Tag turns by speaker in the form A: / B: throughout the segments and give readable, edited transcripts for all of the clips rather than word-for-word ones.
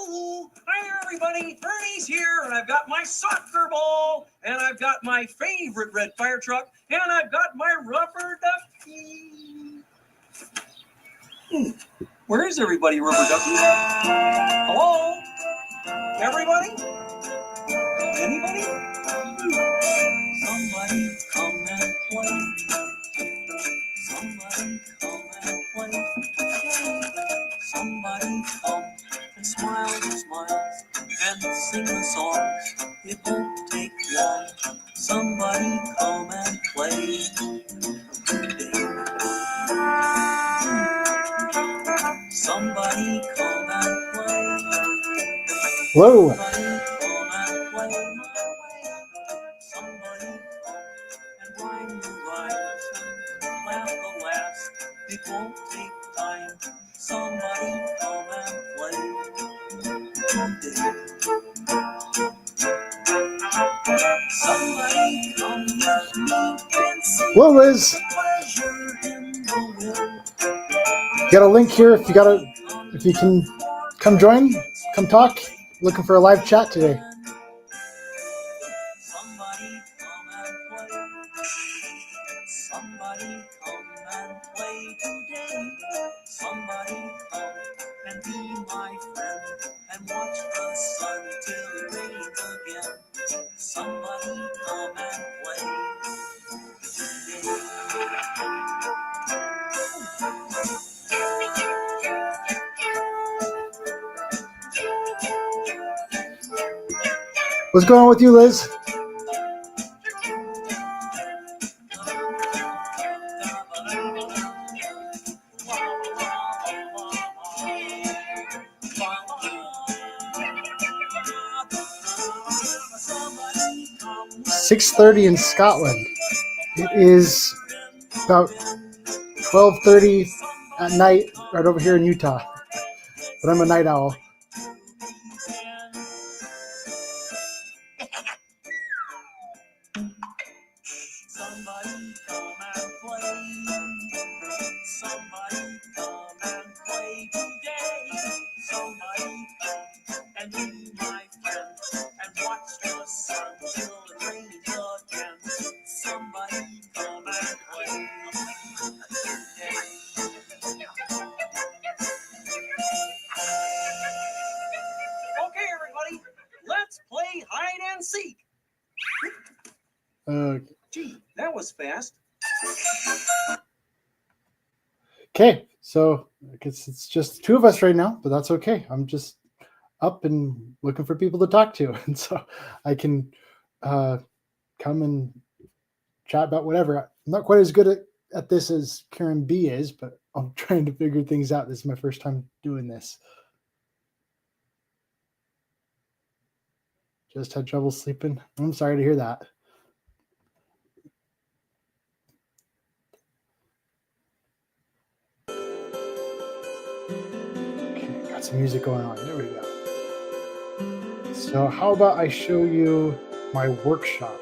A: Hi, everybody. Ernie's here, and I've got my soccer ball, and I've got my favorite red fire truck, and I've got my rubber ducky. Where is everybody, rubber ducky? Hello? Everybody? Anybody? Somebody come and play. Somebody come and play. Somebody come and smile the smiles and sing the songs. It won't take long. Somebody come and play. Somebody come and play.
B: Hello.
A: Somebody come and play my way. Somebody come and rhyme the rhymes and laugh the laughs. It won't take time. Somebody come and play. Somebody come with me and see.
B: Hello, Liz.
A: Pleasure in the world.
B: Got a link here if you can come join, come talk. Looking for a live chat today.
A: Somebody come and play. Somebody come and play today. Somebody come and be my friend and watch the sun till it rains again. Somebody come and play today.
B: What's going on with you, Liz? 6:30 in Scotland. It is about 12:30 at night right over here in Utah. But I'm a night owl.
A: Somebody come and play. Somebody come and play today. Somebody come and be my friend and watch the sun till it rains again. Somebody come and play today. Okay, everybody, let's play hide and seek. Gee, that was fast.
B: Okay, so I guess it's just two of us right now, but that's okay. I'm just up and looking for people to talk to, and so I can come and chat about whatever. I'm not quite as good at this as Karen B is, but I'm trying to figure things out. This is my first time doing this. Just had trouble sleeping. I'm sorry to hear that. Okay, got some music going on. There we go. So how about I show you my workshop?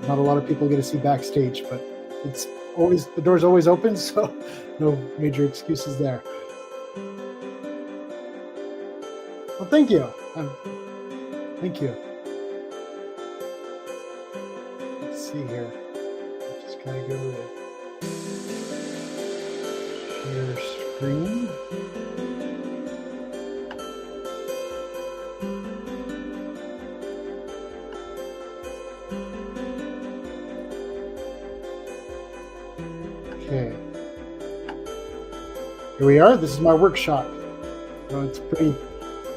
B: Not a lot of people get to see backstage, but it's always, the door's always open, so no major excuses there. Well, thank you. Thank you. Let's see here. Just kind of go to share screen. Okay. Here we are. This is my workshop. So it's pretty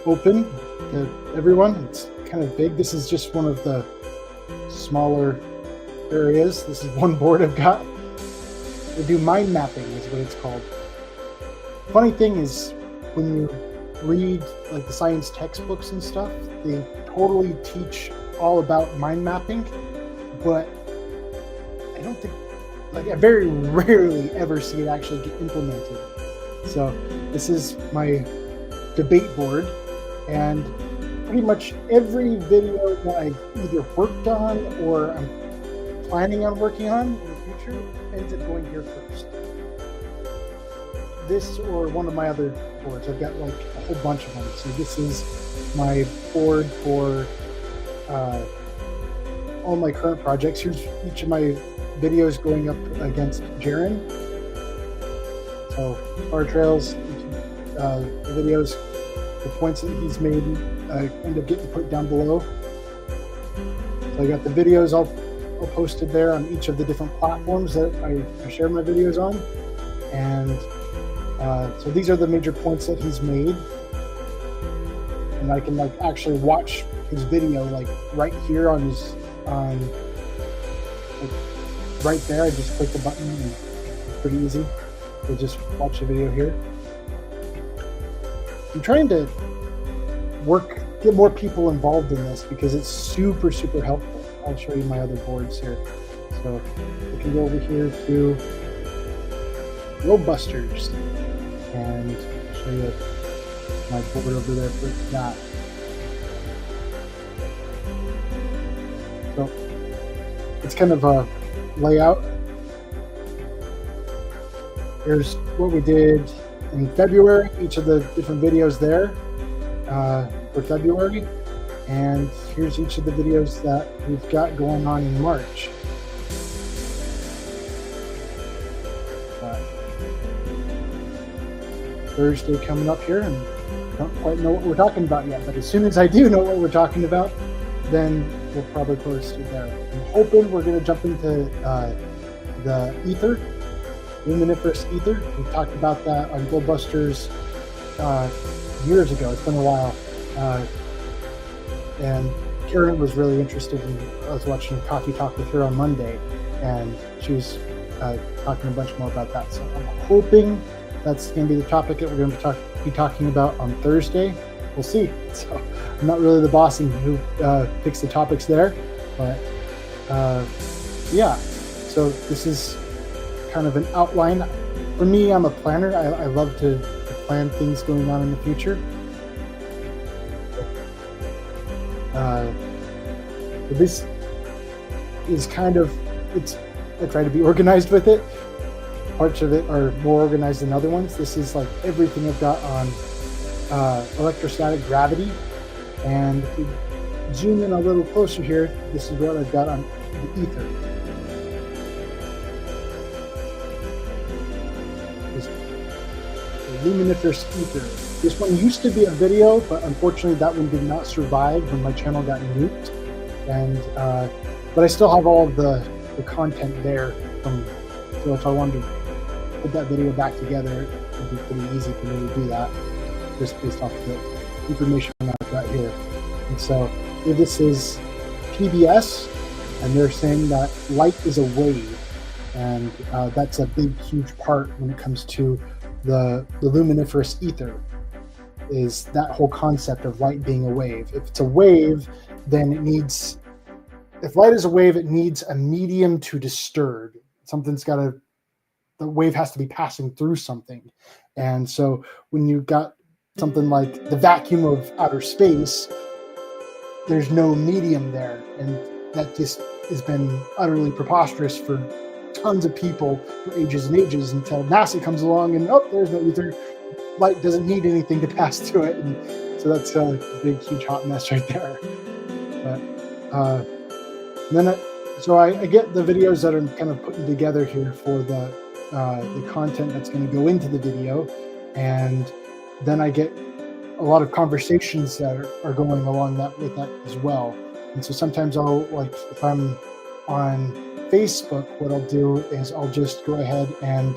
B: open to everyone. It's kind of big. This is just one of the smaller areas. This is one board I've got. We do mind mapping is what it's called. Funny thing is, when you read like the science textbooks and stuff, they totally teach all about mind mapping, but I don't think, like, I very rarely ever see it actually get implemented. So this is my debate board, and pretty much every video that I've either worked on or I'm planning on working on in the future ends up going here first. this or one of my other boards. I've got like a whole bunch of them. So this is my board for all my current projects. Here's each of my videos going up against Jaren. So Star Trails, the videos, the points that he's made end up getting put down below. So I got the videos all posted there on each of the different platforms that I share my videos on. And so these are the major points that he's made. And I can like actually watch his video like right here on his, like, right there. I just click the button and it's pretty easy to just watch the video here. I'm trying to get more people involved in this because it's super, super helpful. I'll show you my other boards here. So we can go over here to Robusters and show you my board over there for that. So it's kind of a layout. Here's what we did in February, each of the different videos there for February. And here's each of the videos that we've got going on in March. Thursday coming up here, and I don't quite know what we're talking about yet, but as soon as I do know what we're talking about, then we'll probably post it there. I'm hoping we're going to jump into the Ether, Luminiferous Ether. We talked about that on GoBusters years ago. It's been a while. And Karen was really interested in, I was watching Coffee Talk with her on Monday, and she was talking a bunch more about that. So I'm hoping that's going to be the topic that we're going to be talking about on Thursday. We'll see. So I'm not really the boss in who picks the topics there, but yeah. So this is kind of an outline. For me, I'm a planner. I love to plan things going on in the future. This is kind of, I try to be organized with it. Parts of it are more organized than other ones. This is like everything I've got on electrostatic gravity. And if we zoom in a little closer here, this is what I've got on the ether. The luminiferous ether. This one used to be a video, but unfortunately that one did not survive when my channel got nuked. And but I still have all of the content there from, so if I wanted to put that video back together, it would be pretty easy for me to do that, just based off the information I've got here. And so this is PBS, and they're saying that light is a wave, and that's a big, huge part when it comes to the luminiferous ether, is that whole concept of light being a wave. If it's a wave, then it needs, if light is a wave, it needs a medium to disturb. Something's got to, the wave has to be passing through something. And so when you've got something like the vacuum of outer space, there's no medium there. And that just has been utterly preposterous for tons of people for ages and ages, until NASA comes along and, oh, there's no ether. Light doesn't need anything to pass through it. And so that's a big, huge hot mess right there. But then I get the videos that I'm kind of putting together here for the content that's going to go into the video, and then I get a lot of conversations that are going along with that as well. And so sometimes I'll, like, if I'm on Facebook, what I'll do is I'll just go ahead and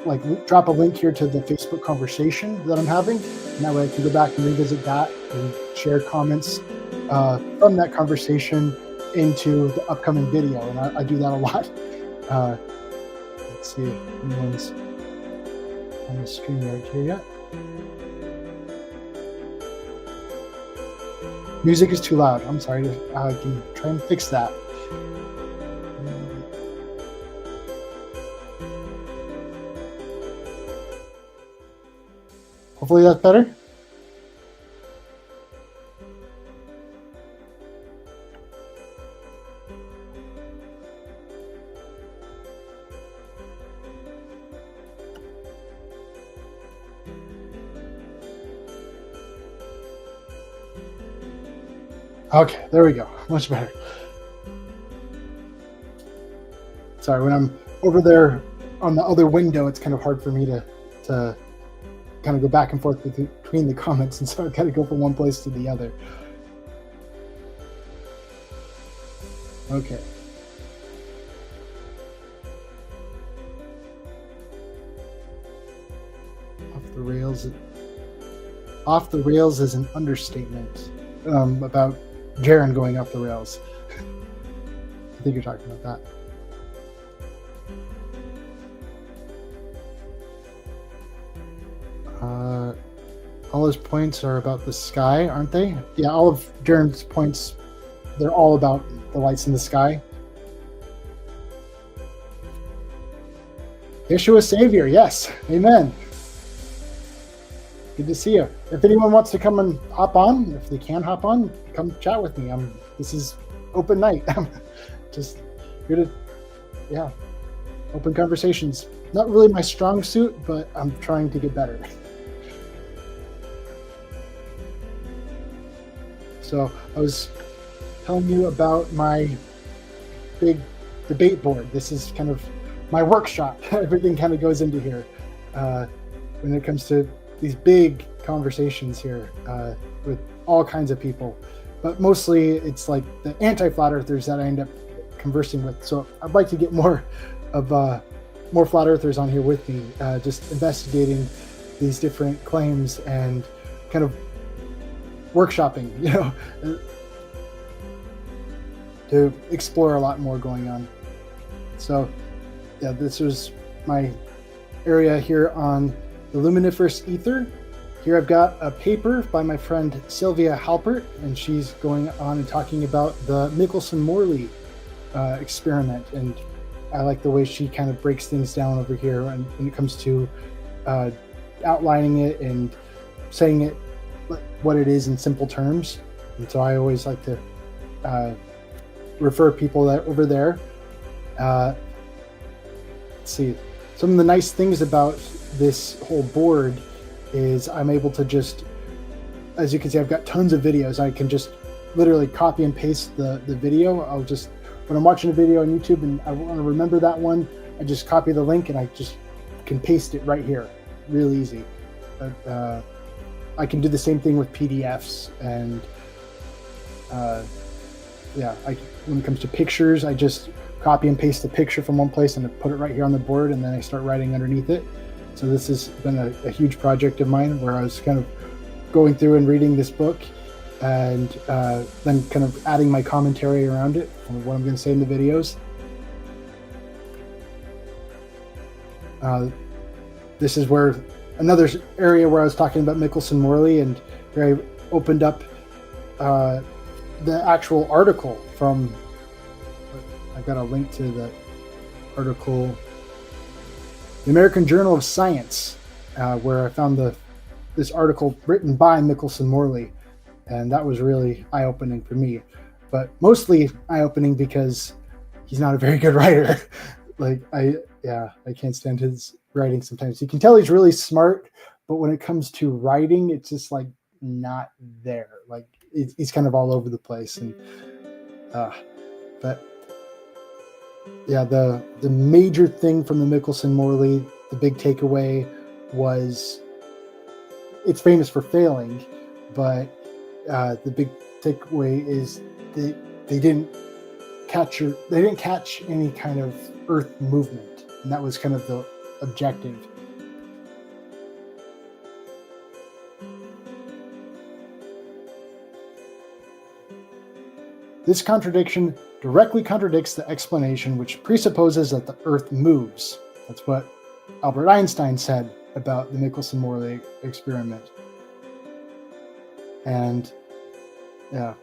B: like drop a link here to the Facebook conversation that I'm having, and that way I can go back and revisit that and share comments from that conversation into the upcoming video. And I do that a lot. Let's see if anyone's on the screen right here yet. Music is too loud. I'm sorry. I can try and fix that. Hopefully that's better. Okay, there we go. Much better. Sorry, when I'm over there on the other window, it's kind of hard for me to kind of go back and forth between the comments, and so I've got to go from one place to the other. Okay. Off the rails. Off the rails is an understatement. About Jaren going off the rails. I think you're talking about that. All his points are about the sky, aren't they? Yeah, all of Jaren's points, they're all about the lights in the sky. Yeshua Savior, yes. Amen. Good to see you. If anyone wants to come and hop on, if they can hop on, come chat with me. This is open night. I'm just here to, yeah, open conversations. Not really my strong suit, but I'm trying to get better. So I was telling you about my big debate board. This is kind of my workshop. Everything kind of goes into here when it comes to these big conversations here with all kinds of people. But mostly it's like the anti-flat earthers that I end up conversing with. So I'd like to get more flat earthers on here with me, just investigating these different claims and kind of workshopping, to explore a lot more going on. So yeah, this was my area here on the luminiferous ether. Here I've got a paper by my friend Sylvia Halpert, and she's going on and talking about the Michelson-Morley experiment. And I like the way she kind of breaks things down over here when it comes to outlining it and saying it what it is in simple terms. And so I always like to refer people that over there. Let's see. Some of the nice things about this whole board is I'm able to just, as you can see, I've got tons of videos. I can just literally copy and paste the video. I'll just, when I'm watching a video on YouTube and I want to remember that one, I just copy the link and I just can paste it right here. Real easy. I can do the same thing with PDFs, and when it comes to pictures, I just copy and paste the picture from one place and I put it right here on the board, and then I start writing underneath it. So this has been a huge project of mine, where I was kind of going through and reading this book and then kind of adding my commentary around it on what I'm going to say in the videos. This is where another area where I was talking about Michelson-Morley, and here I opened up the actual article from, I got a link to the article, the American Journal of Science, where I found this article written by Michelson-Morley, and that was really eye-opening for me. But mostly eye-opening because he's not a very good writer. I can't stand his writing sometimes. You can tell he's really smart, but when it comes to writing, it's just like not there. Like he's kind of all over the place. And but yeah, the major thing from the Michelson-Morley, the big takeaway was it's famous for failing, but the big takeaway is they didn't catch any kind of Earth movement, and that was kind of the objective. This contradiction directly contradicts the explanation which presupposes that the Earth moves. That's what Albert Einstein said about the Michelson-Morley experiment. And yeah,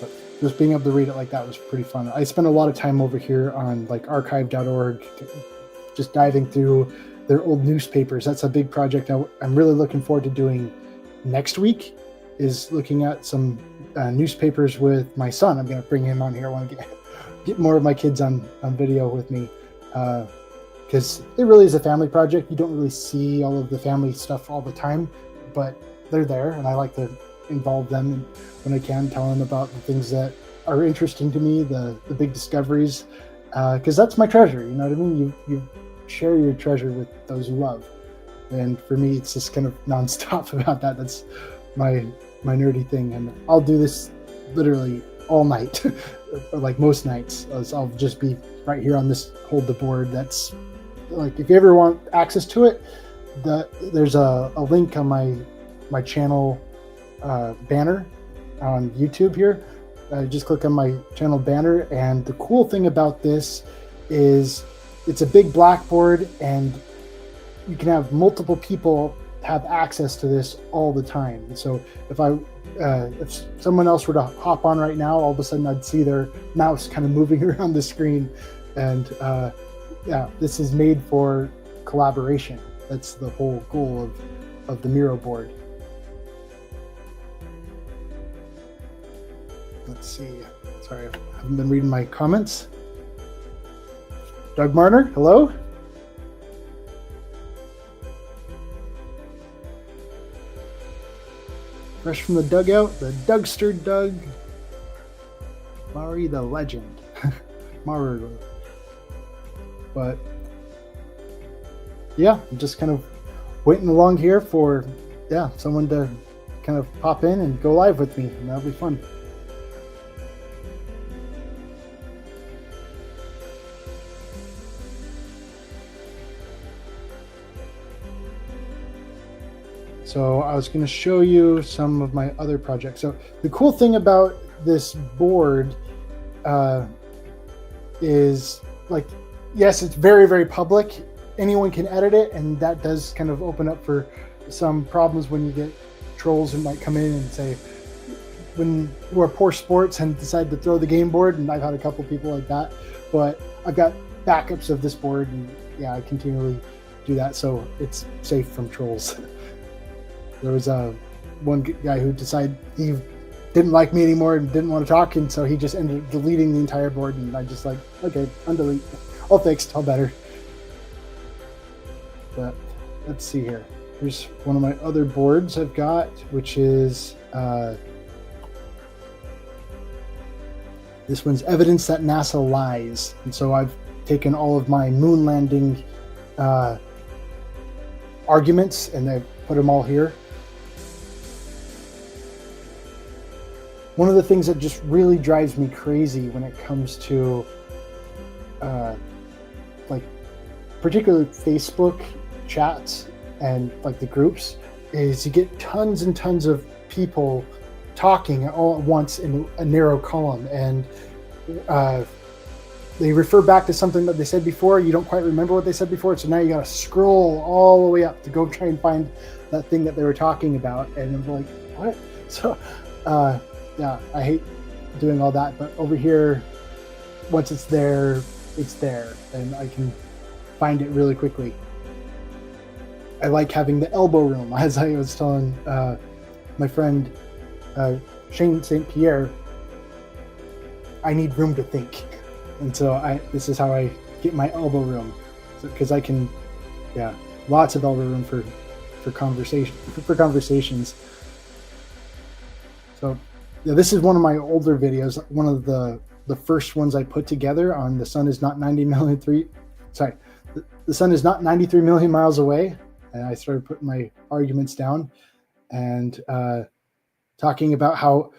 B: but just being able to read it like that was pretty fun. I spent a lot of time over here on like archive.org, just diving through their old newspapers. That's a big project I'm really looking forward to doing next week, is looking at some newspapers with my son. I'm going to bring him on here. I want to get more of my kids on video with me, because it really is a family project. You don't really see all of the family stuff all the time, but they're there, and I like to involve them when I can, tell them about the things that are interesting to me, the big discoveries, because that's my treasure. You know what I mean? You share your treasure with those you love, and for me, it's just kind of nonstop about that. That's my nerdy thing, and I'll do this literally all night, or like most nights. I'll just be right here on this hold the board. That's like, if you ever want access to it, there's a link on my channel banner on YouTube here. Just click on my channel banner, and the cool thing about this is it's a big blackboard, and you can have multiple people have access to this all the time. And so if someone else were to hop on right now, all of a sudden I'd see their mouse kind of moving around the screen. And yeah, this is made for collaboration. That's the whole goal of the Miro board. Let's see. Sorry, I haven't been reading my comments. Doug Marner, hello. Fresh from the dugout, the Dougster Doug. Maury the legend. Maru. But yeah, I'm just kind of waiting along here for someone to kind of pop in and go live with me, and that'll be fun. So I was going to show you some of my other projects. So the cool thing about this board is, like, yes, it's very, very public. Anyone can edit it, and that does kind of open up for some problems when you get trolls who might come in and say, who are poor sports and decide to throw the game board, and I've had a couple people like that. But I've got backups of this board, and yeah, I continually do that, so it's safe from trolls. There was one guy who decided he didn't like me anymore and didn't want to talk, and so he just ended up deleting the entire board, and I just like, okay, undelete, all fixed, all better. But let's see here. Here's one of my other boards I've got, which is this one's evidence that NASA lies. And so I've taken all of my moon landing arguments and I've put them all here. One of the things that just really drives me crazy when it comes to like particularly Facebook chats and like the groups is you get tons and tons of people talking all at once in a narrow column, and they refer back to something that they said before. You don't quite remember what they said before, so now you got to scroll all the way up to go try and find that thing that they were talking about, and I'm like, what? So yeah, I hate doing all that, but over here, once it's there, and I can find it really quickly. I like having the elbow room, as I was telling my friend Shane St. Pierre. I need room to think, and so this is how I get my elbow room, because I can, lots of elbow room for conversations. So this is one of my older videos, one of the first ones I put together on the sun is not 93 million miles away. And I started putting my arguments down and talking about how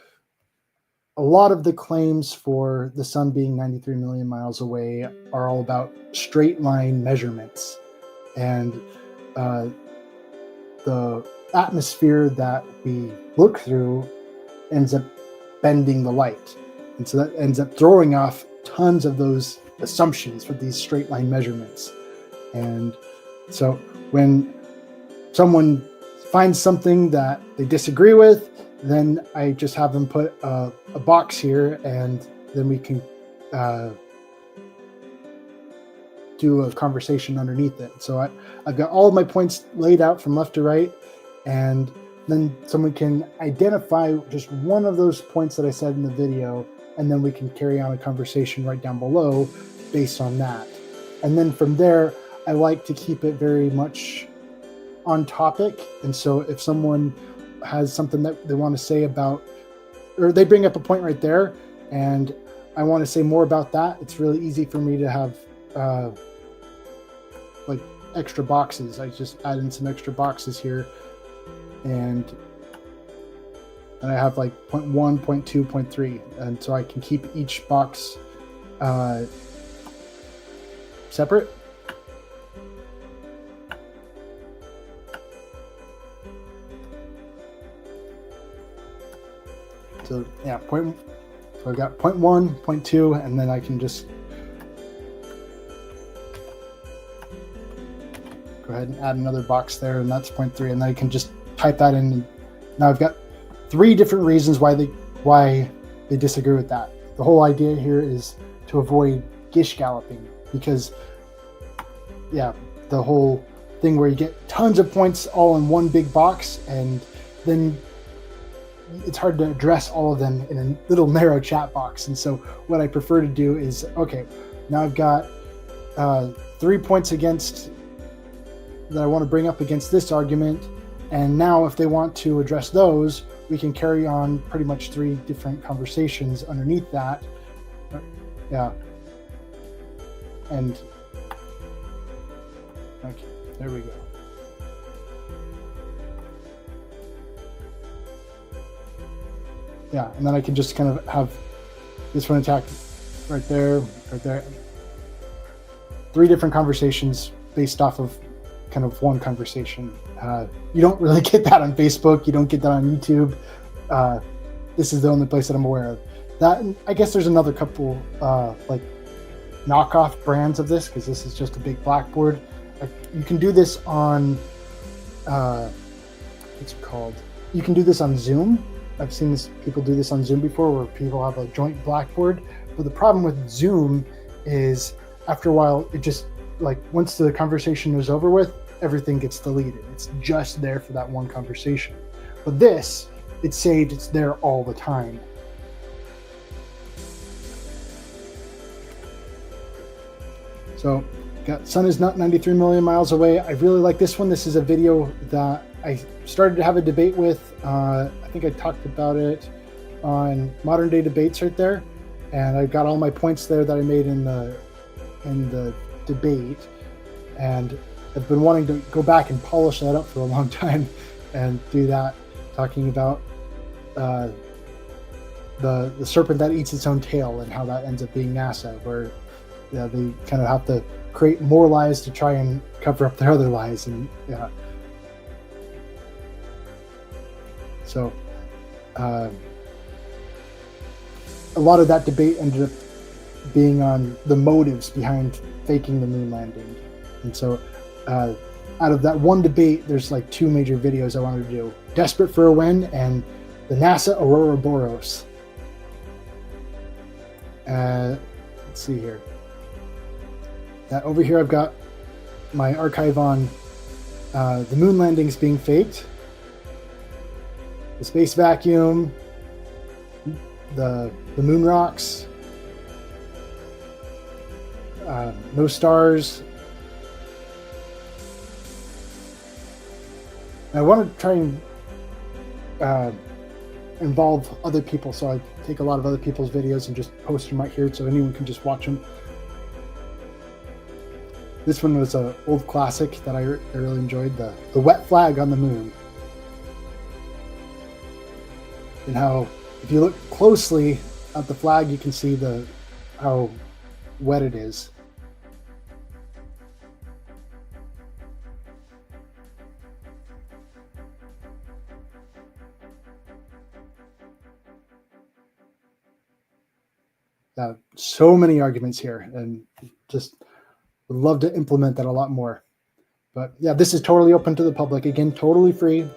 B: a lot of the claims for the sun being 93 million miles away are all about straight line measurements. And the atmosphere that we look through ends up bending the light. And so that ends up throwing off tons of those assumptions for these straight line measurements. And so when someone finds something that they disagree with, then I just have them put a box here, and then we can do a conversation underneath it. So I've got all of my points laid out from left to right, and then someone can identify just one of those points that I said in the video, and then we can carry on a conversation right down below based on that. And then from there, I like to keep it very much on topic. And so if someone has something that they want to say about, or they bring up a point right there, and I want to say more about that, it's really easy for me to have like extra boxes. I just add in some extra boxes here, and I have like 0.1, 0.2, 0.3, and so I can keep each box separate. So yeah, so I've got 0.1, 0.2, and then I can just go ahead and add another box there, and that's 0.3, and then I can just type that in. And now I've got 3 different reasons why they disagree with that. The whole idea here is to avoid gish galloping, because yeah, the whole thing where you get tons of points all in one big box, and then it's hard to address all of them in a little narrow chat box. And so what I prefer to do is, okay, now I've got 3 points against that I want to bring up against this argument, and now if they want to address those, we can carry on pretty much 3 different conversations underneath that. Yeah. And okay, there we go. Yeah, and then I can just kind of have this one attack right there, right there. 3 different conversations based off of kind of one conversation. You don't really get that on Facebook. You don't get that on YouTube. This is the only place that I'm aware of. That, I guess there's another couple like knockoff brands of this, because this is just a big blackboard. You can do this on what's it called? You can do this on Zoom. I've seen people do this on Zoom before, where people have a joint blackboard. But the problem with Zoom is, after a while, it just, like, once the conversation is over with, everything gets deleted. It's just there for that one conversation. But this, it's saved, it's there all the time. So, got sun is not 93 million miles away. I really like this one. This is a video that I started to have a debate with. I think I talked about it on Modern Day Debates right there, and I've got all my points there that I made in the debate, and I've been wanting to go back and polish that up for a long time and do that, talking about the serpent that eats its own tail and how that ends up being NASA, where they kind of have to create more lies to try and cover up their other lies. And yeah, so a lot of that debate ended up being on the motives behind faking the moon landing. And so out of that one debate, there's like 2 major videos I wanted to do: Desperate for a Win and the NASA Aurora Boros. Let's see here. Over here I've got my archive on the moon landings being faked, the space vacuum, the moon rocks, no stars. I want to try and involve other people, so I take a lot of other people's videos and just post them right here so anyone can just watch them. This one was an old classic that I really enjoyed, the wet flag on the moon. And how, if you look closely at the flag, you can see how wet it is. So many arguments here, and just would love to implement that a lot more. But yeah, this is totally open to the public. Again, totally free.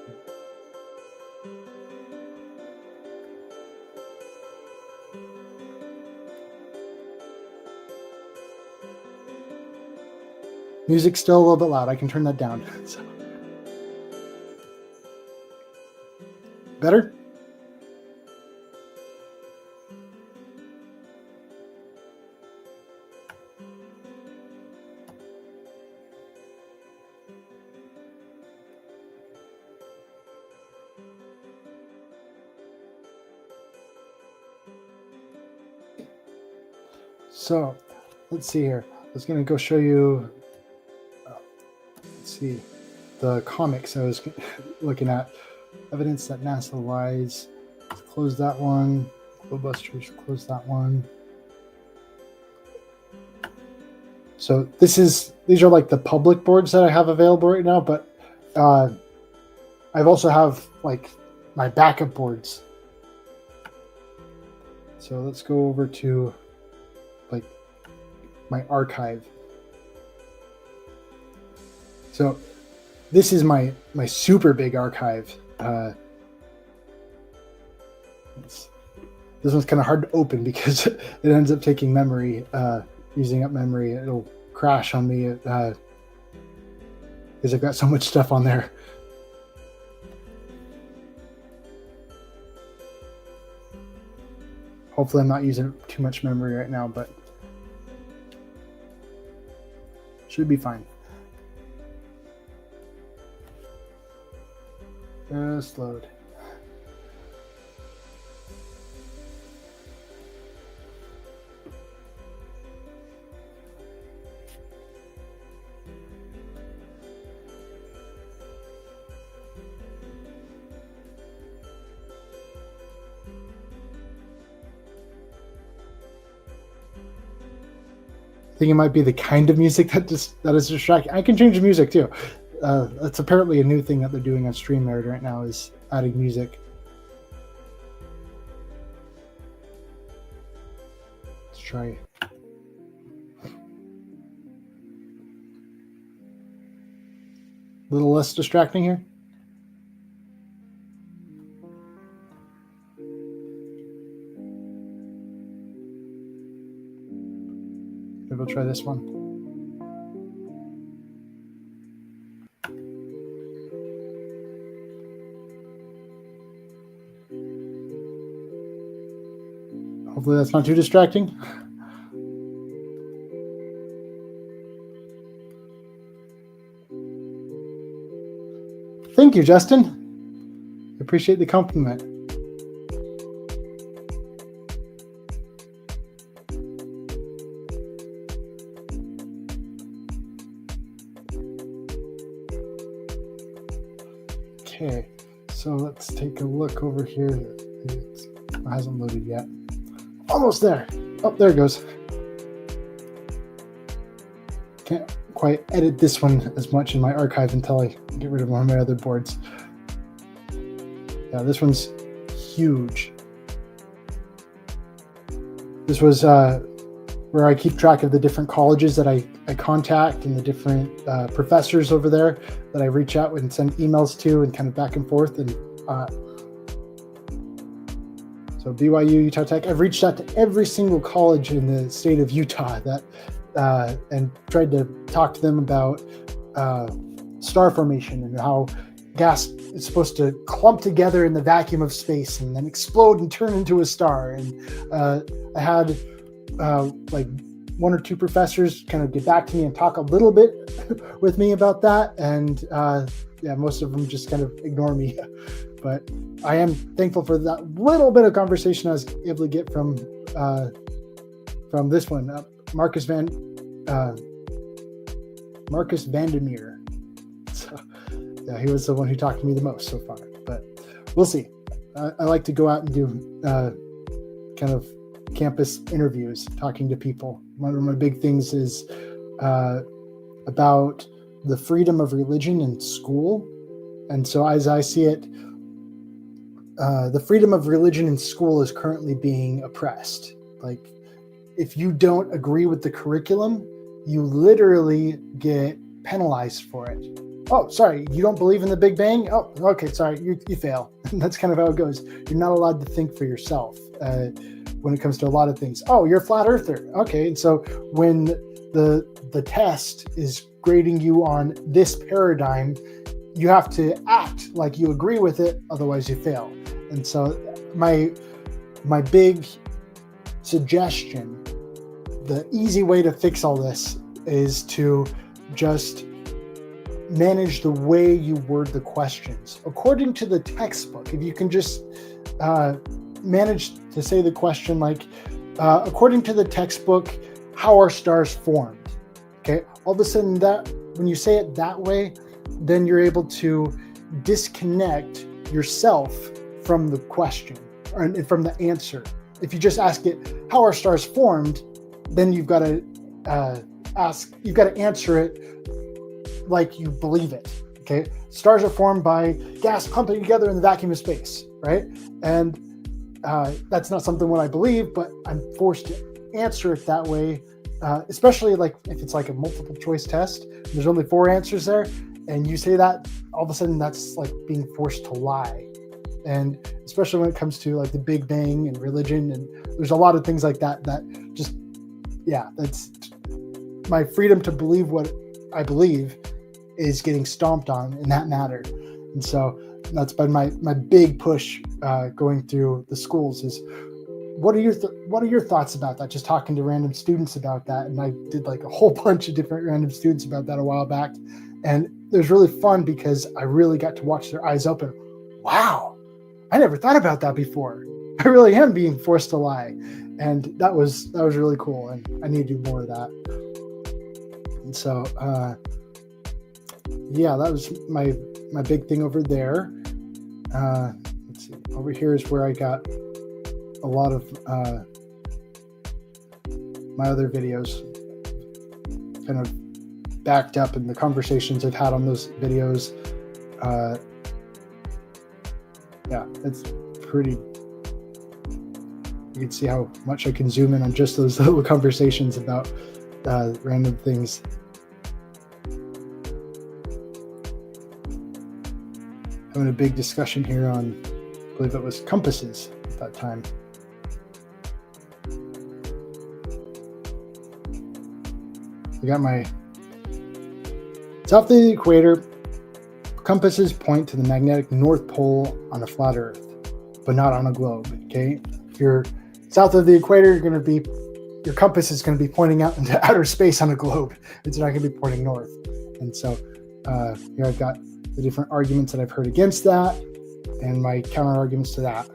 B: Music's still a little bit loud. I can turn that down. So. Better? So let's see here. I was going to go show you, let's see, the comics I was looking at. Evidence that NASA lies. Close that one. Globebusters, close that one. So these are like the public boards that I have available right now, but I've also have like my backup boards. So let's go over to like my archive. So this is my super big archive. This one's kind of hard to open because it ends up taking memory, using up memory. It'll crash on me because I've got so much stuff on there. Hopefully I'm not using too much memory right now, but should be fine. Just load. I think it might be the kind of music that is distracting. I can change the music too. That's apparently a new thing that they're doing on StreamYard right now, is adding music. Let's try. A little less distracting here. Maybe we'll try this one. Hopefully that's not too distracting. Thank you, Justin. I appreciate the compliment. Okay, so let's take a look over here. It hasn't loaded yet. Almost there. Oh, there it goes. Can't quite edit this one as much in my archive until I get rid of one of my other boards. Yeah, this one's huge. This was where I keep track of the different colleges that I contact and the different professors over there that I reach out and send emails to and kind of back and forth. And so BYU, Utah Tech, I've reached out to every single college in the state of Utah that and tried to talk to them about star formation and how gas is supposed to clump together in the vacuum of space and then explode and turn into a star. And I had like one or two professors kind of get back to me and talk a little bit with me about that. And yeah, most of them just kind of ignore me. But I am thankful for that little bit of conversation I was able to get from this one, Marcus Vandermeer. So, yeah, he was the one who talked to me the most so far. But we'll see. I like to go out and do kind of campus interviews, talking to people. One of my big things is about the freedom of religion in school. And so as I see it, the freedom of religion in school is currently being oppressed. Like, if you don't agree with the curriculum, you literally get penalized for it. Oh, sorry, you don't believe in the Big Bang? Oh, okay, sorry, you fail. That's kind of how it goes. You're not allowed to think for yourself when it comes to a lot of things. Oh, you're a flat earther. Okay, and so when the test is grading you on this paradigm, you have to act like you agree with it, otherwise you fail. And so my big suggestion, the easy way to fix all this is to just manage the way you word the questions. According to the textbook, if you can just manage to say the question like, according to the textbook, how are stars formed? Okay, all of a sudden that when you say it that way, then you're able to disconnect yourself from the question or from the answer. If you just ask it, how are stars formed? Then you've got to answer it like you believe it. Okay, stars are formed by gas clumping together in the vacuum of space, right? And that's not something what I believe, but I'm forced to answer it that way. Especially like if it's like a multiple choice test, there's only 4 answers there, and you say that, all of a sudden that's like being forced to lie. And especially when it comes to like the Big Bang and religion, and there's a lot of things like that just, that's my freedom to believe what I believe is getting stomped on in that matter. And so that's been my big push going through the schools is, what are your thoughts about that? Just talking to random students about that. And I did like a whole bunch of different random students about that a while back. And it was really fun because I really got to watch their eyes open. Wow, I never thought about that before. I really am being forced to lie. And that was really cool. And I need to do more of that. And so, that was my big thing over there. Let's see, over here is where I got a lot of my other videos kind of backed up, and the conversations I've had on those videos. It's pretty, you can see how much I can zoom in on just those little conversations about random things. Having a big discussion here on, I believe it was compasses at that time. I got my south of the equator. Compasses point to the magnetic North Pole on a flat Earth, but not on a globe. Okay, if you're south of the equator, your compass is going to be pointing out into outer space on a globe. It's not going to be pointing north. And so here I've got the different arguments that I've heard against that, and my counter arguments to that.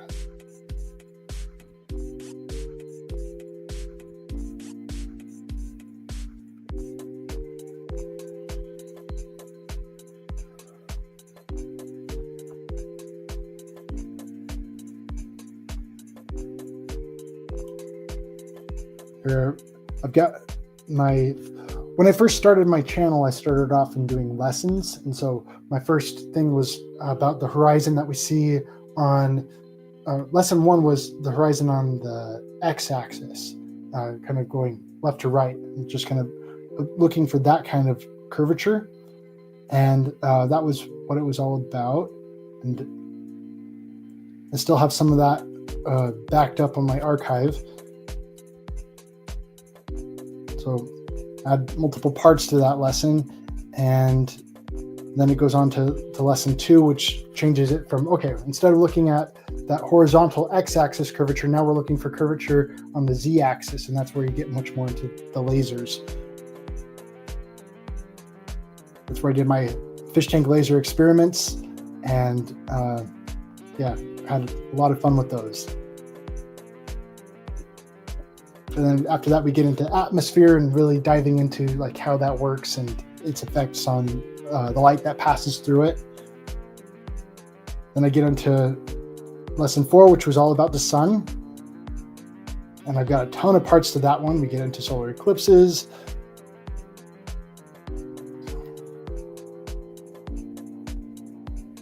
B: I've got when I first started my channel, I started off in doing lessons. And so my first thing was about the horizon that we see on, lesson 1 was the horizon on the x-axis, kind of going left to right, and just kind of looking for that kind of curvature. And that was what it was all about. And I still have some of that backed up on my archive. So add multiple parts to that lesson, and then it goes on to lesson 2, which changes it from, okay, instead of looking at that horizontal x-axis curvature, now we're looking for curvature on the z-axis, and that's where you get much more into the lasers. That's where I did my fish tank laser experiments, and had a lot of fun with those. And then after that, we get into atmosphere and really diving into like how that works and its effects on the light that passes through it. Then I get into lesson 4, which was all about the sun. And I've got a ton of parts to that one. We get into solar eclipses.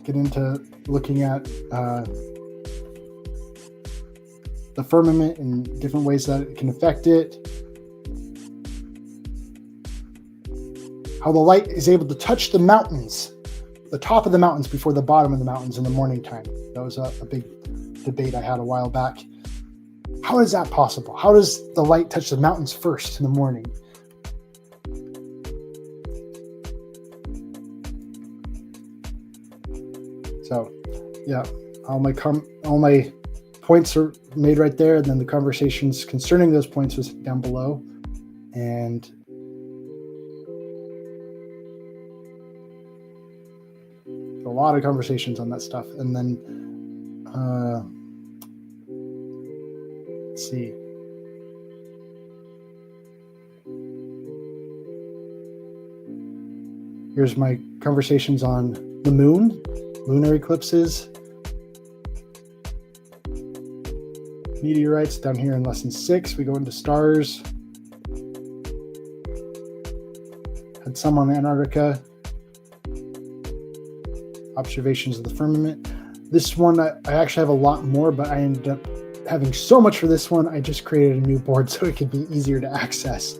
B: Get into looking at the firmament and different ways that it can affect it. How the light is able to touch the mountains, the top of the mountains before the bottom of the mountains in the morning time. That was a big debate I had a while back. How is that possible? How does the light touch the mountains first in the morning? So, yeah, all my points are made right there, and then the conversations concerning those points was down below, and a lot of conversations on that stuff. And then let's see, Here's my conversations on the moon, lunar eclipses, meteorites. Down here in lesson 6, we go into stars. Had some on Antarctica. Observations of the firmament. This one, I actually have a lot more, but I ended up having so much for this one, I just created a new board so it could be easier to access.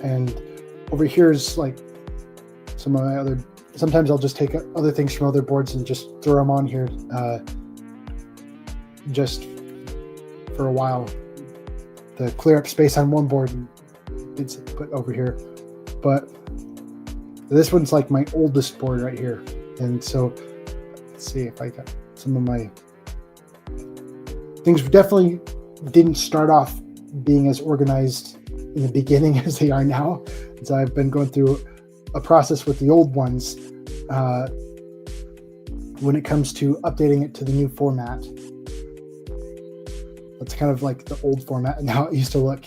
B: And over here is like some of my other, sometimes I'll just take other things from other boards and just throw them on here just for a while to clear up space on one board and it's put over here. But this one's like my oldest board right here. And so let's see if I got some of my things. Definitely didn't start off being as organized in the beginning as they are now. So I've been going through a process with the old ones when it comes to updating it to the new format. That's kind of like the old format and how it used to look.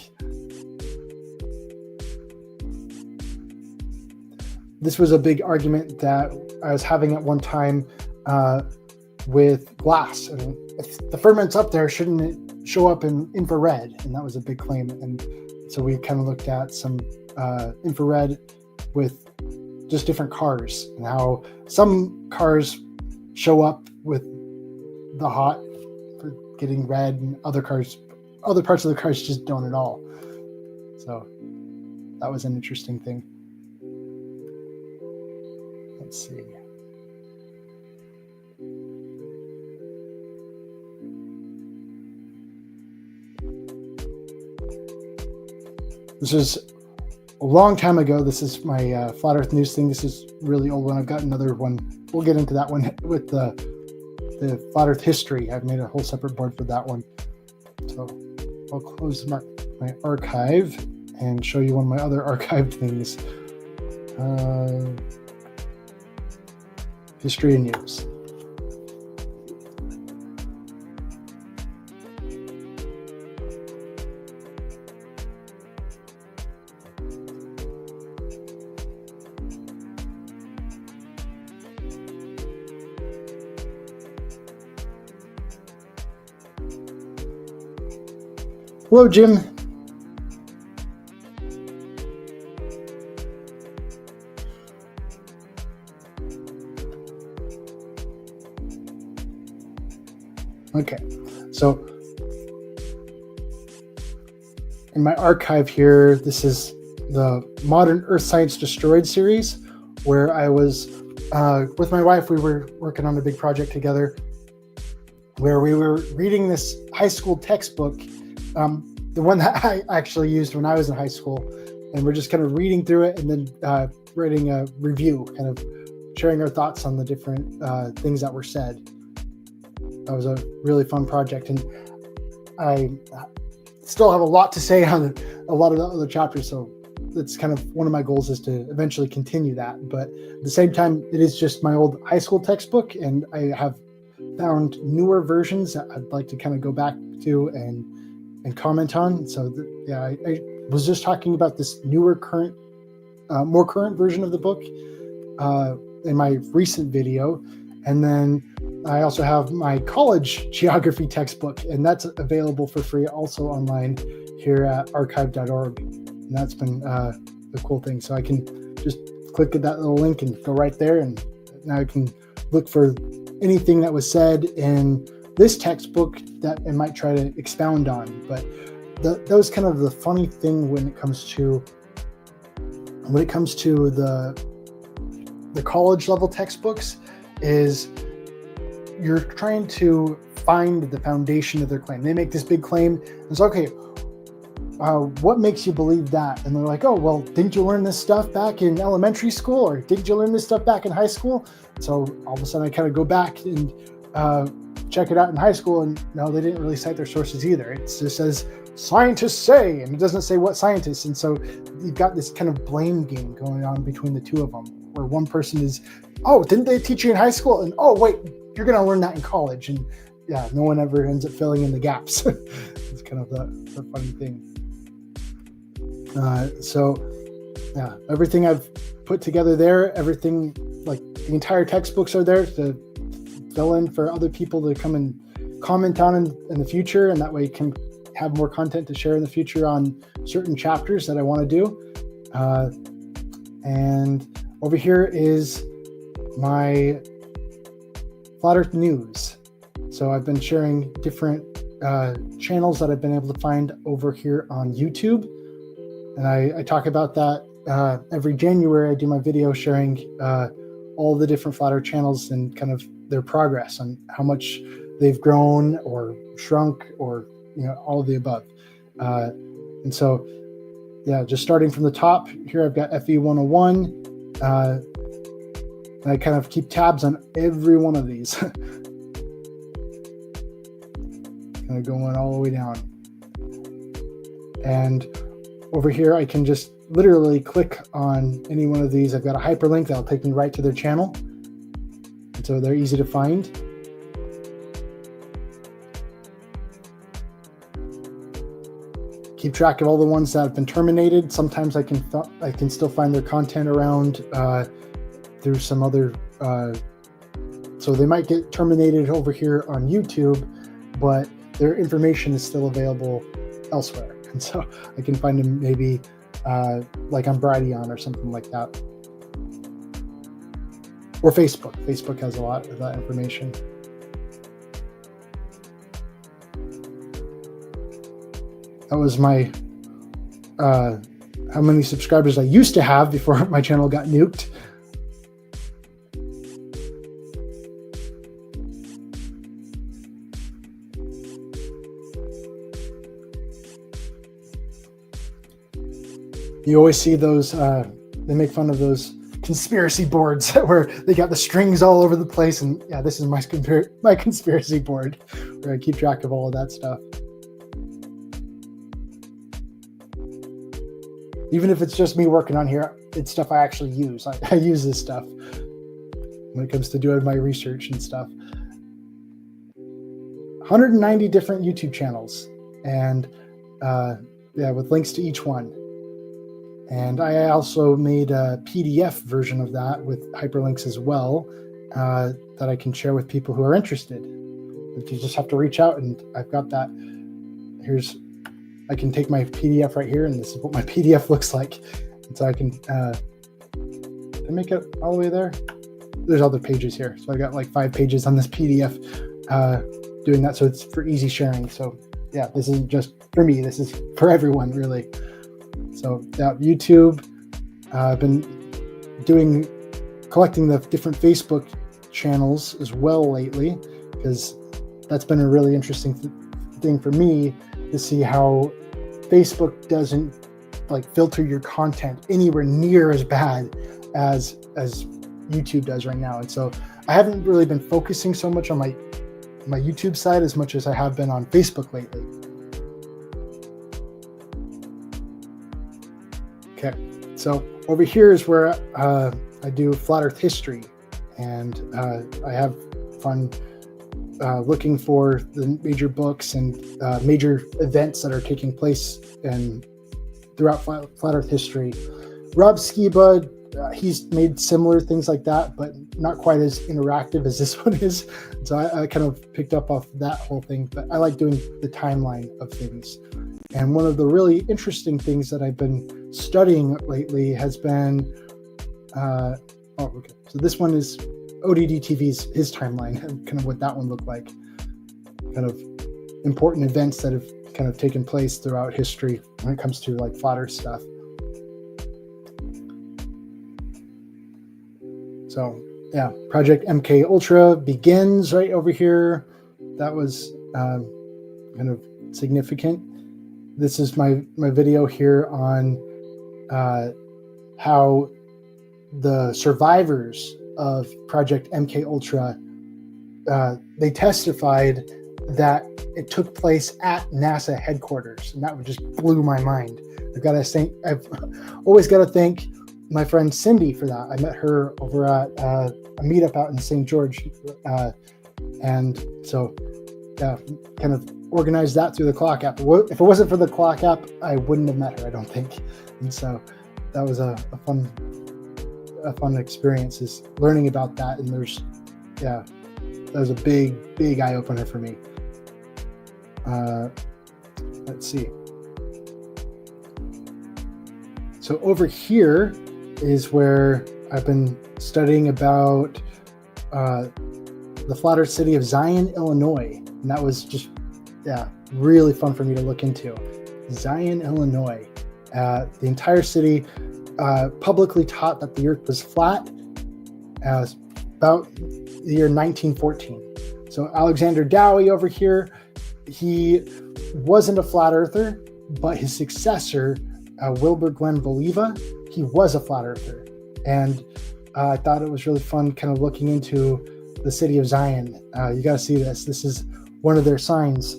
B: This was a big argument that I was having at one time with glass. And if the firmament's up there, shouldn't it show up in infrared? And that was a big claim. And so we kind of looked at some infrared with just different cars and how some cars show up with the hot for getting red and other parts of the cars just don't at all. So that was an interesting thing. Let's see. This is a long time ago. This is my Flat Earth News thing. This is a really old one. I've got another one. We'll get into that one with the Flat Earth history. I've made a whole separate board for that one. So I'll close my archive and show you one of my other archived things. History and news. Hello, Jim. Okay, so in my archive here, this is the Modern Earth Science Destroyed series, where I was, with my wife, we were working on a big project together, where we were reading this high school textbook, the one that I actually used when I was in high school, and we're just kind of reading through it and then writing a review, kind of sharing our thoughts on the different things that were said. That was a really fun project, and I still have a lot to say on a lot of the other chapters, so that's kind of one of my goals is to eventually continue that. But at the same time, it is just my old high school textbook, and I have found newer versions that I'd like to kind of go back to and comment on. So I was just talking about this newer, more current version of the book in my recent video, and then I also have my college geography textbook, and that's available for free also online here at archive.org. And that's been a cool thing. So I can just click at that little link and go right there, and now I can look for anything that was said in this textbook that I might try to expound on. But that was kind of the funny thing when it comes to the college level textbooks is you're trying to find the foundation of their claim. They make this big claim. It's okay. What makes you believe that? And they're like, oh, well, didn't you learn this stuff back in elementary school? Or didn't you learn this stuff back in high school? So all of a sudden I kind of go back and check it out in high school, and no, they didn't really cite their sources either. It just says scientists say, and it doesn't say what scientists. And so you've got this kind of blame game going on between the two of them, where one person is, oh, didn't they teach you in high school? And oh, wait, you're going to learn that in college. And yeah, no one ever ends up filling in the gaps. It's kind of the funny thing. So yeah, everything I've put together there, everything, like the entire textbooks are there to fill in for other people to come and comment on in the future, and that way you can have more content to share in the future on certain chapters that I want to do. And over here is my Flat Earth news. So I've been sharing different channels that I've been able to find over here on YouTube, and I talk about that every January. I do my video sharing all the different Flat Earth channels and kind of their progress on how much they've grown or shrunk, or all of the above. And so, yeah, just starting from the top here, I've got FE 101. And I kind of keep tabs on every one of these. Kind of going all the way down. And over here, I can just literally click on any one of these. I've got a hyperlink that'll take me right to their channel. And so they're easy to find. Keep track of all the ones that have been terminated. Sometimes I can still find their content around through some other. So they might get terminated over here on YouTube, but their information is still available elsewhere, and so I can find them maybe like on Brighteon or something like that, or Facebook. Facebook has a lot of that information. That was my how many subscribers I used to have before my channel got nuked. You always see those, they make fun of those conspiracy boards where they got the strings all over the place. And yeah, this is my conspiracy board where I keep track of all of that stuff. Even if it's just me working on here, it's stuff I actually use. I use this stuff when it comes to doing my research and stuff. 190 different YouTube channels, and yeah, with links to each one. And I also made a PDF version of that with hyperlinks as well, that I can share with people who are interested. But you just have to reach out, and I've got that. I can take my PDF right here, and this is what my PDF looks like. And so I can make it all the way there. There's other pages here. So I got like 5 pages on this PDF doing that. So it's for easy sharing. So yeah, this isn't just for me. This is for everyone, really. So yeah, YouTube, I've been collecting the different Facebook channels as well lately, because that's been a really interesting thing for me to see how Facebook doesn't filter your content anywhere near as bad as YouTube does right now. And so I haven't really been focusing so much on my YouTube side as much as I have been on Facebook lately. Okay, so over here is where I do Flat Earth history, and I have fun looking for the major books and major events that are taking place throughout Flat Earth history. Rob Skiba, he's made similar things like that, but not quite as interactive as this one is. So I kind of picked up off that whole thing, but I like doing the timeline of things. And one of the really interesting things that I've been studying lately has been, okay. So this one is ODD TV's his timeline, kind of what that one looked like. Kind of important events that have kind of taken place throughout history when it comes to Flat Earth stuff. So yeah, Project MK Ultra begins right over here. That was kind of significant. This is my video here on how the survivors of Project MK Ultra, they testified that it took place at NASA headquarters, and that just blew my mind. I've always got to thank my friend Cindy for that. I met her over at a meetup out in St. George, and so kind of organized that through the clock app. If it wasn't for the clock app, I wouldn't have met her, I don't think. And so that was a fun experience, is learning about that. And that was a big eye opener for me. Let's see. So over here is where I've been studying about the flat earth city of Zion, Illinois. And that was just, really fun for me to look into. Zion, Illinois. The entire city publicly taught that the earth was flat about the year 1914. So Alexander Dowie over here, he wasn't a flat earther, but his successor, Wilbur Glenn Voliva, he was a flat earther. And I thought it was really fun kind of looking into the city of Zion. You got to see this. This is one of their signs.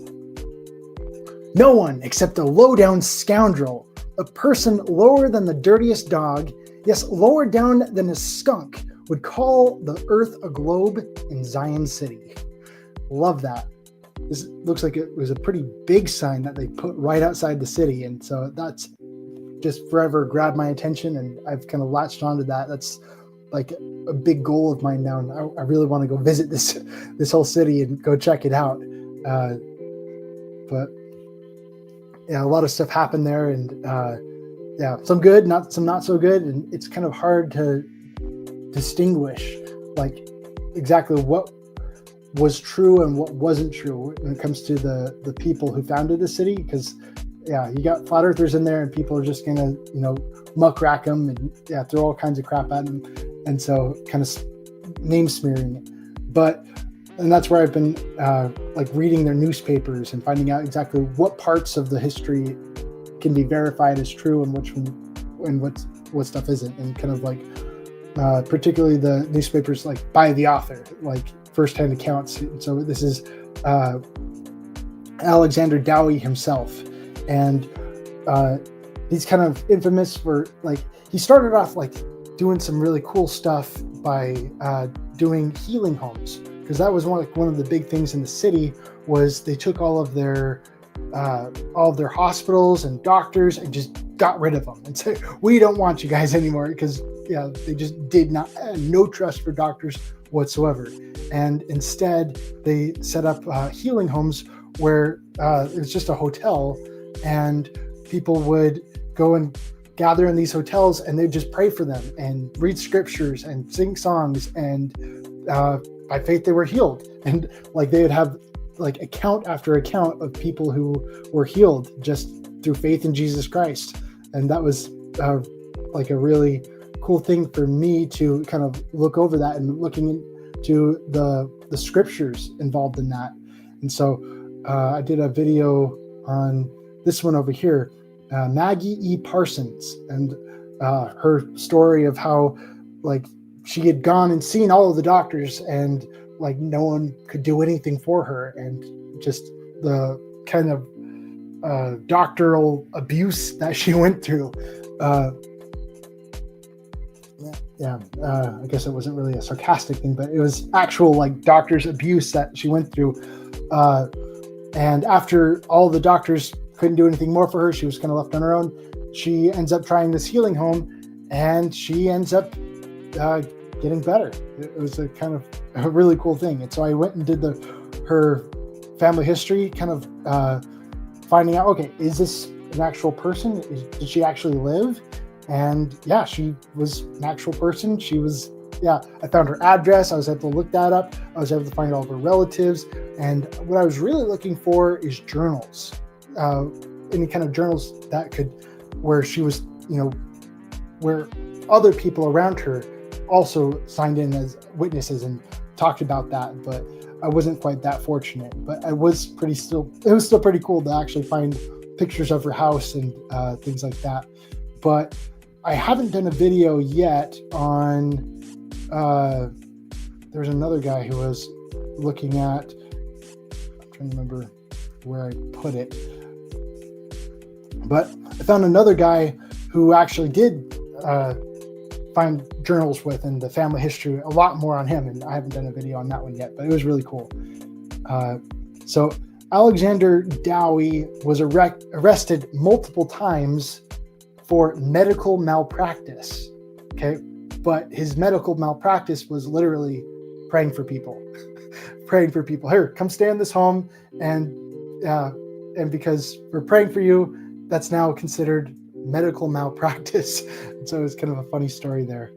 B: No one except a low-down scoundrel, a person lower than the dirtiest dog, yes, lower down than a skunk, would call the earth a globe in Zion City. Love that. This looks like it was a pretty big sign that they put right outside the city. And so that's just forever grabbed my attention, and I've kind of latched onto that. That's like a big goal of mine now. And I really want to go visit this whole city and go check it out. But yeah, a lot of stuff happened there, and some good, some not so good. And it's kind of hard to distinguish like exactly what was true and what wasn't true when it comes to the people who founded the city. Because you got flat earthers in there, and people are just gonna muckrack them and throw all kinds of crap at them, and so kind of name smearing it. And that's where I've been like reading their newspapers and finding out exactly what parts of the history can be verified as true and which one, and what stuff isn't, and kind of like particularly the newspapers like by the author, like firsthand accounts. So this is Alexander Dowie himself, and he's kind of infamous for he started off doing some really cool stuff by doing healing homes, because that was one of the big things in the city. Was they took all of their hospitals and doctors and just got rid of them and said, we don't want you guys anymore, because they just did not no trust for doctors whatsoever. And instead they set up healing homes where it was just a hotel, and people would go and gather in these hotels, and they'd just pray for them and read scriptures and sing songs, and by faith they were healed. And they would have account after account of people who were healed just through faith in Jesus Christ. And that was a really cool thing for me to kind of look over that, and looking into the scriptures involved in that. And so I did a video on this one over here, Maggie E. Parsons, and her story of how she had gone and seen all of the doctors, and no one could do anything for her, and just the kind of doctoral abuse that she went through. I guess it wasn't really a sarcastic thing, but it was actual doctor's abuse that she went through. And after all the doctors couldn't do anything more for her, she was kind of left on her own. She ends up trying this healing home, and she ends up getting better. It was a kind of a really cool thing. And so I went and did her family history, kind of finding out, okay, is this an actual person? Did she actually live? And she was an actual person. She was, I found her address. I was able to look that up. I was able to find all of her relatives. And what I was really looking for is journals, any kind of journals where she was, where other people around her also signed in as witnesses and talked about that. But I wasn't quite that fortunate. But it was still pretty cool to actually find pictures of her house and things like that. But I haven't done a video yet on, there's another guy who was looking at, I'm trying to remember where I put it, but I found another guy who actually did find journals with, and the family history, a lot more on him, and I haven't done a video on that one yet, but it was really cool. So Alexander Dowie was arrested multiple times for medical malpractice. Okay, but his medical malpractice was literally praying for people, praying for people. Here, come stay in this home, and because we're praying for you, that's now considered medical malpractice. So it's kind of a funny story there.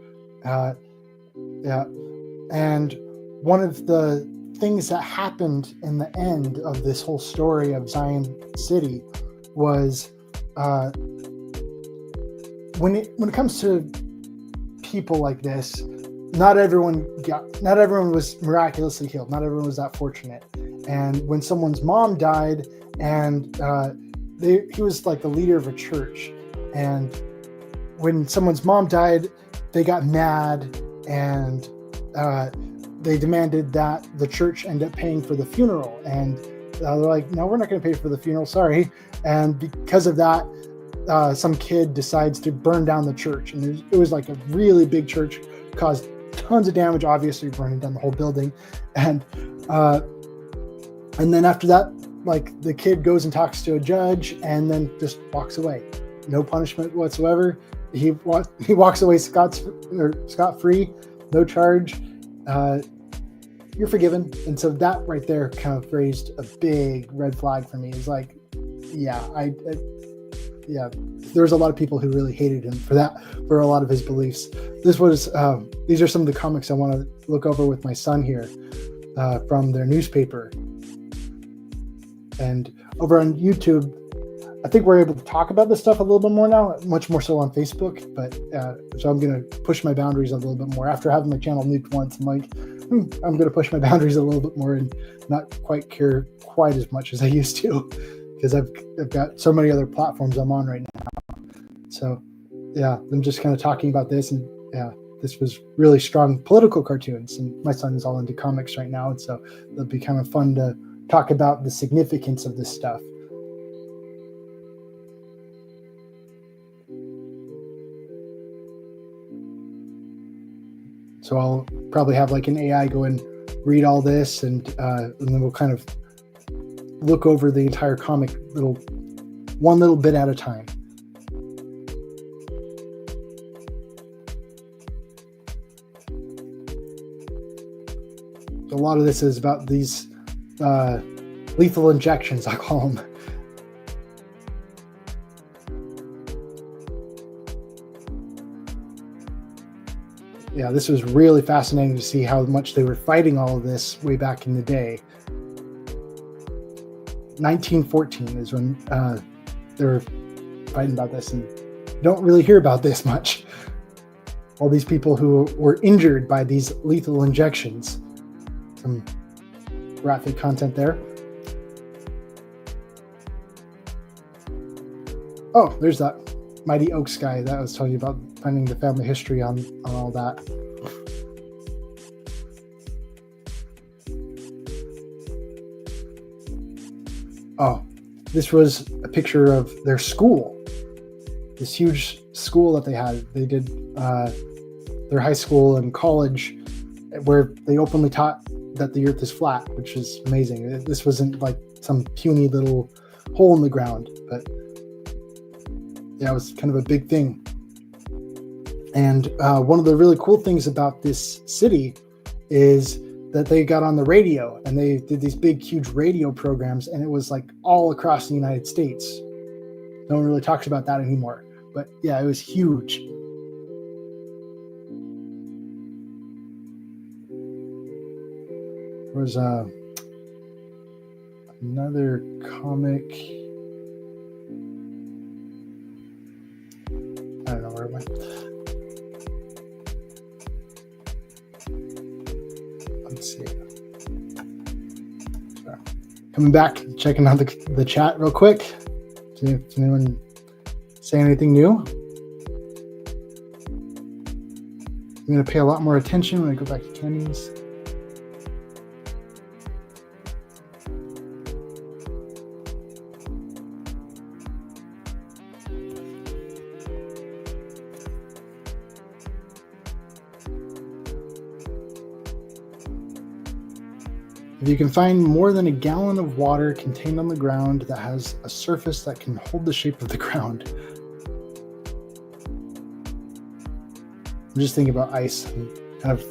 B: Yeah, and one of the things that happened in the end of this whole story of Zion City was when it comes to people like this, not everyone was miraculously healed. Not everyone was that fortunate. And when someone's mom died, and he was like the leader of a church, and when someone's mom died, they got mad and they demanded that the church end up paying for the funeral. And they're like, no, we're not going to pay for the funeral, sorry. And because of that, some kid decides to burn down the church. And it was like a really big church, caused tons of damage, obviously burning down the whole building. And then after that, like, the kid goes and talks to a judge and then just walks away. No punishment whatsoever. He walks away scot-free, no charge. You're forgiven. And so that right there kind of raised a big red flag for me. It's like, there's a lot of people who really hated him for a lot of his beliefs. These are some of the comics I want to look over with my son here from their newspaper. And over on YouTube, I think we're able to talk about this stuff a little bit more now, much more so on Facebook. But so I'm going to push my boundaries a little bit more. After having my channel nuked once, I'm like, I'm going to push my boundaries a little bit more and not quite care quite as much as I used to, because I've got so many other platforms I'm on right now. So yeah, I'm just kind of talking about this, and this was really strong political cartoons, and my son is all into comics right now, and so it'll be kind of fun to talk about the significance of this stuff. So I'll probably have like an AI go and read all this, and then we'll kind of look over the entire comic one little bit at a time. A lot of this is about these lethal injections, I call them. Yeah, this was really fascinating to see how much they were fighting all of this way back in the day. 1914 is when they were fighting about this, and you don't really hear about this much. All these people who were injured by these lethal injections. Some graphic content there. Oh, there's that Mighty Oaks guy that I was telling you about, finding the family history on all that. Oh, this was a picture of their school. This huge school that they had. They did their high school and college where they openly taught that the earth is flat, which is amazing. This wasn't like some puny little hole in the ground, but yeah, it was kind of a big thing. And one of the really cool things about this city is that they got on the radio, and they did these big, huge radio programs, and it was like all across the United States. No one really talks about that anymore, but yeah, it was huge. There was another comic. I don't know where it went. Let's see. So, coming back, checking out the chat real quick. See if anyone say anything new. I'm going to pay a lot more attention when I go back to Kenny's. If you can find more than a gallon of water contained on the ground that has a surface that can hold the shape of the ground. I'm just thinking about ice and kind of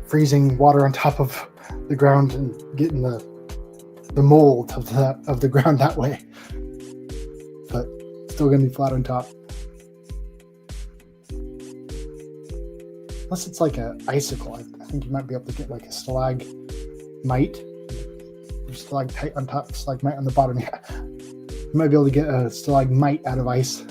B: freezing water on top of the ground and getting the mold of the ground that way. But still gonna be flat on top. Unless it's like an icicle, I think you might be able to get like a stalagmite, or stalactite on top, stalagmite on the bottom. Yeah, you might be able to get a stalagmite out of ice.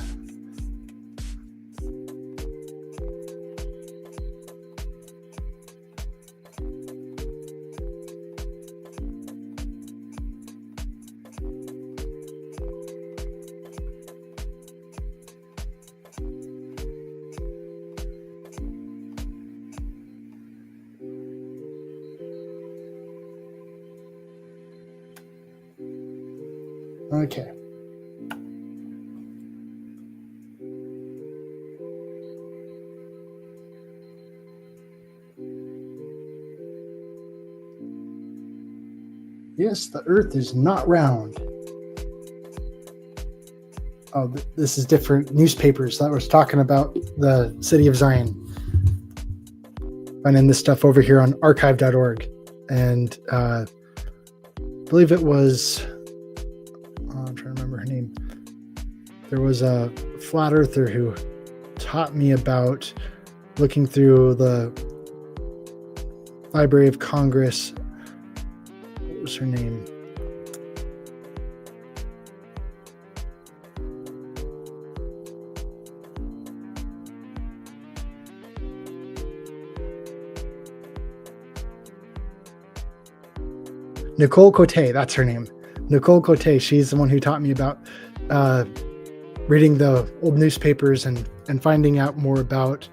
B: Okay. Yes, the Earth is not round. Oh, this is different newspapers that was talking about the city of Zion. Finding this stuff over here on archive.org. And I believe it was, I'm trying to remember her name. There was a flat earther who taught me about looking through the Library of Congress. What was her name? Nicole Cote, that's her name. Nicole Cote, she's the one who taught me about reading the old newspapers and finding out more about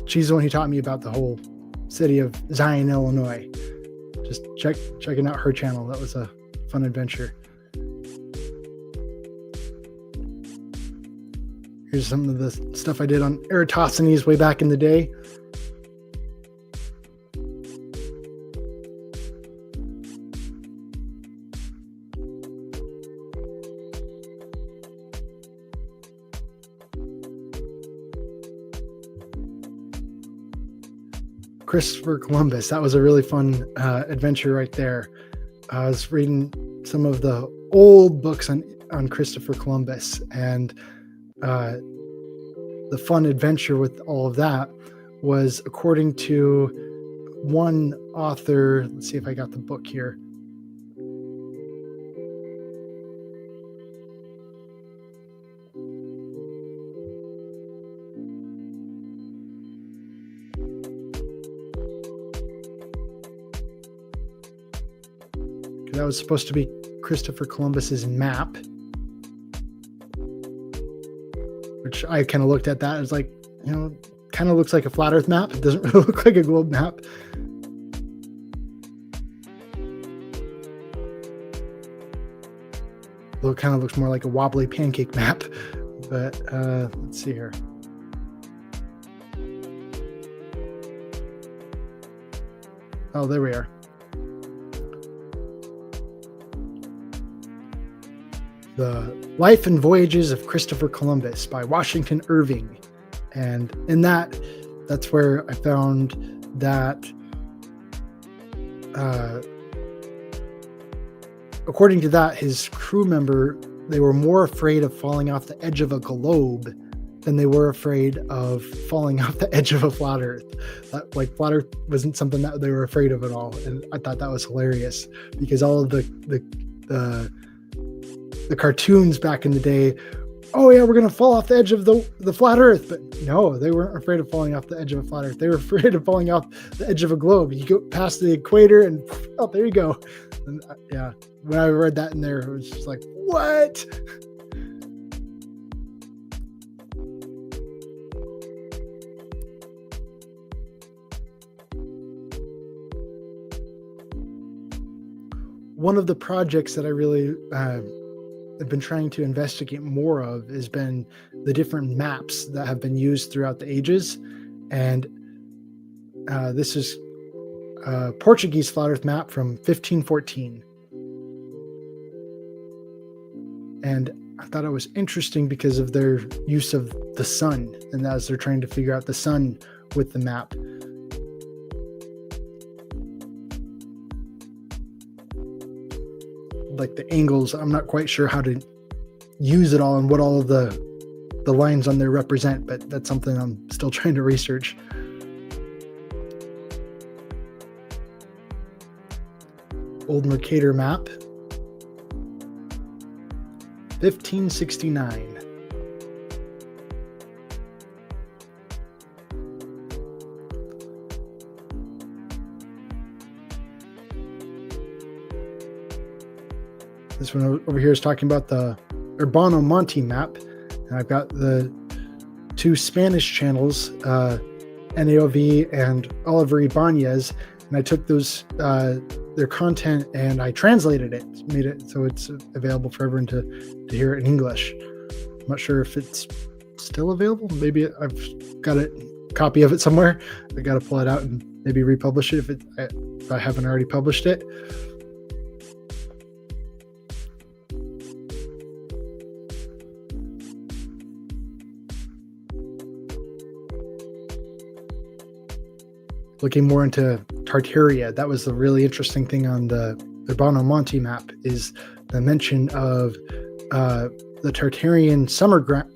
B: she's the one who taught me about the whole city of Zion, Illinois. Just checking out her channel. That was a fun adventure. Here's some of the stuff I did on Eratosthenes way back in the day. Christopher Columbus. That was a really fun adventure right there. I was reading some of the old books on Christopher Columbus, and the fun adventure with all of that was, according to one author, let's see if I got the book here. That was supposed to be Christopher Columbus's map, which I kind of looked at that as like, kind of looks like a flat earth map. It doesn't really look like a globe map. Though it kind of looks more like a wobbly pancake map. But let's see here. Oh, there we are. The Life and Voyages of Christopher Columbus by Washington Irving. And in that's where I found that according to that, his crew member, they were more afraid of falling off the edge of a globe than they were afraid of falling off the edge of a flat earth. That, like, flat earth wasn't something that they were afraid of at all. And I thought that was hilarious, because all of the cartoons back in the day, oh yeah, we're gonna fall off the edge of the flat earth. But no, they weren't afraid of falling off the edge of a flat earth. They were afraid of falling off the edge of a globe. You go past the equator and oh, there you go. And yeah, when I read that in there, it was just like, what? One of the projects that I really I've been trying to investigate more of has been the different maps that have been used throughout the ages. And this is Portuguese flat Earth map from 1514. And I thought it was interesting because of their use of the sun, and as they're trying to figure out the sun with the map. Like the angles, I'm not quite sure how to use it all and what all of the lines on there represent, but that's something I'm still trying to research. Old Mercator map, 1569. This one over here is talking about the Urbano Monte map, and I've got the two Spanish channels, NAOV and Oliver Ibanez, and I took those their content and I translated it, made it so it's available for everyone to hear it in English. I'm not sure if it's still available. Maybe I've got a copy of it somewhere. I got to pull it out and maybe republish it if I haven't already published it. Looking more into Tartaria, that was the really interesting thing on the Urbano Monte map, is the mention of the Tartarian summer camp,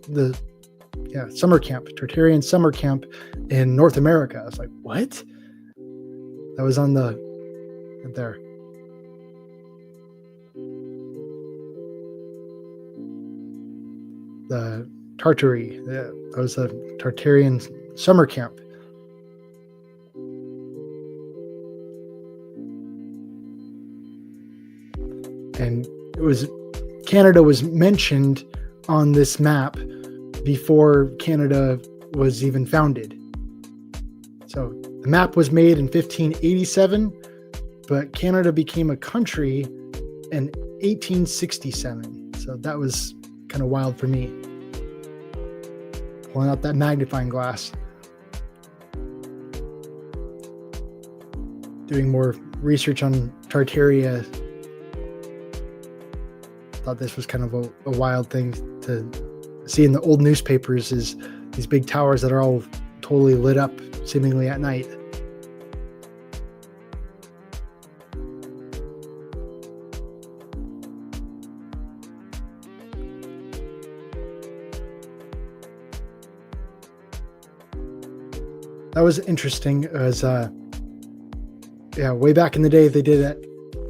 B: Tartarian summer camp in North America. I was like, what? That was on the right there. The Tartary, that was a Tartarian summer camp. And Canada was mentioned on this map before Canada was even founded. So the map was made in 1587, but Canada became a country in 1867. So that was kind of wild for me. Pulling out that magnifying glass. Doing more research on Tartaria. Thought this was kind of a wild thing to see in the old newspapers, is these big towers that are all totally lit up seemingly at night. That was interesting. It was way back in the day they did it.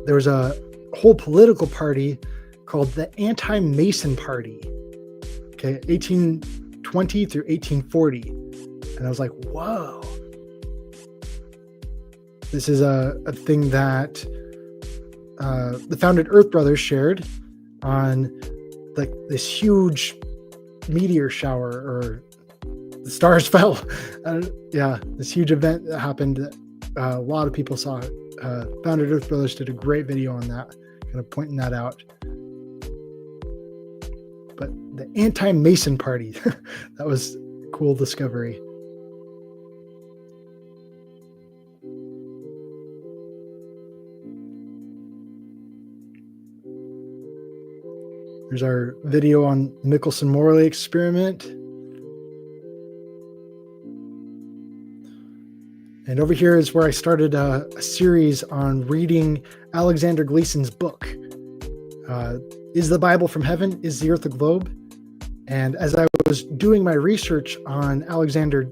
B: There was a whole political party called the Anti-Mason Party, okay, 1820 through 1840. And I was like, whoa. This is a thing that the founded Earth Brothers shared on like this huge meteor shower, or the stars fell. This huge event that happened. A lot of people saw it. Founded Earth Brothers did a great video on that, kind of pointing that out. But the Anti-Mason Party, that was a cool discovery. There's our video on Michelson-Morley experiment. And over here is where I started a series on reading Alexander Gleason's book. Is the Bible from Heaven? Is the Earth a Globe? And as I was doing my research on Alexander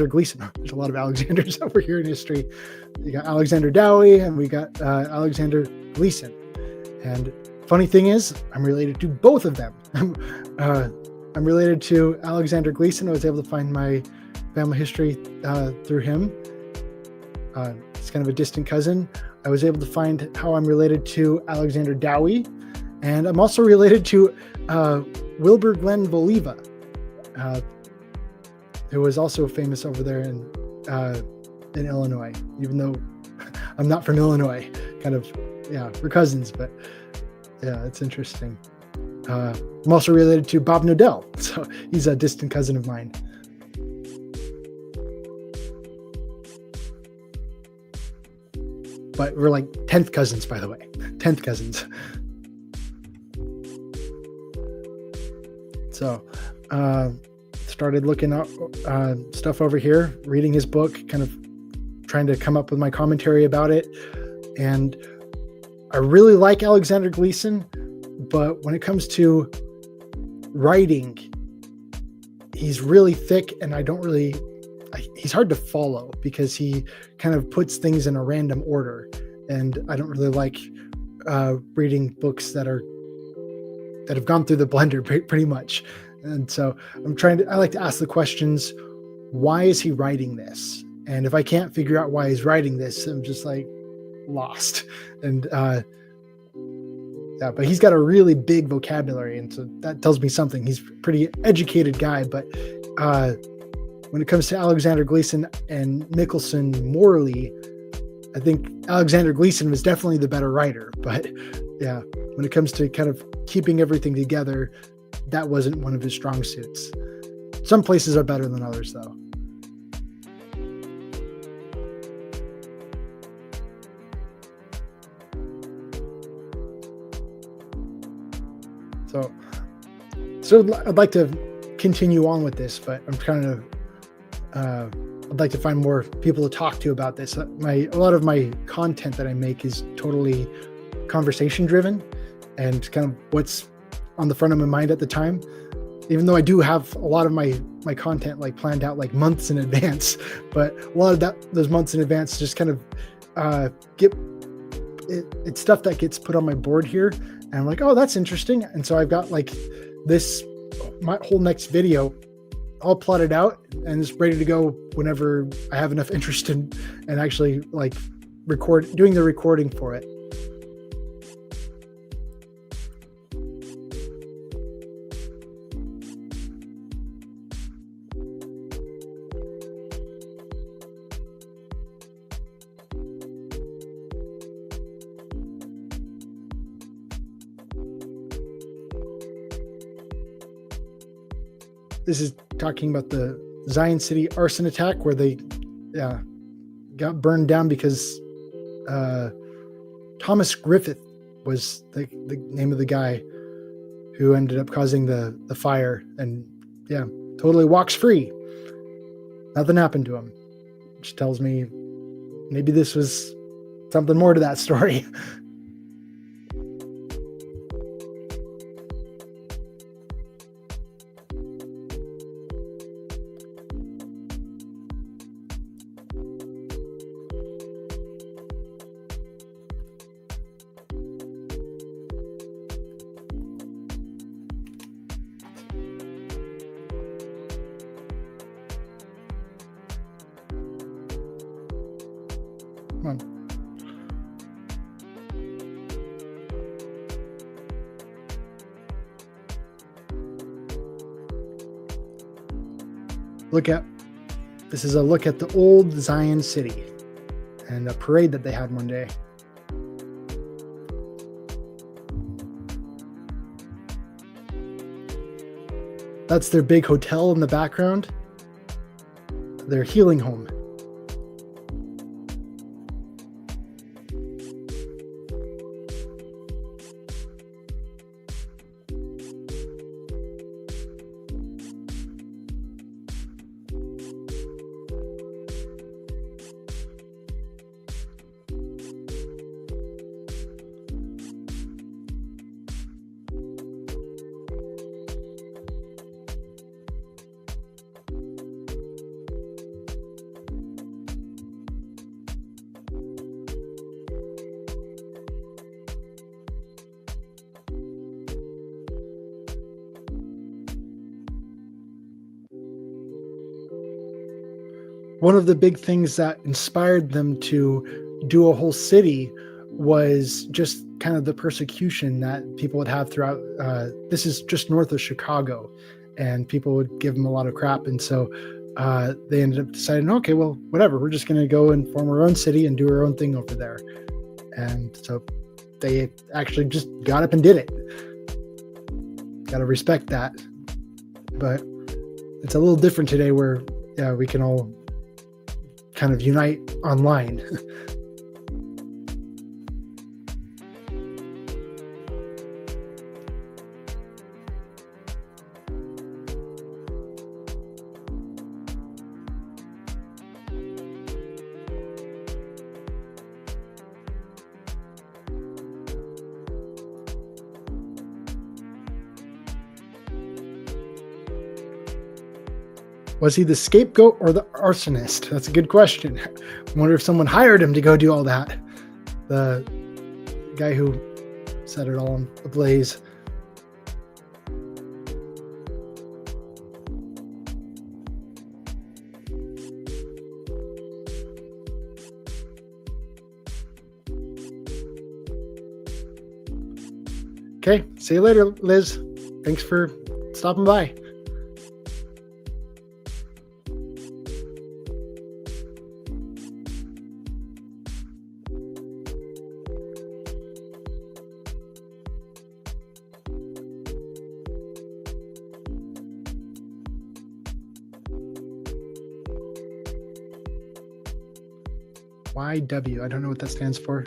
B: Gleason, there's a lot of Alexanders over here in history. You got Alexander Dowie and we got Alexander Gleason. And funny thing is, I'm related to both of them. I'm related to Alexander Gleason. I was able to find my family history through him. He's kind of a distant cousin. I was able to find how I'm related to Alexander Dowie, and I'm also related to Wilbur Glenn Voliva, who was also famous over there in Illinois, even though I'm not from Illinois. Kind of, we're cousins, but yeah, it's interesting. I'm also related to Bob Nodell, so he's a distant cousin of mine. but we're like 10th cousins, by the way. 10th cousins. So started looking up stuff over here, reading his book, kind of trying to come up with my commentary about it. And I really like Alexander Gleeson, but when it comes to writing, he's really thick, and he's hard to follow because he kind of puts things in a random order. And I don't really like reading books that have gone through the blender pretty much. And so I like to ask the questions, why is he writing this? And if I can't figure out why he's writing this, I'm just like lost. And but he's got a really big vocabulary, and so that tells me something. He's a pretty educated guy, but when it comes to Alexander Gleeson and Mickelson morally, I think Alexander Gleeson was definitely the better writer. But yeah, when it comes to kind of keeping everything together, that wasn't one of his strong suits. Some places are better than others, though. So I'd like to continue on with this, but I'm kind of I'd like to find more people to talk to about this. A lot of my content that I make is totally conversation driven and kind of what's on the front of my mind at the time. Even though I do have a lot of my content like planned out like months in advance, but a lot of those months in advance just kind of it's stuff that gets put on my board here, and I'm like, oh, that's interesting. And so I've got like my whole next video all plotted out and it's ready to go whenever I have enough interest in and actually like doing the recording for it. This is talking about the Zion City arson attack where they got burned down because Thomas Griffith was the name of the guy who ended up causing the fire, and totally walks free. Nothing happened to him, which tells me maybe this was something more to that story. Come on. This is a look at the old Zion City and a parade that they had one day. That's their big hotel in the background, their healing home. One of the big things that inspired them to do a whole city was just kind of the persecution that people would have throughout. This is just north of Chicago, and people would give them a lot of crap. And so they ended up deciding, okay, well, whatever, we're just going to go and form our own city and do our own thing over there. And so they actually just got up and did it. Got to respect that. But it's a little different today where we can all kind of unite online. Was he the scapegoat or the arsonist? That's a good question. I wonder if someone hired him to go do all that. The guy who set it all ablaze. Okay, see you later, Liz. Thanks for stopping by. YW, I don't know what that stands for.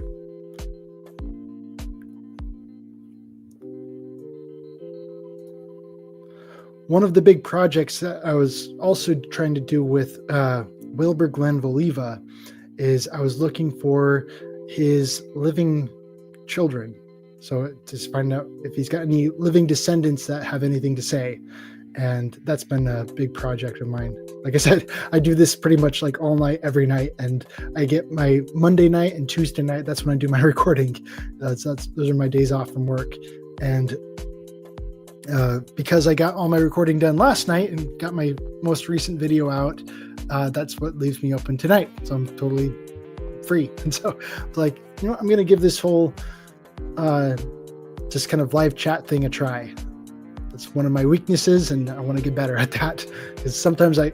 B: One of the big projects that I was also trying to do with Wilbur Glenn Voliva is I was looking for his living children. So to find out if he's got any living descendants that have anything to say. And that's been a big project of mine. Like I said, I do this pretty much like all night, every night. And I get my Monday night and Tuesday night. That's when I do my recording. Those are my days off from work. And because I got all my recording done last night and got my most recent video out, that's what leaves me open tonight. So I'm totally free. And so like, you know, I'm going to give this whole just kind of live chat thing a try. That's one of my weaknesses, and I want to get better at that. Because sometimes when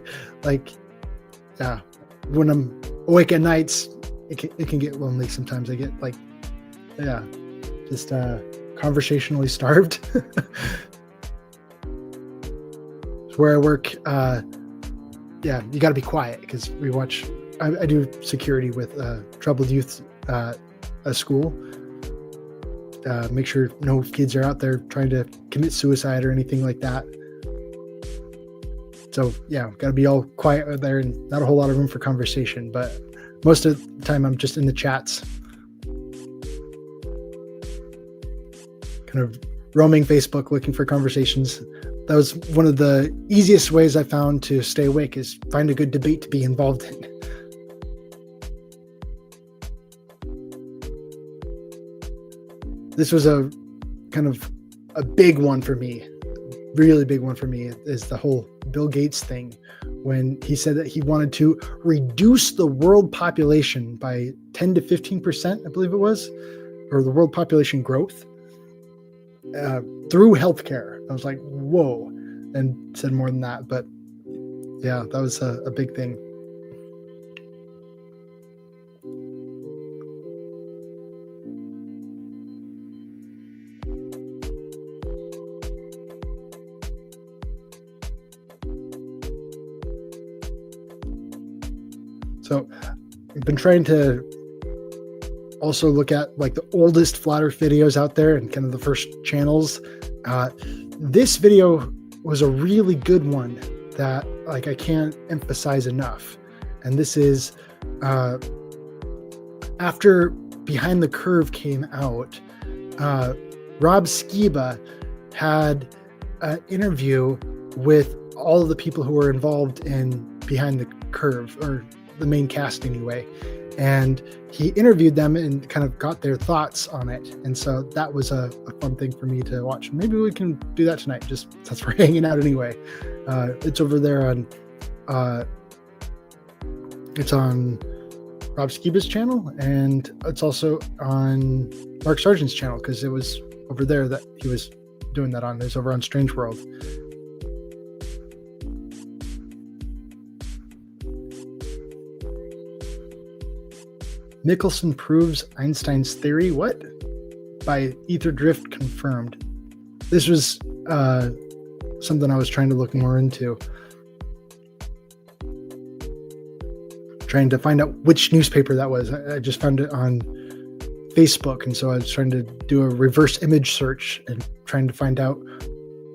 B: I'm awake at nights, it can get lonely. Sometimes I get just conversationally starved. Where I work, you got to be quiet because I do security with troubled youth at a school. Make sure no kids are out there trying to commit suicide or anything like that. So yeah, got to be all quiet out there and not a whole lot of room for conversation. But most of the time I'm just in the chats, kind of roaming Facebook looking for conversations. That was one of the easiest ways I found to stay awake, is find a good debate to be involved in. This was a kind of a big one for me, really big one for me, is the whole Bill Gates thing, when he said that he wanted to reduce the world population by 10 to 15%, I believe it was, or the world population growth through healthcare. I was like, whoa, and said more than that. But yeah, that was a big thing. So I've been trying to also look at like the oldest flat earth videos out there and kind of the first channels. This video was a really good one that like I can't emphasize enough. And this is after Behind the Curve came out, Rob Skiba had an interview with all of the people who were involved in Behind the Curve, or the main cast anyway, and he interviewed them and kind of got their thoughts on it. And so that was a fun thing for me to watch. Maybe we can do that tonight, just since we're hanging out anyway. It's over there on it's on Rob Skiba's channel, and it's also on Mark Sargent's channel, because it was over there that he was doing that on. It's over on Strange World. Michelson proves Einstein's theory. What? By Ether Drift confirmed. This was something I was trying to look more into. Trying to find out which newspaper that was. I just found it on Facebook, and so I was trying to do a reverse image search and trying to find out,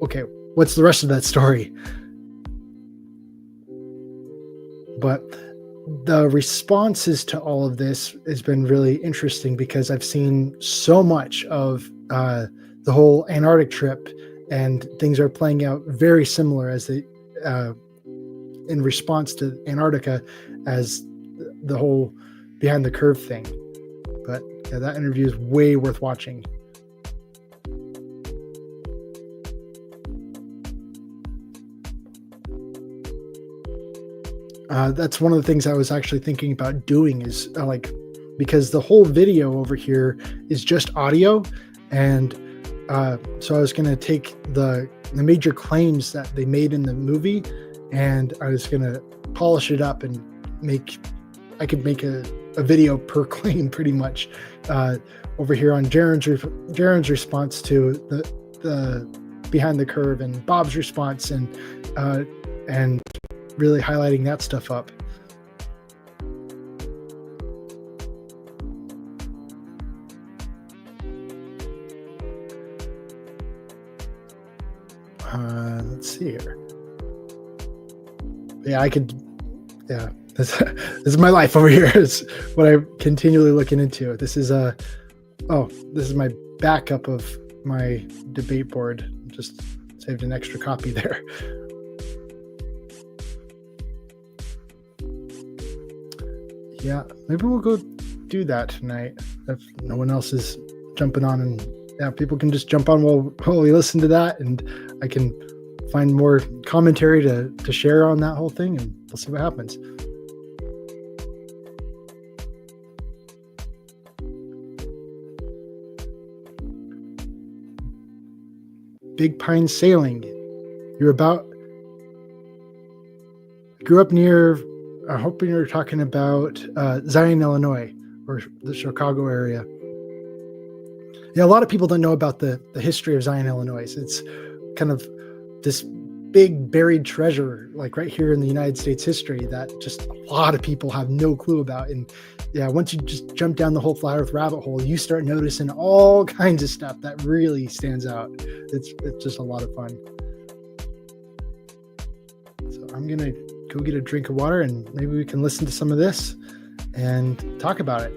B: okay, what's the rest of that story? But the responses to all of this has been really interesting, because I've seen so much of the whole Antarctic trip, and things are playing out very similar as they in response to Antarctica as the whole Behind the Curve thing. But yeah, that interview is way worth watching. That's one of the things I was actually thinking about doing is because the whole video over here is just audio. And so I was going to take the major claims that they made in the movie, and I was going to polish it up and I could make a video per claim pretty much over here on Jaron's response to the Behind the Curve and Bob's response and really highlighting that stuff up. Let's see here. Yeah, this is my life over here. Is what I'm continually looking into. This is my backup of my debate board. Just saved an extra copy there. Yeah, maybe we'll go do that tonight if no one else is jumping on, and yeah, people can just jump on while we listen to that, and I can find more commentary to share on that whole thing, and we'll see what happens. Big Pine Sailing. Grew up near, I'm hoping you're talking about Zion, Illinois, or the Chicago area. Yeah, a lot of people don't know about the history of Zion, Illinois. It's kind of this big buried treasure, like right here in the United States history, that just a lot of people have no clue about. And yeah, once you just jump down the whole Flat Earth rabbit hole, you start noticing all kinds of stuff that really stands out. It's just a lot of fun. So I'm gonna go get a drink of water, and maybe we can listen to some of this and talk about it.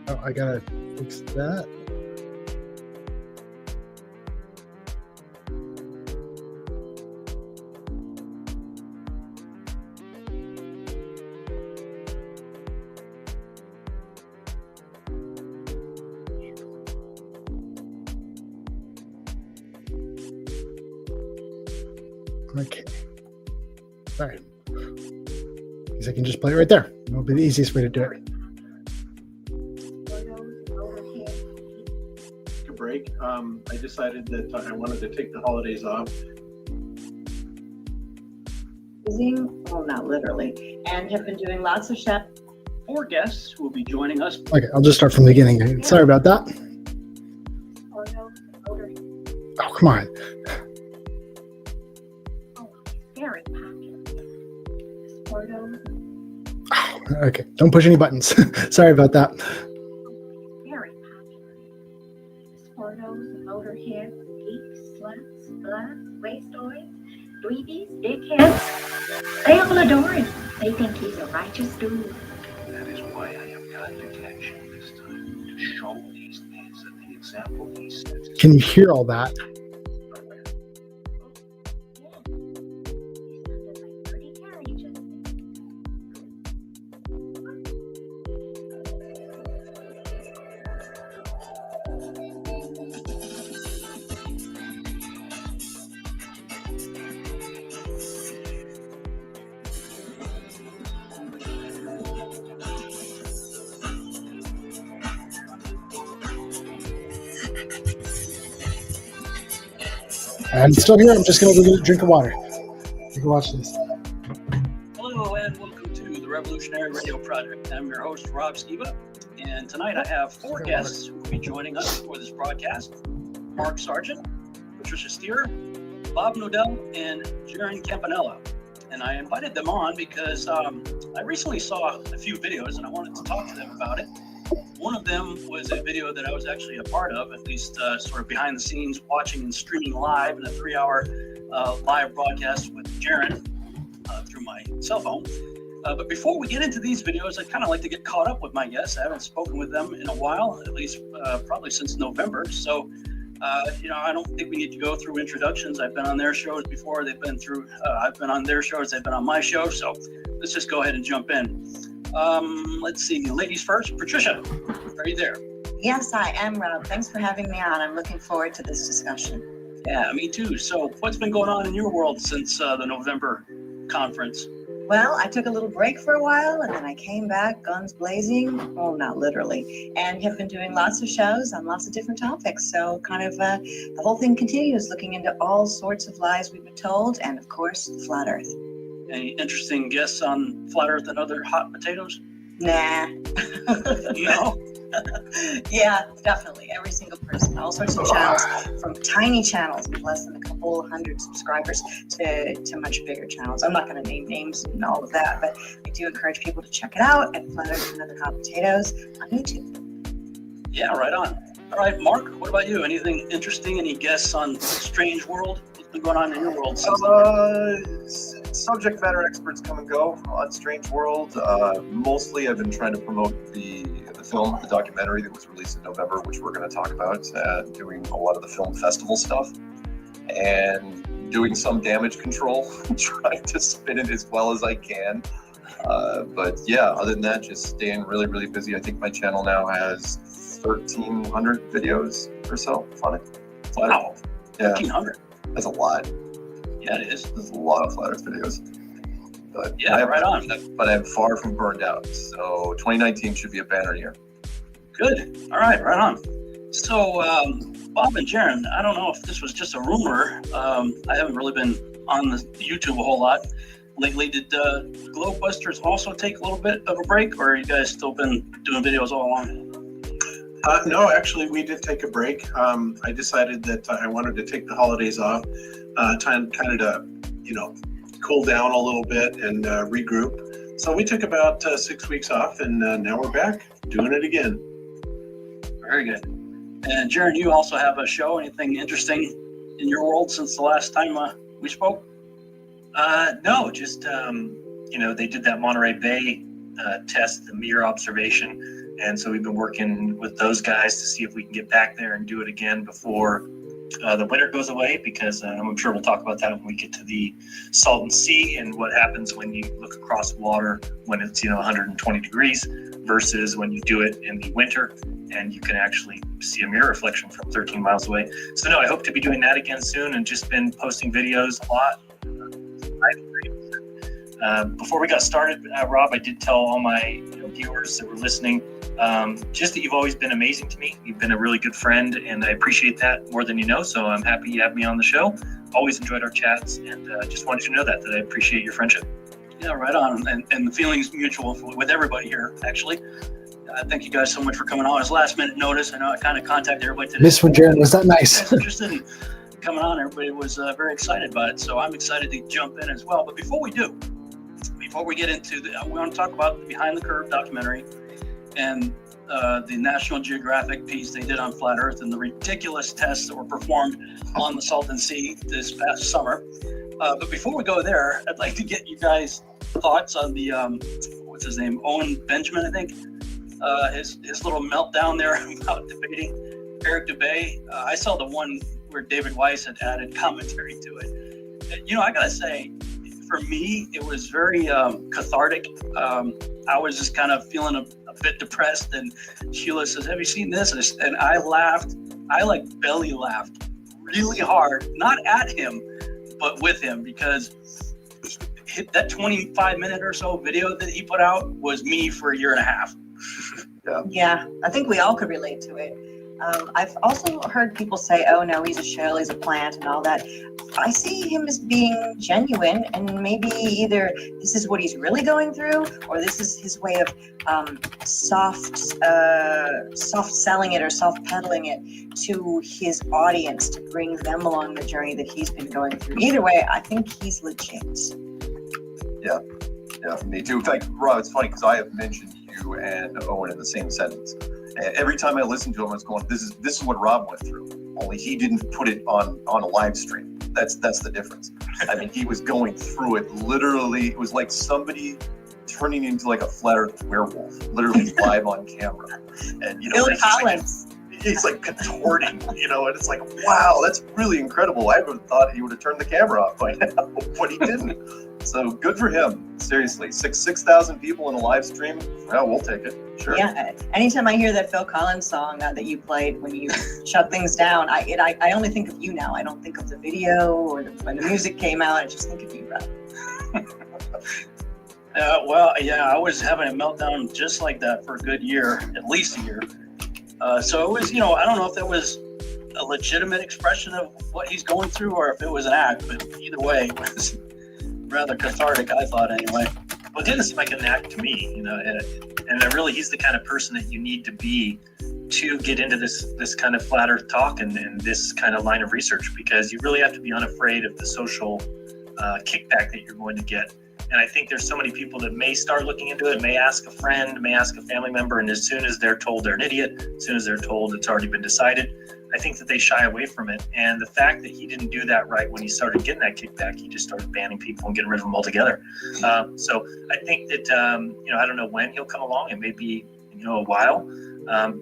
B: Oh, I gotta fix that. Okay. All right. Because I can just play it right there. That'll be the easiest way to do it.
C: Break. I decided that I wanted to take the holidays off.
D: Well, not literally, and have been doing lots of chef.
E: 4 guests who will be joining us.
B: Okay, I'll just start from the beginning. Sorry about that. Oh, come on.
D: Very popular.
B: Oh, okay, don't push any buttons. Sorry about that.
D: Very popular. Sportos, motorhead, geeks, sluts, bloods, wastoids, dweebies, dickheads. They all adore him. They think he's a righteous dude.
E: That is why I have got to catch him this time, to show these things that the example he sets is.
B: Can you hear all that? I'm still here. I'm just going to go get a drink of water. You can watch this.
E: Hello and welcome to the Revolutionary Radio Project. I'm your host, Rob Skiba, and tonight I have 4 guests who will be joining us for this broadcast. Mark Sargent, Patricia Steer, Bob Nodell, and Jaron Campanella. And I invited them on because I recently saw a few videos and I wanted to talk to them about it. One of them was a video that I was actually a part of, at least sort of behind the scenes, watching and streaming live in a 3-hour live broadcast with Jaron through my cell phone. But before we get into these videos, I'd kind of like to get caught up with my guests. I haven't spoken with them in a while, at least probably since November. So, I don't think we need to go through introductions. I've been on their shows before. They've been through, I've been on their shows. They've been on my show. So let's just go ahead and jump in. Let's see, ladies first. Patricia, are you there?
F: Yes, I am, Rob. Thanks for having me on. I'm looking forward to this discussion.
E: Yeah, me too. So what's been going on in your world since the November conference?
F: Well, I took a little break for a while, and then I came back, guns blazing. Well, not literally, and have been doing lots of shows on lots of different topics. So kind of the whole thing continues, looking into all sorts of lies we've been told, and of course, the flat Earth.
E: Any interesting guests on flat Earth and other hot potatoes?
F: Nah.
E: No?
F: Yeah, definitely. Every single person, all sorts of channels, from tiny channels with less than a couple hundred subscribers to much bigger channels. I'm not going to name names and all of that, but I do encourage people to check it out at Flat Earth and Other Hot Potatoes on YouTube.
E: Yeah, right on. All right, Mark, what about you? Anything interesting? Any guests on Strange World? What's been going on in your world?
G: Subject matter experts come and go on Strange World. Mostly I've been trying to promote the film, the documentary that was released in November, which we're going to talk about, doing a lot of the film festival stuff and doing some damage control, trying to spin it as well as I can. But yeah, other than that, just staying really, really busy. I think my channel now has 1,300 videos or so on it.
E: Wow,
G: Yeah,
E: 1,500.
G: that's a lot.
E: Yeah, it is.
G: There's a lot of Flat Earth videos. But
E: Yeah, right on.
G: But I'm far from burned out. So 2019 should be a banner year.
E: Good. All right, right on. So, Bob and Jaron, I don't know if this was just a rumor. I haven't really been on the YouTube a whole lot lately. Did Globebusters also take a little bit of a break, or you guys still been doing videos all along?
C: No, actually, we did take a break. I decided that I wanted to take the holidays off, time kind of to, cool down a little bit and regroup. So we took about 6 weeks off, and now we're back doing it again.
E: Very good. And Jaron, you also have a show. Anything interesting in your world since the last time we spoke?
H: No, just, they did that Monterey Bay test, the mirror observation. And so we've been working with those guys to see if we can get back there and do it again before the winter goes away, because I'm sure we'll talk about that when we get to the Salton Sea and what happens when you look across water when it's 120 degrees versus when you do it in the winter and you can actually see a mirror reflection from 13 miles away. So no, I hope to be doing that again soon, and just been posting videos a lot. Before we got started, Rob, I did tell all my viewers that were listening just that you've always been amazing to me. You've been a really good friend, and I appreciate that more than you know. So I'm happy you have me on the show. Always enjoyed our chats, and just wanted you to know that I appreciate your friendship.
E: Yeah, right on. And the feeling's mutual with everybody here, actually. Thank you guys so much for coming on. It's last minute notice. I know I kind of contacted everybody today.
B: Miss one, Jaron, was that nice?
E: Interested in coming on. Everybody was very excited about it. So I'm excited to jump in as well. But before we get into we want to talk about the Behind the Curve documentary and the National Geographic piece they did on Flat Earth and the ridiculous tests that were performed on the Salton Sea this past summer. But before we go there, I'd like to get you guys' thoughts on the, what's his name, Owen Benjamin, I think. His little meltdown there about debating Eric Dubay. I saw the one where David Weiss had added commentary to it. I gotta say, for me, it was very cathartic. I was just kind of feeling a bit depressed, and Sheila says, "Have you seen this?" And I laughed. I belly laughed really hard, not at him, but with him, because that 25-minute or so video that he put out was me for a year and a half.
F: Yeah, I think we all could relate to it. I've also heard people say, "Oh no, he's a shell, he's a plant," and all that. I see him as being genuine, and maybe either this is what he's really going through, or this is his way of soft selling it or soft peddling it to his audience to bring them along the journey that he's been going through. Either way, I think he's legit.
G: Yeah, me too. In fact, Rob, it's funny because I have mentioned you and Owen in the same sentence. Every time I listen to him, I was going, "This is what Rob went through." Only he didn't put it on a live stream. That's the difference. I mean, he was going through it literally. It was like somebody turning into like a flat earth werewolf, literally live on camera. And
F: Bill
G: it's just
F: Collins.
G: he's like contorting, and it's like, wow, that's really incredible. I would have thought he would have turned the camera off by now, but he didn't. So good for him. Seriously, 6,000 people in a live stream. Yeah, we'll take it. Sure.
F: Yeah. Anytime I hear that Phil Collins song that you played when you shut things down, I only think of you now. I don't think of the video or when the music came out. I just think of you, Rob.
E: I was having a meltdown just like that for a good year, at least a year. So it was, I don't know if that was a legitimate expression of what he's going through or if it was an act, but either way, it was rather cathartic, I thought, anyway.
H: Well, it didn't seem like an act to me, and really he's the kind of person that you need to be to get into this kind of flat earth talk and this kind of line of research, because you really have to be unafraid of the social kickback that you're going to get. And I think there's so many people that may start looking into it, may ask a friend, may ask a family member, and as soon as they're told they're an idiot, as soon as they're told it's already been decided, I think that they shy away from it. And the fact that he didn't do that right when he started getting that kickback, he just started banning people and getting rid of them altogether. So I think that, I don't know when he'll come along. It may be, a while,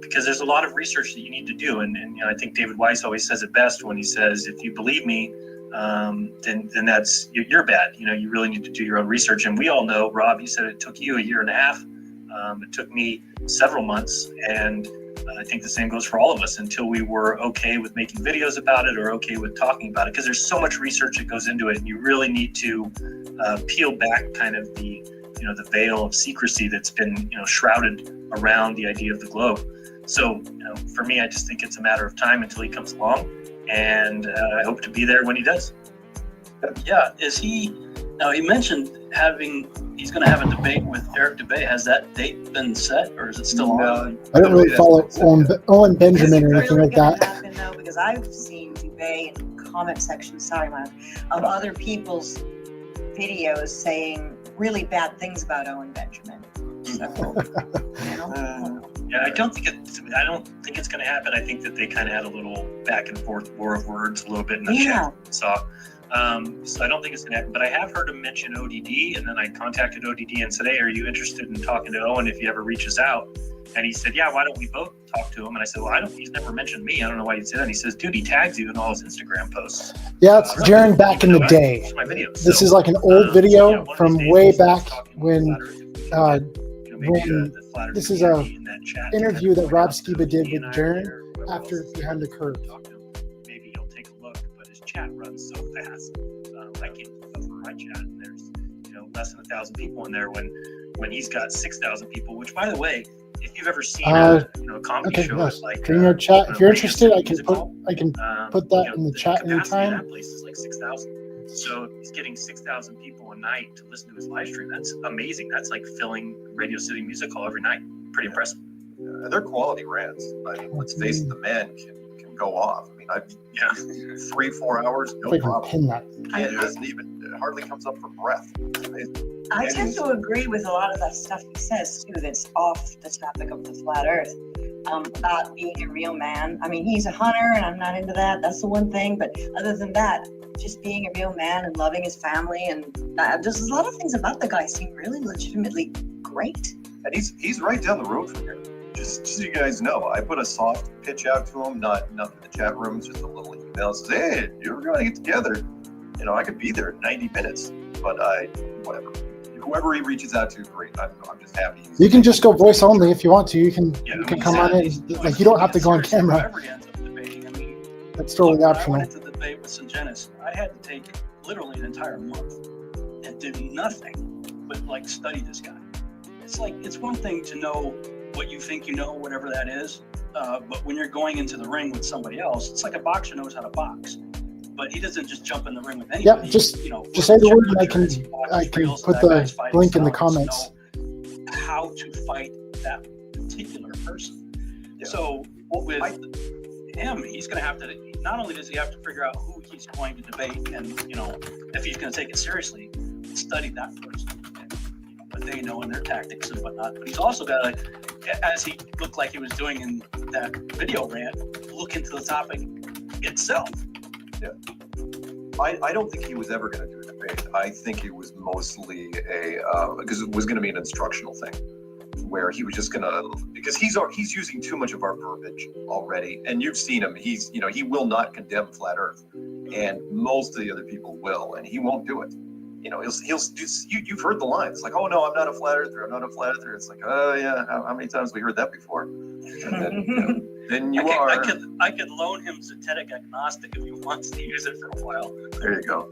H: because there's a lot of research that you need to do. And I think David Weiss always says it best when he says, if you believe me, then that's, you're bad. You really need to do your own research. And we all know, Rob, you said it took you a year and a half. It took me several months. And I think the same goes for all of us until we were okay with making videos about it or okay with talking about it, because there's so much research that goes into it, and you really need to peel back kind of the veil of secrecy that's been shrouded around the idea of the globe. So for me, I just think it's a matter of time until he comes along, and I hope to be there when he does.
E: Yeah, now he mentioned he's going to have a debate with Eric Dubay. Has that date been set, or is it still on?
B: I don't really follow Owen Benjamin or anything like that.
F: Happen, though, because I've seen Dubay in comment sections, of other people's videos saying really bad things about Owen Benjamin. So,
H: Yeah, I don't think it's going to happen. I think that they kind of had a little back and forth war of words a little bit in the chat. So I don't think it's going to happen. But I have heard him mention ODD, and then I contacted ODD and said, hey, are you interested in talking to Owen if he ever reaches out? And he said, yeah, why don't we both talk to him? And I said, well, he's never mentioned me. I don't know why you'd say that. And he says, dude, he tags you in all his Instagram posts.
B: Yeah, it's Jaron back in the day.
H: My videos.
B: This is like an old video from way back when this is a interview that Rob Skiba did with Jaron after Behind the Curve.
H: Maybe you'll take a look, but his chat runs so fast. I can't keep up for my chat. And there's less than 1,000 people in there when he's got 6,000 people. Which, by the way, if you've ever seen a comedy show like
B: Dream Chat, if you're interested, I can put that in the chat anytime.
H: That place is like 6,000. So he's getting 6,000 people a night to listen to his live stream. That's amazing. That's like filling Radio City Music Hall every night. Pretty impressive.
G: They're quality rants. I mean, let's face it, the man can go off. I mean, 3-4 hours, no problem. It doesn't even, it hardly comes up for breath.
F: I tend to agree with a lot of that stuff he says too, that's off the topic of the flat earth, about being a real man. I mean, he's a hunter and I'm not into that. That's the one thing. But other than that, just being a real man and loving his family, and there's a lot of things about the guy seem really legitimately great.
G: And he's right down the road from here. Just so you guys know, I put a soft pitch out to him, not in the chat room, just a little email. Says, hey, you're going to get together. I could be there in 90 minutes, but whatever. Whoever he reaches out to, great. I'm just happy.
B: You can just go voice only if you want to. You can come on in. Like, you don't have to go on camera. That's totally optional.
E: I went into the debate with Sungenis. I had to take literally an entire month and do nothing but study this guy. It's one thing to know what you think you know, whatever that is. But when you're going into the ring with somebody else, it's like a boxer knows how to box. But he doesn't just jump in the ring with anybody.
B: Yeah, just say the word and I can put the link in the comments.
E: How to fight that particular person. Yeah. So with him, he's going to have to, not only does he have to figure out who he's going to debate and, if he's going to take it seriously, study that person and what they know and their tactics and whatnot. But he's also got to, as he looked like he was doing in that video rant, look into the topic itself.
G: Yeah. I don't think he was ever going to do a debate. I think it was mostly because it was going to be an instructional thing, where he was just going to, because he's using too much of our verbiage already, and you've seen him. He will not condemn flat Earth, and most of the other people will, and he won't do it. You've heard the lines like, "Oh no, I'm not a flat earther. I'm not a flat earther." It's like, "Oh yeah, how many times have we heard that before?" And then you are.
E: I could loan him Zetetic Agnostic if he wants to use it for a while.
G: There you go.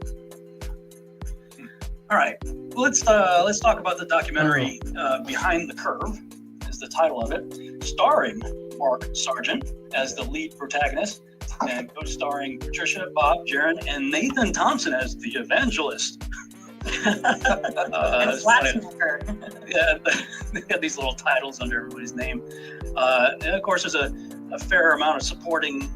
E: All right, let's talk about the documentary Behind the Curve, is the title of it, starring Mark Sargent as the lead protagonist, and co-starring Patricia, Bob, Jaron, and Nathan Thompson as the evangelist.
F: And Flatsmaker.
E: Yeah, they had these little titles under everybody's name. And of course, there's a fair amount of supporting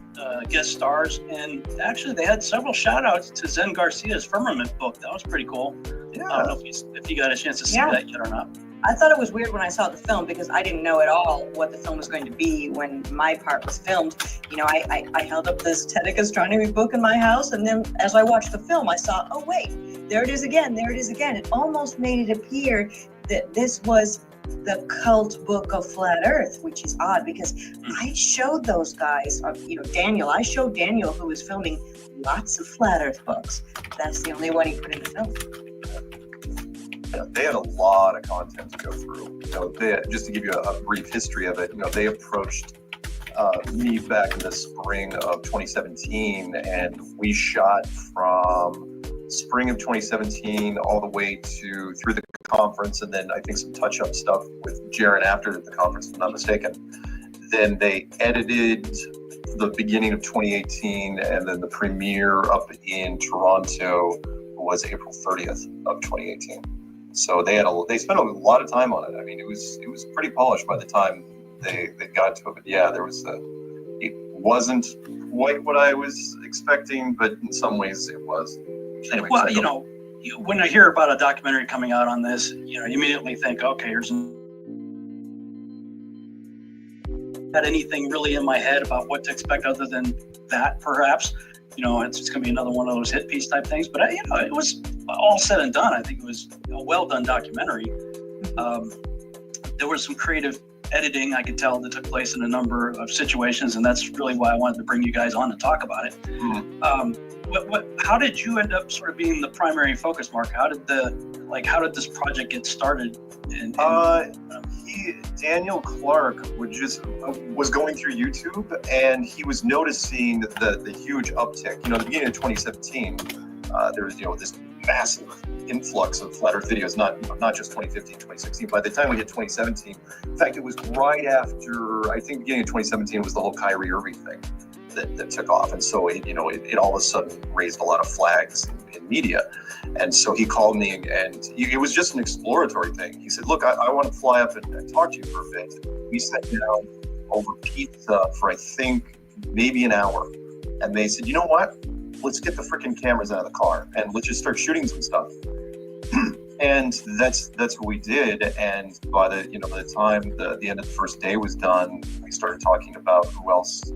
E: guest stars, and actually they had several shout outs to Zen Garcia's Firmament book. That was pretty cool.
G: Yeah.
E: I don't know if you got a chance to see that yet or not.
F: I thought it was weird when I saw the film because I didn't know at all what the film was going to be when my part was filmed. I held up this Zetetic Astronomy book in my house, and then as I watched the film, I saw, oh wait, there it is again. It almost made it appear that this was the cult book of Flat Earth, which is odd because I showed those guys, Daniel. I showed Daniel, who was filming lots of Flat Earth books. That's the only one he put in the film.
G: Yeah, they had a lot of content to go through. Just to give you a brief history of it, they approached me back in the spring of 2017, and we shot from spring of 2017 all the way through the conference, and then I think some touch-up stuff with Jaron after the conference, if I'm not mistaken. Then they edited the beginning of 2018, and then the premiere up in Toronto was April 30th of 2018. So they spent a lot of time on it. I mean, it was pretty polished by the time they got to it. But yeah, it wasn't quite what I was expecting, but in some ways it was. Anyway,
E: well, when I hear about a documentary coming out on this, you immediately think, okay, here's not anything really in my head about what to expect other than that, perhaps. It's just going to be another one of those hit piece type things. But, it was all said and done. I think it was a well done documentary. There was some creative editing, I could tell, that took place in a number of situations. And that's really why I wanted to bring you guys on to talk about it. Mm-hmm. How did you end up sort of being the primary focus, Mark? How did this project get started?
G: Daniel Clark was going through YouTube, and he was noticing the huge uptick. The beginning of 2017, there was this massive influx of flat Earth videos. Not just 2015, 2016. By the time we hit 2017, in fact, it was right after, I think, beginning of 2017 was the whole Kyrie Irving thing that took off, and so it all of a sudden raised a lot of flags in media. And so he called me, and it was just an exploratory thing. He said, look, I want to fly up and talk to you for a bit. We sat down over pizza for, I think, maybe an hour. And they said, you know what? Let's get the freaking cameras out of the car and let's just start shooting some stuff. And that's what we did. And by the time the end of the first day was done, we started talking about who else,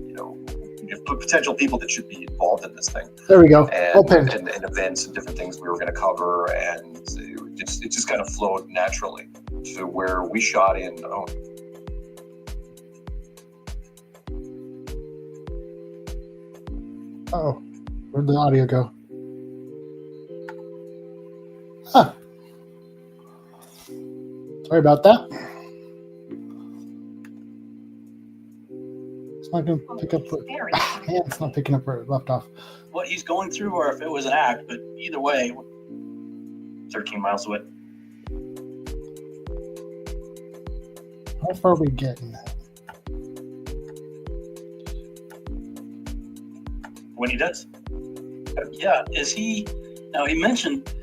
G: potential people that should be involved in this thing.
B: There we go.
G: And events and different things we were going to cover, and it just kind of flowed naturally to where we shot in.
B: Oh, where'd the audio go? Huh. Sorry about that. It's not going to pick up. It's not picking up where it left off.
E: What he's going through, or if it was an act, but either way, 13 miles away.
B: How far are we getting?
H: When he does.
E: Yeah, is he? Now he mentioned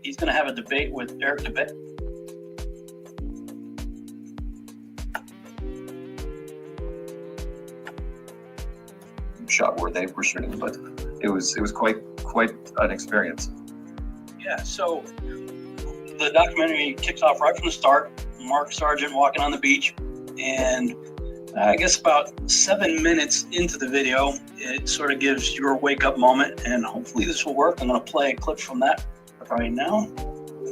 E: he's going to have a debate with Eric Debate.
G: Shot where they were shooting, but it was quite an experience.
E: Yeah, so the documentary kicks off right from the start. Mark Sargent walking on the beach, and I guess about 7 minutes into the video, it sort of gives your wake up moment, and hopefully this will work. I'm going to play a clip from that right now.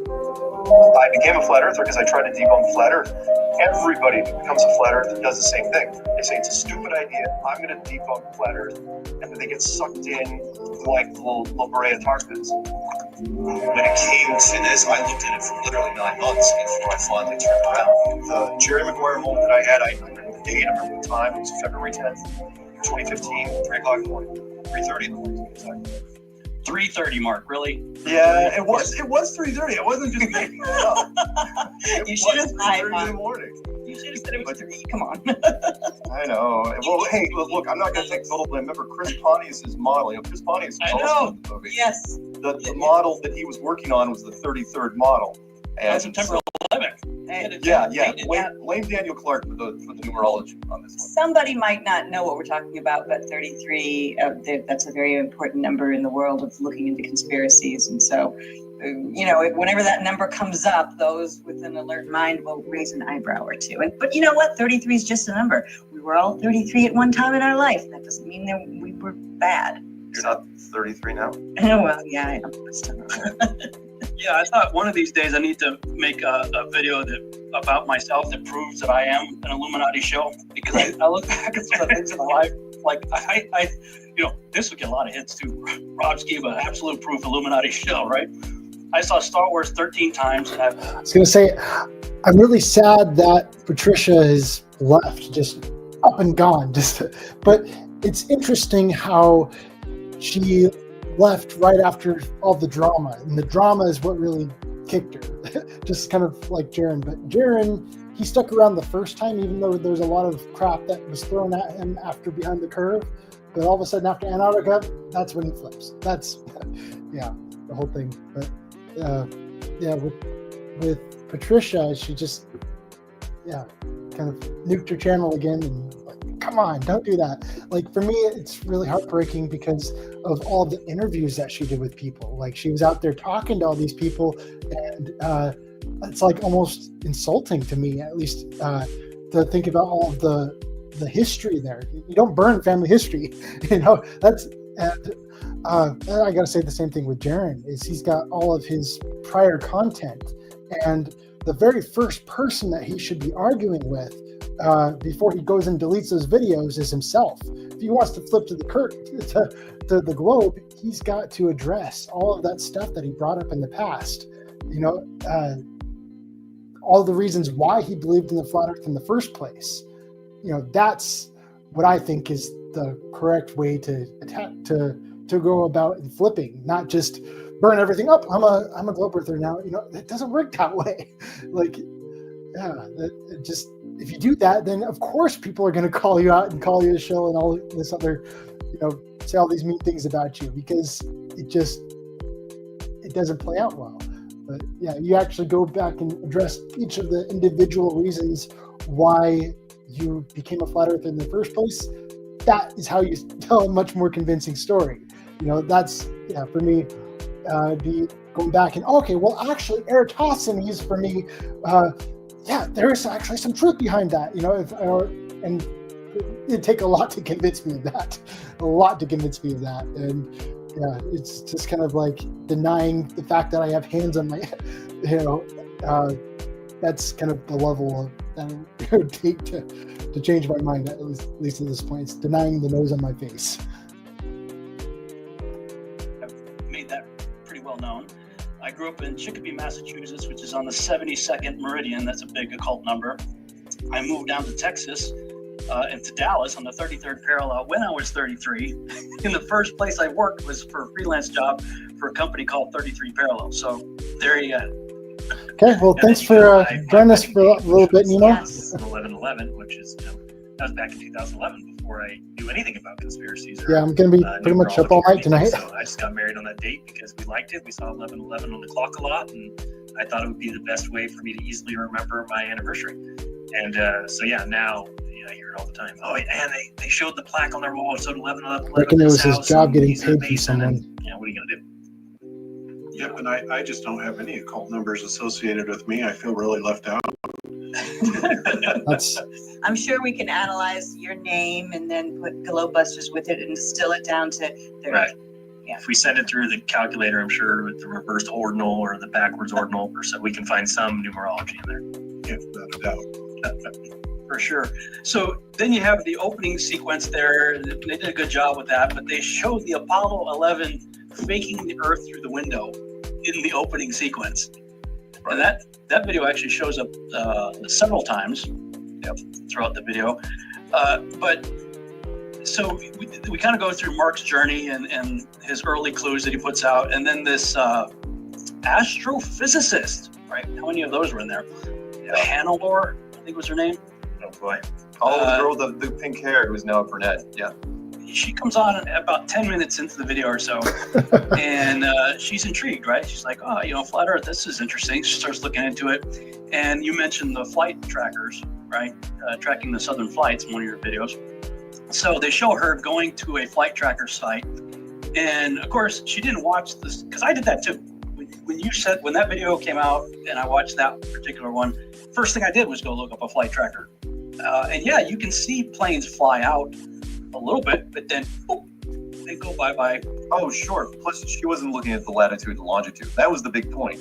G: I became a flat earther because I tried to debunk flat Earth. Everybody that becomes a flat earther does the same thing. They say it's a stupid idea. I'm going to debunk flat Earth, and then they get sucked in like the La Brea tar pits.
I: When it came to this, I looked at it for literally 9 months before I finally turned around.
G: The Jerry Maguire moment that I had, I remember the date, I remember the time. It was February 10th, 2015, 3 o'clock in the morning, 3:30 in the morning. Exactly.
E: 3:30, Mark, really?
G: Yeah, it was 3:30. It wasn't just making it up.
F: You should have
G: It was 3:30 in the morning.
F: You should have said it was 3. Come on.
G: I know. Well, hey, look, I'm not going to take total blame. Remember, Chris Pontius' model. Chris Pontius
E: I
G: was
E: know.
G: also in the movie.
F: Yes.
G: The model that he was working on was the 33rd model.
E: On
G: And
E: September 11th.
F: And
G: yeah.
E: Dated.
G: Blame Daniel Clark for the numerology on this one.
F: somebody might not know what we're talking about, but 33, that's a very important number in the world of looking into conspiracies. And so, whenever that number comes up, those with an alert mind will raise an eyebrow or two. But you know what? 33 is just a number. We were all 33 at one time in our life. That doesn't mean that we were bad.
G: You're not 33 now?
F: Oh, well, yeah, I am. Still not.
E: Yeah, I thought one of these days I need to make a video about myself that proves that I am an Illuminati show, because I look back at some of the things in my life, like I this would get a lot of hits too. Rob Skiba, absolute proof Illuminati show, right? I saw Star Wars 13 times, and
B: I was going to say, I'm really sad that Patricia is left, just up and gone. But it's interesting how she left right after all the drama, and the drama is what really kicked her. Just kind of like Jaren. But Jaren, he stuck around the first time, even though there's a lot of crap that was thrown at him after Behind the Curve. But all of a sudden, after Antarctica, that's when he flips. That's, yeah, the whole thing. But with Patricia, she just, kind of nuked her channel again, and like, come on, don't do that. Like, for me, it's really heartbreaking because of all the interviews that she did with people. Like, she was out there talking to all these people, and it's like almost insulting to me, at least, to think about all of the history there. You don't burn family history, that's, and I gotta say the same thing with Jaren, is he's got all of his prior content, and the very first person that he should be arguing with before he goes and deletes those videos is himself. If he wants to flip to the globe, he's got to address all of that stuff that he brought up in the past. All the reasons why he believed in the flat earth in the first place. That's what I think is the correct way to attack, to go about flipping, not just burn everything up. I'm a globe earther now. It doesn't work that way. If you do that, then of course people are going to call you out and call you a shill and all this other, say all these mean things about you, because it doesn't play out well. But yeah, you actually go back and address each of the individual reasons why you became a flat earther in the first place. That is how you tell a much more convincing story. That's, for me, be going back and, okay, well, actually, Eratosthenes, for me, there is actually some truth behind that, and it'd take a lot to convince me of that. And it's just kind of like denying the fact that I have hands on my, that's kind of the level that it would take to change my mind, at least at this point. It's denying the nose on my face.
E: I've made that pretty well known. I grew up in Chicopee, Massachusetts, which is on the 72nd meridian. That's a big occult number. I moved down to Texas and to Dallas on the 33rd parallel when I was 33. And the first place I worked was for a freelance job for a company called 33 Parallel. So there you go.
B: Okay, well, thanks for joining us for a little bit, Nino.
F: Yes.
H: 11/11, which is, that was back in 2011 before I knew anything about conspiracies.
B: Yeah, I'm going to be pretty much up all night tonight.
H: So I just got married on that date because we liked it. We saw 11/11 on the clock a lot, and I thought it would be the best way for me to easily remember my anniversary. And now I hear it all the time. Oh, and they showed the plaque on their wall. It showed 11/11.
B: Reckon it was his job getting paid from someone.
H: What are you going to do?
C: Yep, and I just don't have any occult numbers associated with me. I feel really left out.
B: That's
F: I'm sure we can analyze your name and then put Globebusters with it and distill it down to 30.
H: Right.
F: Yeah.
H: If we send it through the calculator, I'm sure with the reversed ordinal or the backwards ordinal, or so we can find some numerology in there.
C: Without a doubt.
E: For sure. So then you have the opening sequence there. They did a good job with that, but they showed the Apollo 11 faking the Earth through the window in the opening sequence. And that video actually shows up several times throughout the video. But so we kind of go through Mark's journey and his early clues that he puts out, and then this astrophysicist, right? How many of those were in there? Hannelore, I think was her name.
G: Oh boy. Oh, the girl with the pink hair who's now a brunette. Yeah.
E: She comes on about 10 minutes into the video or so, and she's intrigued, right? She's like, oh, flat Earth, this is interesting. She starts looking into it. And you mentioned the flight trackers, right? Tracking the southern flights in one of your videos. So they show her going to a flight tracker site. And of course, she didn't watch this, because I did that too. When that video came out and I watched that particular one, first thing I did was go look up a flight tracker. And yeah, you can see planes fly out a little bit, but then boop, they go bye-bye.
G: Oh, sure. Plus, she wasn't looking at the latitude and longitude. That was the big point,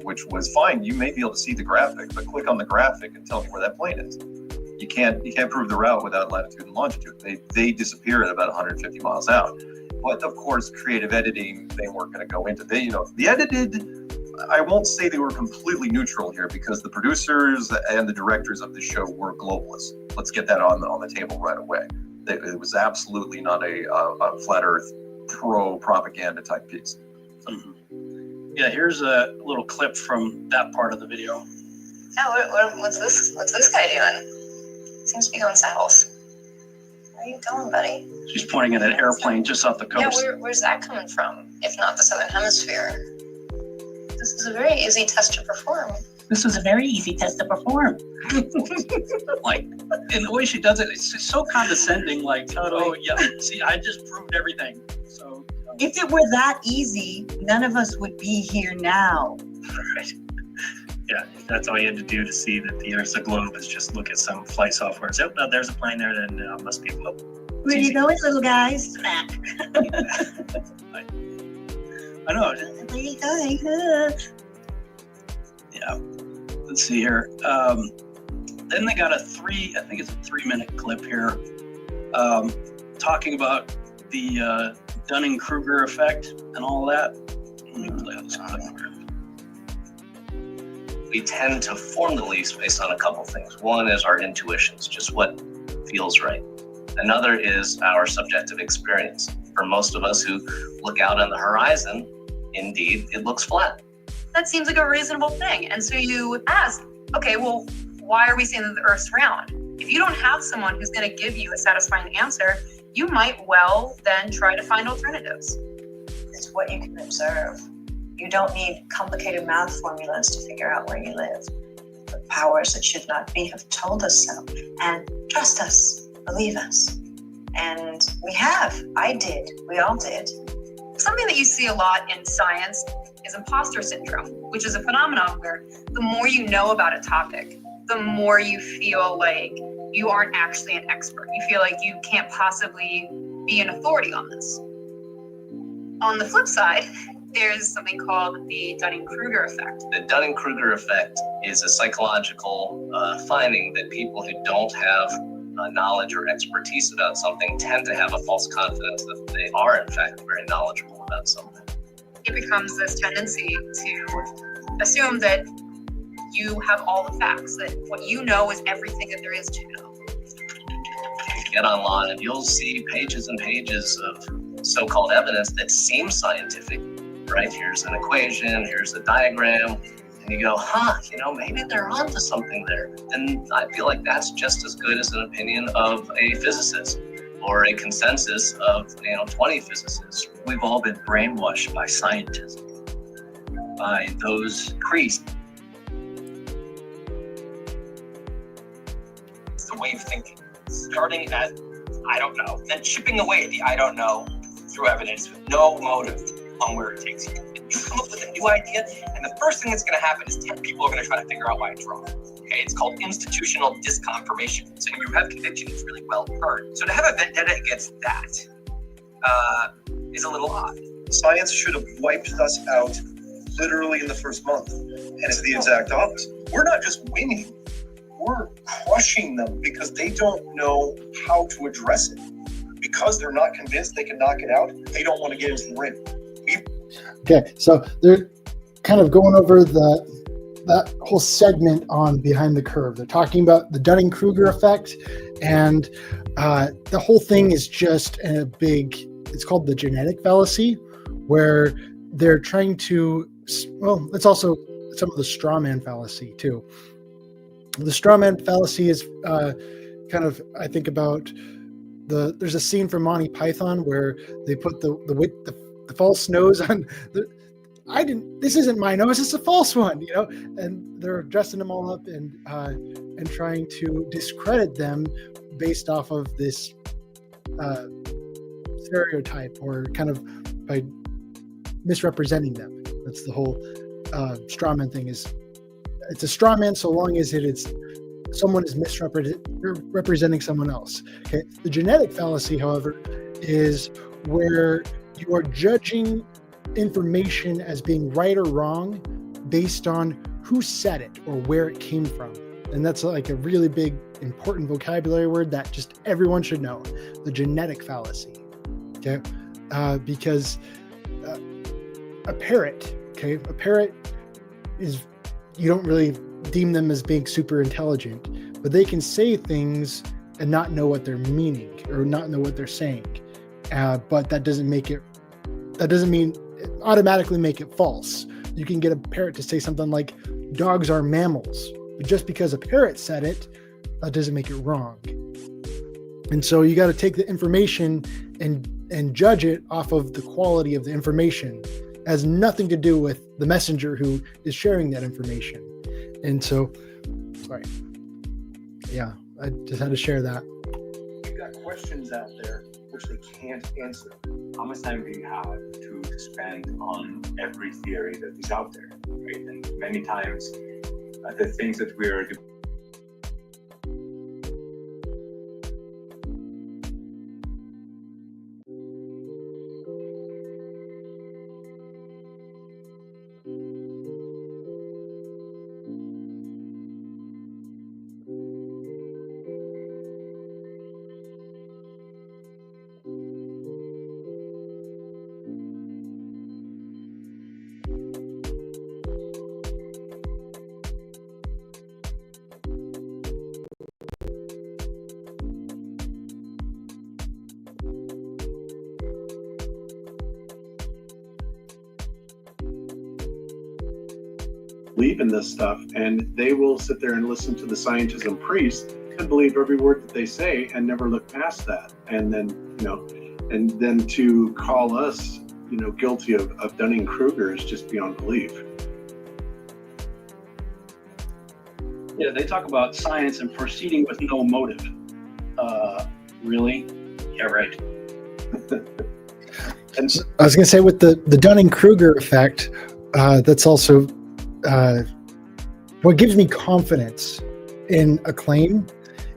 G: which was fine. You may be able to see the graphic, but click on the graphic and tell me where that plane is. You can't prove the route without latitude and longitude. They disappear at about 150 miles out. But of course, creative editing, they weren't going to go into the edited. I won't say they were completely neutral here, because the producers and the directors of the show were globalists. Let's get that on the table right away. It was absolutely not a flat Earth pro-propaganda type piece.
E: Mm-hmm. Yeah, here's a little clip from that part of the video.
J: Yeah, what's this guy doing? Seems to be going south. Where are you going, buddy?
E: She's pointing at an airplane just off the coast.
J: Yeah, where's that coming from, if not the southern hemisphere? This is a very easy test to perform.
E: This is a very easy test to perform. Like, and the way she does it, it's just so condescending. Like, oh yeah, see, I just proved everything. So
F: if it were that easy, none of us would be here now.
H: Right. Yeah, if that's all you had to do to see that the Earth's a globe is just look at some flight software and say, oh, no, there's a plane there, then it must be a globe.
F: Where you going, little guys? Smack.
E: I know.
F: Where you going?
E: Yeah. Let's see here. Then they got I think it's a 3-minute clip here, talking about the Dunning-Kruger effect and all that. Let me play this clip here.
K: We tend to form the beliefs based on a couple things. One is our intuitions, just what feels right. Another is our subjective experience. For most of us who look out on the horizon, indeed, it looks flat.
J: That seems like a reasonable thing. And so you ask, okay, well, why are we saying that the Earth's round? If you don't have someone who's going to give you a satisfying answer, you might well then try to find alternatives.
F: It's what you can observe. You don't need complicated math formulas to figure out where you live. The powers that should not be have told us so. And trust us, believe us. And we have. I did. We all did.
J: Something that you see a lot in science is imposter syndrome, which is a phenomenon where the more you know about a topic, the more you feel like you aren't actually an expert. You feel like you can't possibly be an authority on this. On the flip side, there's something called the Dunning-Kruger effect.
K: The Dunning-Kruger effect is a psychological finding that people who don't have knowledge or expertise about something tend to have a false confidence that they are, in fact, very knowledgeable about something.
J: It becomes this tendency to assume that you have all the facts, that what you know is everything that there is to know.
K: Get online and you'll see pages and pages of so-called evidence that seems scientific, right? Here's an equation, here's a diagram, and you go, maybe they're onto something there. And I feel like that's just as good as an opinion of a physicist or a consensus of 20 physicists.
H: We've all been brainwashed by scientists, by those creeds.
L: It's the way of thinking, starting at I don't know, then chipping away at the I don't know through evidence with no motive on where it takes you. You come up with a new idea, and the first thing that's going to happen is 10 people are going to try to figure out why it's wrong. Okay, it's called institutional disconfirmation. So you have conviction, it's really well earned. So to have a vendetta against that is a little odd.
G: Science should have wiped us out literally in the first month. And it's the exact opposite. We're not just winning, we're crushing them because they don't know how to address it. Because they're not convinced they can knock it out, they don't want to get into the ring.
B: Okay, so they're kind of going over that whole segment on Behind the Curve. They're talking about the Dunning-Kruger effect, and the whole thing is just a big, it's called the genetic fallacy, where they're trying to, well, it's also some of the straw man fallacy too. The straw man fallacy is kind of, I think about there's a scene from Monty Python where they put the false nose on this isn't my nose, it's a false one, you know, and they're dressing them all up and trying to discredit them based off of this stereotype, or kind of by misrepresenting them. That's the whole straw man thing. It's a straw man so long as someone is misrepresenting someone else. Okay. The genetic fallacy, however, is where you are judging information as being right or wrong based on who said it or where it came from. And that's like a really big, important vocabulary word that just everyone should know. The genetic fallacy. Okay. Because a parrot is, you don't really deem them as being super intelligent, but they can say things and not know what they're meaning or not know what they're saying. But that doesn't mean automatically make it false. You can get a parrot to say something like dogs are mammals, but just because a parrot said it, that doesn't make it wrong. And so you got to take the information and judge it off of the quality of the information. It has nothing to do with the messenger who is sharing that information. And so, sorry. Yeah, I just had to share that.
M: You got questions out there which they can't answer. How much time do you have to spend on every theory that is out there, right? And many times, the things that we're
C: believe in this stuff, and they will sit there and listen to the scientism priest and believe every word that they say and never look past that. And then, and then to call us, guilty of Dunning-Kruger is just beyond belief.
E: Yeah, they talk about science and proceeding with no motive. Really? Yeah, right.
B: And I was going to say with the Dunning-Kruger effect, that's also what gives me confidence in a claim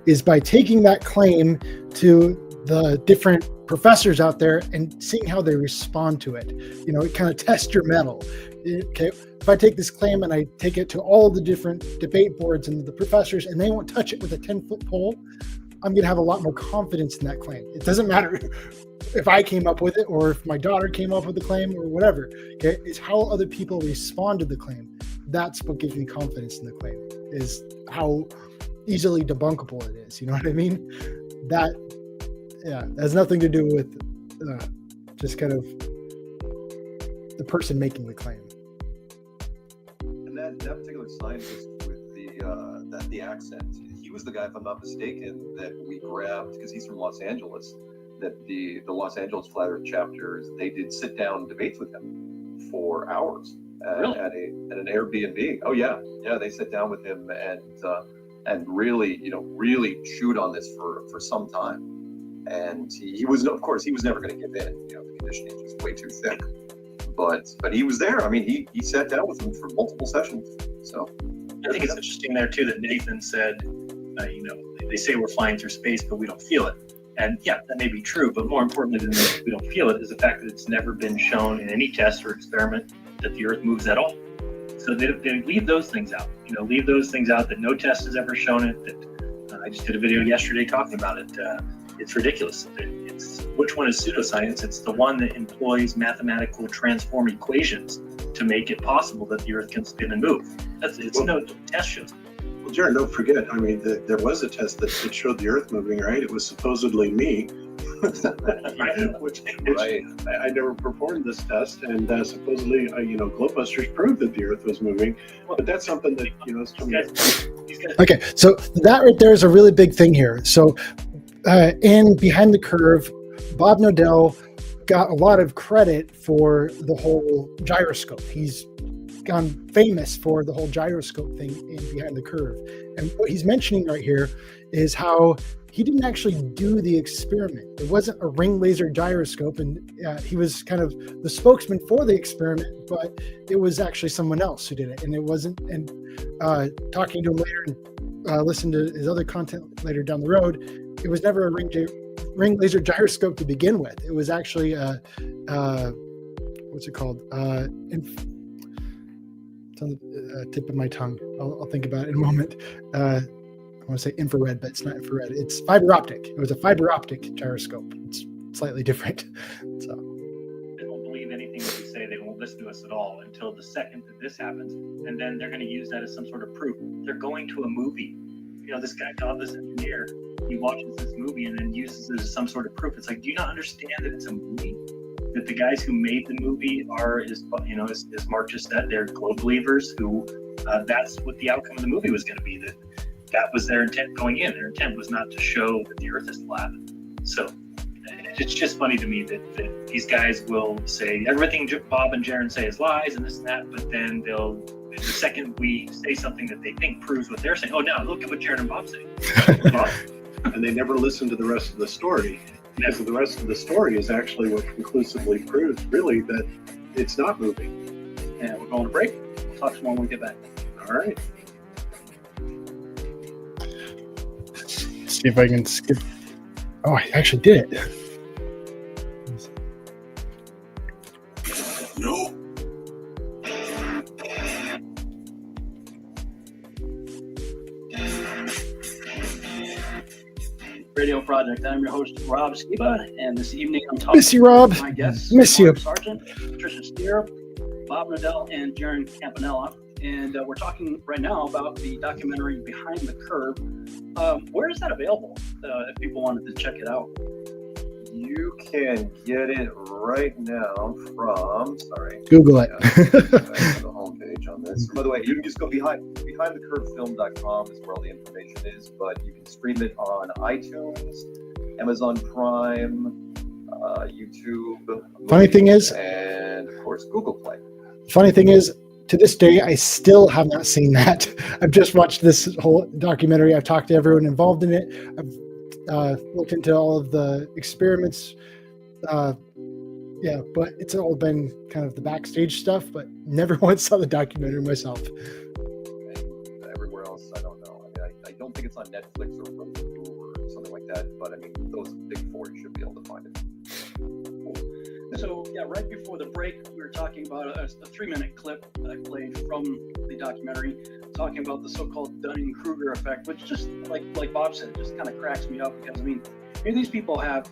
B: is by taking that claim to the different professors out there and seeing how they respond to it. It kind of tests your mettle. Okay, if I take this claim and I take it to all the different debate boards and the professors and they won't touch it with a 10-foot pole, I'm going to have a lot more confidence in that claim. It doesn't matter if I came up with it or if my daughter came up with the claim or whatever. Okay, it's how other people respond to the claim. That's what gives me confidence in the claim, is how easily debunkable it is. You know what I mean? That has nothing to do with just kind of the person making the claim.
G: And that particular scientist with the accent, he was the guy, if I'm not mistaken, that we grabbed, because he's from Los Angeles, that the Los Angeles Flat Earth chapters, they did sit down debates with him for hours at an Airbnb. Oh yeah, they sit down with him and really, really chewed on this for some time. And he was, of course, he was never going to give in. The conditioning was way too thick. But he was there. I mean, he sat down with him for multiple sessions. So
H: I think it's interesting there too that Nathan said, they say we're flying through space, but we don't feel it. And yeah, that may be true, but more importantly than that, we don't feel it is the fact that it's never been shown in any test or experiment that the Earth moves at all. So they leave those things out. Leave those things out that no test has ever shown it. That I just did a video yesterday talking about it. It's ridiculous. Which one is pseudoscience? It's the one that employs mathematical transform equations to make it possible that the Earth can spin and move. No test shows.
C: Well, Jared, don't forget, there was a test that showed the Earth moving, right? It was supposedly me, which I never performed this test, and supposedly, Globebusters proved that the Earth was moving, but that's something that, is coming up.
B: Okay, so that right there is a really big thing here. So in Behind the Curve, Bob Nodell got a lot of credit for the whole gyroscope. He's gone famous for the whole gyroscope thing in Behind the Curve. And what he's mentioning right here is how he didn't actually do the experiment. It wasn't a ring laser gyroscope, and he was kind of the spokesman for the experiment, but it was actually someone else who did it. And it wasn't, and talking to him later and listen to his other content later down the road, it was never a ring laser gyroscope to begin with. It was actually what's it called? It's on the tip of my tongue. I'll think about it in a moment. I want to say infrared, but it's not infrared. It's fiber optic. It was a fiber optic gyroscope. It's slightly different. So
H: they won't believe anything that we say. They won't listen to us at all until the second that this happens, and then they're going to use that as some sort of proof. They're going to a movie. This guy, this engineer, he watches this movie and then uses it as some sort of proof. It's like, do you not understand that it's a movie? That the guys who made the movie are, as Mark just said, they're globe believers who, that's what the outcome of the movie was going to be. That was their intent going in. Their intent was not to show that the Earth is flat. So it's just funny to me that these guys will say everything Bob and Jaron say is lies and this and that, but then the second we say something that they think proves what they're saying, oh, now look at what Jaron and Bob say.
C: And they never listen to the rest of the story. Because the rest of the story is actually what conclusively proves, really, that it's not moving.
E: And we're going to break. We'll talk some more when we get back.
C: All right.
B: Let's see if I can skip. Oh, I actually did it.
I: No.
E: Radio Project. I'm your host, Rob Skiba, and this evening I'm talking
B: Miss you, Rob.
E: to my guests,
B: Miss you.
E: Mark Sargent, Tricia Steer, Bob Nodell, and Jaron Campanella. And we're talking right now about the documentary Behind the Curve. Where is that available if people wanted to check it out?
G: You can get it right now from,
B: Google it.
G: the homepage on this. By the way, you can just go behindthecurvefilm.com is where all the information is, but you can stream it on iTunes, Amazon Prime, YouTube.
B: Funny thing is,
G: and of course, Google Play.
B: Funny thing is, to this day, I still have not seen that. I've just watched this whole documentary. I've talked to everyone involved in it. I've looked into all of the experiments. Yeah, but it's all been kind of the backstage stuff, but never once saw the documentary myself.
G: Everywhere else, I don't know. I don't think it's on Netflix or Roku or something like that, but those big four, you should be able to find it.
E: So, yeah, right before the break, we were talking about a 3-minute clip that I played from the documentary, talking about the so-called Dunning-Kruger effect, which just, like Bob said, just kind of cracks me up because, here these people have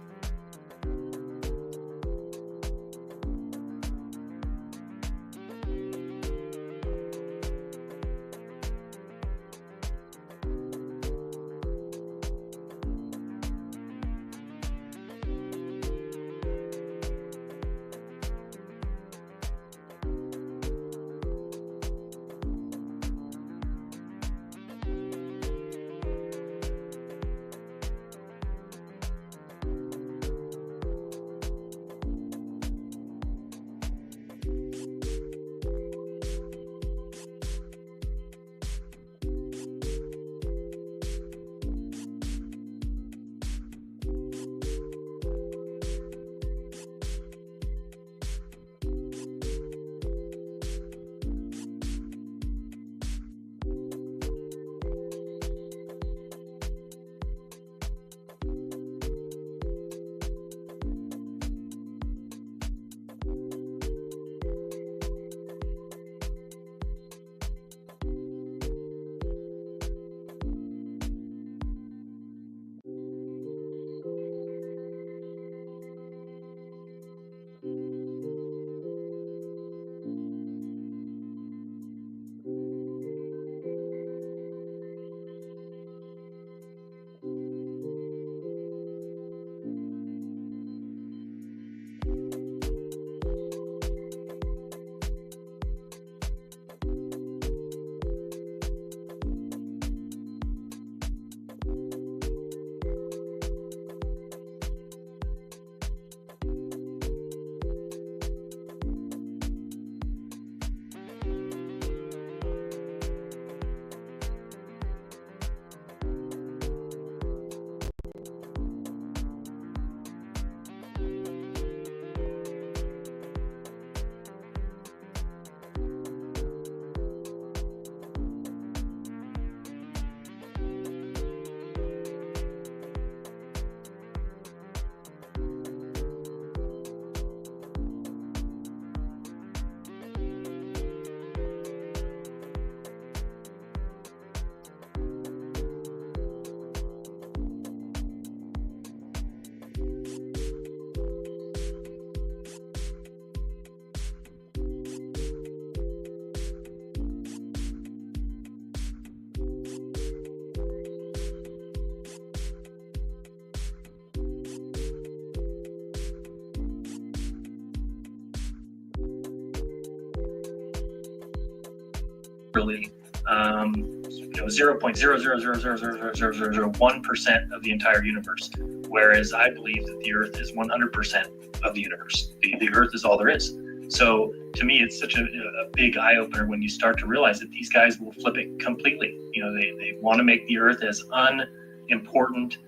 H: literally 0.000000001% of the entire universe, whereas I believe that the Earth is 100% of the universe. The Earth is all there is. So to me, it's such a big eye opener when you start to realize that these guys will flip it completely. They want to make the Earth as unimportant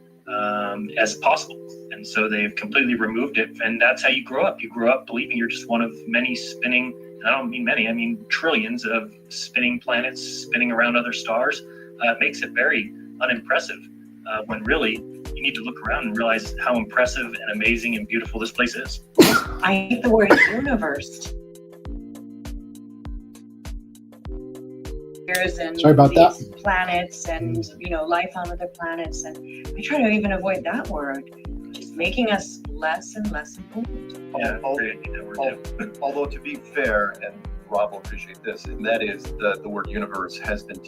H: as possible, and so they've completely removed it. And that's how you grow up. You grow up believing you're just one of many spinning. I don't mean many, I mean trillions of spinning planets spinning around other stars. It makes it very unimpressive when really you need to look around and realize how impressive and amazing and beautiful this place is.
F: I hate the word universe. And
B: Sorry about that.
F: Planets and life on other planets, and I try to even avoid that word. Just making us less and less important.
G: Although to be fair, and Rob will appreciate this, and that is the word universe has been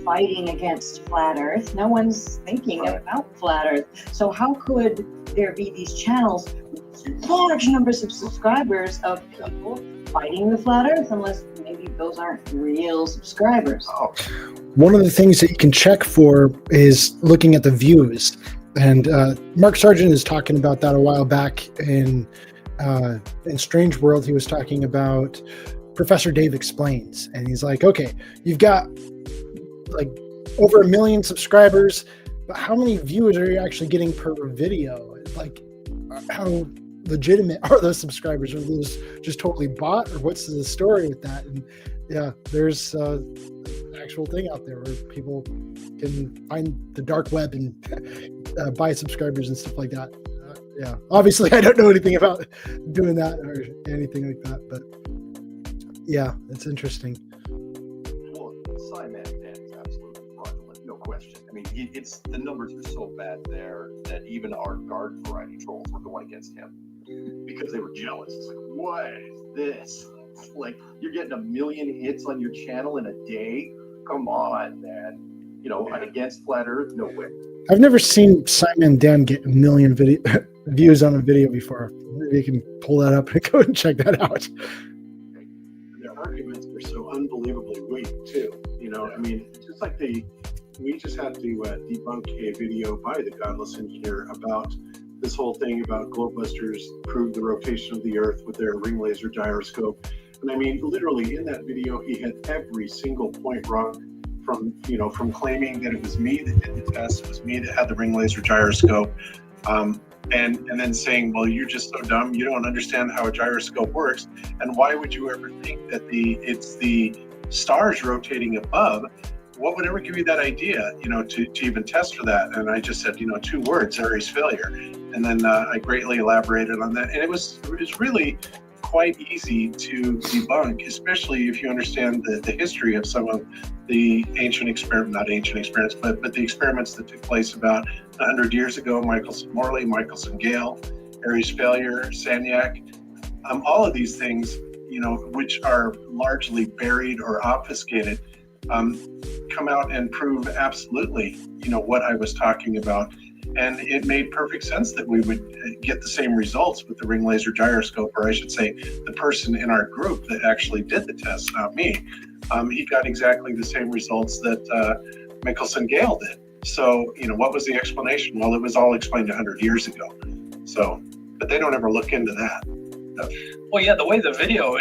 F: fighting against flat Earth. No one's thinking about flat Earth. So how could there be these channels with large numbers of subscribers of people fighting the flat Earth, unless maybe those aren't real subscribers?
B: One of the things that you can check for is looking at the views. And Mark Sargent is talking about that a while back in Strange World. He was talking about Professor Dave Explains. And he's like, okay, you've got like over 1 million subscribers, but how many viewers are you actually getting per video? Like, how legitimate are those subscribers? Are those just totally bought, or what's the story with that? And yeah, there's an actual thing out there where people can find the dark web and buy subscribers and stuff like that. Yeah, obviously I don't know anything about doing that or anything like that, but yeah, it's interesting.
G: Well, Simon is absolutely fraudulent, no question. I mean, it's the numbers are so bad there that even our guard variety trolls were going against him because they were jealous. It's like, what is this? Like, you're getting 1 million hits on your channel in a day? Come on, man. You know, against Flat Earth? No way.
B: I've never seen Simon Dan get 1 million views on a video before. Maybe you can pull that up and go and check that out.
C: Their arguments are so unbelievably weak, too. You know, I mean, just like we just had to debunk a video by the Godless Engineer about this whole thing about Globebusters proved the rotation of the Earth with their ring laser gyroscope. And I mean, literally in that video, he had every single point wrong. From claiming that it was me that did the test, it was me that had the ring laser gyroscope, and then saying, well, you're just so dumb, you don't understand how a gyroscope works, and why would you ever think that it's the stars rotating above what would ever give you that idea, to even test for that? And I just said, 2 words, Aries failure. And then I greatly elaborated on that. And it was really quite easy to debunk, especially if you understand the history of some of the not ancient experiments, but the experiments that took place about 100 years ago, Michelson-Morley, Michelson-Gale, Aries failure, Sagnac, all of these things, which are largely buried or obfuscated, come out and prove absolutely, what I was talking about. And it made perfect sense that we would get the same results with the ring laser gyroscope, or I should say, the person in our group that actually did the test, not me. He got exactly the same results that Michelson-Gale did. So, what was the explanation? Well, it was all explained 100 years ago. So, but they don't ever look into that.
E: Well, yeah, the way the video,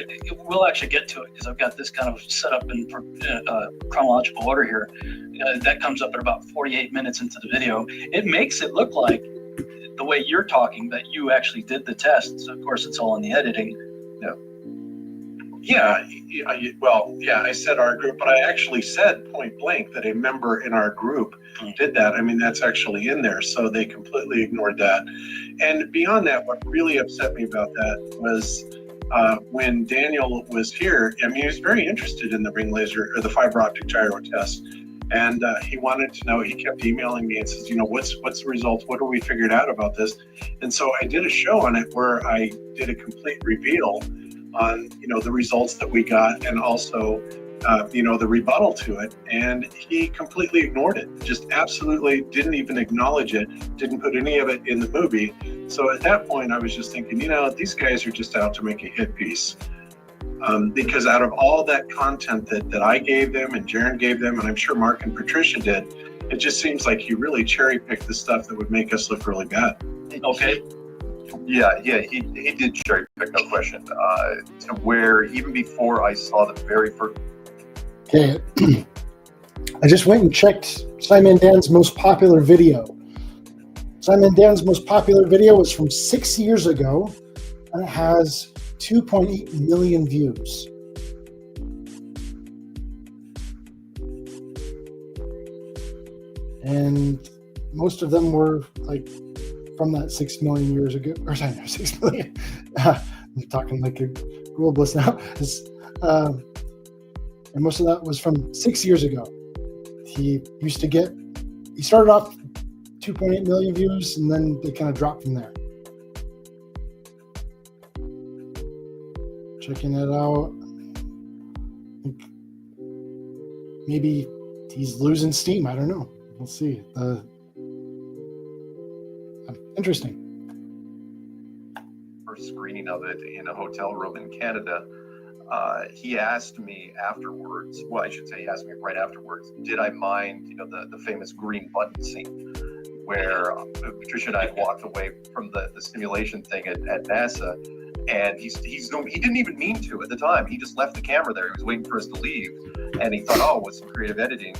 E: we'll actually get to it because I've got this kind of set up in chronological order here. That comes up at about 48 minutes into the video. It makes it look like the way you're talking that you actually did the test. So of course, it's all in the editing.
C: I said our group, but I actually said point blank that a member in our group did that. I mean, that's actually in there. So they completely ignored that. And beyond that, what really upset me about that was when Daniel was here. I mean, he was very interested in the ring laser or the fiber optic gyro test. And he wanted to know, he kept emailing me and says, what's the results? What have we figured out about this? And so I did a show on it where I did a complete reveal on, the results that we got, and also, the rebuttal to it. And he completely ignored it, just absolutely didn't even acknowledge it, didn't put any of it in the movie. So at that point, I was just thinking, these guys are just out to make a hit piece. Because out of all that content that I gave them and Jaron gave them, and I'm sure Mark and Patricia did, it just seems like he really cherry-picked the stuff that would make us look really bad.
E: Okay.
G: Yeah, he did cherry pick, no question. To where even before I saw the very first.
B: Okay, I just went and checked Simon Dan's most popular video. Simon Dan's most popular video was from 6 years ago, and it has 2.8 million views. And most of them were like from that 6 million years ago, or sorry, no, 6 million. I'm talking like a globalist now. And most of that was from 6 years ago. He started off 2.8 million views, and then they kind of dropped from there. Checking it out. Maybe he's losing steam. I don't know. We'll see. Interesting.
G: First screening of it in a hotel room in Canada, he asked me afterwards. Well, I should say he asked me right afterwards. Did I mind, the famous green button scene where Patricia and I walked away from the simulation thing at NASA, and he didn't even mean to at the time. He just left the camera there. He was waiting for us to leave, and he thought, with some creative editing,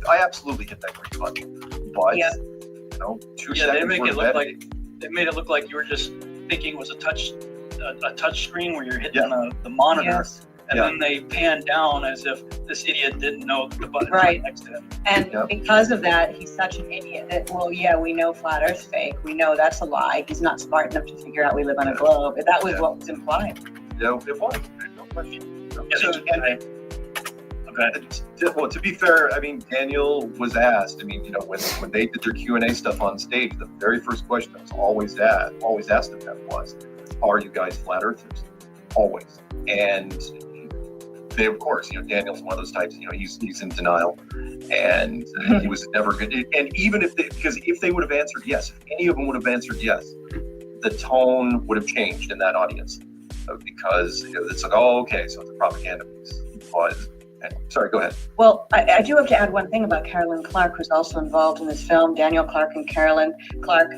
G: I absolutely hit that green button, but. Yeah. 2 seconds.
E: They made it look like you were just thinking it was a touch screen where you're hitting the monitor,
F: Yes.
E: and then they pan down as if this idiot didn't know the button
F: Right.
E: next to him.
F: And because of that, he's such an idiot that, we know flat Earth's fake. We know that's a lie. He's not smart enough to figure out we live on a globe. That was what was implied.
G: Yeah, it was. No question. Well, to be fair, I mean, Daniel was asked. I mean, when they did their Q&A stuff on stage, the very first question that was always asked of them was, "Are you guys flat earthers?" Always. And they, of course, Daniel's one of those types. He's in denial, and he was never good. And even if they would have answered yes, if any of them would have answered yes, the tone would have changed in that audience, because it's like, oh, okay, so it's a propaganda piece. But sorry, go ahead.
F: Well, I do have to add one thing about Carolyn Clark, who's also involved in this film. Daniel Clark and Carolyn Clark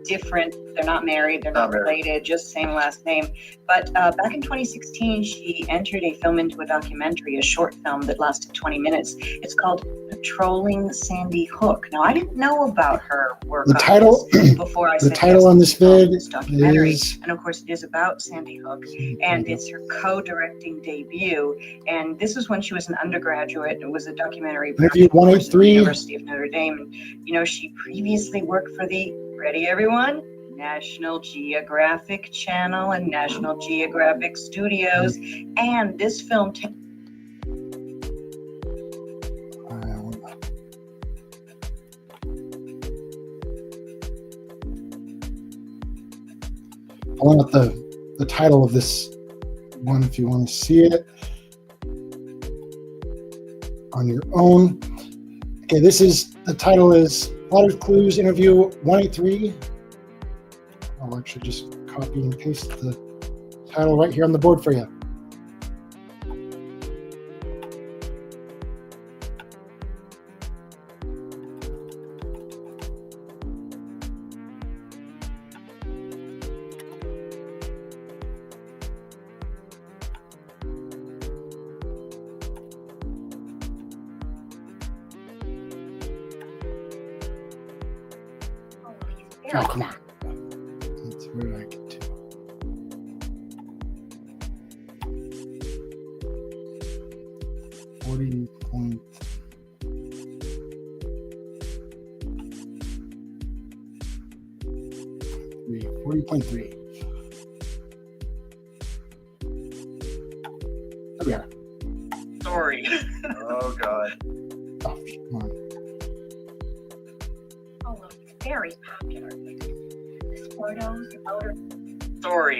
F: different. They're not married, they're not related, just same last name. But back in 2016, she entered a film into a documentary, a short film that lasted 20 minutes. It's called Patrolling Sandy Hook. Now, I didn't know about her work
B: The title,
F: before I
B: the
F: said
B: title
F: yes
B: on this vid
F: this documentary.
B: is
F: And of course, it is about Sandy Hook, and it's her co-directing debut. And this was when she was an undergraduate. It was a documentary
B: Interview
F: production course at the
B: 183.
F: University of Notre Dame. And, you know, she previously worked for the, ready everyone? National Geographic Channel and National Geographic Studios. And this film
B: pulling up the title of this one if you want to see it on your own. Okay, the title is Flat Earth Clues Interview 183. I'll actually just copy and paste the title right here on the board for you. Oh, come on. That's where I get to. .3, 40.3. There we are.
E: Story.
G: Oh God.
B: Oh, come on.
D: Oh, well, it's very popular. The Sportos, the motor.
E: Story.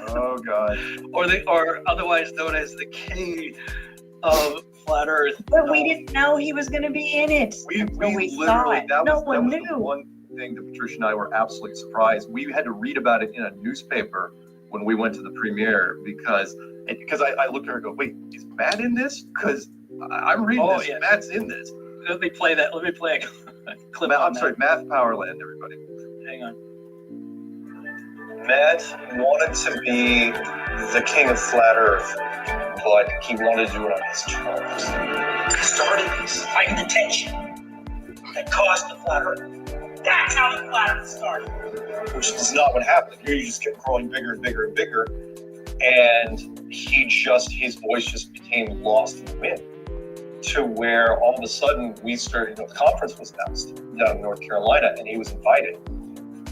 G: Oh God.
E: or otherwise known as the king of flat Earth.
F: But we didn't know he was going to be in it.
G: We
F: saw
G: literally,
F: it.
G: that
F: No
G: was
F: one
G: the
F: knew.
G: one thing that Patricia and I were absolutely surprised. We had to read about it in a newspaper when we went to the premiere because I looked at her and go, wait, is Matt in this? Because I'm reading this,
E: yeah.
G: Matt's in this.
E: Let me play a clip.
G: I'm sorry, Matt Powerland, everybody.
E: Hang on.
I: Matt wanted to be the king of flat Earth, but he wanted to do it on his terms.
L: He started fighting the tension that caused the flat Earth. That's how the flat Earth started.
I: Which is not what happened. Here you just kept growing bigger and bigger and bigger, and his voice just became lost in the wind. To where all of a sudden we started, the conference was announced down in North Carolina, and he was invited.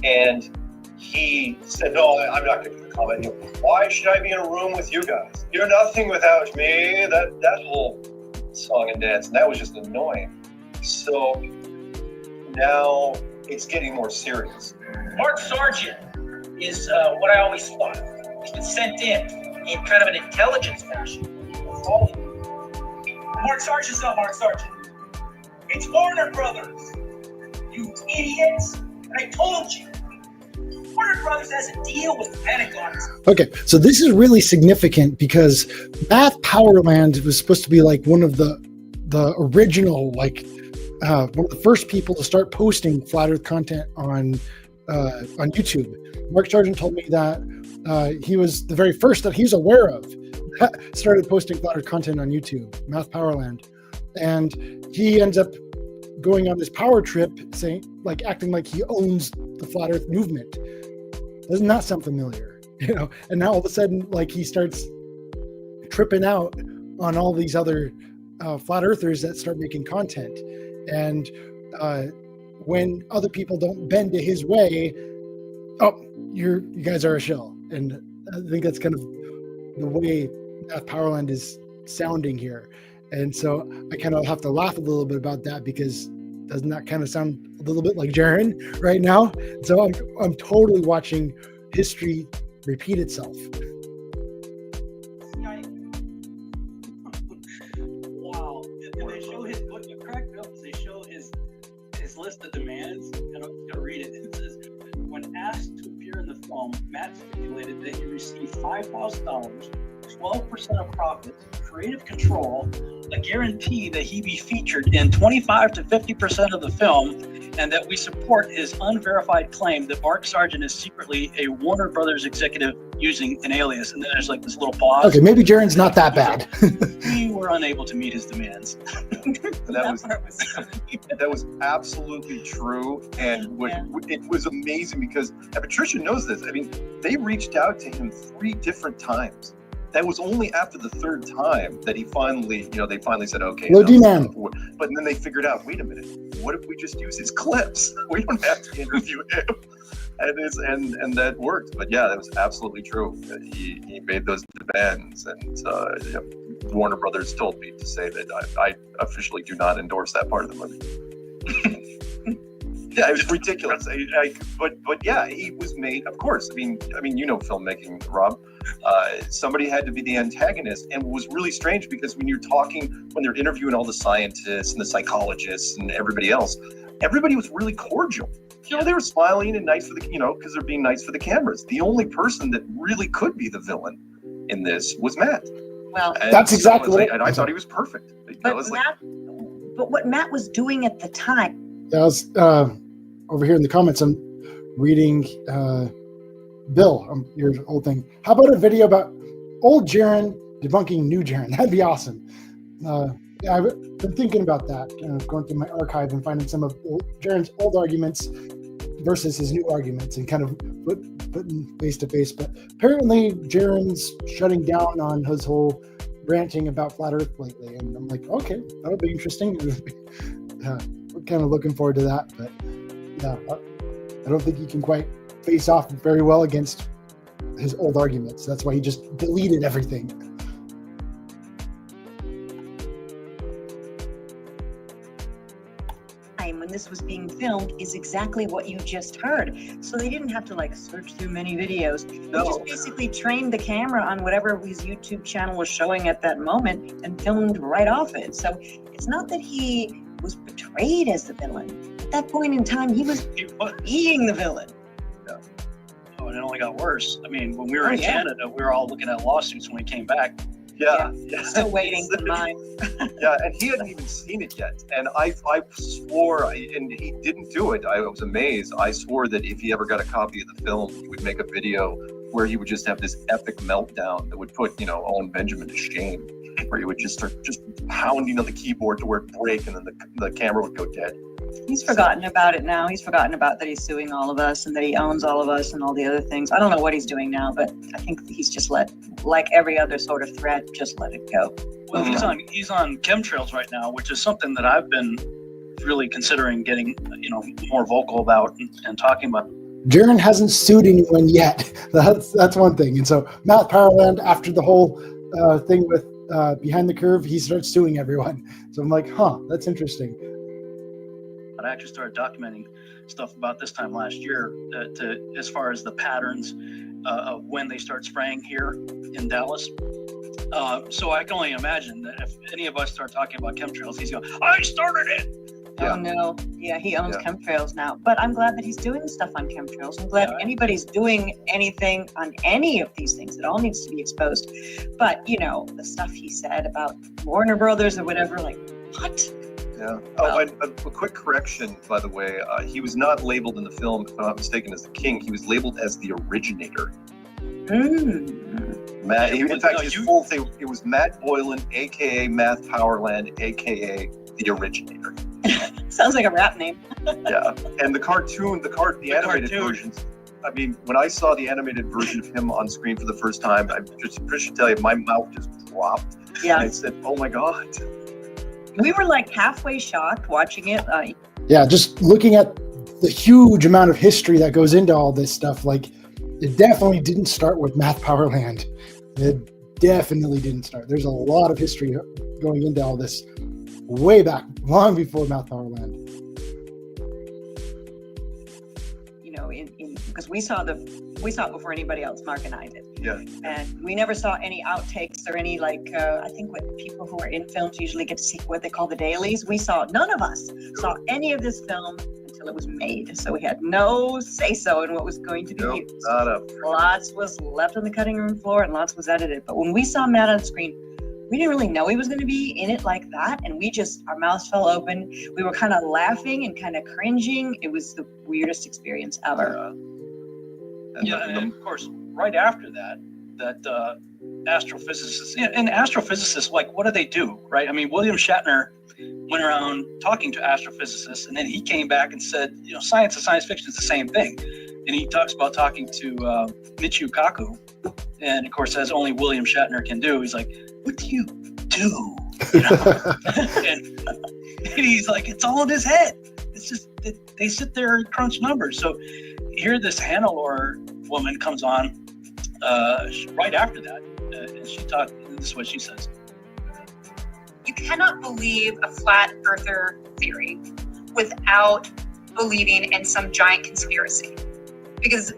I: And he said, no, I'm not going to do the comment. Why should I be in a room with you guys? You're nothing without me. That whole song and dance, and that was just annoying. So now it's getting more serious.
L: Mark Sargent is what I always thought. He's been sent in kind of an intelligence fashion. Mark Sargent's not Mark Sargent. It's Warner Brothers. You idiots. And I told you. Warner Brothers has a deal with the Pentagon.
B: Okay, so this is really significant because Matt Powerland was supposed to be like one of the original, like one of the first people to start posting flat Earth content on YouTube. Mark Sargent told me that he was the very first that he's aware of that started posting flat Earth content on YouTube, Matt Powerland, and he ends up going on this power trip, saying like acting like he owns the flat Earth movement. Does not sound familiar, and now all of a sudden, like he starts tripping out on all these other flat earthers that start making content. And when other people don't bend to his way, oh, you guys are a shill. And I think that's kind of the way Powerland is sounding here. And so I kind of have to laugh a little bit about that because doesn't that kind of sound a little bit like Jaren right now? So I'm totally watching history repeat itself.
E: Wow. And they show his book, the crack films, they show his list of demands, and I'm just gonna read it. It says, when asked to appear in the film, Matt stipulated that he receive $5,000, 12% of profits, creative control, a guarantee that he be featured in 25 to 50% of the film, and that we support his unverified claim that Mark Sargent is secretly a Warner Brothers executive using an alias. And then there's like this little pause.
B: Okay, maybe Jaren's not that bad.
E: We were unable to meet his demands.
G: That was absolutely true, and it was amazing because, and Patricia knows this. I mean, they reached out to him 3 different times. That was only after the 3rd time that he finally, they finally said, okay.
B: Low D-Man.
G: But then they figured out, wait a minute, what if we just use his clips? We don't have to interview him. And that worked. But yeah, that was absolutely true. He made those demands, and Warner Brothers told me to say that I officially do not endorse that part of the movie. Yeah, it was ridiculous. But yeah, he was made. Of course, I mean, filmmaking, Rob. Somebody had to be the antagonist, and it was really strange because when they're interviewing all the scientists and the psychologists and everybody else, everybody was really cordial. They were smiling and nice for the, because they're being nice for the cameras. The only person that really could be the villain in this was Matt.
F: Well,
G: and
B: that's exactly what.
G: And I thought he was perfect.
F: But what Matt was doing at the time.
B: I was over here in the comments. I'm reading Bill. Your old thing. How about a video about old Jaren debunking new Jaren? That'd be awesome. I've been thinking about that, going through my archive and finding some of Jaren's old arguments versus his new arguments and kind of putting face to face. But apparently Jaren's shutting down on his whole ranting about Flat Earth lately. And I'm like, okay, that'll be interesting. We're kind of looking forward to that. But yeah, I don't think he can quite face off very well against his old arguments. That's why he just deleted everything.
F: When this was being filmed is exactly what you just heard. So they didn't have to search through many videos. They just basically trained the camera on whatever his YouTube channel was showing at that moment and filmed right off it. So it's not that he was portrayed as the villain. At that point in time, he was being the villain.
E: Yeah. Oh, and it only got worse. I mean, when we were in Canada, we were all looking at lawsuits when we came back.
G: Yeah.
F: Still waiting for mine.
G: Yeah, and he hadn't even seen it yet. And I swore, and he didn't do it. I was amazed. I swore that if he ever got a copy of the film, he would make a video where he would just have this epic meltdown that would put, Owen Benjamin to shame, where he would just start just pounding on the keyboard to where it break, and then the camera would go dead.
F: He's forgotten about it now. He's forgotten about that he's suing all of us and that he owns all of us and all the other things. I don't know what he's doing now, but I think he's just like every other sort of threat, just let it go.
E: Well, he's on chemtrails right now, which is something that I've been really considering getting, more vocal about and talking about.
B: Jaren hasn't sued anyone yet. That's one thing. And so Matt Powerland, after the whole thing with Behind the Curve, he starts suing everyone. So I'm like, that's interesting.
E: I actually started documenting stuff about this time last year as far as the patterns of when they start spraying here in Dallas. So I can only imagine that if any of us start talking about chemtrails, he's going, I started it.
F: Yeah. Oh no. Yeah, he owns chemtrails now. But I'm glad that he's doing stuff on chemtrails. I'm glad anybody's doing anything on any of these things. It all needs to be exposed. But, the stuff he said about Warner Brothers or whatever, what?
G: Yeah. Oh, and a quick correction, by the way. He was not labeled in the film, if I'm not mistaken, as the king. He was labeled as the originator. Matt, in fact, his full thing, it was Matt Boylan, a.k.a. Matt Powerland, a.k.a. the originator.
F: Sounds like a rap name.
G: Yeah. And the animated versions, I mean, when I saw the animated version of him on screen for the first time, I should tell you, my mouth just dropped.
F: Yeah.
G: And I said, oh my God.
F: We were halfway shocked watching it.
B: Yeah, just looking at the huge amount of history that goes into all this stuff, it definitely didn't start with Matt Powerland. It definitely didn't start. There's a lot of history going into all this way back, long before Matt Powerland.
F: Because we saw it before anybody else, Mark and I did.
G: Yeah.
F: And we never saw any outtakes or any I think what people who are in films usually get to see what they call the dailies. None of us saw any of this film until it was made. So we had no say-so in what was going to be used. Lots was left on the cutting room floor and lots was edited. But when we saw Matt on screen, we didn't really know he was going to be in it like that. And our mouths fell open. We were kind of laughing and kind of cringing. It was the weirdest experience ever.
E: Yeah, and of course, right after that astrophysicists, and astrophysicists, like, what do they do, right? I mean, William Shatner went around talking to astrophysicists, and then he came back and said, science and science fiction is the same thing. And he talks about talking to Michio Kaku, and of course, as only William Shatner can do, he's like, what do you do? And he's like, it's all in his head. It's just, they sit there and crunch numbers. So here this Hannelore woman comes on right after that, and she talked, this is what she says.
J: You cannot believe a flat earther theory without believing in some giant conspiracy, because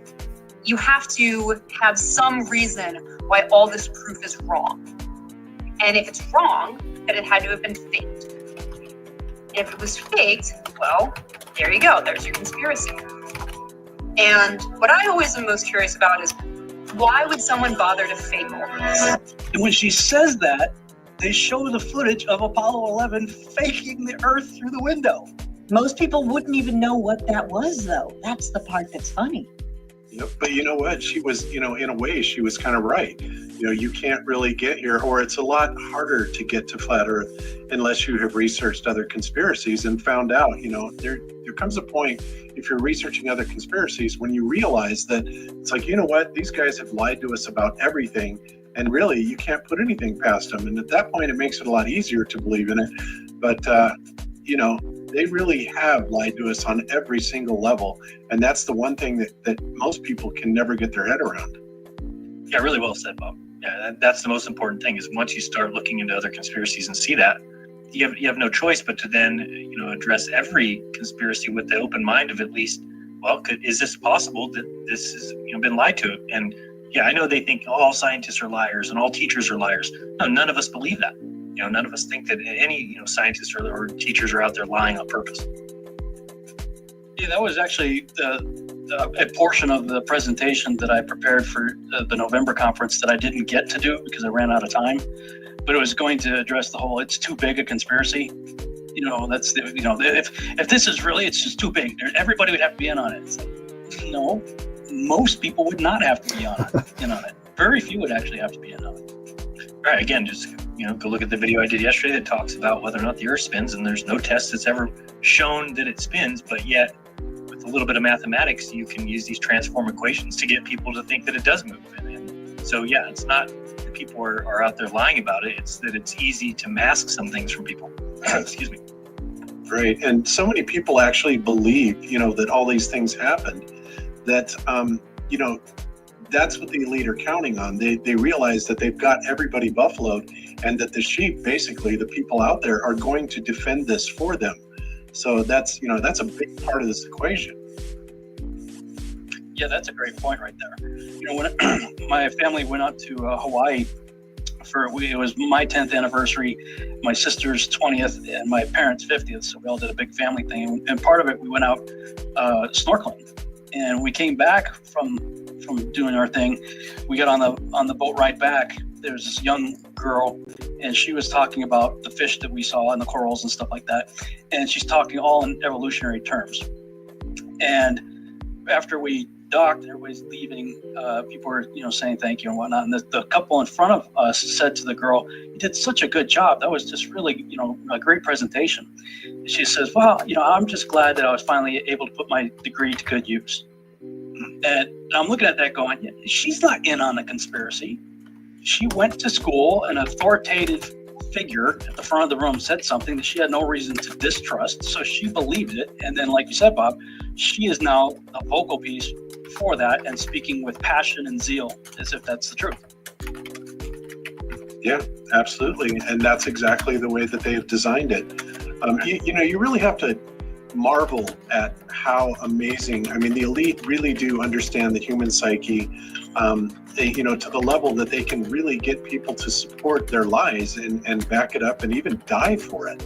J: you have to have some reason why all this proof is wrong. And if it's wrong, then it had to have been faked. If it was faked, well, there you go, there's your conspiracy. And what I always am most curious about is, why would someone bother to fake all this?
E: And when she says that, they show the footage of Apollo 11 faking the Earth through the window.
F: Most people wouldn't even know what that was, though. That's the part that's funny.
C: Yep, but you know what? She was, in a way, she was kind of right. You can't really get here, or it's a lot harder to get to flat Earth unless you have researched other conspiracies and found out, there comes a point, if you're researching other conspiracies, when you realize that it's like, what? These guys have lied to us about everything, and really, you can't put anything past them. And at that point, it makes it a lot easier to believe in it. But, they really have lied to us on every single level. And that's the one thing that most people can never get their head around.
H: Yeah, really well said, Bob. Yeah, that's the most important thing, is once you start looking into other conspiracies and see that, you have no choice but to then, address every conspiracy with the open mind of at least, well, is this possible that this has been lied to? And yeah, I know they think all scientists are liars and all teachers are liars. No, none of us believe that. None of us think that any scientists or teachers are out there lying on purpose.
E: Yeah, that was actually a portion of the presentation that I prepared for the November conference that I didn't get to do because I ran out of time. But it was going to address the whole, it's too big a conspiracy. That's if this is really, it's just too big. Everybody would have to be in on it. It's like, no, most people would not have to be on it. Very few would actually have to be in on it.
H: All right, again, just go look at the video I did yesterday that talks about whether or not the Earth spins, and there's no test that's ever shown that it spins, but yet with a little bit of mathematics, you can use these transform equations to get people to think that it does move. And so, yeah, it's not that people are out there lying about it, it's that it's easy to mask some things from people. Excuse me.
C: Right, and so many people actually believe, that all these things happened, that, that's what the elite are counting on. They realize that they've got everybody buffaloed, and that the sheep, basically the people out there, are going to defend this for them. So that's a big part of this equation.
E: Yeah, that's a great point right there. When my family went out to Hawaii it was my 10th anniversary, my sister's 20th, and my parents' 50th. So we all did a big family thing, and part of it we went out snorkeling, and we came back from doing our thing. We got on the boat ride back. There was this young girl, and she was talking about the fish that we saw and the corals and stuff like that. And she's talking all in evolutionary terms. And after we docked, everybody's leaving. People were, saying thank you and whatnot. And the couple in front of us said to the girl, "You did such a good job. That was just really, a great presentation." And she says, "Well, I'm just glad that I was finally able to put my degree to good use." And I'm looking at that going, yeah, she's not in on the conspiracy. She went to school, an authoritative figure at the front of the room said something that she had no reason to distrust, so she believed it. And then, like you said, Bob, she is now a vocal piece for that and speaking with passion and zeal as if that's the truth.
C: Yeah, absolutely. And that's exactly the way that they've designed it. You really have to marvel at how amazing, the elite really do understand the human psyche, to the level that they can really get people to support their lies and back it up and even die for it.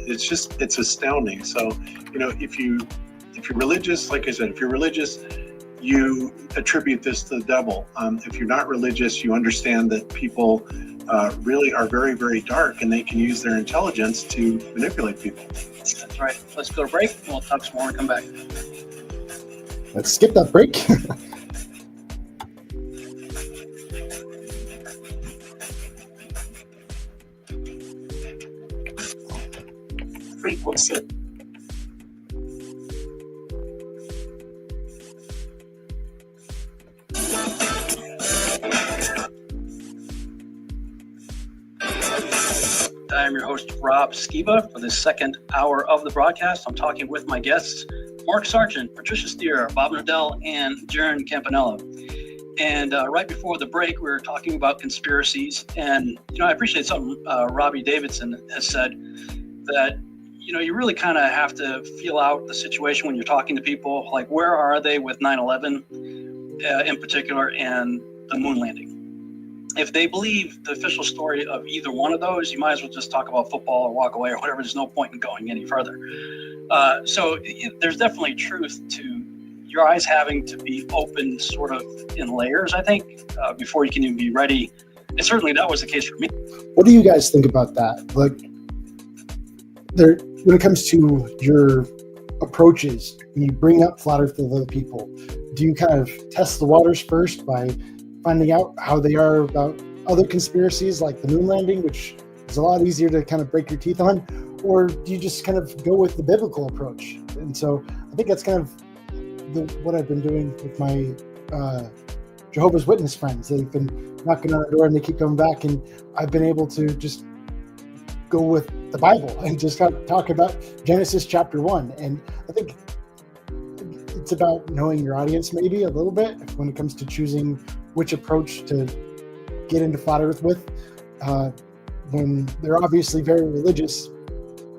C: It's astounding. So, if you're religious, like I said, if you're religious, you attribute this to the devil. If you're not religious, you understand that people really are very, very dark, and they can use their intelligence to manipulate people.
E: That's right. Let's go to break. We'll talk some more and come back.
B: Let's skip that break.
D: Frequency.
E: I'm your host, Rob Skiba, for the second hour of the broadcast. I'm talking with my guests, Mark Sargent, Patricia Steer, Bob Nadell, and Jaron Campanella. And right before the break, we were talking about conspiracies. And, I appreciate something Robbie Davidson has said, that, you really kind of have to feel out the situation when you're talking to people. Like, where are they with 9/11 in particular and the moon landing? If they believe the official story of either one of those, you might as well just talk about football or walk away or whatever. There's no point in going any further. So there's definitely truth to your eyes having to be open sort of in layers, I think, before you can even be ready. And certainly that was the case for me.
B: What do you guys think about that? Like, when it comes to your approaches, when you bring up flat earth with other people, do you kind of test the waters first by finding out how they are about other conspiracies like the moon landing, which is a lot easier to kind of break your teeth on? Or do you just kind of go with the biblical approach? And so I think that's kind of what I've been doing with my Jehovah's Witness friends. They've been knocking on the door and they keep coming back, and I've been able to just go with the Bible and just talk about Genesis chapter 1. And I think it's about knowing your audience maybe a little bit when it comes to choosing which approach to get into flat earth with. When they're obviously very religious,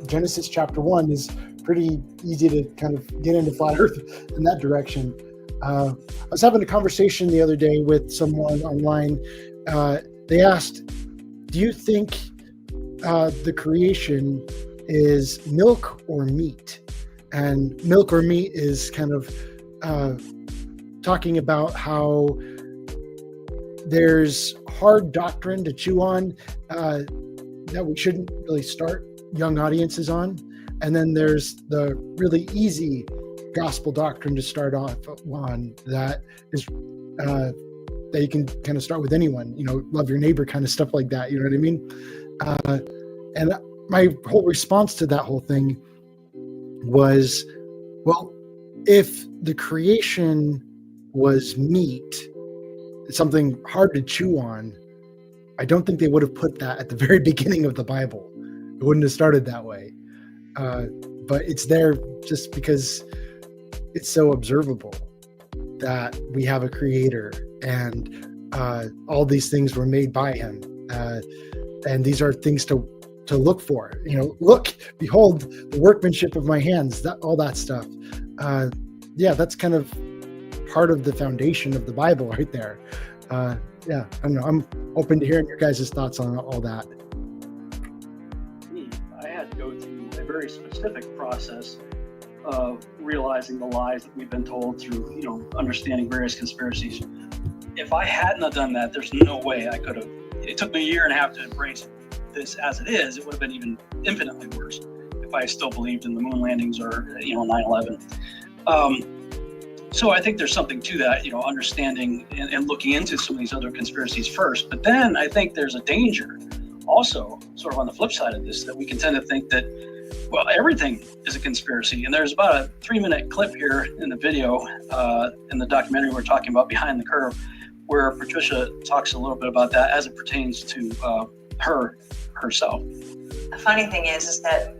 B: Genesis chapter 1 is pretty easy to kind of get into flat earth in that direction. I was having a conversation the other day with someone online. They asked, do you think the creation is milk or meat? And milk or meat is kind of talking about how there's hard doctrine to chew on that we shouldn't really start young audiences on. And then there's the really easy gospel doctrine to start off on that is that you can kind of start with anyone, love your neighbor kind of stuff like that. You know what I mean? And my whole response to that whole thing was, well, if the creation was meat, something hard to chew on, I don't think they would have put that at the very beginning of the Bible. It wouldn't have started that way. But it's there just because it's so observable that we have a creator and all these things were made by him. And these are things to look for. Look, behold, the workmanship of my hands, all that stuff. That's kind of part of the foundation of the Bible right there. I don't know. I'm open to hearing your guys' thoughts on all that.
E: I had to go through a very specific process of realizing the lies that we've been told through, understanding various conspiracies. If I hadn't have done that, there's no way I could have. It took me a year and a half to embrace this as it is. It would have been even infinitely worse if I still believed in the moon landings or 9/11. So I think there's something to that, understanding and looking into some of these other conspiracies first. But then I think there's a danger also, sort of on the flip side of this, that we can tend to think that, well, everything is a conspiracy. And there's about a 3-minute clip here in the video, in the documentary we're talking about, Behind the Curve, where Patricia talks a little bit about that as it pertains to herself.
F: The funny thing is that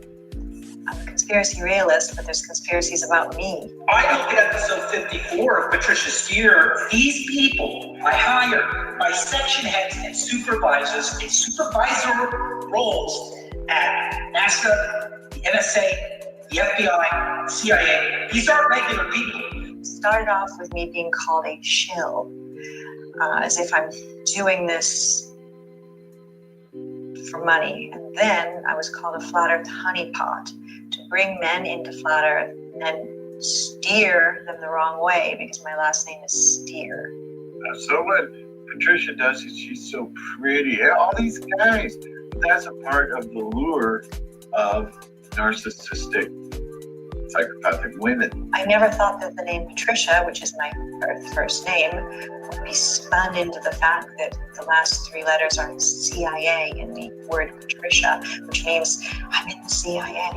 F: I'm a conspiracy realist, but there's conspiracies about me.
L: I looked at episode 54 of Patricia Steer. These people I hire by section heads and supervisors in supervisor roles at NASA, the NSA, the FBI, CIA. These aren't regular people.
F: It started off with me being called a shill, as if I'm doing this for money. And then I was called a flat earth honeypot, to bring men into flat earth and then steer them the wrong way, because my last name is Steer.
I: So what?
C: Patricia does it. She's so pretty. Yeah, all these guys. That's a part of the lure of narcissistic, psychopathic women.
F: I never thought that the name Patricia, which is my first name, would be spun into the fact that the last three letters are CIA in the word Patricia, which means I'm in the CIA,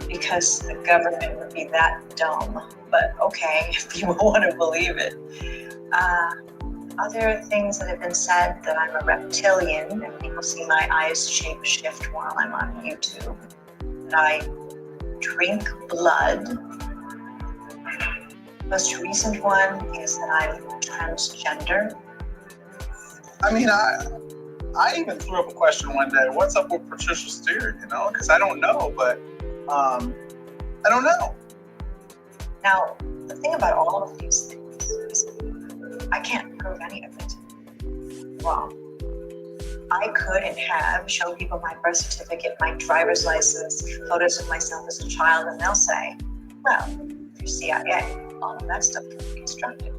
F: because the government would be that dumb. But okay, if you want to believe it. Other things that have been said, that I'm a reptilian, and people see my eyes shape shift while I'm on YouTube, that I drink blood. Most recent one is that I'm transgender.
C: I mean, I even threw up a question one day. What's up with Patricia Stewart? You know, because I don't know, but I don't know.
F: Now, the thing about all of these things is I can't prove any of it wrong. I could and have show people my birth certificate, my driver's license, photos of myself as a child, and they'll say, well, you're CIA. All of that stuff can be constructed.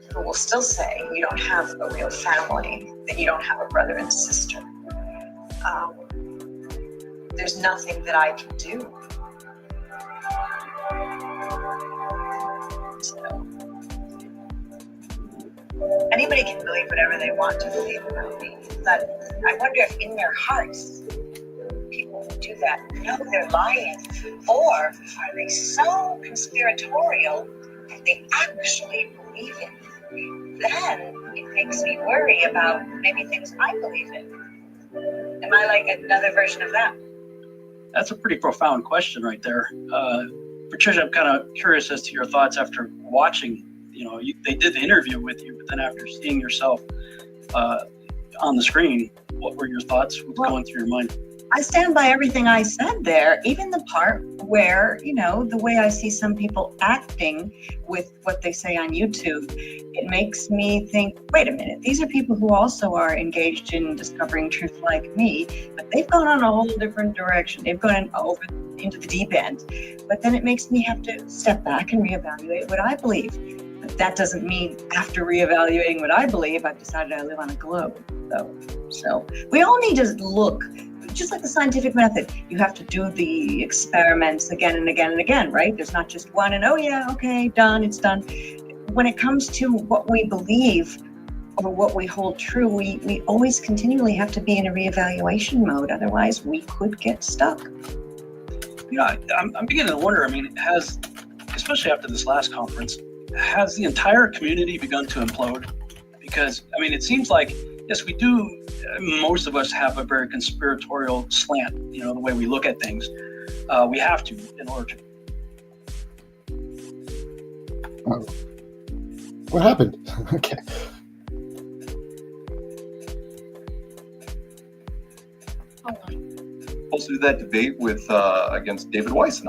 F: People will still say you don't have a real family, that you don't have a brother and sister. There's nothing that I can do. So, anybody can believe whatever they want to believe about me, but I wonder if in their hearts people who do that know they're lying, or are they so conspiratorial that they actually believe it? Then it makes me worry about maybe things I believe in. Am I like another version of that?
E: That's a pretty profound question right there. Patricia, I'm kind of curious as to your thoughts after watching, they did the interview with you, but then after seeing yourself on the screen, what were your thoughts going through your mind?
F: I stand by everything I said there, even the part where, the way I see some people acting with what they say on YouTube, it makes me think, wait a minute, these are people who also are engaged in discovering truth like me, but they've gone on a whole different direction. They've gone over into the deep end. But then it makes me have to step back and reevaluate what I believe. But that doesn't mean after reevaluating what I believe, I've decided I live on a globe, though. So we all need to look. Just like the scientific method, you have to do the experiments again and again and again, right? There's not just one and, oh yeah, okay, done, it's done. When it comes to what we believe or what we hold true, we always continually have to be in a reevaluation mode. Otherwise, we could get stuck.
E: Yeah, I'm beginning to wonder, has, especially after this last conference, has the entire community begun to implode? Because, it seems like, yes, we do. Most of us have a very conspiratorial slant, the way we look at things. We have to in order to.
B: Oh. What happened? Okay.
G: Supposed to do that debate with against David Weiss and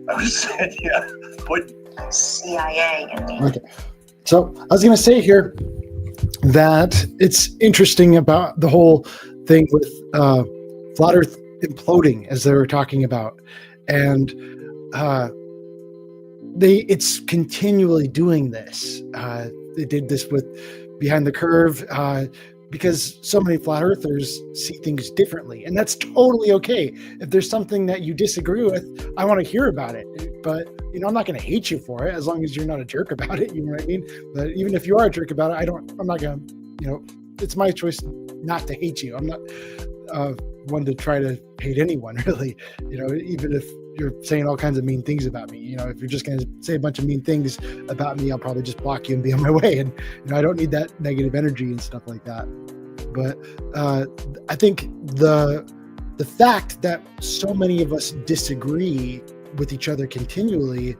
G: I was saying, yeah, what?
F: CIA and me.
B: Okay. So I was going to say here that it's interesting about the whole thing with Flat Earth imploding, as they were talking about, and it's continually doing this. They did this with Behind the Curve because so many flat earthers see things differently, and that's totally okay. If there's something that you disagree with, I want to hear about it, but I'm not going to hate you for it as long as you're not a jerk about it. You know what I mean? But even if you are a jerk about it, I'm not going to, it's my choice not to hate you. I'm not one to try to hate anyone, really. Even if you're saying all kinds of mean things about me, if you're just going to say a bunch of mean things about me, I'll probably just block you and be on my way. And I don't need that negative energy and stuff like that. But I think the fact that so many of us disagree with each other continually,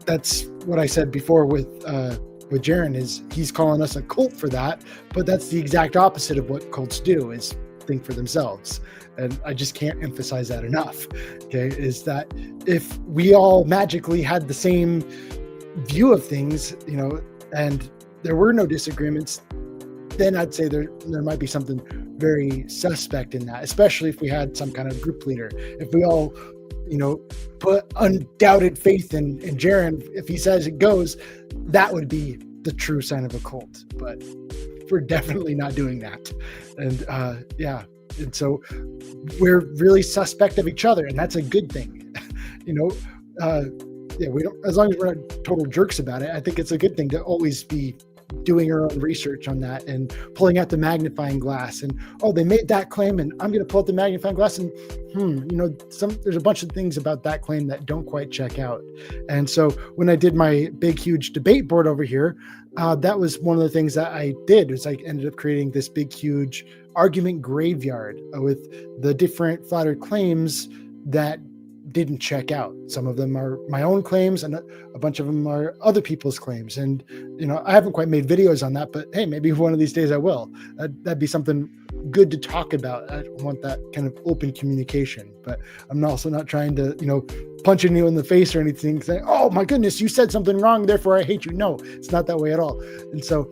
B: that's what I said before with Jaron, is he's calling us a cult for that, but that's the exact opposite of what cults do, is think for themselves. And I just can't emphasize that enough, okay, is that if we all magically had the same view of things, and there were no disagreements, then I'd say there might be something very suspect in that, especially if we had some kind of group leader. If we all, put undoubted faith in Jaron, if he says it goes, that would be the true sign of a cult, but we're definitely not doing that. And and so we're really suspect of each other, and that's a good thing. We don't, as long as we're not total jerks about it, I think it's a good thing to always be doing our own research on that and pulling out the magnifying glass and, they made that claim and I'm going to pull out the magnifying glass and there's a bunch of things about that claim that don't quite check out. And so when I did my big, huge debate board over here, that was one of the things that I did, was I ended up creating this big, huge argument graveyard with the different flat earth claims that didn't check out. Some of them are my own claims and a bunch of them are other people's claims. And, I haven't quite made videos on that, but hey, maybe one of these days I will. That'd be something good to talk about. I want that kind of open communication, but I'm also not trying to, punching you in the face or anything, saying, oh my goodness, you said something wrong, therefore I hate you. No, it's not that way at all. And so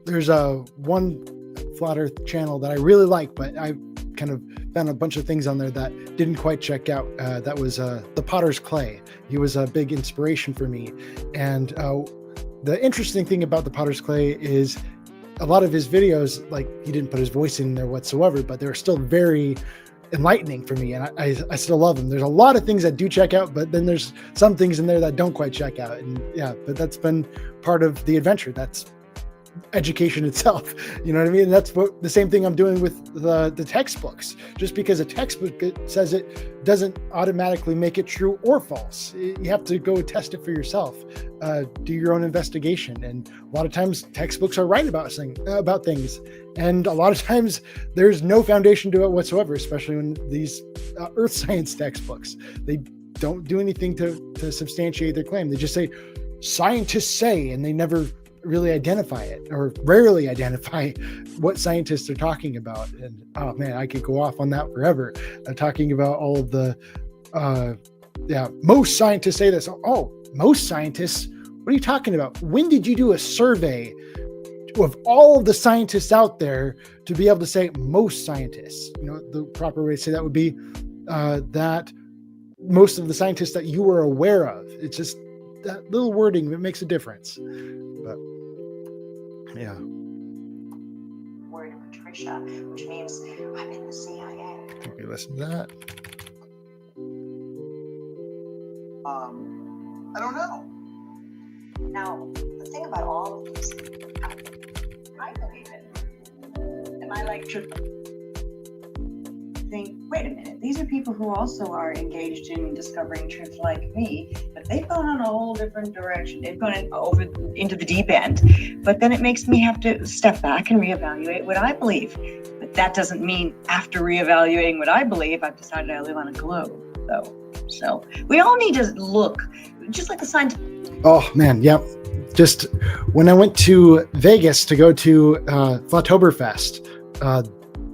B: there's one flat earth channel that I really like, but I kind of found a bunch of things on there that didn't quite check out. That was the Potter's Clay. He was a big inspiration for me. And the interesting thing about the Potter's Clay is a lot of his videos, like, he didn't put his voice in there whatsoever, but they were still very enlightening for me. And I still love them. There's a lot of things that do check out, but then there's some things in there that don't quite check out. And but that's been part of the adventure. That's education itself. You know what I mean? That's the same thing I'm doing with the textbooks. Just because a textbook says it doesn't automatically make it true or false. You have to go test it for yourself. Do your own investigation. And a lot of times textbooks are right about things. And a lot of times there's no foundation to it whatsoever, especially when these earth science textbooks, they don't do anything to substantiate their claim. They just say, scientists say, and they never really identify it, or rarely identify what scientists are talking about. And oh man, I could go off on that forever, talking about all of the most scientists say this. Oh, most scientists, what are you talking about? When did you do a survey of all of the scientists out there to be able to say most scientists? The proper way to say that would be that most of the scientists that you were aware of. It's just that little wording that makes a difference. But yeah.
F: Word of Patricia, which means I'm in the CIA.
B: Okay, listen to that.
I: I don't know.
F: Now, the thing about all of these, I believe it. Am I like to think, wait a minute, these are people who also are engaged in discovering truth like me, but they've gone on a whole different direction. They've gone over into the deep end. But then it makes me have to step back and reevaluate what I believe. But that doesn't mean after reevaluating what I believe, I've decided I live on a globe, though. So we all need to look, just like the scientific.
B: Oh man, yep. Just when I went to Vegas to go to Flatoberfest,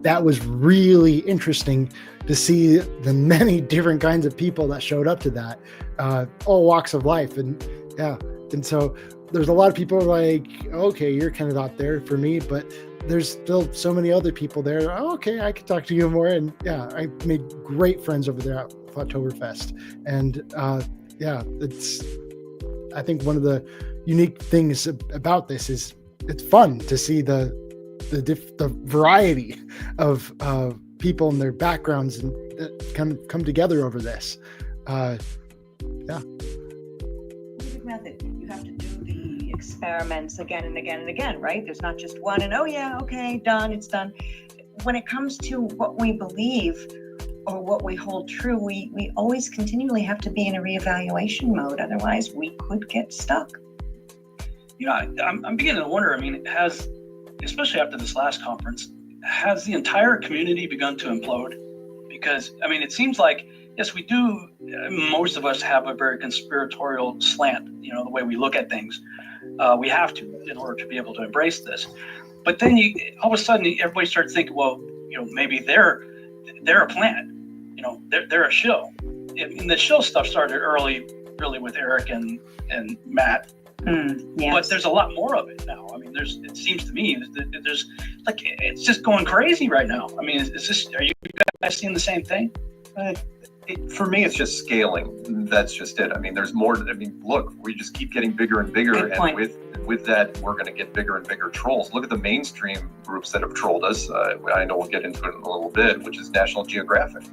B: that was really interesting to see the many different kinds of people that showed up to that, all walks of life. And so there's a lot of people like, okay, you're kind of out there for me, but there's still so many other people there. Oh, okay, I can talk to you more. And I made great friends over there at Flatoberfest. And it's, I think one of the unique things about this is it's fun to see the variety of people and their backgrounds and that come together over this.
F: Method. You have to do the experiments again and again and again, right? There's not just one and okay, done, it's done. When it comes to what we believe or what we hold true, we always continually have to be in a reevaluation mode. Otherwise, we could get stuck.
E: I'm beginning to wonder. I mean, it has, especially after this last conference, has the entire community begun to implode? Because, I mean, it seems like, yes, we do, most of us have a very conspiratorial slant, the way we look at things. We have to, in order to be able to embrace this. But then all of a sudden, everybody starts thinking, well, maybe they're a plant, they're a shill. And the shill stuff started early, really with Eric and Matt.
F: Yes.
E: But there's a lot more of it now. I mean, it seems to me that there's it's just going crazy right now. I mean, are you guys seeing the same thing?
G: For me, it's just scaling. That's just it. I mean, there's more. I mean, look, we just keep getting bigger and bigger,
F: Good point.
G: and with that, we're going to get bigger and bigger trolls. Look at the mainstream groups that have trolled us. I know we'll get into it in a little bit, which is National Geographic.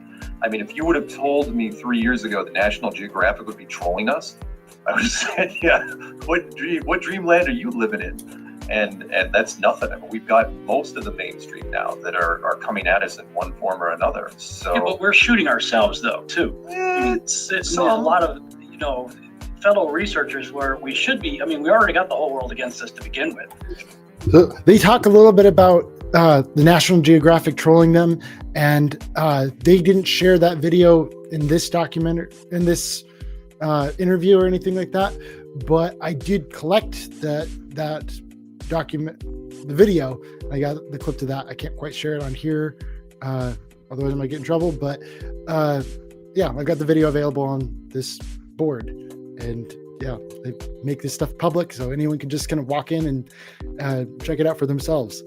G: I mean, if you would have told me 3 years ago that National Geographic would be trolling us, I would have said, yeah, what dreamland are you living in? And that's nothing. I mean, we've got most of the mainstream now that are coming at us in one form or another. So,
E: Yeah, but we're shooting ourselves though too. I mean, it's a lot of fellow researchers where we should be. I mean, we already got the whole world against us to begin with.
B: So they talk a little bit about the National Geographic trolling them, and they didn't share that video in this documentary, in this interview or anything like that. But I did collect that document, the video. I got the clip to that. I can't quite share it on here, otherwise I might get in trouble. But yeah, I've got the video available on this board, and yeah, they make this stuff public, so anyone can just kind of walk in and check it out for themselves.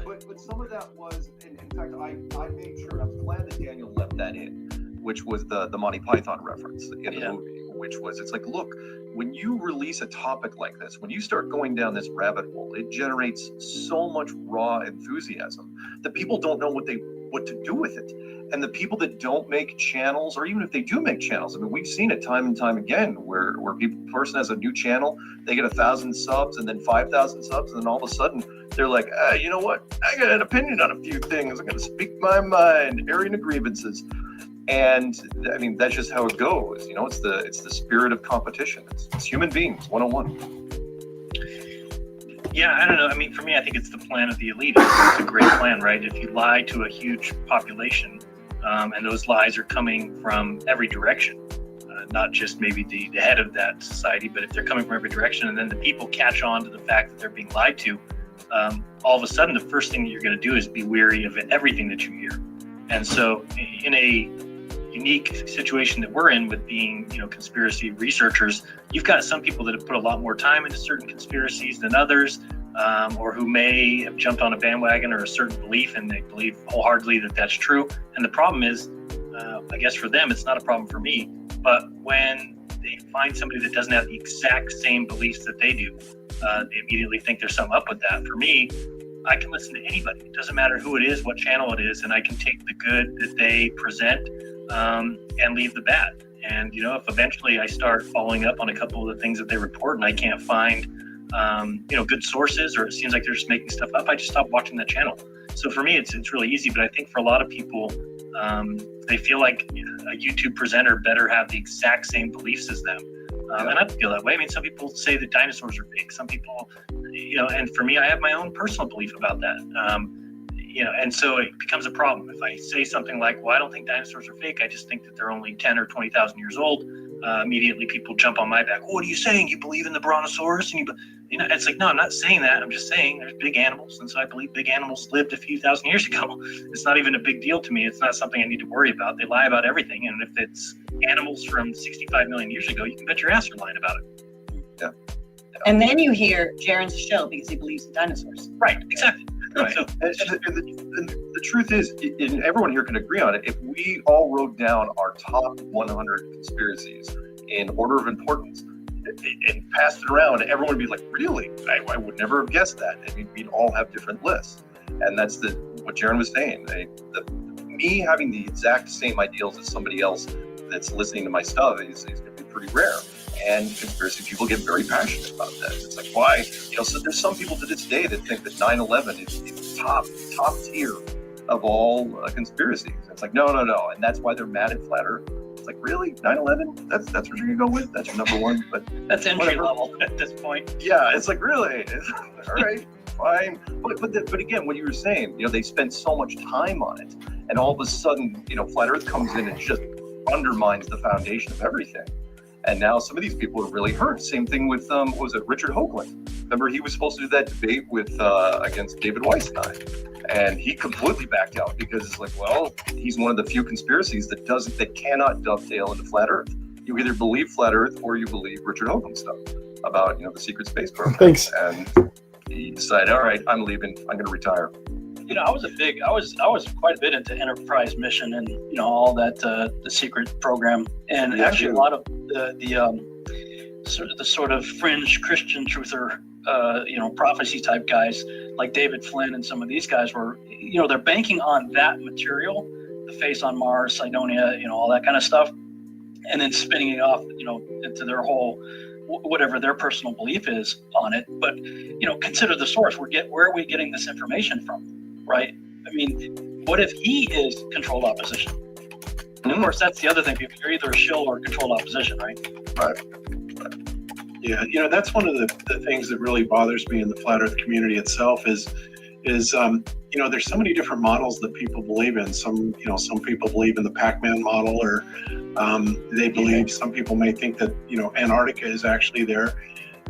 G: But some of that was, in fact, I made sure, I'm glad that Daniel left that in, which was the Monty Python reference in the movie, which was, it's like, look, when you release a topic like this, when you start going down this rabbit hole, it generates so much raw enthusiasm that people don't know what to do with it. And the people that don't make channels, or even if they do make channels, I mean, we've seen it time and time again, where person has a new channel, they get 1,000 subs and then 5,000 subs, and then all of a sudden they're like, you know what? I got an opinion on a few things. I'm going to speak my mind, airing the grievances. And I mean, that's just how it goes. You know, it's the spirit of competition. It's human beings 101.
H: Yeah, I don't know. I mean, for me, I think it's the plan of the elite. It's a great plan, right? If you lie to a huge population, and those lies are coming from every direction, not just maybe the head of that society, but if they're coming from every direction, and then the people catch on to the fact that they're being lied to, all of a sudden, the first thing that you're going to do is be wary of everything that you hear. And so in a unique situation that we're in with being, conspiracy researchers, you've got some people that have put a lot more time into certain conspiracies than others, or who may have jumped on a bandwagon or a certain belief and they believe wholeheartedly that that's true. And the problem is, I guess for them, it's not a problem for me, but when they find somebody that doesn't have the exact same beliefs that they do, they immediately think there's something up with that. For me, I can listen to anybody. It doesn't matter who it is, what channel it is, and I can take the good that they present and leave the bad. And, if eventually I start following up on a couple of the things that they report and I can't find, good sources, or it seems like they're just making stuff up, I just stop watching that channel. So for me, it's really easy, but I think for a lot of people, they feel like a YouTube presenter better have the exact same beliefs as them. And I don't feel that way. I mean, some people say that dinosaurs are fake. Some people, and for me, I have my own personal belief about that. And so it becomes a problem. If I say something like, well, I don't think dinosaurs are fake, I just think that they're only 10 or 20,000 years old, immediately people jump on my back. What are you saying? You believe in the Brontosaurus? And it's like, no, I'm not saying that. I'm just saying there's big animals. And so I believe big animals lived a few thousand years ago. It's not even a big deal to me. It's not something I need to worry about. They lie about everything. And if it's animals from 65 million years ago, you can bet your ass you're lying about it.
G: Yeah.
F: And then you hear Jaren's show because he believes in dinosaurs.
H: Right, exactly.
G: Right. So, the truth is, and everyone here can agree on it, if we all wrote down our top 100 conspiracies in order of importance and passed it around, everyone would be like, really? I would never have guessed that. I mean, we'd all have different lists. And that's what Jaren was saying. Me having the exact same ideals as somebody else that's listening to my stuff is going to be pretty rare. And conspiracy people get very passionate about that. It's like, why? So there's some people to this day that think that 9/11 is top tier of all conspiracies. It's like, no. And that's why they're mad at Flat Earth. It's like, really? 9/11? That's what you're going to go with? That's your number one? But
H: that's entry level at this point.
G: Yeah, it's like, really? All right, fine. But again, what you were saying, they spend so much time on it. And all of a sudden, Flat Earth comes in and just undermines the foundation of everything. And now some of these people are really hurt. Same thing with, what was it, Richard Hoagland? Remember, he was supposed to do that debate with against David Weinstein. And he completely backed out because it's like, well, he's one of the few conspiracies that cannot dovetail into Flat Earth. You either believe Flat Earth or you believe Richard Hoagland stuff about, the secret space program.
B: Thanks.
G: And, you decide, all right, I'm leaving, I'm going to retire.
E: You know, I was quite a bit into Enterprise mission and, you know, all that, the secret program. And
C: Yeah,
E: actually a
C: too.
E: lot of the sort of fringe Christian truther, you know, prophecy type guys like David Flynn and some of these guys were, you know, they're banking on that material, the face on Mars, Cydonia, you know, all that kind of stuff, and then spinning it off, you know, into their whole, whatever their personal belief is on it. But, you know, consider the source. Where are we getting this information from, right? I mean, what if he is controlled opposition? And of course, that's the other thing. You're either a shill or controlled opposition, right?
C: Yeah, you know, that's one of the things that really bothers me in the flat Earth community itself is you know, there's so many different models that people believe in. Some people believe in the Pac-Man model, or they believe, some people may think that, you know, Antarctica is actually there.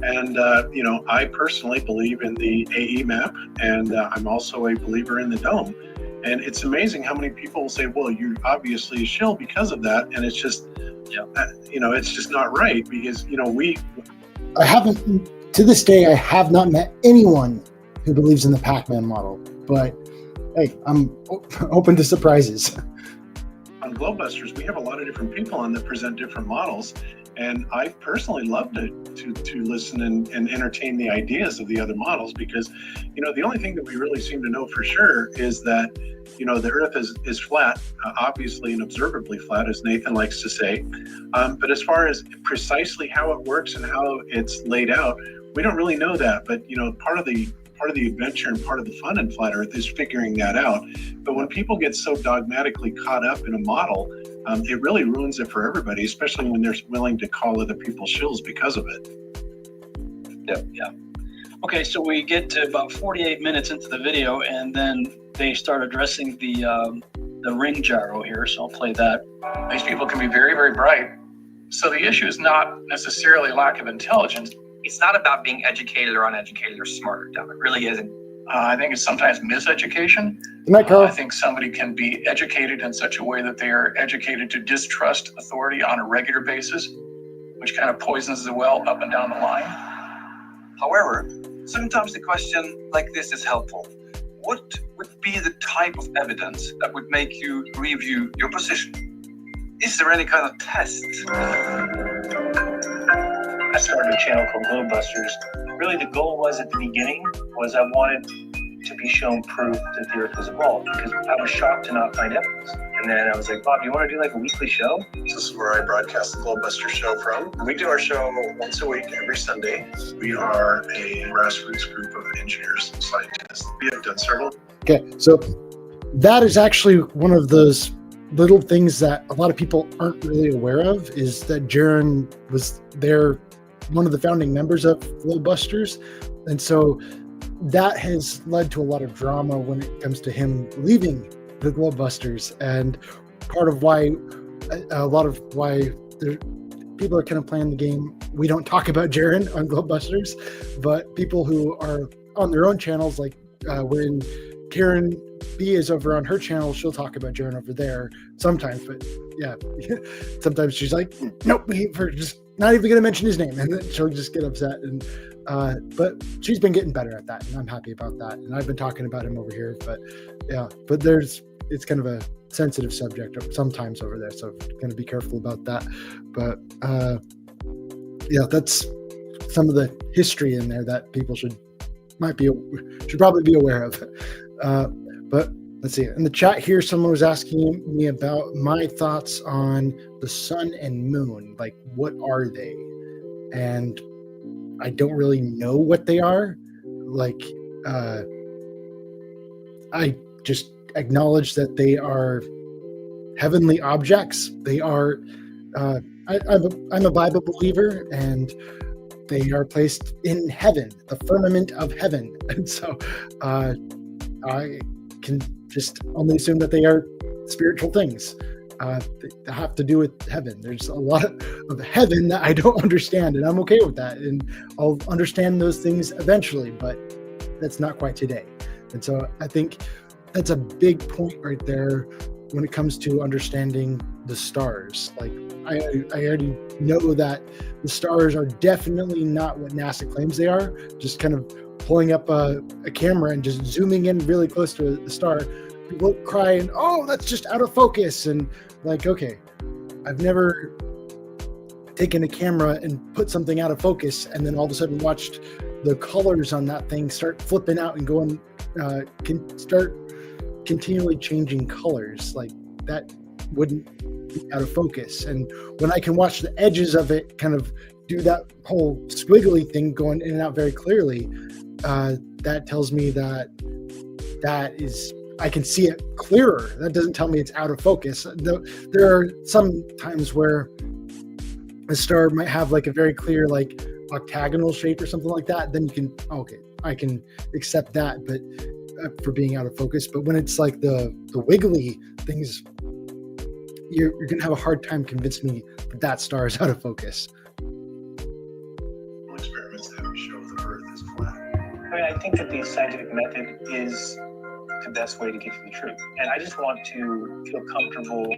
C: And, you know, I personally believe in the AE map, and I'm also a believer in the dome. And it's amazing how many people will say, well, you're obviously a shill because of that. And it's just, you know, it's just not right, because, you know,
B: I haven't, to this day, I have not met anyone who believes in the Pac-Man model, but hey, I'm open to surprises.
C: on Globebusters, we have a lot of different people on that present different models. And I personally love to listen and entertain the ideas of the other models, because, you know, the only thing that we really seem to know for sure is that, you know, the Earth is flat, obviously and observably flat, as Nathan likes to say. But as far as precisely how it works and how it's laid out, we don't really know that. But, you know, part of the adventure and part of the fun in flat Earth is figuring that out. But when people get so dogmatically caught up in a model, it really ruins it for everybody, especially when they're willing to call other people shills because of it.
E: Yeah. Okay, so we get to about 48 minutes into the video, and then they start addressing the ring gyro here. So I'll play that.
N: These people can be very, very bright. So the issue is not necessarily lack of intelligence.
O: It's not about being educated or uneducated or smart or dumb. It really isn't.
N: I think it's sometimes miseducation.
B: Good night, Carl.
N: I think somebody can be educated in such a way that they are educated to distrust authority on a regular basis, which kind of poisons the well up and down the line.
O: However, sometimes the question like this is helpful. What would be the type of evidence that would make you review your position? Is there any kind of test?
H: I started a channel called Globebusters. Really, the goal was at the beginning was I wanted to be shown proof that the Earth was evolved, because I was shocked to not find evidence. And then I was like, Bob, you want to do like a weekly show?
C: This is where I broadcast the Globebuster show from. We do our show once a week, every Sunday. We are a grassroots group of engineers and scientists. We have done several.
B: Okay, so that is actually one of those little things that a lot of people aren't really aware of, is that Jaron was there, one of the founding members of Globebusters. And so that has led to a lot of drama when it comes to him leaving the Globebusters. And part of why, people are kind of playing the game. We don't talk about Jaron on Globebusters, but people who are on their own channels, like when Karen B is over on her channel, she'll talk about Jaron over there sometimes. But yeah, sometimes she's like, nope, we're just not even going to mention his name, and then she'll just get upset. And but she's been getting better at that, and I'm happy about that. And I've been talking about him over here, but yeah, but it's kind of a sensitive subject sometimes over there, so I'm going to be careful about that. But yeah, that's some of the history in there that people should probably be aware of. But let's see. In the chat here, someone was asking me about my thoughts on the sun and moon. Like, what are they? And I don't really know what they are. Like, I just acknowledge that they are heavenly objects. They are, I'm a Bible believer, and they are placed in heaven, the firmament of heaven. And so I can just only assume that they are spiritual things. They have to do with heaven. There's a lot of heaven that I don't understand, and I'm okay with that. And I'll understand those things eventually, but that's not quite today. And so I think that's a big point right there when it comes to understanding the stars. Like, I already know that the stars are definitely not what NASA claims they are, just kind of pulling up a camera and just zooming in really close to a star, people cry and, oh, that's just out of focus. And like, okay, I've never taken a camera and put something out of focus and then all of a sudden watched the colors on that thing start flipping out and going, can start continually changing colors. Like that wouldn't be out of focus. And when I can watch the edges of it kind of do that whole squiggly thing going in and out very clearly, that tells me that is, I can see it clearer. That doesn't tell me it's out of focus. There are some times where a star might have like a very clear like octagonal shape or something like that. Then you can, okay, I can accept that, but for being out of focus. But when it's like the wiggly things, you're gonna have a hard time convincing me that star is out of focus.
C: Experiments that show the Earth is flat.
L: I mean, I think that the scientific method is the best way to get to the truth. And I just want to feel comfortable.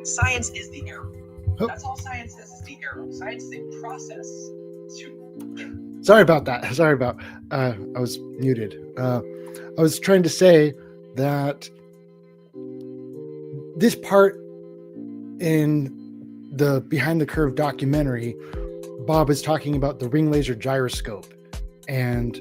K: Science is the arrow. That's all science is the arrow. Science is a process to.
B: Sorry about that. Sorry about, I was muted. I was trying to say that this part in the Behind the Curve documentary, Bob is talking about the ring laser gyroscope. And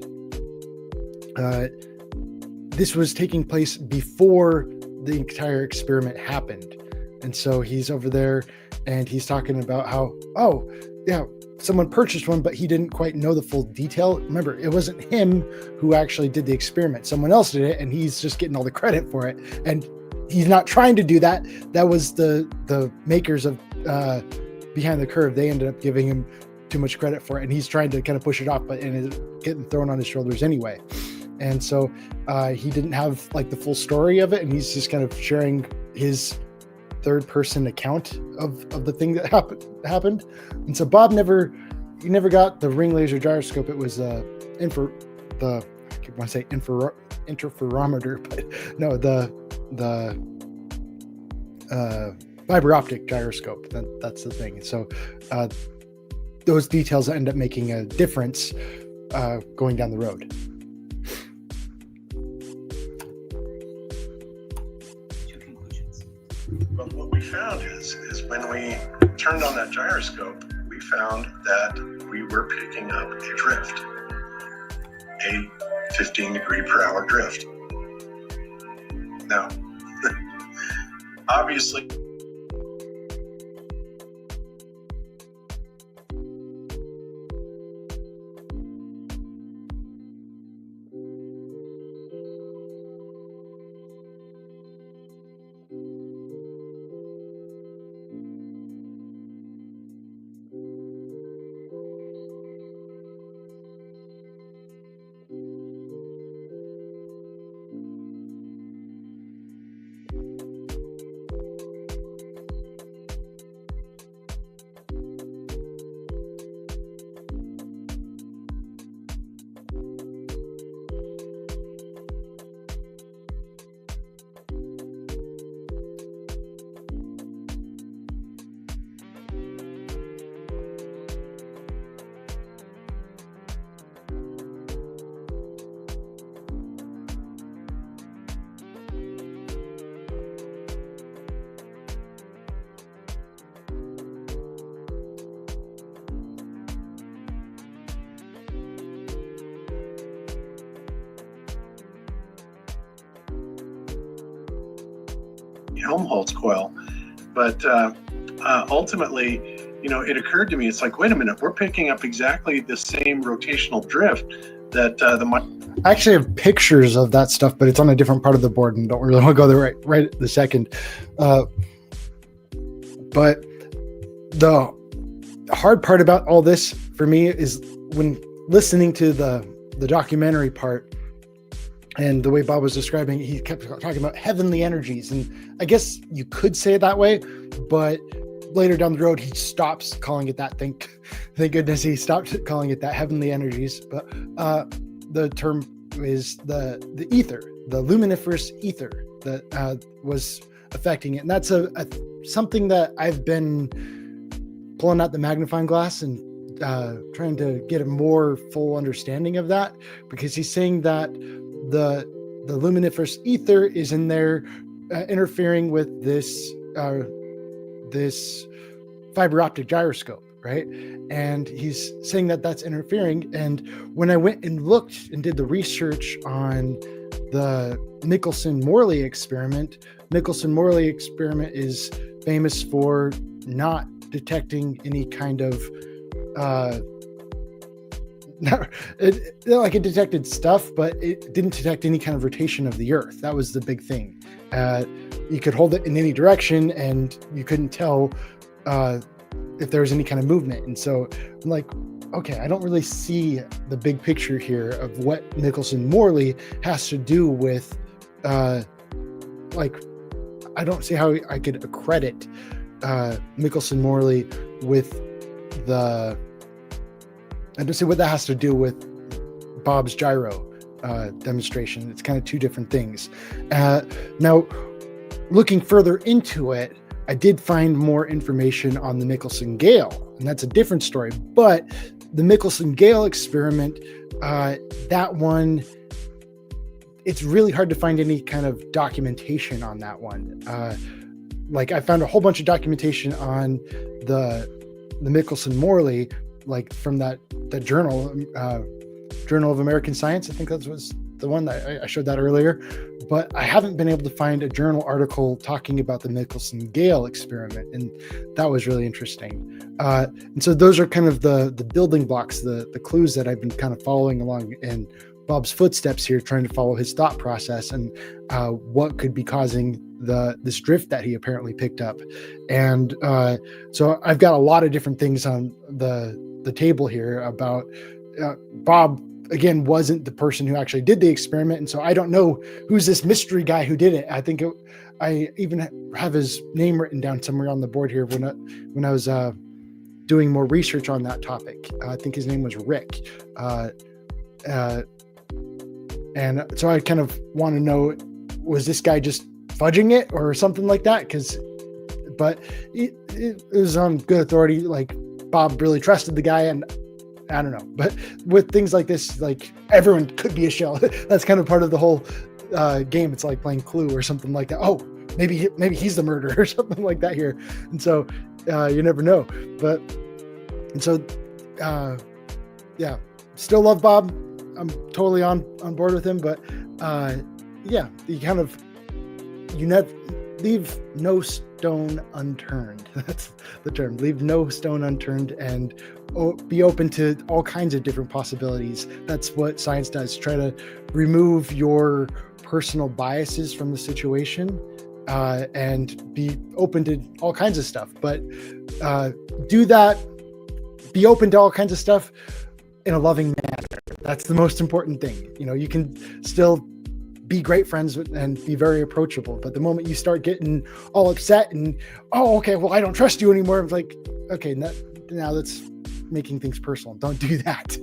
B: this was taking place before the entire experiment happened. And so he's over there and he's talking about how, oh, yeah, someone purchased one, but he didn't quite know the full detail. Remember, it wasn't him who actually did the experiment. Someone else did it, and he's just getting all the credit for it. And he's not trying to do that. That was the makers of Behind the Curve. They ended up giving him too much credit for it, and he's trying to kind of push it off, but and it's getting thrown on his shoulders anyway. And so he didn't have like the full story of it, and he's just kind of sharing his third-person account of the thing that happened. And so Bob never got the ring laser gyroscope. It was I want to say interferometer, but no, the fiber optic gyroscope. That's the thing. So those details end up making a difference going down the road.
C: But what we found is when we turned on that gyroscope, we found that we were picking up a drift, a 15-degree-per-hour drift. Now, obviously, Helmholtz coil. But ultimately, it occurred to me, it's like, wait a minute, we're picking up exactly the same rotational drift that
B: I actually have pictures of that stuff, but it's on a different part of the board, and don't really want to go there right the second. But the hard part about all this for me is when listening to the documentary part and the way Bob was describing, he kept talking about heavenly energies, and I guess you could say it that way, but later down the road he stops calling it that. Thank goodness he stopped calling it that, heavenly energies. But the term is the ether, the luminiferous ether that was affecting it, and that's something that I've been pulling out the magnifying glass and trying to get a more full understanding of that, because he's saying that the luminiferous ether is in there interfering with this fiber optic gyroscope, right? And he's saying that that's interfering. And when I went and looked and did the research on the Michelson-Morley experiment is famous for not detecting any kind of it detected stuff, but it didn't detect any kind of rotation of the Earth. That was the big thing. You could hold it in any direction and you couldn't tell if there was any kind of movement. And so I'm like, okay, I don't really see the big picture here of what Michelson-Morley has to do with I don't see how I could accredit Michelson-Morley with I don't see what that has to do with Bob's gyro demonstration. It's kind of two different things. Now, looking further into it, I did find more information on the Michelson-Gale, and that's a different story. But the Michelson-Gale experiment, that one, it's really hard to find any kind of documentation on that one. I found a whole bunch of documentation on the Michelson-Morley, like from the journal, Journal of American Science. I think that was the one that I showed that earlier, but I haven't been able to find a journal article talking about the Michelson-Gale experiment, and that was really interesting. And so those are kind of the building blocks, the clues that I've been kind of following along in Bob's footsteps here, trying to follow his thought process and what could be causing this drift that he apparently picked up. And so I've got a lot of different things on the table here about Bob. Again, wasn't the person who actually did the experiment, and so I don't know who's this mystery guy who did it. I think I even have his name written down somewhere on the board here when I was doing more research on that topic. I think his name was Rick, and so I kind of want to know, was this guy just fudging it or something like that? But it was on good authority. Like, Bob really trusted the guy, and I don't know, but with things like this, like, everyone could be a shell. That's kind of part of the whole game. It's like playing Clue or something like that. Oh, maybe he's the murderer or something like that here. And so you never know. Yeah, still love Bob. I'm totally on board with him. But yeah, you never leave no stone unturned. That's the term. Leave no stone unturned, and be open to all kinds of different possibilities. That's what science does. Try to remove your personal biases from the situation, and be open to all kinds of stuff. But do that. Be open to all kinds of stuff in a loving manner. That's the most important thing. You can still be great friends and be very approachable, but the moment you start getting all upset and, oh, okay, well, I don't trust you anymore, I'm like, okay, now that's making things personal. Don't do that.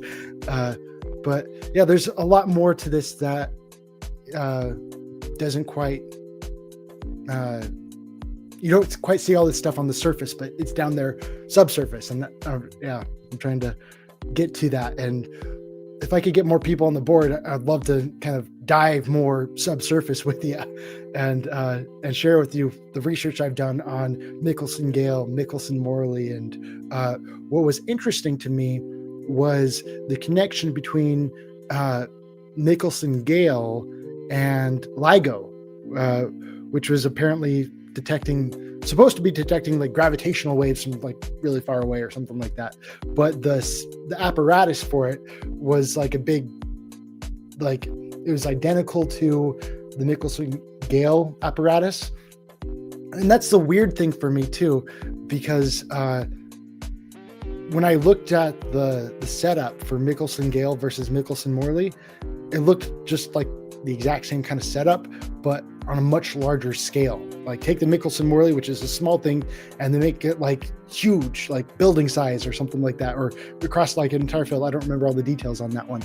B: But yeah, there's a lot more to this that doesn't quite, you don't quite see all this stuff on the surface, but it's down there subsurface. And yeah, I'm trying to get to that. And if I could get more people on the board, I'd love to kind of dive more subsurface with you and share with you the research I've done on Michelson-Gale, Michelson-Morley. And what was interesting to me was the connection between Michelson-Gale and LIGO, which was apparently supposed to be detecting like gravitational waves from like really far away or something like that. But the apparatus for it was like a big, like it was identical to the Michelson-Gale apparatus. And that's the weird thing for me too, because when I looked at the setup for Michelson-Gale versus Michelson-Morley, it looked just like the exact same kind of setup, but on a much larger scale. Like take the Michelson-Morley, which is a small thing, and they make it like huge, like building size or something like that, or across like an entire field. I don't remember all the details on that one,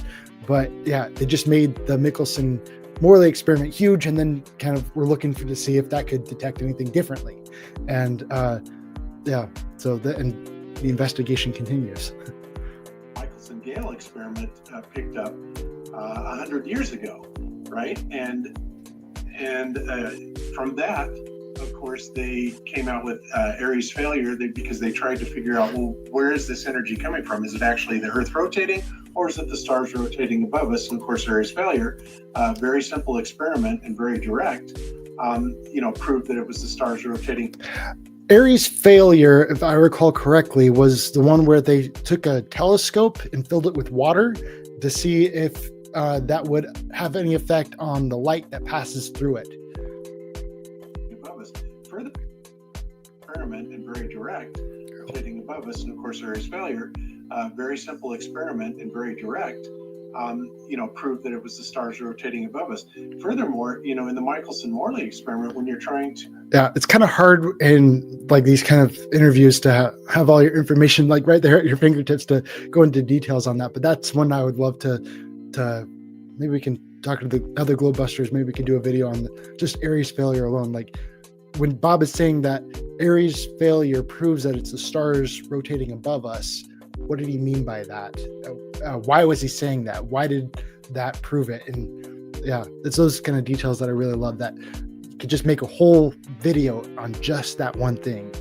B: but yeah, they just made the Michelson-Morley experiment huge, and then kind of were looking to see if that could detect anything differently. And so the investigation continues.
C: Michelson-Gale experiment picked up 100 years ago, right? And from that, of course, they came out with Aries failure because they tried to figure out, well, where is this energy coming from? Is it actually the Earth rotating, or is it the stars rotating above us? And of course, Aries failure, very simple experiment and very direct, proved that it was the stars rotating.
B: Aries failure, if I recall correctly, was the one where they took a telescope and filled it with water to see if that would have any effect on the light that passes through it.
C: Above us. Further experiment and very direct, rotating above us, and of course Aries failure, very simple experiment and very direct, proved that it was the stars rotating above us. Furthermore, in the Michelson-Morley experiment, when you're trying to...
B: Yeah, it's kind of hard in like these kind of interviews to have all your information like right there at your fingertips to go into details on that. But that's one I would love to maybe we can talk to the other Globebusters. Maybe we can do a video on just Aries failure alone. Like when Bob is saying that Aries failure proves that it's the stars rotating above us, what did he mean by that? Why was he saying that? Why did that prove it? And yeah, it's those kind of details that I really love, that you could just make a whole video on just that one thing.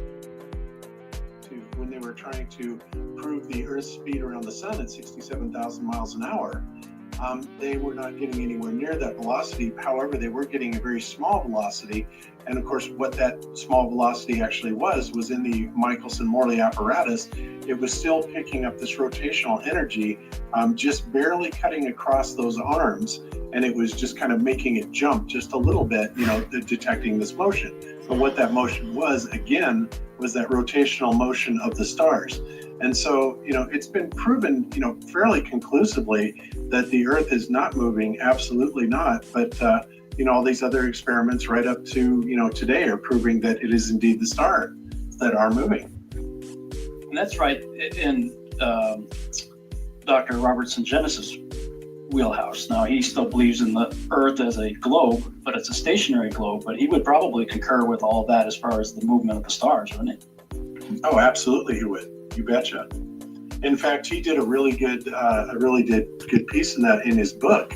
C: When they were trying to prove the Earth's speed around the sun at 67,000 miles an hour, they were not getting anywhere near that velocity. However, they were getting a very small velocity. And of course, what that small velocity actually was in the Michelson-Morley apparatus. It was still picking up this rotational energy, just barely cutting across those arms. And it was just kind of making it jump just a little bit, detecting this motion. But what that motion was, again, was that rotational motion of the stars. And so, it's been proven, fairly conclusively that the Earth is not moving, absolutely not. But, all these other experiments right up to, today are proving that it is indeed the stars that are moving.
E: And that's right in Dr. Robertson Genesis wheelhouse. Now, he still believes in the Earth as a globe, but it's a stationary globe. But he would probably concur with all of that as far as the movement of the stars, wouldn't he?
C: Oh, absolutely, he would. You betcha. In fact, he did a really good piece in that in his book.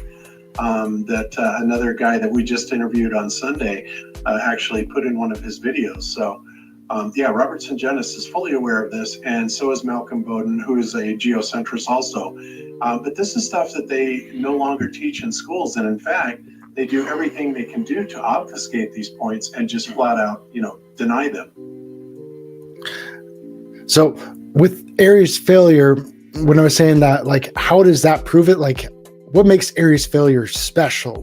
C: That another guy that we just interviewed on Sunday actually put in one of his videos. So, Robertson Genesis is fully aware of this, and so is Malcolm Bowden, who is a geocentrist also. But this is stuff that they no longer teach in schools, and in fact, they do everything they can do to obfuscate these points and just flat out, deny them.
B: So with Aries failure, when I was saying that, like, how does that prove it? Like, what makes Aries failure special,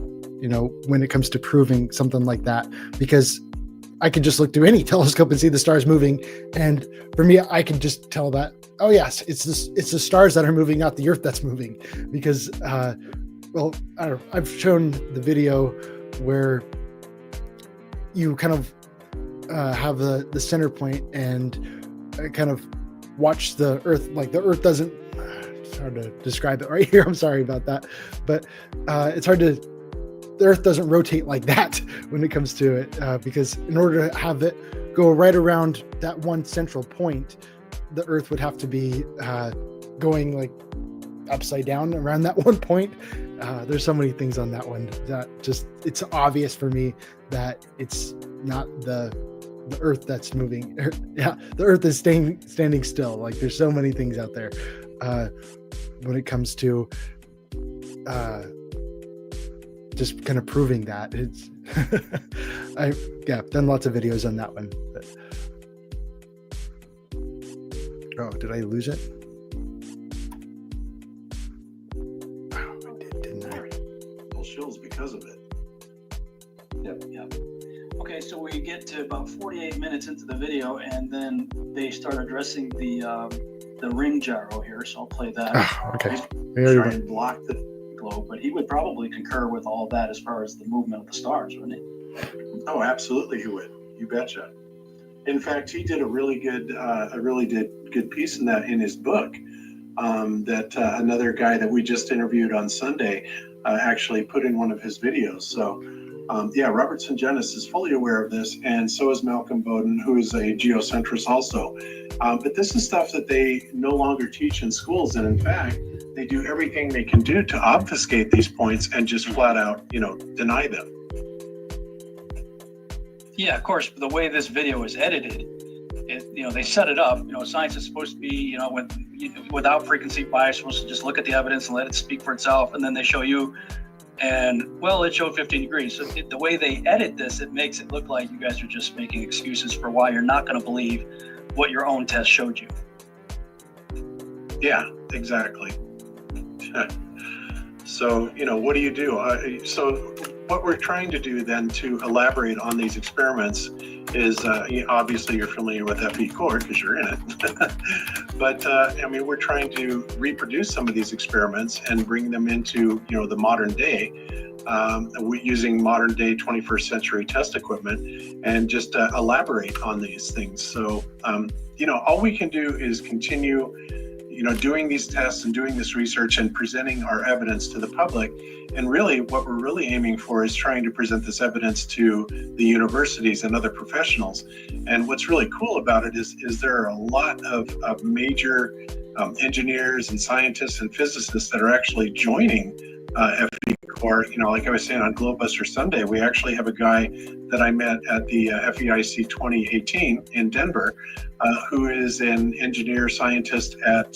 B: when it comes to proving something like that? Because I could just look through any telescope and see the stars moving. And for me, I can just tell that, oh yes, it's the stars that are moving, not the Earth that's moving. Because, I don't know, I've shown the video where you kind of have the center point and kind of watch the Earth, like the Earth doesn't, it's hard to describe it right here. I'm sorry about that. But it's hard to, the Earth doesn't rotate like that when it comes to it, because in order to have it go right around that one central point, the Earth would have to be going like upside down around that one point. There's so many things on that one that just, it's obvious for me that it's not the Earth that's moving. Yeah, the Earth is standing still. Like, there's so many things out there when it comes to just kind of proving that. It's I've done lots of videos on that one. But... Oh, did I lose it? Oh, I did, didn't I?
C: Well, shills because of it.
E: Yep. Okay, so we get to about 48 minutes into the video, and then they start addressing the ring gyro here. So I'll play that.
B: Okay.
E: Try and block the globe, but he would probably concur with all of that as far as the movement of the stars, wouldn't he?
C: Oh, absolutely, he would. You betcha. In fact, he did a really good piece in that in his book. That another guy that we just interviewed on Sunday actually put in one of his videos. So. Robert Sungenis is fully aware of this, and so is Malcolm Bowden, who is a geocentrist also. But this is stuff that they no longer teach in schools, and in fact, they do everything they can do to obfuscate these points and just flat out, deny them.
E: Yeah, of course, the way this video is edited, they set it up. Science is supposed to be, without preconceived bias, supposed to just look at the evidence and let it speak for itself, and then they show you. And it showed 15 degrees. So the way they edit this, it makes it look like you guys are just making excuses for why you're not going to believe what your own test showed you.
C: Yeah, exactly. So, what do you do? So what we're trying to do then to elaborate on these experiments is, obviously you're familiar with FE Core because you're in it. But, we're trying to reproduce some of these experiments and bring them into, the modern day, using modern day 21st century test equipment and just elaborate on these things. So, all we can do is continue, doing these tests and doing this research and presenting our evidence to the public. And really what we're really aiming for is trying to present this evidence to the universities and other professionals. And what's really cool about it is there are a lot of major engineers and scientists and physicists that are actually joining FE Core. Like I was saying on Globebuster Sunday, we actually have a guy that I met at the FEIC 2018 in Denver, who is an engineer scientist at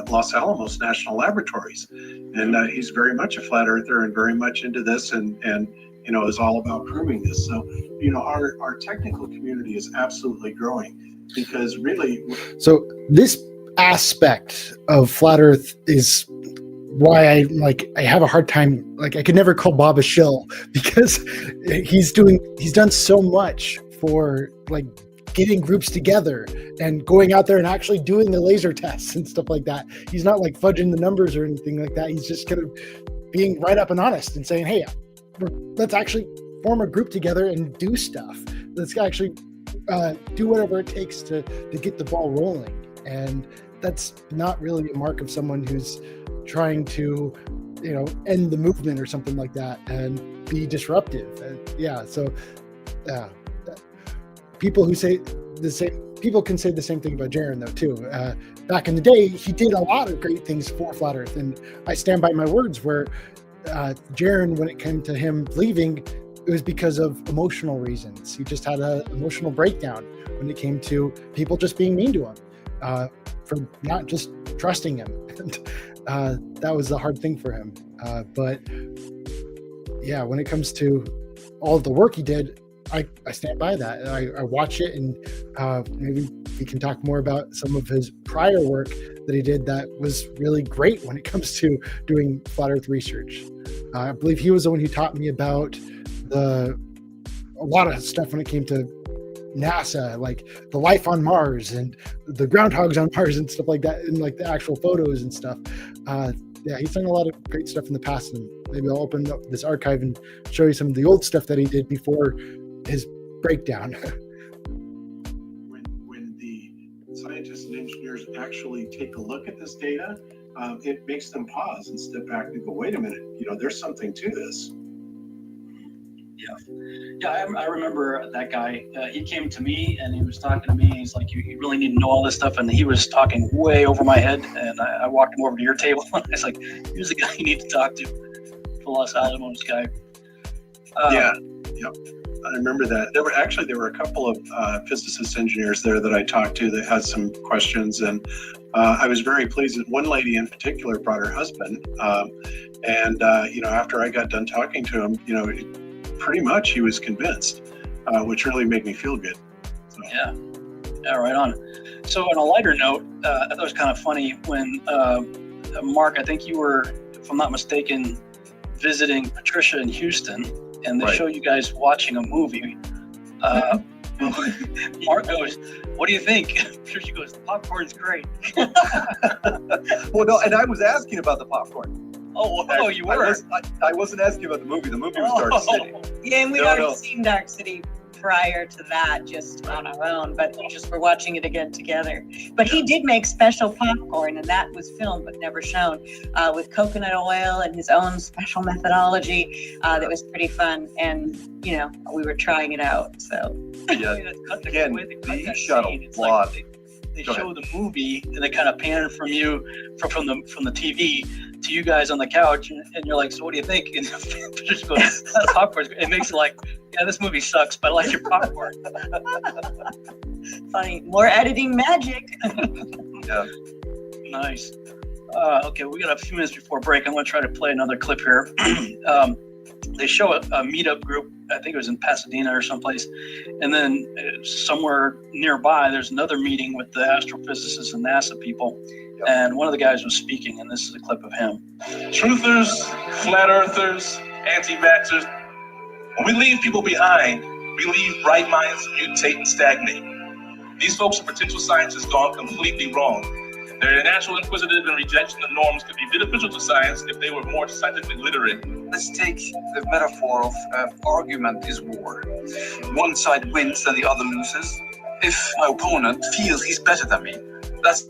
C: Los Alamos National Laboratories. And he's very much a flat earther and very much into this and is all about proving this. So, our technical community is absolutely growing because really.
B: So this aspect of flat earth is why I have a hard time, I could never call Bob a shill because he's done so much for getting groups together and going out there and actually doing the laser tests and stuff like that. He's not fudging the numbers or anything like that. He's just kind of being right up and honest and saying, hey, let's actually form a group together and do stuff. Let's actually do whatever it takes to get the ball rolling. And that's not really a mark of someone who's trying to, end the movement or something like that and be disruptive. People who say the same, people can say the same thing about Jaron though too. Back in the day, he did a lot of great things for Flat Earth, and I stand by my words. Where Jaron, when it came to him leaving, it was because of emotional reasons. He just had an emotional breakdown when it came to people just being mean to him, for not just trusting him. And that was the hard thing for him. But yeah, when it comes to all of the work he did, I stand by that. I watch it, and maybe we can talk more about some of his prior work that he did that was really great when it comes to doing flat earth research. I believe he was the one who taught me about a lot of stuff when it came to NASA, like the life on Mars and the groundhogs on Mars and stuff like that, and the actual photos and stuff. He's done a lot of great stuff in the past, and maybe I'll open up this archive and show you some of the old stuff that he did before his breakdown.
C: When the scientists and engineers actually take a look at this data, it makes them pause and step back and go, wait a minute, there's something to this.
E: Yeah, I remember that guy. He came to me and he was talking to me. He's like, you really need to know all this stuff. And he was talking way over my head. And I walked him over to your table. And I was like, here's the guy you need to talk to, the Los Alamos guy.
C: Yep. I remember that. There were a couple of physicist engineers there that I talked to that had some questions, and I was very pleased that one lady in particular brought her husband, And after I got done talking to him, pretty much he was convinced, which really made me feel good. So.
E: Yeah, right on. So on a lighter note, I thought it was kind of funny when Mark, I think you were, if I'm not mistaken, visiting Patricia in Houston, and they
G: Right.
E: show you guys watching a movie. Mark goes, "What do you think?" Patricia goes, "The popcorn's great."
G: Well, no, and I was asking about the popcorn.
E: Oh, you were.
G: I wasn't asking about the movie. The movie was Dark City.
F: Yeah, and we'd
G: No,
F: already
G: no.
F: seen Dark City prior to that, just on our own, but just we're watching it again together. But he did make special popcorn, and that was filmed but never shown, with coconut oil and his own special methodology. That was pretty fun, and we were trying it out. So
G: Yeah. Again, he shot a lot.
E: They
G: Go
E: show the movie and they kind of pan from you from the TV to you guys on the couch, and you're like, "So what do you think?" And just goes, "That popcorn." It makes it like, "Yeah, this movie sucks, but I like your popcorn."
F: funny, more editing magic.
G: Yeah.
E: Nice. Okay, we got a few minutes before break. I'm going to try to play another clip here. They show a meetup group. I think it was in Pasadena or someplace. And then somewhere nearby, there's another meeting with the astrophysicists and NASA people. And one of the guys was speaking, and this is a clip of him.
P: Truthers, flat earthers, anti-vaxxers, when we leave people behind, we leave bright minds mutate and stagnate. These folks are potential scientists gone completely wrong. Their natural inquisitive and rejection of norms could be beneficial to science if they were more scientifically literate.
O: Let's take the metaphor of argument is war. One side wins and the other loses. If my opponent feels he's better than me, that's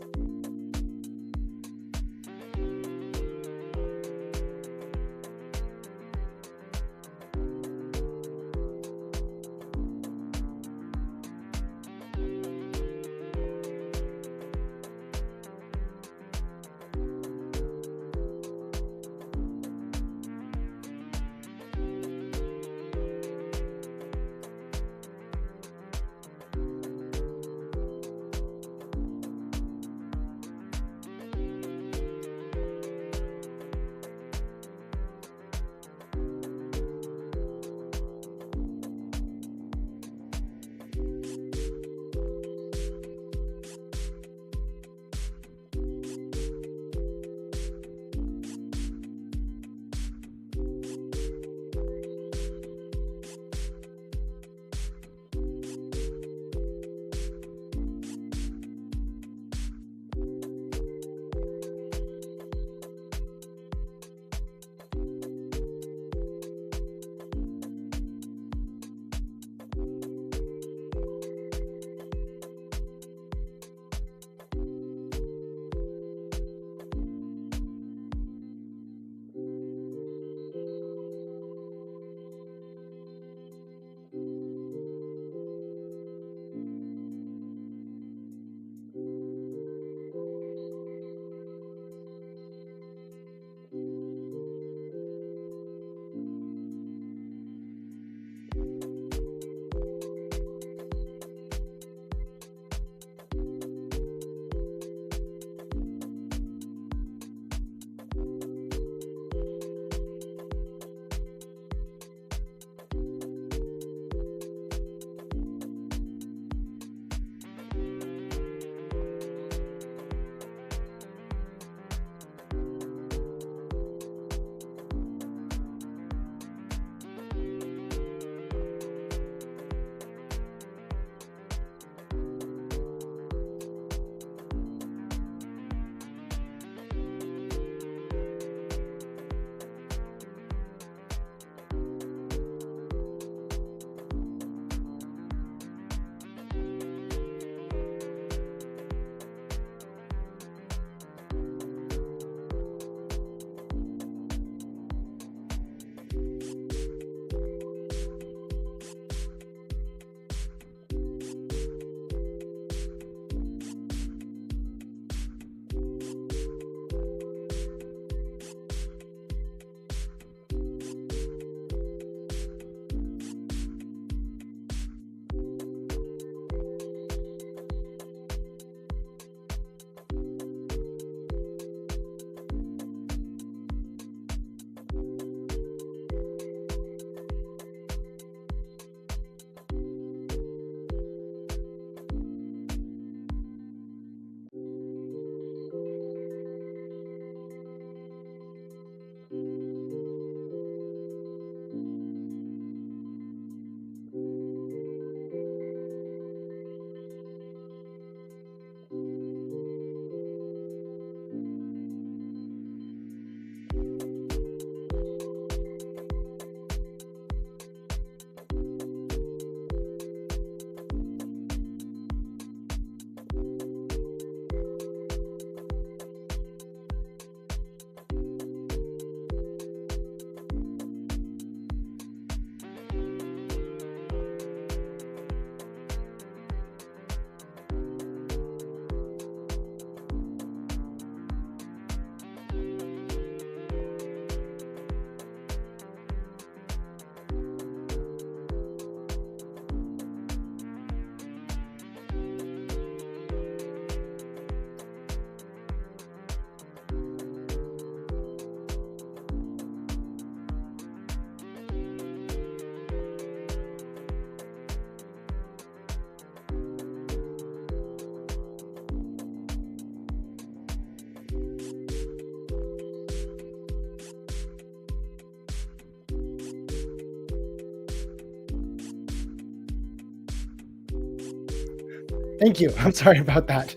B: Thank you. I'm sorry about that.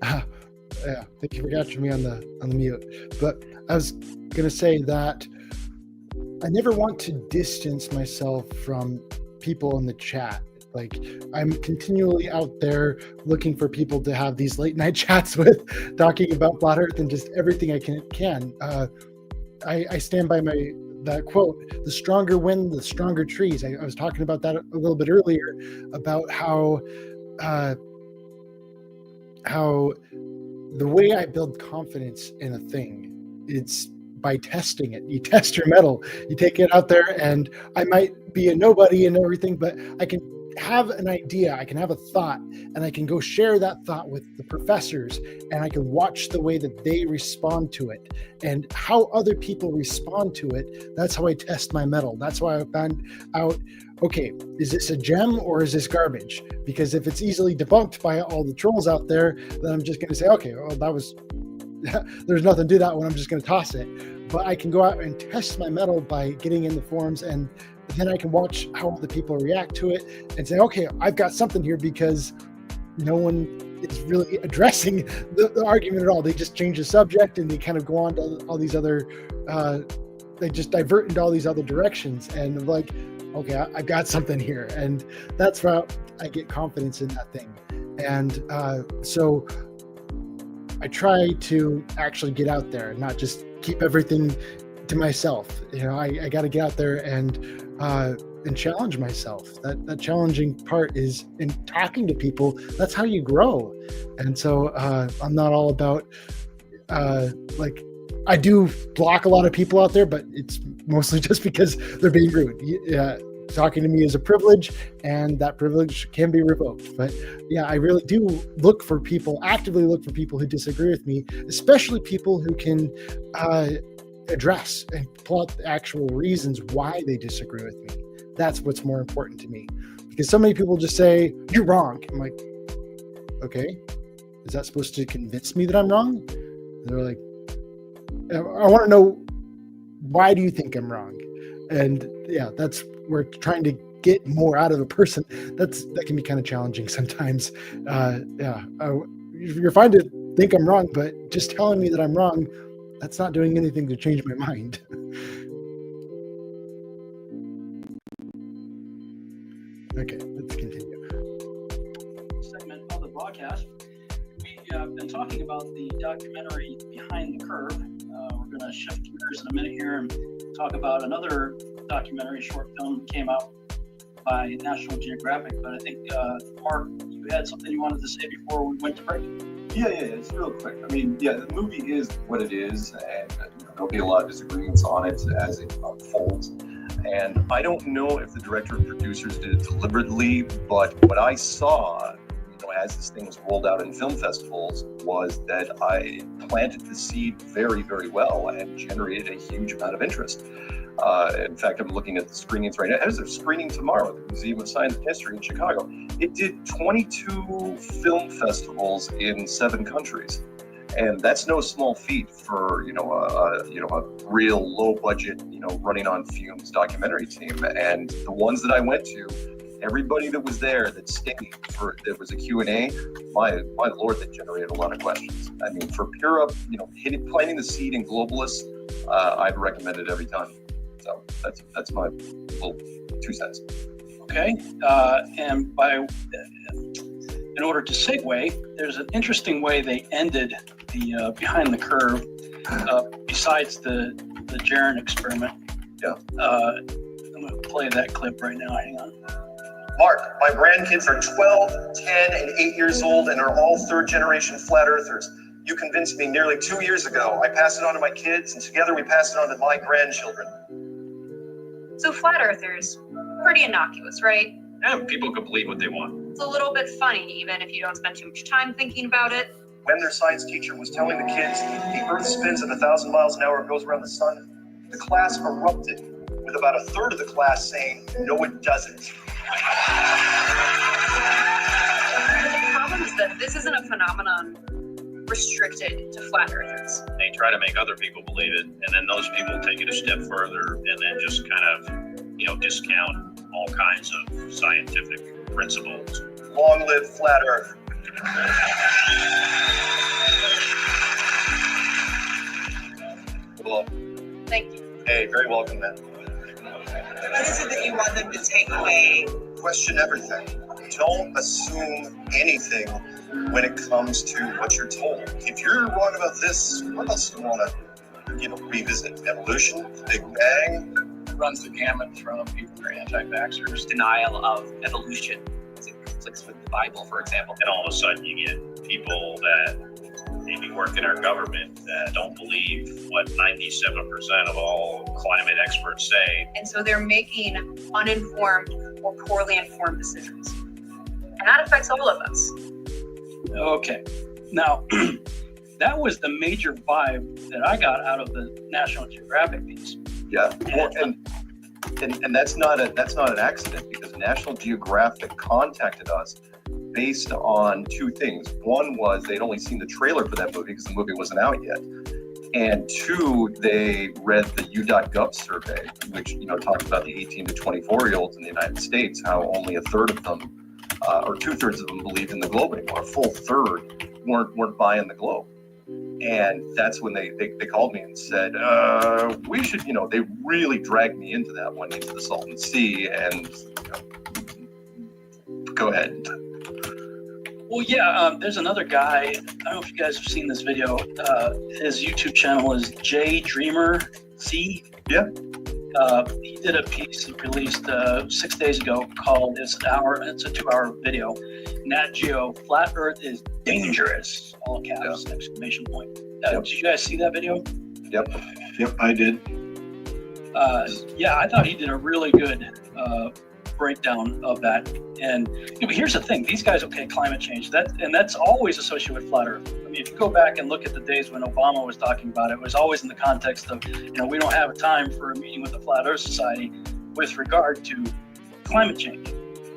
B: Yeah, thank you for catching me on the mute. But I was gonna say that I never want to distance myself from people in the chat. Like, I'm continually out there looking for people to have these late night chats with, talking about Flat Earth and just everything I can. I stand by that quote: "The stronger wind, the stronger trees." I was talking about that a little bit earlier, about how the way I build confidence in a thing, it's by testing it. You test your metal, you take it out there, and I might be a nobody and everything, but I can have an idea, I can have a thought, and I can go share that thought with the professors, and I can watch the way that they respond to it and how other people respond to it. That's how I test my metal. That's why I found out, okay, is this a gem or is this garbage? Because if it's easily debunked by all the trolls out there, then I'm just going to say, okay, well, that was, there's nothing to that one, I'm just going to toss it. But I can go out and test my metal by getting in the forums, and then I can watch how other people react to it and say, okay, I've got something here, because no one is really addressing the argument at all. They just change the subject and they kind of go on to all these other, they just divert into all these other directions. And I'm like, okay, I've got something here. And that's how I get confidence in that thing. And so I try to actually get out there and not just keep everything to myself. You know, I got to get out there and challenge myself. That challenging part is in talking to people. That's how you grow. And so I'm not all about like, I do block a lot of people out there, but it's mostly just because they're being rude. Talking to me is a privilege, and that privilege can be revoked. But yeah, I really do actively look for people who disagree with me, especially people who can address and pull out the actual reasons why they disagree with me. That's what's more important to me, because so many people just say, "You're wrong." I'm like, okay, is that supposed to convince me that I'm wrong? And they're like, I want to know, why do you think I'm wrong? And yeah, that's, we're trying to get more out of a person. That can be kind of challenging sometimes. You're fine to think I'm wrong, but just telling me that I'm wrong, that's not doing anything to change my mind. Okay, let's continue.
E: Segment of the broadcast. We have been talking about the documentary Behind the Curve. We're going to shift gears in a minute here and talk about another documentary short film that came out by National Geographic. But I think, Mark, you had something you wanted to say before we went to break?
G: Yeah, it's real quick. I mean, yeah, the movie is what it is, and there'll be a lot of disagreements on it as it unfolds. And I don't know if the director and producers did it deliberately, but what I saw, as this thing was rolled out in film festivals, was that I planted the seed very, very well and generated a huge amount of interest. In fact, I'm looking at the screenings right now. There's a screening tomorrow at the Museum of Science and History in Chicago. It did 22 film festivals in 7 countries. And that's no small feat for, a real low budget, running on fumes documentary team. And the ones that I went to, everybody that was there that stayed for, there was a Q&A, my Lord, that generated a lot of questions. I mean, for pure up, planting the seed in globalists, I'd recommend it every time. So that's my little 2 cents.
E: Okay, and in order to segue, there's an interesting way they ended the Behind the Curve, besides the Jaron experiment.
G: Yeah.
E: I'm going to play that clip right now. Hang on.
I: Mark, my grandkids are 12, 10, and 8 years old and are all third-generation flat earthers. You convinced me nearly 2 years ago. I passed it on to my kids, and together we passed it on to my grandchildren.
J: So flat earthers, pretty innocuous, right?
I: And people can believe what they want.
J: It's a little bit funny, even if you don't spend too much time thinking about it.
I: When their science teacher was telling the kids the Earth spins at 1,000 miles an hour and goes around the sun, the class erupted, with about a third of the class saying, "No, it doesn't."
J: The problem is that this isn't a phenomenon restricted to flat earthers.
Q: They try to make other people believe it, and then those people take it a step further and then just kind of, discount all kinds of scientific principles.
I: Long live flat Earth. Well,
J: Thank you.
I: hey, very welcome, man.
R: What is it that you want them to take away?
I: Question everything. Don't assume anything when it comes to what you're told. If you're wrong about this, what else do you want to, revisit? Evolution, Big Bang.
E: Runs the gamut from people who are anti-vaxxers.
S: Denial of evolution. It conflicts with the Bible, for example.
Q: And all of a sudden you get people that maybe work in our government that don't believe what 97% of all climate experts say.
J: And so they're making uninformed or poorly informed decisions. And that affects all of us.
E: Okay. Now, that was the major vibe that I got out of the National Geographic piece.
G: Yeah, well, and that's not an accident, because National Geographic contacted us based on two things. One was they'd only seen the trailer for that movie because the movie wasn't out yet, and two, they read the U.gov survey, which talks about the 18 to 24-year-olds in the United States, how only a third of them, or 2/3 of them, believe in the globe anymore. A full third weren't buying the globe. And that's when they called me and said, we should, they really dragged me into that one, into the Salton Sea, and go ahead.
E: Well, yeah, there's another guy. I don't know if you guys have seen this video. His YouTube channel is J Dreamer C.
G: Yeah.
E: He did a piece he released 6 days ago called It's a 2-hour video. Nat Geo, Flat Earth is dangerous, all caps, exclamation point. Did you guys see that video?
C: Yep, I did.
E: Yeah, I thought he did a really good breakdown of that. And here's the thing: these guys, climate change, that's always associated with flat Earth. I mean, if you go back and look at the days when Obama was talking about it, it was always in the context of, we don't have a time for a meeting with the Flat Earth Society with regard to climate change.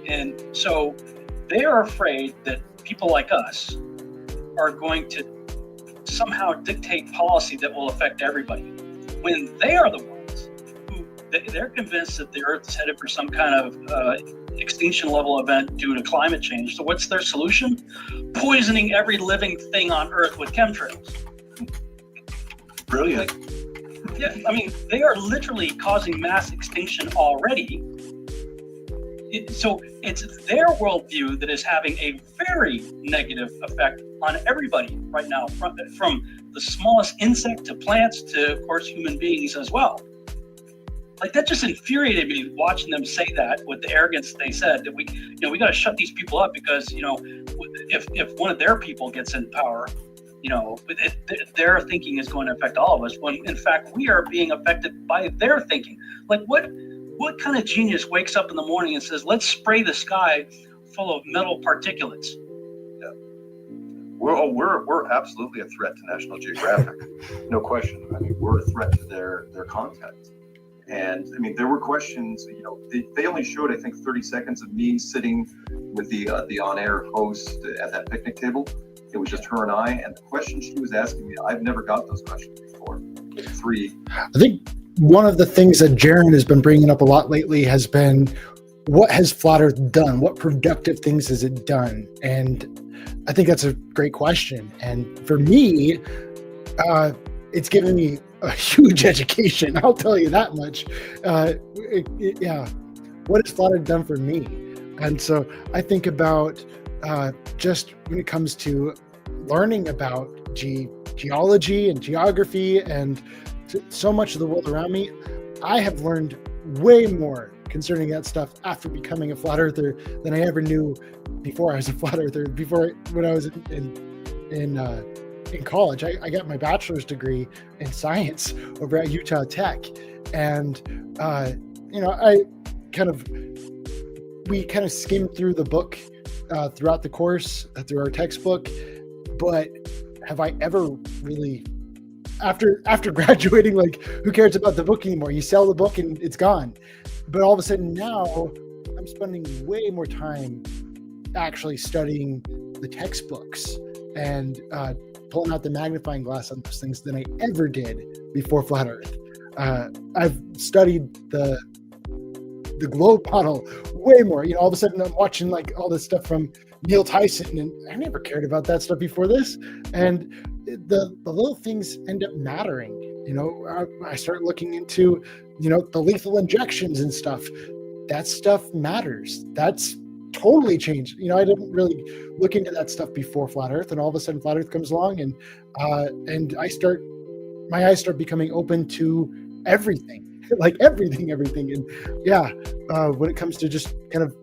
E: And so they are afraid that people like us are going to somehow dictate policy that will affect everybody, when they are the ones who they're convinced that the Earth is headed for some kind of extinction level event due to climate change. So what's their solution? Poisoning every living thing on Earth with chemtrails.
C: Brilliant.
E: Yeah, I mean, they are literally causing mass extinction already. So it's their worldview that is having a very negative effect on everybody right now, from the smallest insect to plants to, of course, human beings as well. Like, that just infuriated me watching them say that with the arrogance they said, that we got to shut these people up because, if one of their people gets in power, their thinking is going to affect all of us, when in fact we are being affected by their thinking. Like, what kind of genius wakes up in the morning and says, let's spray the sky full of metal particulates?
G: Yeah. We're absolutely a threat to National Geographic. No question. I mean, we're a threat to their content. And I mean, there were questions, they only showed, I think, 30 seconds of me sitting with the on-air host at that picnic table. It was just her and I, and the questions she was asking me, I've never got those questions before. 3.
B: I think one of the things that Jaron has been bringing up a lot lately has been, what has Flat Earth done? What productive things has it done? And I think that's a great question. And for me, it's given me a huge education. I'll tell you that much. What has Flat Earth done for me? And so I think about just when it comes to learning about geology and geography and so much of the world around me, I have learned way more concerning that stuff after becoming a flat earther than I ever knew before I was a flat earther. When I was in college, I got my bachelor's degree in science over at Utah Tech, and we kind of skimmed through the book throughout the course, through our textbook. But have I ever really, after graduating, like, who cares about the book anymore? You sell the book and it's gone. But all of a sudden now I'm spending way more time actually studying the textbooks and pulling out the magnifying glass on those things than I ever did before Flat Earth. I've studied the globe model way more. All of a sudden I'm watching like all this stuff from Neil Tyson, and I never cared about that stuff before this. And the little things end up mattering. You know, I start looking into, you know, the lethal injections and stuff. That stuff matters. That's totally changed. You know, I didn't really look into that stuff before Flat Earth, and all of a sudden Flat Earth comes along, and my eyes start becoming open to everything, like everything. And yeah, when it comes to just kind of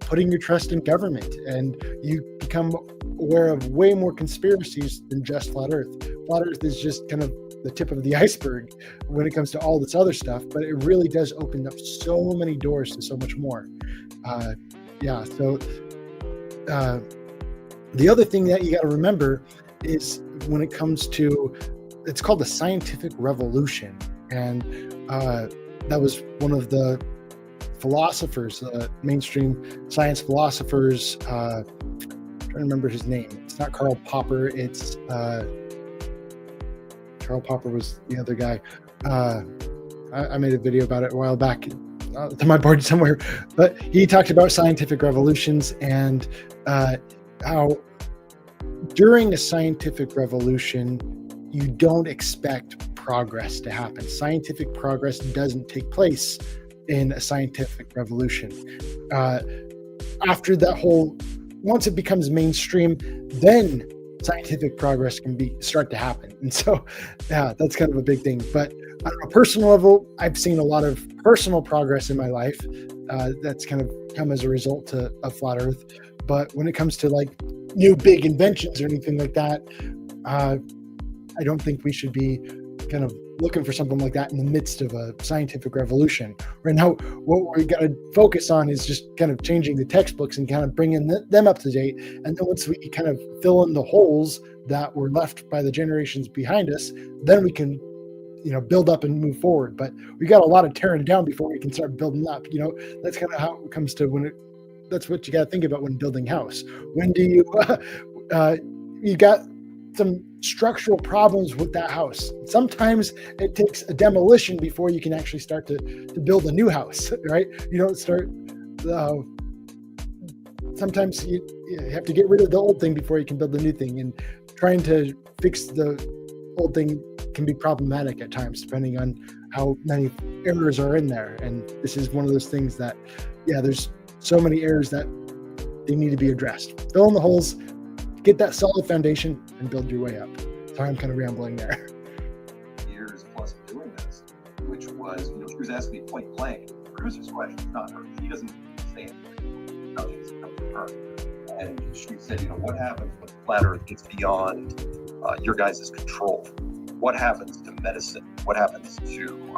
B: putting your trust in government, and you become aware of way more conspiracies than just Flat Earth. Flat Earth is just kind of the tip of the iceberg when it comes to all this other stuff, but it really does open up so many doors to so much more. So the other thing that you got to remember is when it comes to, it's called the scientific revolution. And that was one of the philosophers, mainstream science philosophers, I'm trying to remember his name. It's not Karl Popper, it's Karl Popper was the other guy. I made a video about it a while back to my board somewhere, but he talked about scientific revolutions and how during a scientific revolution, you don't expect progress to happen. Scientific progress doesn't take place in a scientific revolution. After that whole, once it becomes mainstream, then scientific progress can start to happen. And so, yeah, that's kind of a big thing. But on a personal level, I've seen a lot of personal progress in my life that's kind of come as a result of Flat Earth. But when it comes to like new big inventions or anything like that, I don't think we should be kind of looking for something like that in the midst of a scientific revolution. Right now, what we got to focus on is just kind of changing the textbooks and kind of bringing them up to date. And then once we kind of fill in the holes that were left by the generations behind us, then we can, you know, build up and move forward. But we got a lot of tearing down before we can start building up. You know, that's kind of how it comes to that's what you got to think about when building house. When do you, you got some structural problems with that house. Sometimes it takes a demolition before you can actually start to build a new house, right? You don't start, sometimes you have to get rid of the old thing before you can build the new thing, and trying to fix the old thing can be problematic at times, depending on how many errors are in there. And this is one of those things that, yeah, there's so many errors that they need to be addressed. Fill in the holes, get that solid foundation, and build your way up. Sorry, I'm kind of rambling there.
G: Years plus of doing this, which was, you know, she was asking me point blank, the producer's question, not her. She doesn't say anything. Nothing's come from her. And she said, you know, what happens when Flat Earth gets beyond your guys' control? What happens to medicine? What happens to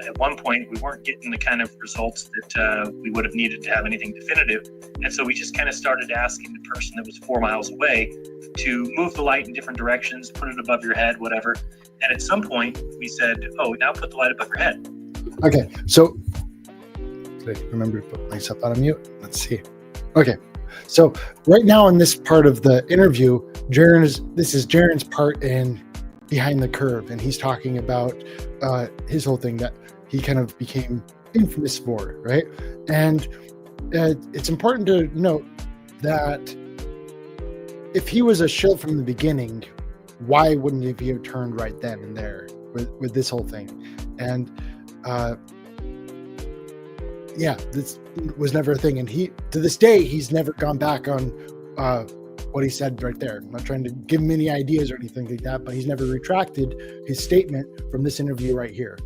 H: at one point, we weren't getting the kind of results that we would have needed to have anything definitive. And so we just kind of started asking the person that was 4 miles away to move the light in different directions, put it above your head, whatever. And at some point, we said, oh, now put the light above your head.
B: Okay, so remember to put myself out of mute. Let's see. Okay, so right now in this part of the interview, this is Jaren's part in Behind the Curve, and he's talking about his whole thing that he kind of became infamous for, right? And it's important to note that if he was a shill from the beginning, why wouldn't he have turned right then and there with this whole thing? And this was never a thing. And he, to this day, he's never gone back on what he said right there. I'm not trying to give him any ideas or anything like that, but he's never retracted his statement from this interview right here.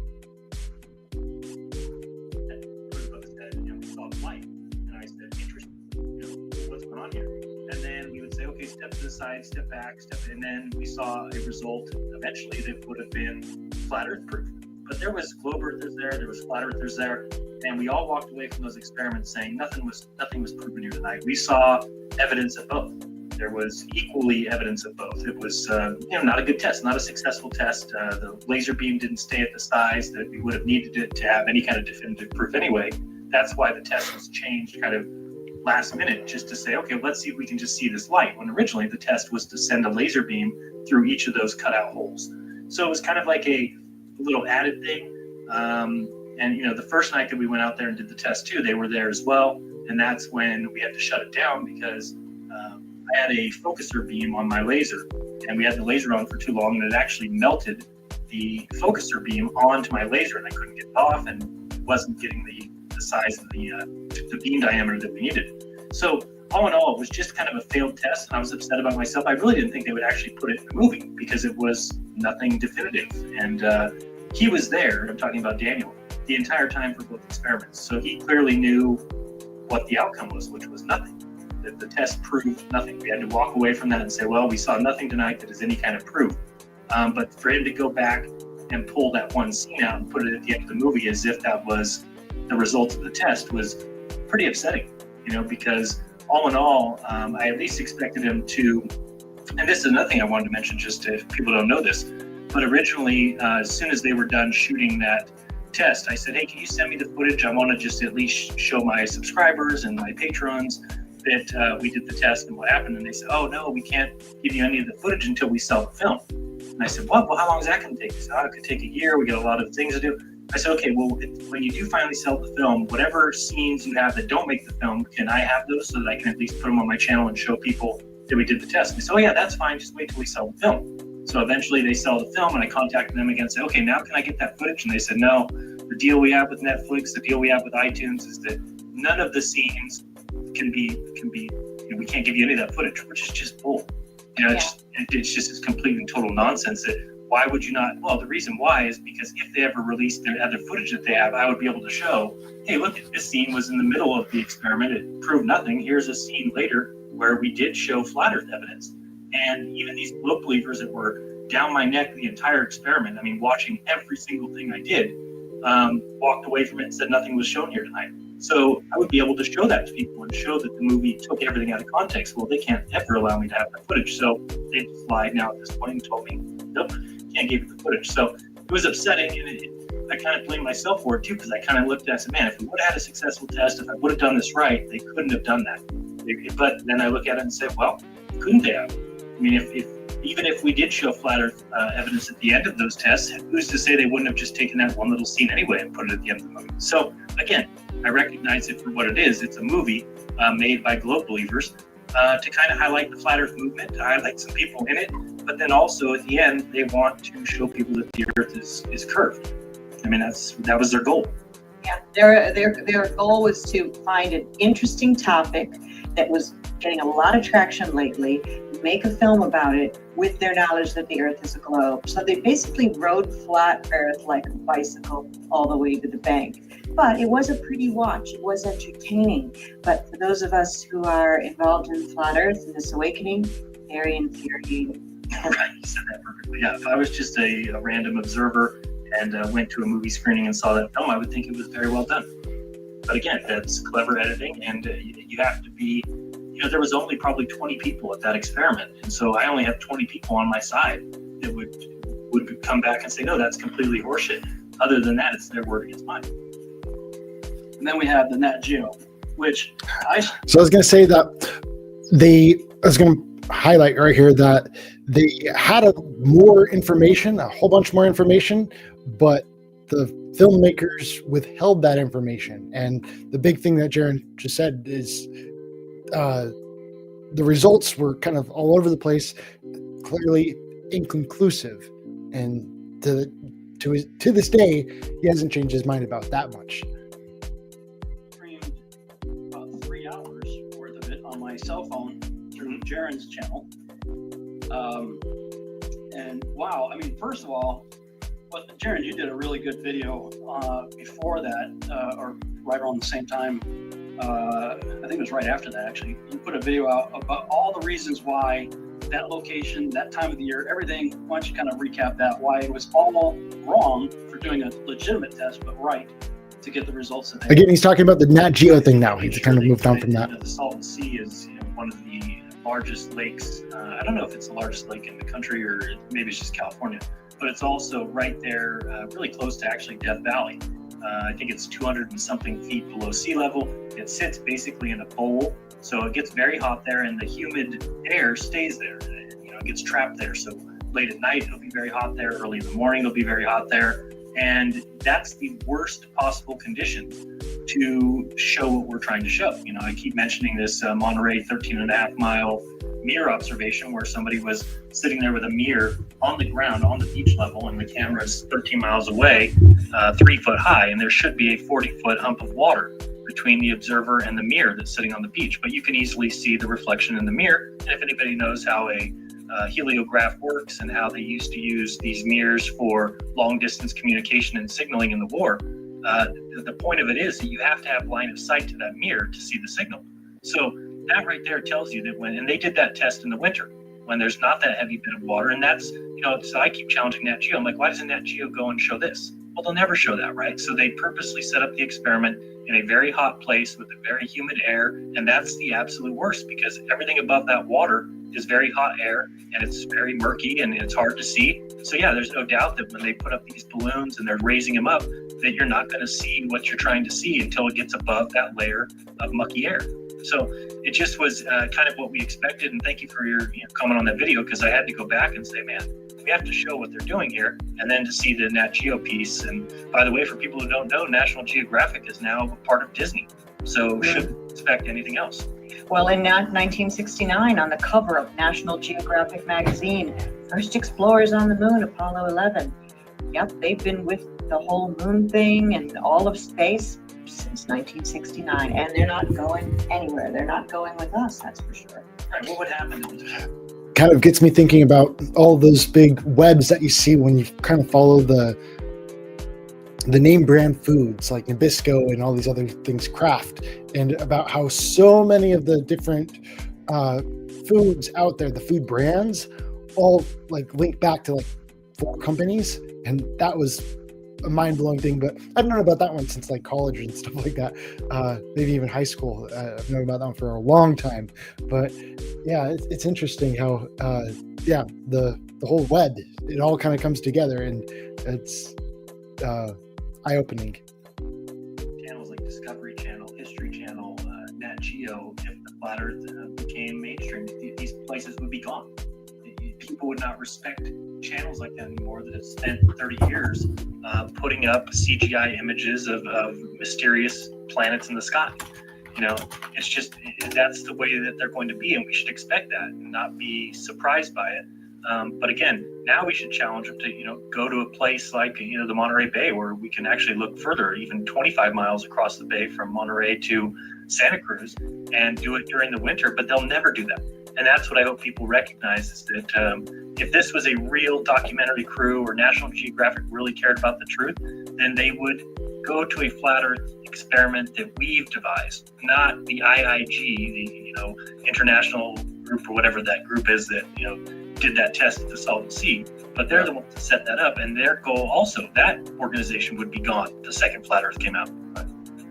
H: Step to the side, step back, and then we saw a result eventually that would have been flat Earth proof. But there was globe earthers there was flat earthers there, and we all walked away from those experiments saying nothing was proven here tonight. We saw evidence of both. There was equally evidence of both. It was not a good test, not a successful test. The laser beam didn't stay at the size that we would have needed it to have any kind of definitive proof anyway. That's why the test was changed kind of last minute, just to say, okay, let's see if we can just see this light, when originally the test was to send a laser beam through each of those cutout holes. So it was kind of like a little added thing. And the first night that we went out there and did the test too, they were there as well. And that's when we had to shut it down because I had a focuser beam on my laser, and we had the laser on for too long, and it actually melted the focuser beam onto my laser, and I couldn't get it off, and wasn't getting the size of the beam diameter that we needed. So all in all, it was just kind of a failed test, and I was upset about myself. I really didn't think they would actually put it in the movie because it was nothing definitive. And he was there, I'm talking about Daniel, the entire time for both experiments. So he clearly knew what the outcome was, which was nothing. The test proved nothing. We had to walk away from that and say, well, we saw nothing tonight that is any kind of proof. But for him to go back and pull that one scene out and put it at the end of the movie as if that was the results of the test was pretty upsetting, because all in all, I at least expected him to, and this is another thing I wanted to mention, just if people don't know this, but originally, as soon as they were done shooting that test, I said, hey, can you send me the footage? I want to just at least show my subscribers and my patrons that we did the test and what happened. And they said, oh no, we can't give you any of the footage until we sell the film. And I said, what? Well, how long is that going to take? They said, oh, it could take a year. We got a lot of things to do. I said, okay, well, when you do finally sell the film, whatever scenes you have that don't make the film, can I have those so that I can at least put them on my channel and show people that we did the test? And they said, oh yeah, that's fine. Just wait till we sell the film. So eventually they sell the film, and I contacted them again and said, okay, now can I get that footage? And they said, no, the deal we have with Netflix, the deal we have with iTunes is that none of the scenes can be, we can't give you any of that footage, which is just bull. It's just complete and total nonsense. That why would you not? Well, the reason why is because if they ever release their other footage that they have, I would be able to show, hey, look, this scene was in the middle of the experiment. It proved nothing. Here's a scene later where we did show flat Earth evidence. And even these globe believers that were down my neck the entire experiment, I mean, watching every single thing I did, walked away from it and said nothing was shown here tonight. So I would be able to show that to people and show that the movie took everything out of context. Well, they can't ever allow me to have that footage. So they just lied now at this point and told me, nope, can't give you the footage. So it was upsetting, and I kind of blame myself for it too, because I kind of looked at it and said, man, if we would have had a successful test, if I would have done this right, they couldn't have done that. But then I look at it and say, well, couldn't they have? I mean, even if we did show flat Earth evidence at the end of those tests, who's to say they wouldn't have just taken that one little scene anyway and put it at the end of the movie? So again, I recognize it for what it is. It's a movie made by globe believers to kind of highlight the flat Earth movement, to highlight some people in it, but then also at the end, they want to show people that the Earth is curved. I mean, that was their goal.
F: Yeah, their goal was to find an interesting topic that was getting a lot of traction lately, make a film about it with their knowledge that the Earth is a globe. So they basically rode flat Earth like a bicycle all the way to the bank. But it was a pretty watch. It was entertaining. But for those of us who are involved in flat Earth and this awakening, very infuriating.
H: Right, you said that perfectly. Yeah, if I was just a random observer and went to a movie screening and saw that film, I would think it was very well done. But again, that's clever editing, and you have to be, there was only probably 20 people at that experiment. And so I only have 20 people on my side that would come back and say, no, that's completely horseshit. Other than that, it's their word against mine. And then we have the Nat Geo, which
B: So I was going to say that I was going to highlight right here that they had more information, a whole bunch more information, but the filmmakers withheld that information. And the big thing that Jaron just said is the results were kind of all over the place. Clearly, inconclusive, and to this day, he hasn't changed his mind about that much.
E: Streamed about 3 hours worth of it on my cell phone through Jaren's channel. And wow, I mean, first of all, Jaren, you did a really good video before that, or right around the same time. I think it was right after that, actually. You put a video out about all the reasons why that location, that time of the year, everything. Why don't you kind of recap that? Why it was all wrong for doing a legitimate test, but right to get the results that they
B: Again, he's talking about the Nat Geo thing now. He's kind of moved on from that.
H: The Salton Sea is one of the largest lakes. I don't know if it's the largest lake in the country or maybe it's just California, but it's also right there, really close to actually Death Valley. I think it's 200 and something feet below sea level. It sits basically in a bowl, so it gets very hot there, and the humid air stays there. It gets trapped there. So late at night, it'll be very hot there. Early in the morning, it'll be very hot there. And that's the worst possible conditions to show what we're trying to show. I keep mentioning this Monterey 13.5 mile mirror observation where somebody was sitting there with a mirror on the ground on the beach level, and the camera is 13 miles away, 3 foot high, and there should be a 40-foot hump of water between the observer and the mirror that's sitting on the beach. But you can easily see the reflection in the mirror. And if anybody knows how a heliograph works and how they used to use these mirrors for long distance communication and signaling in the war, the point of it is that you have to have line of sight to that mirror to see the signal. So that right there tells you that and they did that test in the winter when there's not that heavy bit of water. And that's, so I keep challenging Nat Geo. I'm like, why doesn't Nat Geo go and show this? Well, they'll never show that, right? So they purposely set up the experiment in a very hot place with a very humid air. And that's the absolute worst because everything above that water is very hot air and it's very murky and it's hard to see. So yeah, there's no doubt that when they put up these balloons and they're raising them up, that you're not going to see what you're trying to see until it gets above that layer of mucky air. So it just was kind of what we expected. And thank you for your comment on that video, because I had to go back and say, man, we have to show what they're doing here, and then to see the Nat Geo piece. And by the way, for people who don't know, National Geographic is now a part of Disney, so shouldn't expect anything else.
F: Well, in 1969, on the cover of National Geographic magazine, first explorers on the moon, Apollo 11. Yep, they've been with the whole moon thing and all of space since 1969, and they're not going anywhere. They're not going with us, that's for sure.
E: Right, what would happen?
B: Kind of gets me thinking about all those big webs that you see when you kind of follow the name brand foods like Nabisco and all these other things, Kraft, and about how so many of the different foods out there, the food brands, all like link back to like 4 companies, and that was a mind-blowing thing. But I've known about that one since like college and stuff like that, maybe even high school. I've known about that one for a long time. But yeah, it's interesting how the whole web, it all kind of comes together, and it's eye-opening.
E: Channels like Discovery Channel, History Channel, Nat Geo, if the flat Earth became mainstream, these places would be gone. People would not respect channels like that anymore that have spent 30 years putting up CGI images of mysterious planets in the sky. It's just, that's the way that they're going to be, and we should expect that and not be surprised by it. But again, now we should challenge them to, go to a place like, the Monterey Bay, where we can actually look further, even 25 miles across the bay from Monterey to Santa Cruz, and do it during the winter, but they'll never do that. And that's what I hope people recognize, is that if this was a real documentary crew or National Geographic really cared about the truth, then they would go to a flat Earth experiment that we've devised, not the IIG, the international group or whatever that group is that, did that test at the Salton Sea. But they're the ones that set that up, and their goal also, that organization would be gone the second flat Earth came out.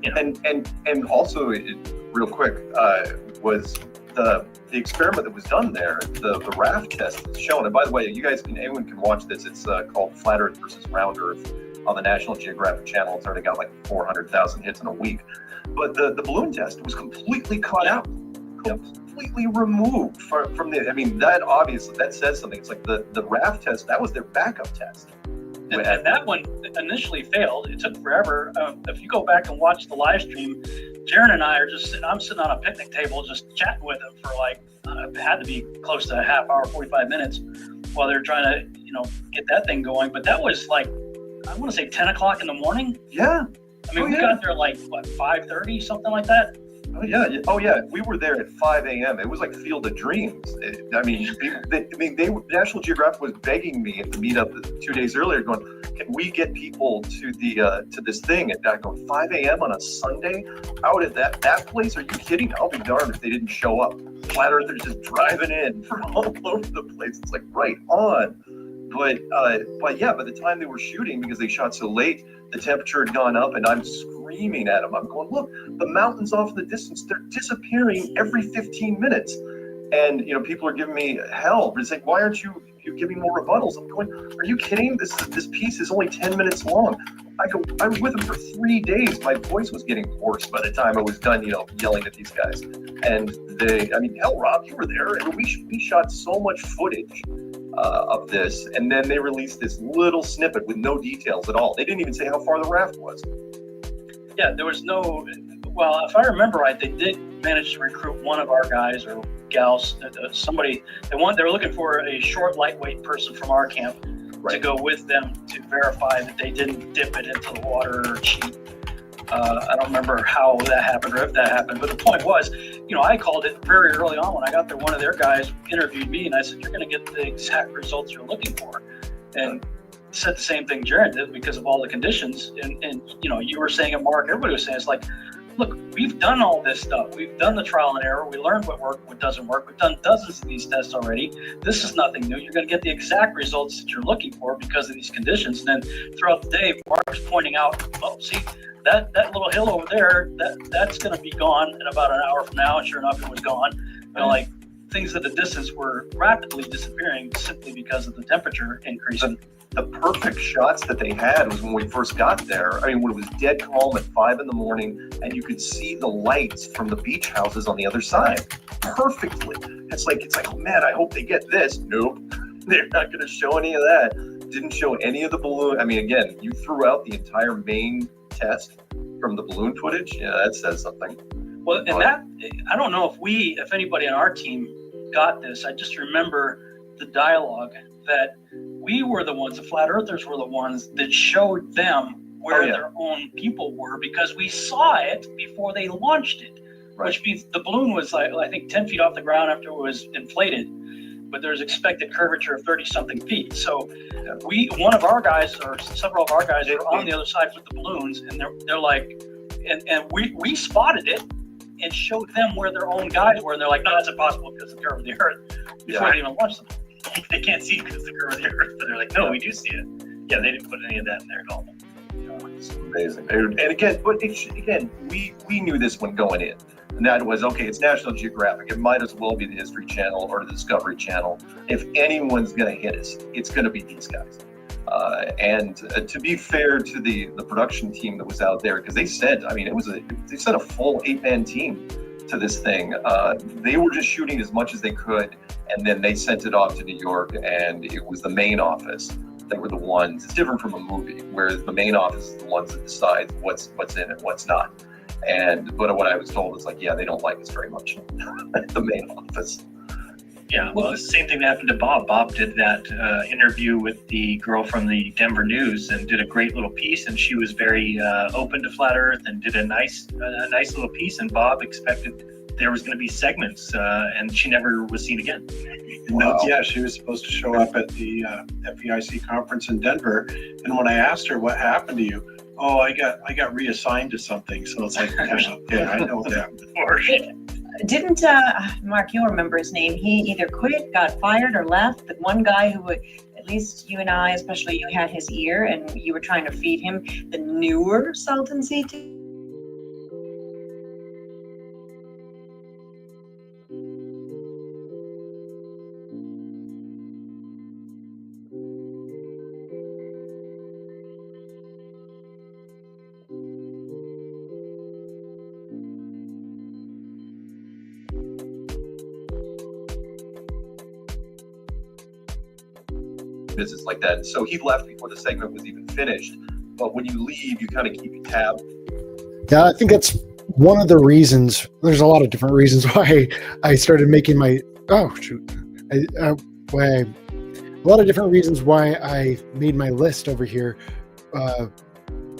G: And also, real quick, was the experiment that was done there, the raft test is shown. And by the way, anyone can watch this. It's called Flat Earth versus Round Earth on the National Geographic Channel. It's already got like 400,000 hits in a week. But the balloon test was completely cut out, completely removed from the. I mean, that obviously that says something. It's like the raft test, that was their backup test.
E: And that one initially failed. It took forever. If you go back and watch the live stream, Jaren and I are I'm sitting on a picnic table just chatting with him for like, it had to be close to a half hour, 45 minutes. while they're trying to, get that thing going. But that was like, I want to say 10 o'clock in the morning.
G: Yeah.
E: I mean, we got there like, 5:30, something like that?
G: Oh yeah. We were there at 5 a.m. It was like Field of Dreams. National Geographic was begging me at the meetup 2 days earlier, going, "Can we get people to the to this thing?" And I go, 5 a.m. on a Sunday out at that place? Are you kidding? I'll be darned if they didn't show up. Flat Earthers just driving in from all over the place. It's like right on. But yeah, by the time they were shooting, because they shot so late, the temperature had gone up, and I'm screaming at them. I'm going, "Look, the mountains off in the distance, they're disappearing every 15 minutes." And, people are giving me hell. It's like, "Why aren't you giving more rebuttals?" I'm going, "Are you kidding? This piece is only 10 minutes long." I was with them for 3 days. My voice was getting hoarse by the time I was done, yelling at these guys. And hell, Rob, you were there. I mean, we shot so much footage of this, and then they released this little snippet with no details at all. They didn't even say how far the raft was.
E: Yeah, there was no. Well, if I remember right, they did manage to recruit one of our guys or gals, somebody. They were looking for a short, lightweight person from our camp to go with them to verify that they didn't dip it into the water or cheat. I don't remember how that happened or if that happened, but the point was, I called it very early on when I got there. One of their guys interviewed me, and I said, "You're going to get the exact results you're looking for," and said the same thing Jared did because of all the conditions. And you were saying it, Mark. Everybody was saying, it's like, look, we've done all this stuff. We've done the trial and error. We learned what worked, what doesn't work. We've done dozens of these tests already. This is nothing new. You're going to get the exact results that you're looking for because of these conditions. And then throughout the day, Mark's pointing out, "Oh, see, that little hill over there, that's going to be gone in about an hour from now." And sure enough, it was gone. Like things at the distance were rapidly disappearing simply because of the temperature increasing.
G: The perfect shots that they had was when we first got there. I mean, when it was dead calm at 5 a.m, and you could see the lights from the beach houses on the other side perfectly. It's like, oh man, I hope they get this. Nope, they're not going to show any of that. Didn't show any of the balloon. I mean, again, you threw out the entire main test from the balloon footage. Yeah, that says something.
E: Well, and that, I don't know if anybody on our team got this. I just remember the dialogue that we were the ones, the Flat Earthers were the ones that showed them where their own people were, because we saw it before they launched it, which means the balloon was like, I think 10 feet off the ground after it was inflated, but there's expected curvature of 30 something feet. So one of our guys or several of our guys were on the other side with the balloons, and they're like, and we spotted it and showed them where their own guys were, and they're like, "No, that's impossible because of the curve of the earth." Before they even launched them. They can't see it because of the curve of the earth, but they're like, "No, we do see it." Yeah, they didn't put any of that in there at all.
G: It's amazing. And again, we knew this when going in, and that was, okay, it's National Geographic. It might as well be the History Channel or the Discovery Channel. If anyone's going to hit us, it's going to be these guys. And to be fair to the production team that was out there, because they said, I mean, they sent a full 8-man team to this thing. They were just shooting as much as they could, and then they sent it off to New York, and it was the main office that were the ones. It's different from a movie, whereas the main office is the ones that decide what's in and what's not. But what I was told is like, yeah, they don't like us very much. The main office.
H: Yeah, well, it's the same thing that happened to Bob. Bob did that interview with the girl from the Denver News and did a great little piece, and she was very open to Flat Earth and did a nice little piece. And Bob expected there was going to be segments, and she never was seen again.
C: Wow. Yeah, she was supposed to show up at the FEIC conference in Denver, and when I asked her what happened to you, oh, I got reassigned to something. So it's like, yeah, I know that.
H: For sure.
F: Didn't Mark, you'll remember his name, he either quit, got fired, or left? The one guy who would, at least you and I, especially you, had his ear and you were trying to feed him the newer Salton Sea.
G: Business like that. So he left before the segment was even finished. But when you leave, you kind of keep a tab.
B: Yeah, I think that's one of the reasons. There's a lot of different reasons why I started making my. Oh shoot! I a lot of different reasons why I made my list over here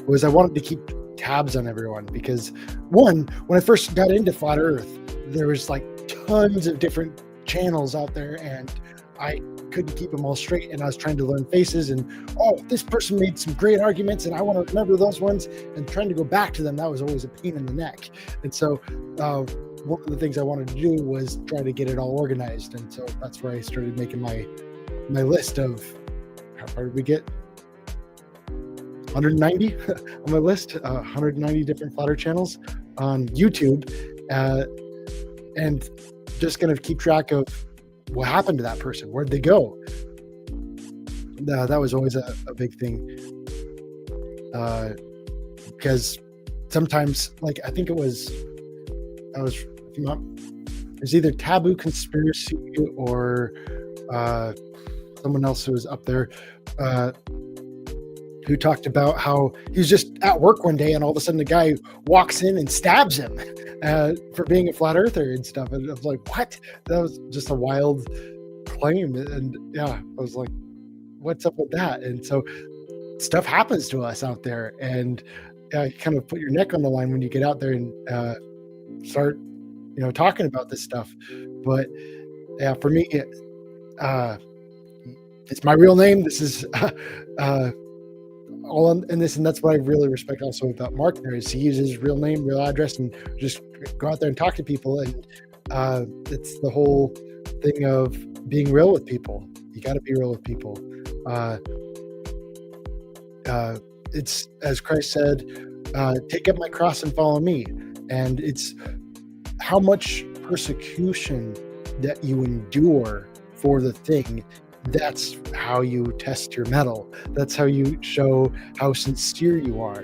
B: was I wanted to keep tabs on everyone, because one, when I first got into Flat Earth, there was like tons of different channels out there, and I couldn't keep them all straight, and I was trying to learn faces, and this person made some great arguments and I want to remember those ones, and trying to go back to them, that was always a pain in the neck. And so one of the things I wanted to do was try to get it all organized, and so that's where I started making my list of, how far did we get? 190 on my list, 190 different Flat Earth channels on YouTube, and just going to keep track of what happened to that person. Where'd they go? That was always a big thing, because sometimes, like, I think it was either Taboo Conspiracy or someone else who was up there who talked about how he was just at work one day and all of a sudden the guy walks in and stabs him for being a flat earther and stuff. And I was like, what? That was just a wild claim. And yeah, I was like, what's up with that? And so stuff happens to us out there, and you kind of put your neck on the line when you get out there and start, talking about this stuff. But yeah, for me, it's my real name. This is all in this, and that's what I really respect also about Mark there, is he uses his real name, real address, and just go out there and talk to people. And it's the whole thing of being real with people. You got to be real with people. It's, as Christ said, take up my cross and follow me. And it's how much persecution that you endure for the thing. That's how you test your mettle. That's how you show how sincere you are.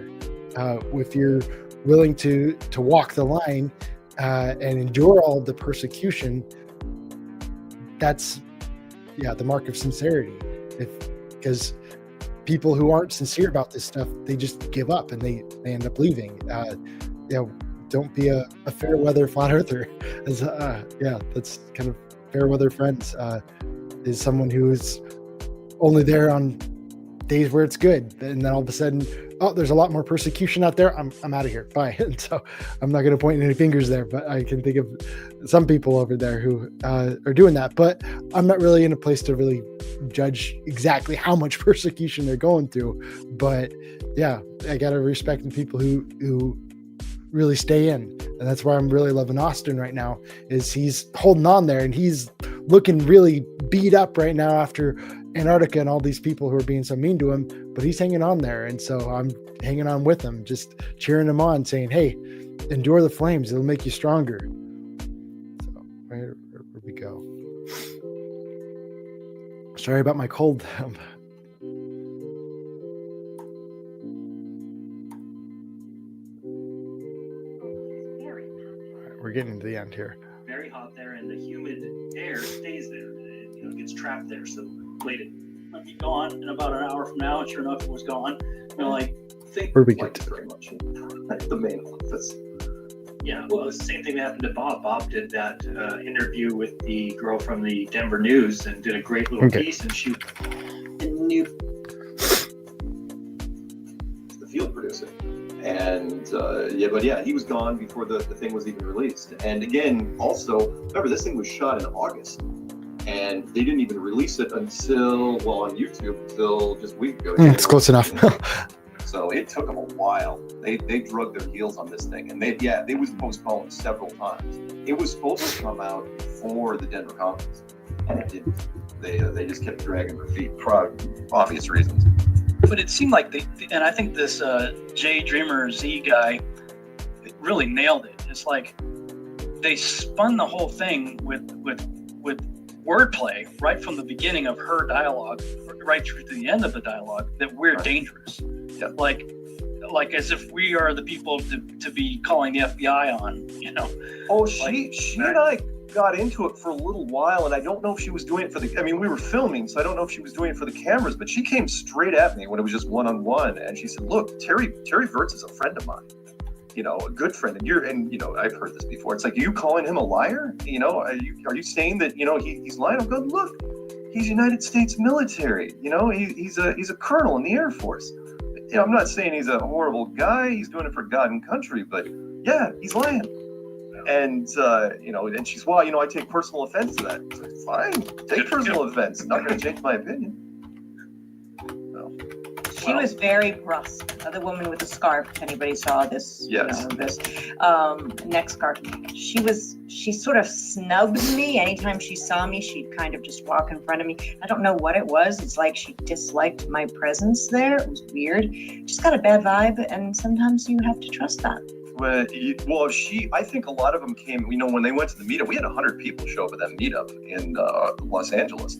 B: If you're willing to walk the line and endure all of the persecution, that's the mark of sincerity. Because people who aren't sincere about this stuff, they just give up and they end up leaving. Don't be a fair weather flat earther. That's kind of fair weather friends. Is someone who's only there on days where it's good, and then all of a sudden, there's a lot more persecution out there. I'm out of here. Bye. And so I'm not going to point any fingers there, but I can think of some people over there who are doing that. But I'm not really in a place to really judge exactly how much persecution they're going through. But yeah, I got to respect the people who really stay in. And that's why I'm really loving Austin right now, is he's holding on there, and he's looking really beat up right now after Antarctica and all these people who are being so mean to him, but he's hanging on there. And so I'm hanging on with him, just cheering him on, saying, hey, endure the flames. It'll make you stronger. So where we go. Sorry about my cold. We're getting to the end here.
E: Very hot there, and the humid air stays there. It gets trapped there. So wait, it might be gone in about an hour from now. And sure enough, it was gone.
B: Where we get
G: very much the main office.
E: Yeah, well, it's the same thing that happened to Bob. Bob did that interview with the girl from the Denver News and did a great little piece, and she knew
G: the field producer. And he was gone before the thing was even released. And again, also, remember, this thing was shot in August, and they didn't even release it until, on YouTube, until just a week ago.
B: It's close enough.
G: So it took them a while. They drug their heels on this thing, and they was postponed several times. It was supposed to come out before the Denver conference, and it didn't. They just kept dragging their feet for obvious reasons.
E: But it seemed like and I think this Jay Dreamer Z guy really nailed it. It's like they spun the whole thing with wordplay right from the beginning of her dialogue, right through to the end of the dialogue, that we're dangerous.
G: Yeah.
E: Like as if we are the people to be calling the FBI on,
G: Oh, she and I got into it for a little while, and I don't know if she was doing it for we were filming, so I don't know if she was doing it for the cameras, but she came straight at me when it was just one-on-one, and she said, look, Terry Virts is a friend of mine, a good friend, and I've heard this before. It's like, are you calling him a liar? Are you saying that, he's lying? I'm going, look, he's United States military. You know, he's a colonel in the Air Force. You know, I'm not saying he's a horrible guy. He's doing it for God and country, but yeah, he's lying. And you know, and she's, well, you know, I take personal offense to that. It's like, fine, take personal offense. Not going to change my opinion.
F: She was very brusque. The woman with the scarf, if anybody saw this,
G: yes.
F: You know, this neck scarf. She sort of snubbed me. Anytime she saw me, she'd kind of just walk in front of me. I don't know what it was. It's like she disliked my presence there. It was weird. Just got a bad vibe, and sometimes you have to trust that.
G: Well, I think a lot of them came, you know, when they went to the meetup, we had 100 people show up at that meetup in Los Angeles.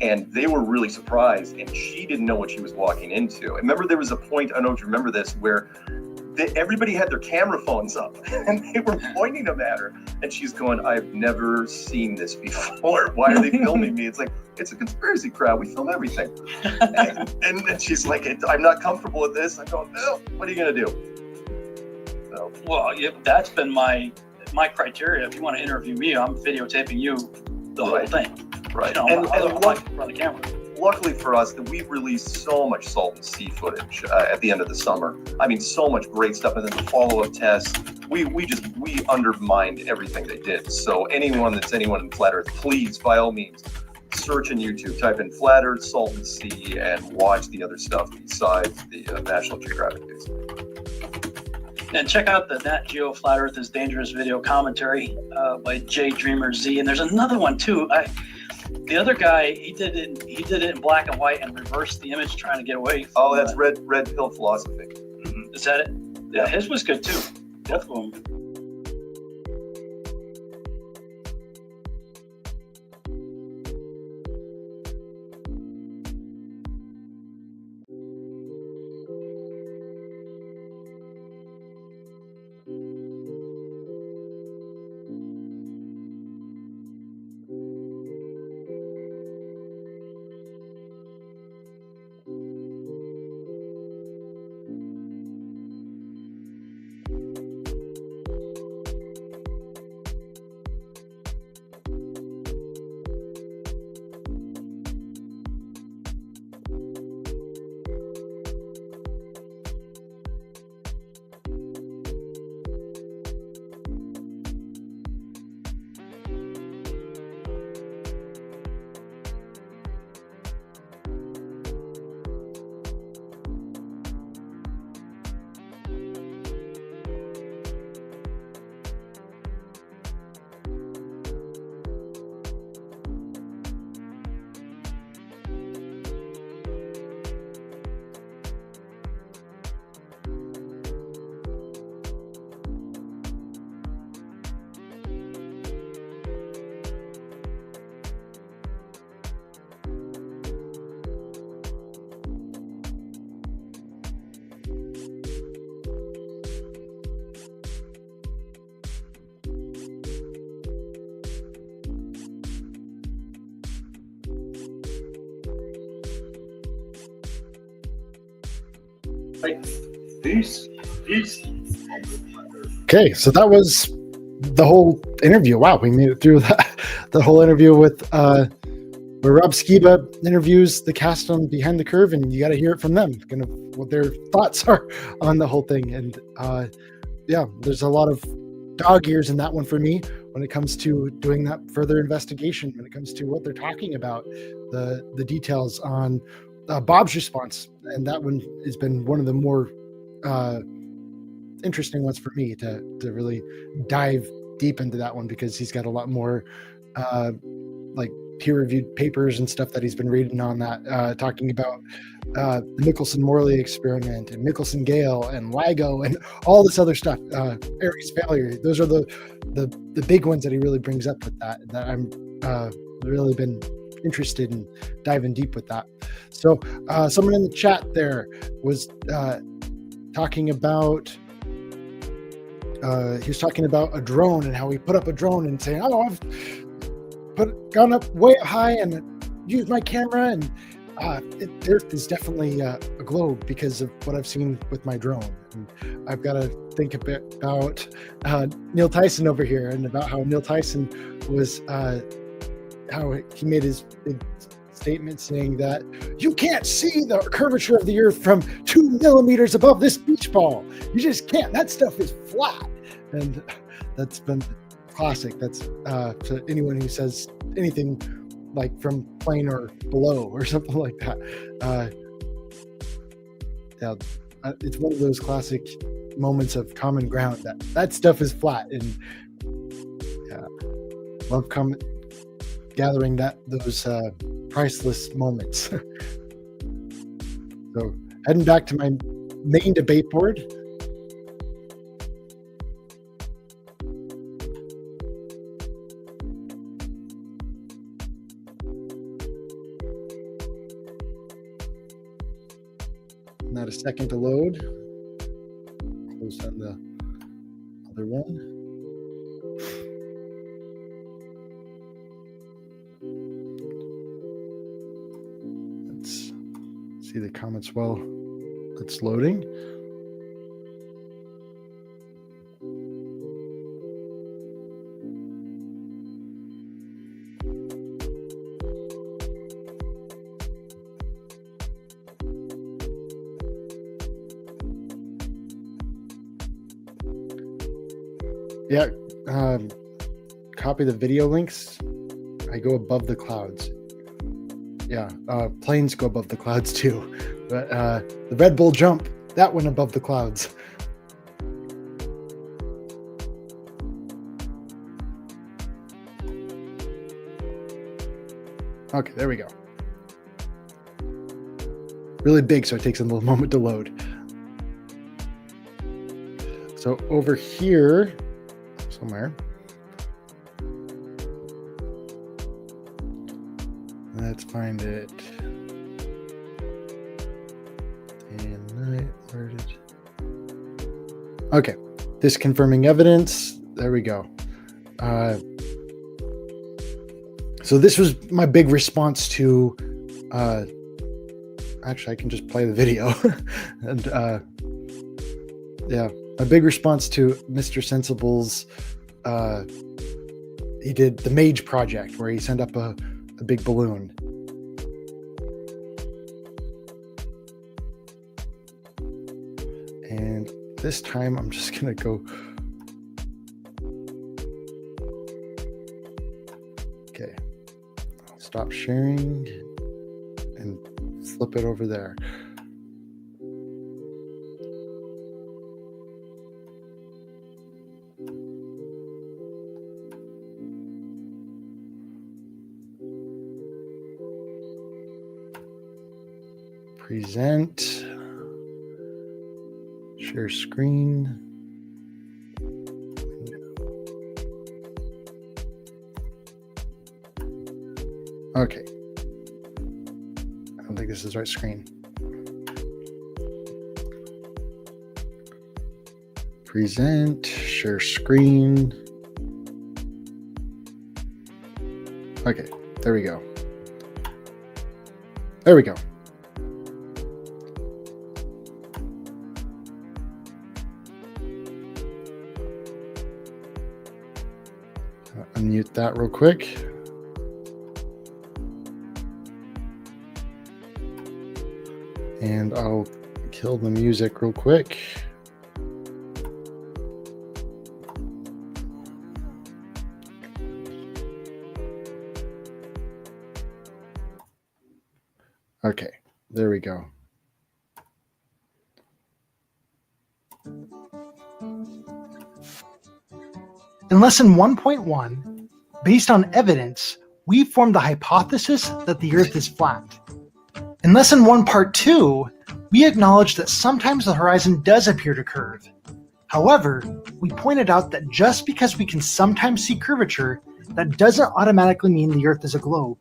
G: And they were really surprised, and she didn't know what she was walking into. I remember there was a point, I don't know if you remember this, where everybody had their camera phones up, and they were pointing them at her. And she's going, I've never seen this before. Why are they filming me? It's like, it's a conspiracy crowd. We film everything. and she's like, I'm not comfortable with this. I go, no, what are you going to do? So.
E: Well, yeah, that's been my criteria. If you want to interview me, I'm videotaping you the whole thing.
G: Right.
E: You know, and the camera.
G: Luckily for us, that we released so much Salton Sea footage at the end of the summer. I mean, so much great stuff. And then the follow-up tests, we undermined everything they did. So anyone in Flat Earth, please, by all means, search in YouTube, type in Flat Earth, Salton Sea, and watch the other stuff besides the National Geographic days.
E: And check out the Nat Geo Flat Earth is Dangerous video commentary by J Dreamer Z. And there's another one too. The other guy, he did it in black and white and reversed the image trying to get away.
G: Oh, that's Red Pill Philosophy.
E: Mm-hmm. Is that it? Yeah, his was good too. Both of them.
P: Peace.
B: Okay, so that was the whole interview. Wow, we made it through the whole interview with where Rob Skiba interviews the cast on Behind the Curve, and you got to hear it from them, kind of what their thoughts are on the whole thing. And yeah, there's a lot of dog ears in that one for me when it comes to doing that further investigation, when it comes to what they're talking about, the details on Bob's response. And that one has been one of the more interesting ones for me to really dive deep into that one, because he's got a lot more like peer-reviewed papers and stuff that he's been reading on that, talking about the Michelson-Morley experiment and Michelson-Gale and LIGO and all this other stuff. Ares failure. Those are the big ones that he really brings up with that I'm really been interested in diving deep with that. So someone in the chat there was talking about he was talking about a drone and how he put up a drone and saying, oh, I've gone up way up high and used my camera, and Earth is definitely a globe because of what I've seen with my drone. And I've got to think a bit about Neil Tyson over here, and about how Neil Tyson was how he made his big statement saying that you can't see the curvature of the Earth from 2 millimeters above this beach ball. You just can't. That stuff is flat. And that's been classic. That's to anyone who says anything like from plane or below or something like that. It's one of those classic moments of common ground that stuff is flat. And love gathering those priceless moments. So heading back to my main debate board. Not a second to load. Close on the other one. See the comments while it's loading. Yeah, copy the video links. I go above the clouds. Yeah, planes go above the clouds too. But the Red Bull jump, that went above the clouds. Okay, there we go. Really big, so it takes a little moment to load. So over here, somewhere, let's find it. Okay, disconfirming evidence. There we go. So this was my big response to. Actually, I can just play the video, and yeah, my big response to Mr. Sensible's. He did the Mage project where he sent up a big balloon. And this time I'm just gonna go. Okay, I'll stop sharing and flip it over there. Present, share screen. Okay. I don't think this is the right screen. Present, share screen. Okay, there we go. There we go. Unmute that real quick. And I'll kill the music real quick. Okay, there we go.
T: In lesson 1.1, based on evidence, we formed the hypothesis that the Earth is flat. In lesson 1 part 2, we acknowledged that sometimes the horizon does appear to curve. However, we pointed out that just because we can sometimes see curvature, that doesn't automatically mean the Earth is a globe.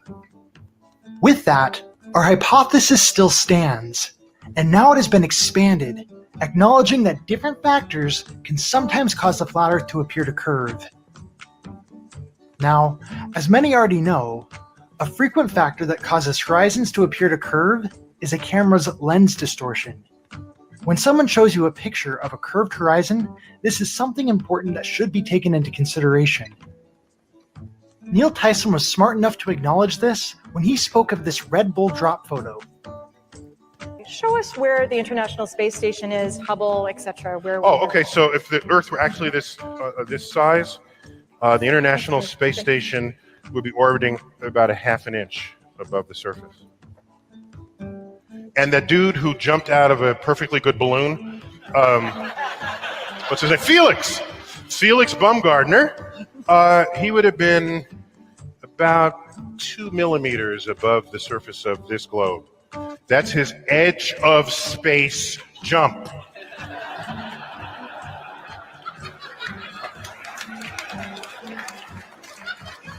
T: With that, our hypothesis still stands, and now it has been expanded, acknowledging that different factors can sometimes cause the flat Earth to appear to curve. Now, as many already know, a frequent factor that causes horizons to appear to curve is a camera's lens distortion. When someone shows you a picture of a curved horizon, this is something important that should be taken into consideration. Neil Tyson was smart enough to acknowledge this when he spoke of this Red Bull drop photo.
U: Show us where the International Space Station is, Hubble, etc.
V: Okay. So if the Earth were actually this size, the International Space Station would be orbiting about a half an inch above the surface. And that dude who jumped out of a perfectly good balloon, what's his name? Felix Baumgartner. He would have been about 2 millimeters above the surface of this globe. That's his edge of space jump.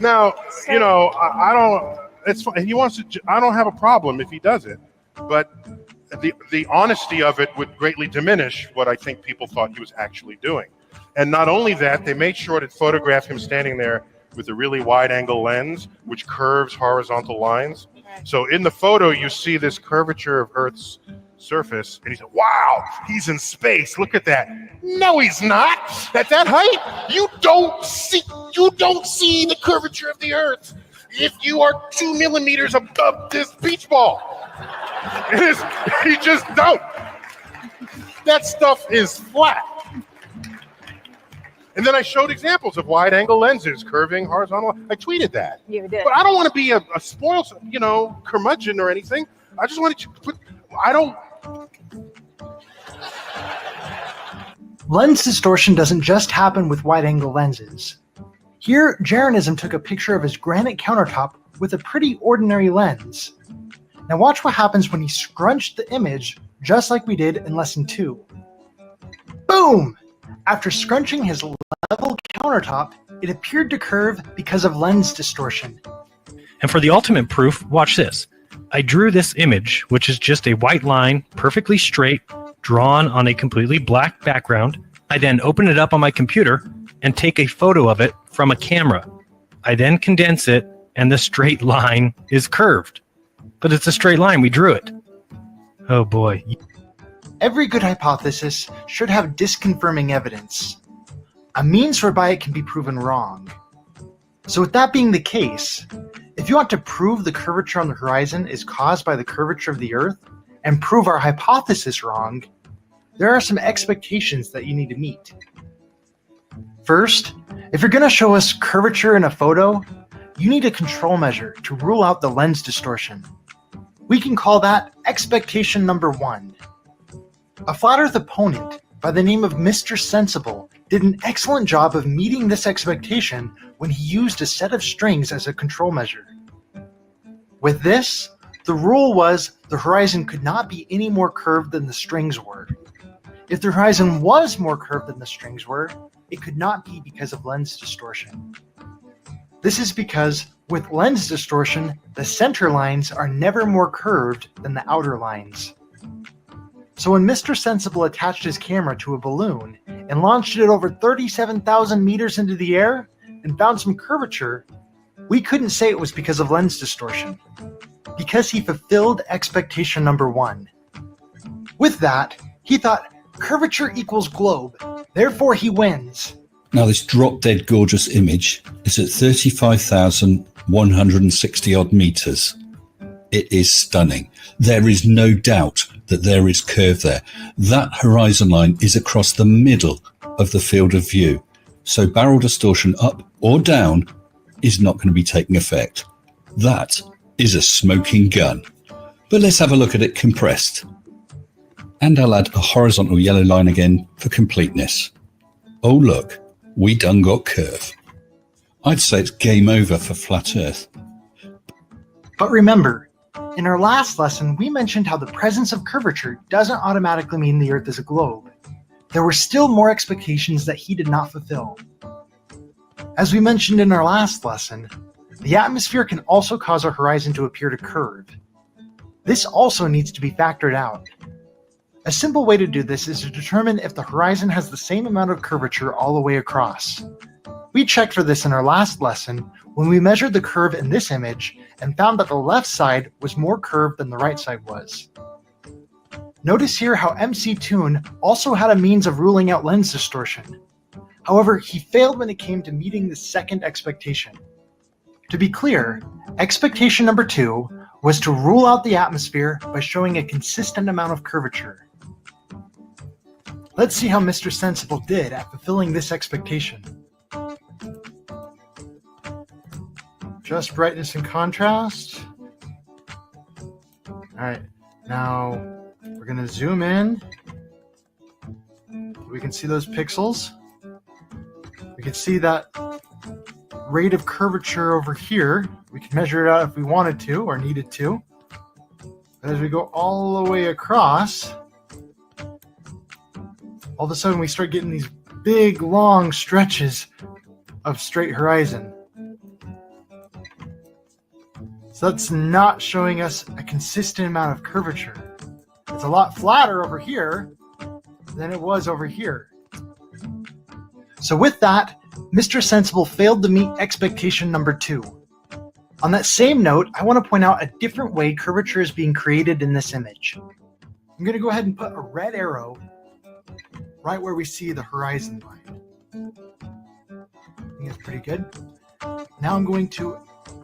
V: Now, you know, I don't. It's fine. He wants to. I don't have a problem if he does it, but the honesty of it would greatly diminish what I think people thought he was actually doing. And not only that, they made sure to photograph him standing there with a really wide-angle lens, which curves horizontal lines. So in the photo, you see this curvature of Earth's surface, and he said, "Wow, he's in space. Look at that." No, he's not. At that height, you don't see the curvature of the Earth if you are 2 millimeters above this beach ball. You just don't. That stuff is flat. And then I showed examples of wide-angle lenses curving horizontal. I tweeted that.
U: You did.
V: But I don't want to be a spoiled, curmudgeon or anything. I just wanted to put. I don't.
T: Lens distortion doesn't just happen with wide-angle lenses. Here, Jeranism took a picture of his granite countertop with a pretty ordinary lens. Now watch what happens when he scrunched the image just like we did in Lesson 2. Boom! After scrunching his level countertop, it appeared to curve because of lens distortion.
W: And for the ultimate proof, watch this. I drew this image, which is just a white line, perfectly straight, drawn on a completely black background. I then open it up on my computer and take a photo of it from a camera. I then condense it, and the straight line is curved. But it's a straight line, we drew it. Oh boy.
T: Every good hypothesis should have disconfirming evidence, a means whereby it can be proven wrong. So with that being the case, if you want to prove the curvature on the horizon is caused by the curvature of the Earth and prove our hypothesis wrong, there are some expectations that you need to meet. First, if you're going to show us curvature in a photo, you need a control measure to rule out the lens distortion. We can call that expectation number 1. A flat Earth opponent by the name of Mr. Sensible did an excellent job of meeting this expectation when he used a set of strings as a control measure. With this, the rule was the horizon could not be any more curved than the strings were. If the horizon was more curved than the strings were, it could not be because of lens distortion. This is because with lens distortion, the center lines are never more curved than the outer lines. So when Mr. Sensible attached his camera to a balloon and launched it over 37,000 meters into the air and found some curvature, we couldn't say it was because of lens distortion, because he fulfilled expectation number 1. With that, he thought curvature equals globe, therefore he wins.
X: Now this drop-dead gorgeous image is at 35,160 odd meters. It is stunning. There is no doubt that there is curve there. That horizon line is across the middle of the field of view. So barrel distortion up or down is not going to be taking effect. That is a smoking gun. But let's have a look at it compressed. And I'll add a horizontal yellow line again for completeness. Oh look, we done got curve. I'd say it's game over for flat Earth.
T: But remember, in our last lesson, we mentioned how the presence of curvature doesn't automatically mean the Earth is a globe. There were still more expectations that he did not fulfill. As we mentioned in our last lesson, the atmosphere can also cause our horizon to appear to curve. This also needs to be factored out. A simple way to do this is to determine if the horizon has the same amount of curvature all the way across. We checked for this in our last lesson when we measured the curve in this image and found that the left side was more curved than the right side was. Notice here how MC Toon also had a means of ruling out lens distortion. However, he failed when it came to meeting the second expectation. To be clear, expectation number 2 was to rule out the atmosphere by showing a consistent amount of curvature. Let's see how Mr. Sensible did at fulfilling this expectation. Just brightness and contrast. All right, now we're going to zoom in. We can see those pixels. We can see that rate of curvature over here. We can measure it out if we wanted to or needed to. But as we go all the way across, all of a sudden we start getting these big, long stretches of straight horizon. So that's not showing us a consistent amount of curvature. It's a lot flatter over here than it was over here. So with that, Mr. Sensible failed to meet expectation number 2. On that same note, I want to point out a different way curvature is being created in this image. I'm going to go ahead and put a red arrow right where we see the horizon line. I think that's pretty good. Now I'm going to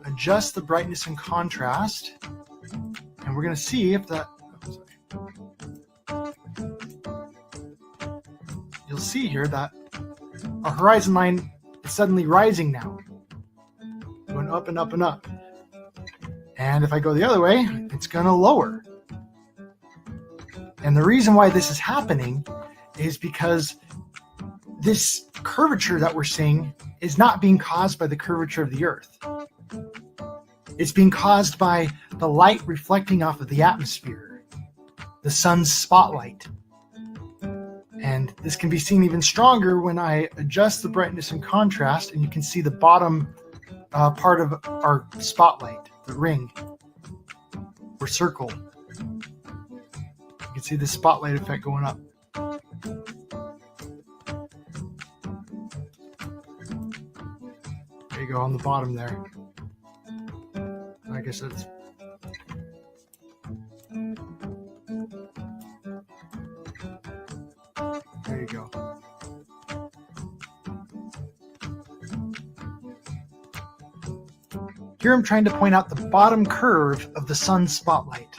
T: adjust the brightness and contrast, and we're going to see if that, you'll see here that our horizon line is suddenly rising now, going up and up and up. And if I go the other way, it's going to lower. And the reason why this is happening is because this curvature that we're seeing is not being caused by the curvature of the Earth. It's being caused by the light reflecting off of the atmosphere, the sun's spotlight. And this can be seen even stronger when I adjust the brightness and contrast, and you can see the bottom part of our spotlight, the ring or circle. You can see the spotlight effect going up. There you go on the bottom there. I guess that's there you go. Here I'm trying to point out the bottom curve of the sun's spotlight.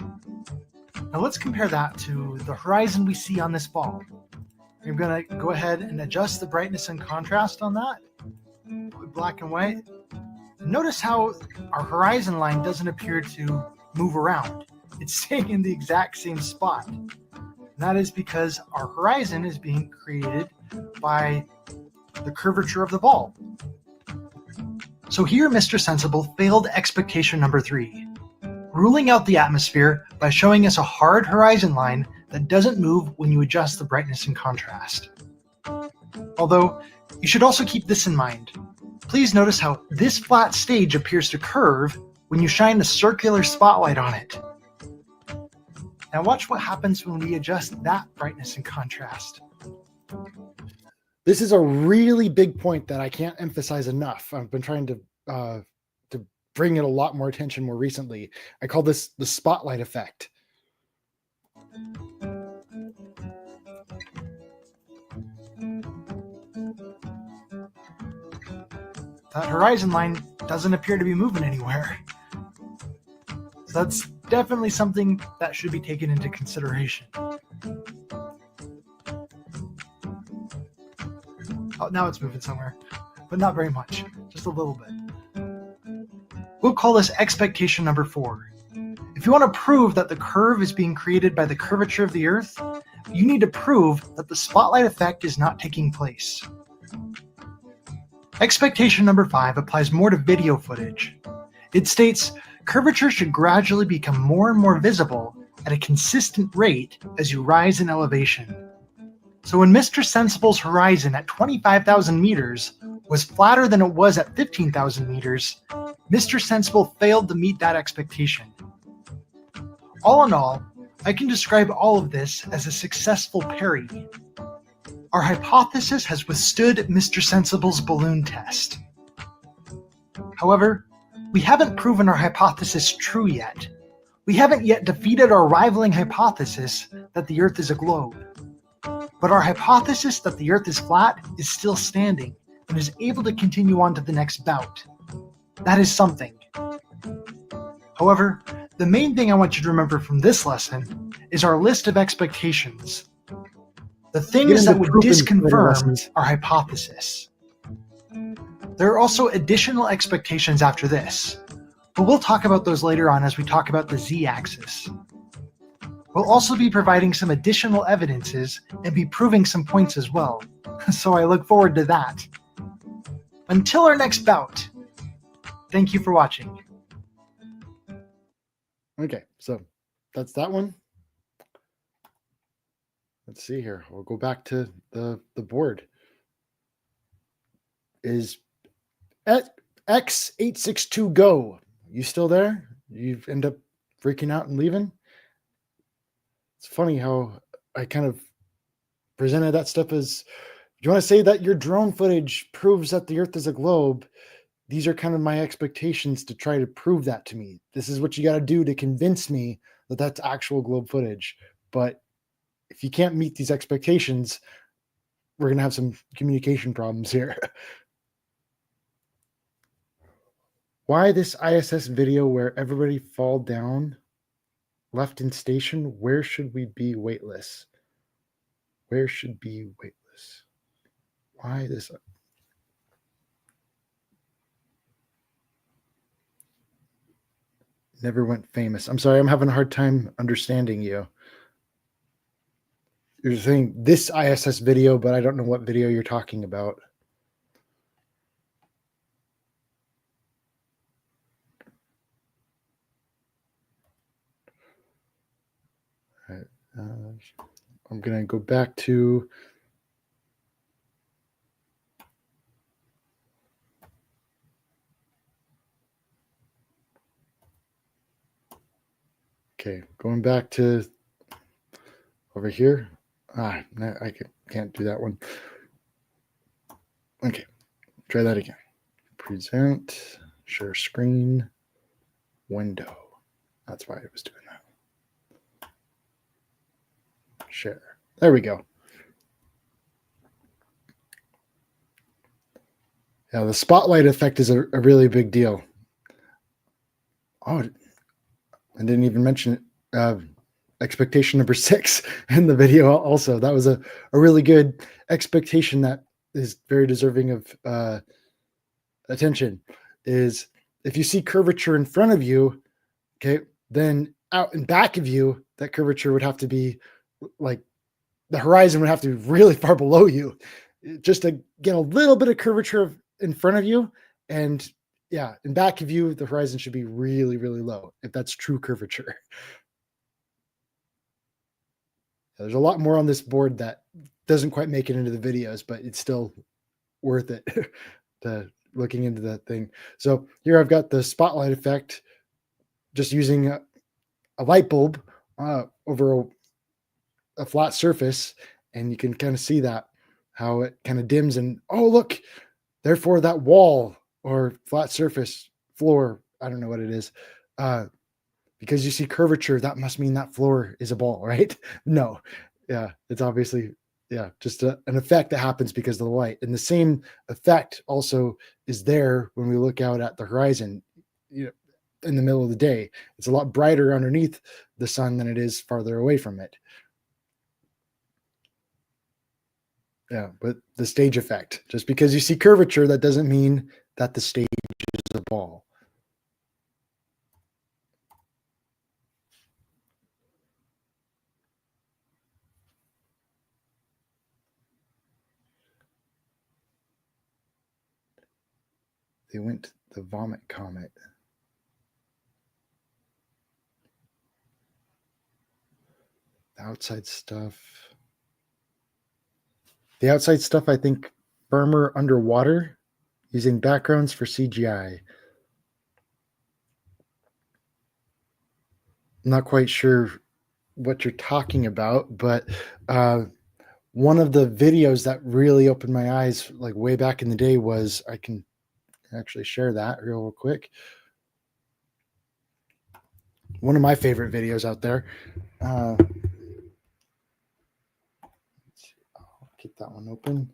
T: Now let's compare that to the horizon we see on this ball. I'm going to go ahead and adjust the brightness and contrast on that. Black and white. Notice how our horizon line doesn't appear to move around. It's staying in the exact same spot. And that is because our horizon is being created by the curvature of the ball. So here Mr. Sensible failed expectation number 3, ruling out the atmosphere by showing us a hard horizon line that doesn't move when you adjust the brightness and contrast. Although, you should also keep this in mind. Please notice how this flat stage appears to curve when you shine a circular spotlight on it. Now watch what happens when we adjust that brightness and contrast.
B: This is a really big point that I can't emphasize enough. I've been trying to bring it a lot more attention more recently. I call this the spotlight effect.
T: That horizon line doesn't appear to be moving anywhere. So that's definitely something that should be taken into consideration. Oh, now it's moving somewhere, but not very much, just a little bit. We'll call this expectation number 4. If you want to prove that the curve is being created by the curvature of the Earth, you need to prove that the spotlight effect is not taking place. Expectation number 5 applies more to video footage. It states, curvature should gradually become more and more visible at a consistent rate as you rise in elevation. So when Mr. Sensible's horizon at 25,000 meters was flatter than it was at 15,000 meters, Mr. Sensible failed to meet that expectation. All in all, I can describe all of this as a successful parry. Our hypothesis has withstood Mr. Sensible's balloon test. However, we haven't proven our hypothesis true yet. We haven't yet defeated our rivaling hypothesis that the Earth is a globe. But our hypothesis that the Earth is flat is still standing and is able to continue on to the next bout. That is something. However, the main thing I want you to remember from this lesson is our list of expectations. The things that would disconfirm our hypothesis. There are also additional expectations after this, but we'll talk about those later on as we talk about the z-axis. We'll also be providing some additional evidences and be proving some points as well, so I look forward to that. Until our next bout, thank you for watching.
B: Okay, so that's that one. Let's see here. We'll go back to the board. Is X862 Go? You still there? You end up freaking out and leaving? It's funny how I kind of presented that stuff as, you want to say that your drone footage proves that the Earth is a globe? These are kind of my expectations to try to prove that to me. This is what you got to do to convince me that that's actual globe footage. But if you can't meet these expectations, we're going to have some communication problems here. Why this ISS video where everybody fall down, left in station? Where should we be weightless? Where should be weightless? Why this? Never went famous. I'm sorry, I'm having a hard time understanding you. You're saying this ISS video, but I don't know what video you're talking about. All right. I'm going to go back to okay, going back to over here. No, I can't do that one. Okay, try that again. Present, share screen, window. That's why I was doing that. Share. There we go. Yeah, the spotlight effect is a really big deal. Oh, I didn't even mention expectation number 6 in the video also. That was a really good expectation that is very deserving of attention. Is if you see curvature in front of you, okay, then out and back of you, that curvature would have to be like the horizon would have to be really far below you just to get a little bit of curvature in front of you. And yeah, in back of you, the horizon should be really, really low if that's true curvature. There's a lot more on this board that doesn't quite make it into the videos, but it's still worth it to looking into that thing. So here I've got the spotlight effect, just using a light bulb over a flat surface, and you can kind of see that how it kind of dims and oh look, therefore that wall or flat surface floor, I don't know what it is, because you see curvature, that must mean that floor is a ball, right? No, yeah, it's obviously just an effect that happens because of the light. And the same effect also is there when we look out at the horizon, you know, in the middle of the day. It's a lot brighter underneath the sun than it is farther away from it. Yeah, but the stage effect, just because you see curvature, that doesn't mean that the stage is a ball. They went the vomit comet. The outside stuff. The outside stuff, I think, firmer underwater, using backgrounds for CGI. I'm not quite sure what you're talking about, but one of the videos that really opened my eyes, like way back in the day, was, I can actually share that real quick. One of my favorite videos out there. I'll keep that one open.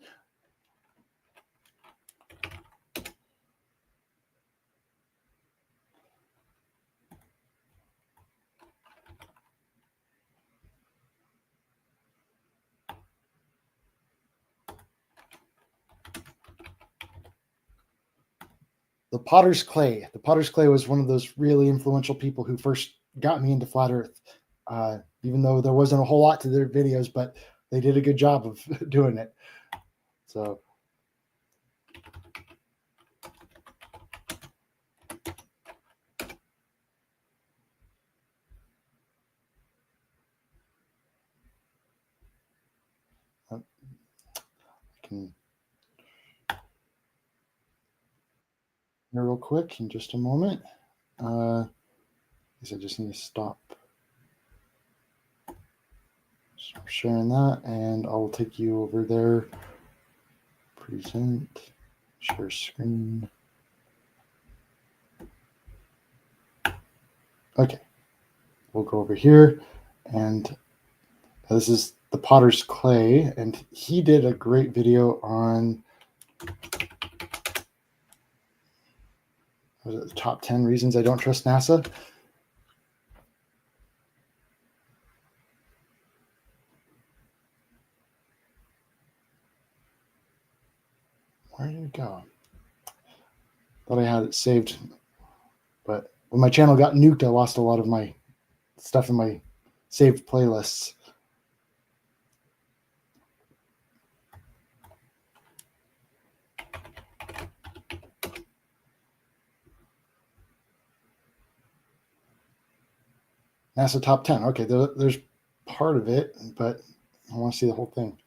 B: the Potter's Clay. The Potter's Clay was one of those really influential people who first got me into Flat Earth. Even though there wasn't a whole lot to their videos, but they did a good job of doing it. So. Here real quick in just a moment. I guess I just need to stop sharing that, and I'll take you over there. Present, share screen. Okay, we'll go over here, and this is the Potter's Clay, and he did a great video on the top 10 reasons I don't trust NASA. Where did it go? Thought I had it saved, but when my channel got nuked, I lost a lot of my stuff in my saved playlists. NASA top 10. Okay, there's part of it, but I want to see the whole thing.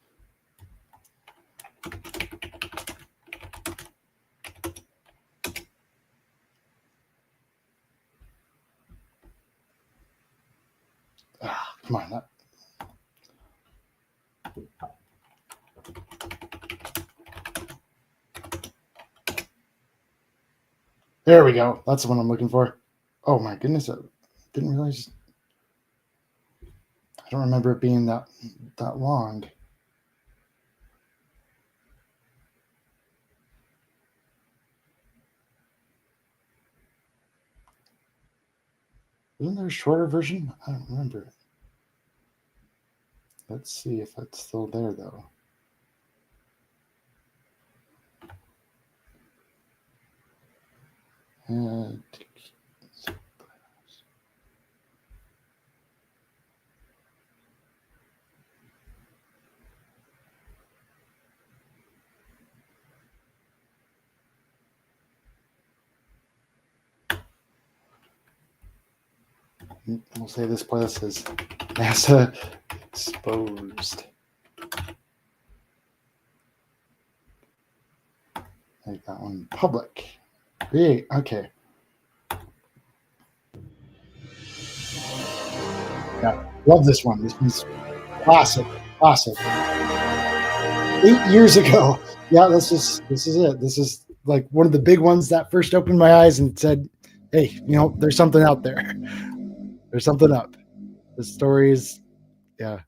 B: Come on. There we go. That's the one I'm looking for. Oh my goodness. I didn't realize. I don't remember it being that long. Isn't there a shorter version? I don't remember it. Let's see if it's still there, though. We'll say this playlist is NASA Exposed. Make that one public. Great. Okay. Yeah, love this one. This one's classic. Classic. 8 years ago. Yeah, this is it. This is like one of the big ones that first opened my eyes and said, hey, there's something out there. There's something up. The story is, yeah.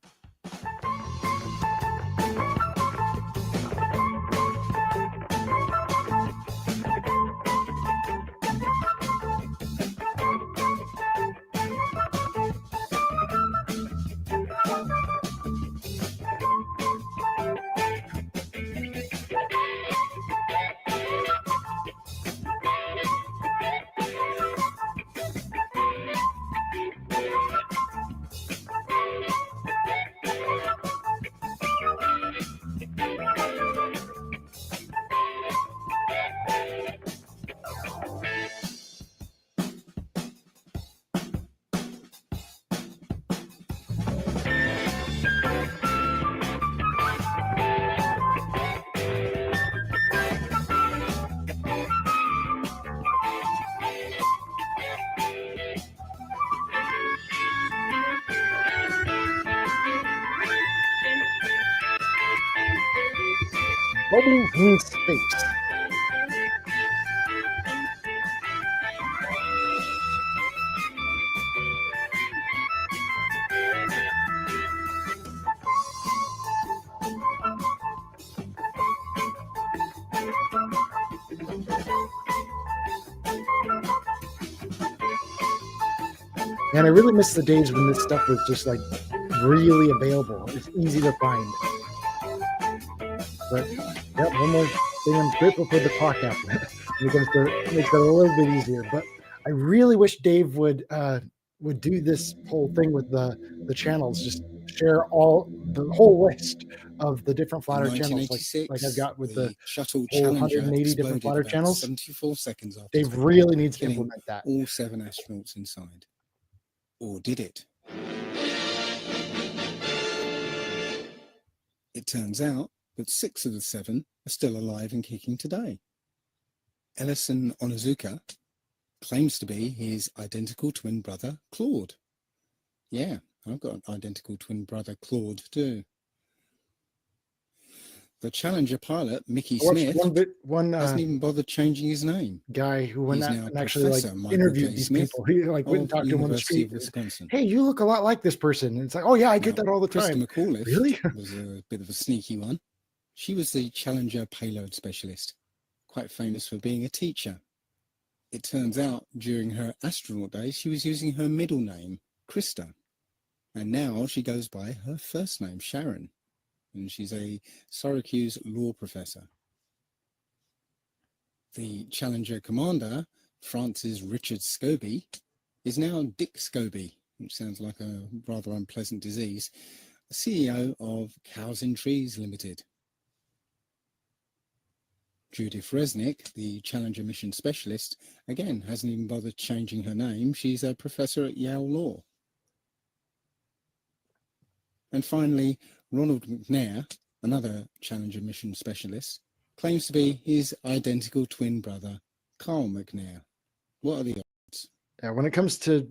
B: Bubbles in space. And I really miss the days when this stuff was just like really available. It's easy to find. But yeah, one more thing I'm grateful for the clock app. When it comes to, it makes it a little bit easier. But I really wish Dave would do this whole thing with the channels. Just share the whole list of the different flat Earth channels, like I've got with the
A: shuttle
B: whole
A: Challenger
B: 180 different flat Earth
A: exploded about
B: channels.
A: 74 seconds after
B: Dave
A: takeoff,
B: really needs to
A: killing
B: implement that.
A: all 7 astronauts inside. Or did it? It turns out that 6 of the 7 are still alive and kicking today. Ellison Onizuka claims to be his identical twin brother, Claude. Yeah, I've got an identical twin brother, Claude, too. The Challenger pilot, Mickey Smith, hasn't even bothered changing his name.
B: Guy who went
A: He's
B: out
A: now
B: and actually
A: Professor Michael
B: interviewed
A: K.
B: these
A: Smith
B: people. He went and
A: of
B: talked to them on the
A: University
B: street.
A: of Wisconsin.
B: Hey, you look a lot like this person. And it's like, oh yeah, I get that all the
A: Krista
B: time.
A: McAuliffe
B: Really?
A: was a bit of a sneaky one. She was the Challenger payload specialist, quite famous for being a teacher. It turns out during her astronaut days, she was using her middle name, Krista. And now she goes by her first name, Sharon. And she's a Syracuse law professor. The Challenger commander, Francis Richard Scobie, is now Dick Scobie, which sounds like a rather unpleasant disease, CEO of Cows in Trees Limited. Judith Resnick, the Challenger mission specialist, again hasn't even bothered changing her name. She's a professor at Yale Law. And finally, Ronald McNair, another Challenger mission specialist, claims to be his identical twin brother, Carl McNair. What are the odds?
B: Yeah, when it comes to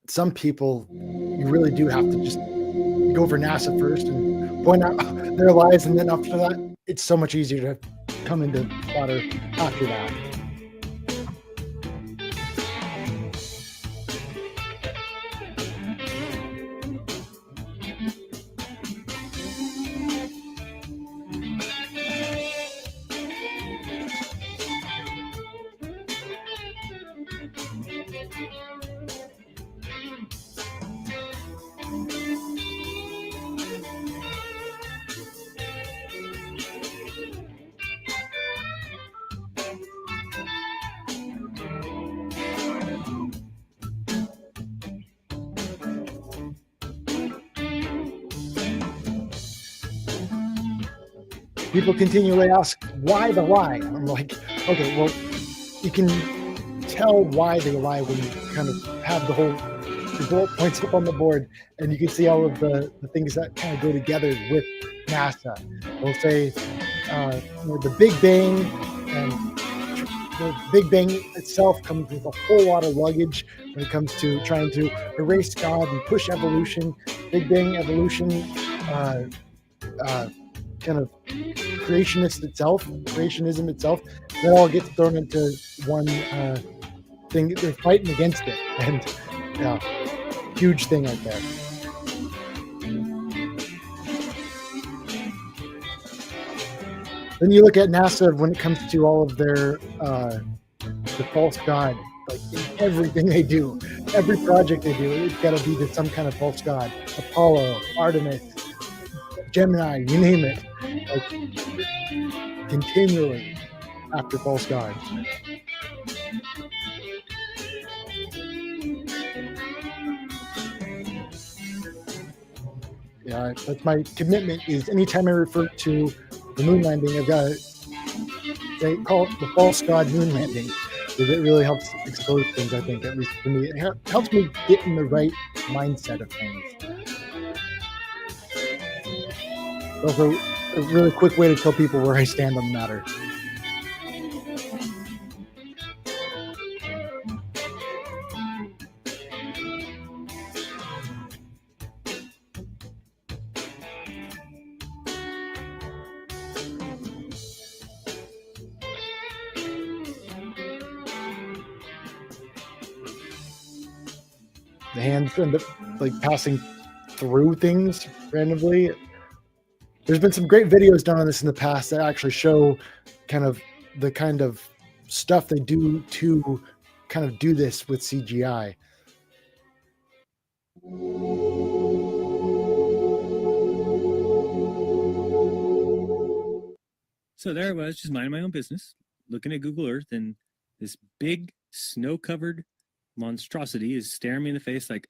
B: some people, you really do have to just go over NASA first and point out their lies, and then after that, it's so much easier to come into fodder after that. People continually ask, why the lie? I'm like, okay, well, you can tell why they lie when you kind of have the whole bullet points up on the board, and you can see all of the things that kind of go together with NASA. They'll say the Big Bang, and the Big Bang itself comes with a whole lot of luggage when it comes to trying to erase God and push evolution. Big Bang evolution, kind of creationism itself, that all gets thrown into one thing. They're fighting against it, and yeah, huge thing right there. Then you look at NASA when it comes to all of their the false god, like in everything they do, every project they do, it's got to be to some kind of false god. Apollo, Artemis, Gemini, you name it, like continually after false gods. Yeah, that's my commitment. Is anytime I refer to the moon landing, I've got to call it the false god moon landing, because it really helps expose things. I think, at least for me, it helps me get in the right mindset of things. Also, a really quick way to tell people where I stand on the matter. The hands end up like passing through things randomly. There's been some great videos done on this in the past that actually show kind of the kind of stuff they do to kind of do this with CGI.
D: So there I was, just minding my own business, looking at Google Earth, and this big snow-covered monstrosity is staring me in the face like,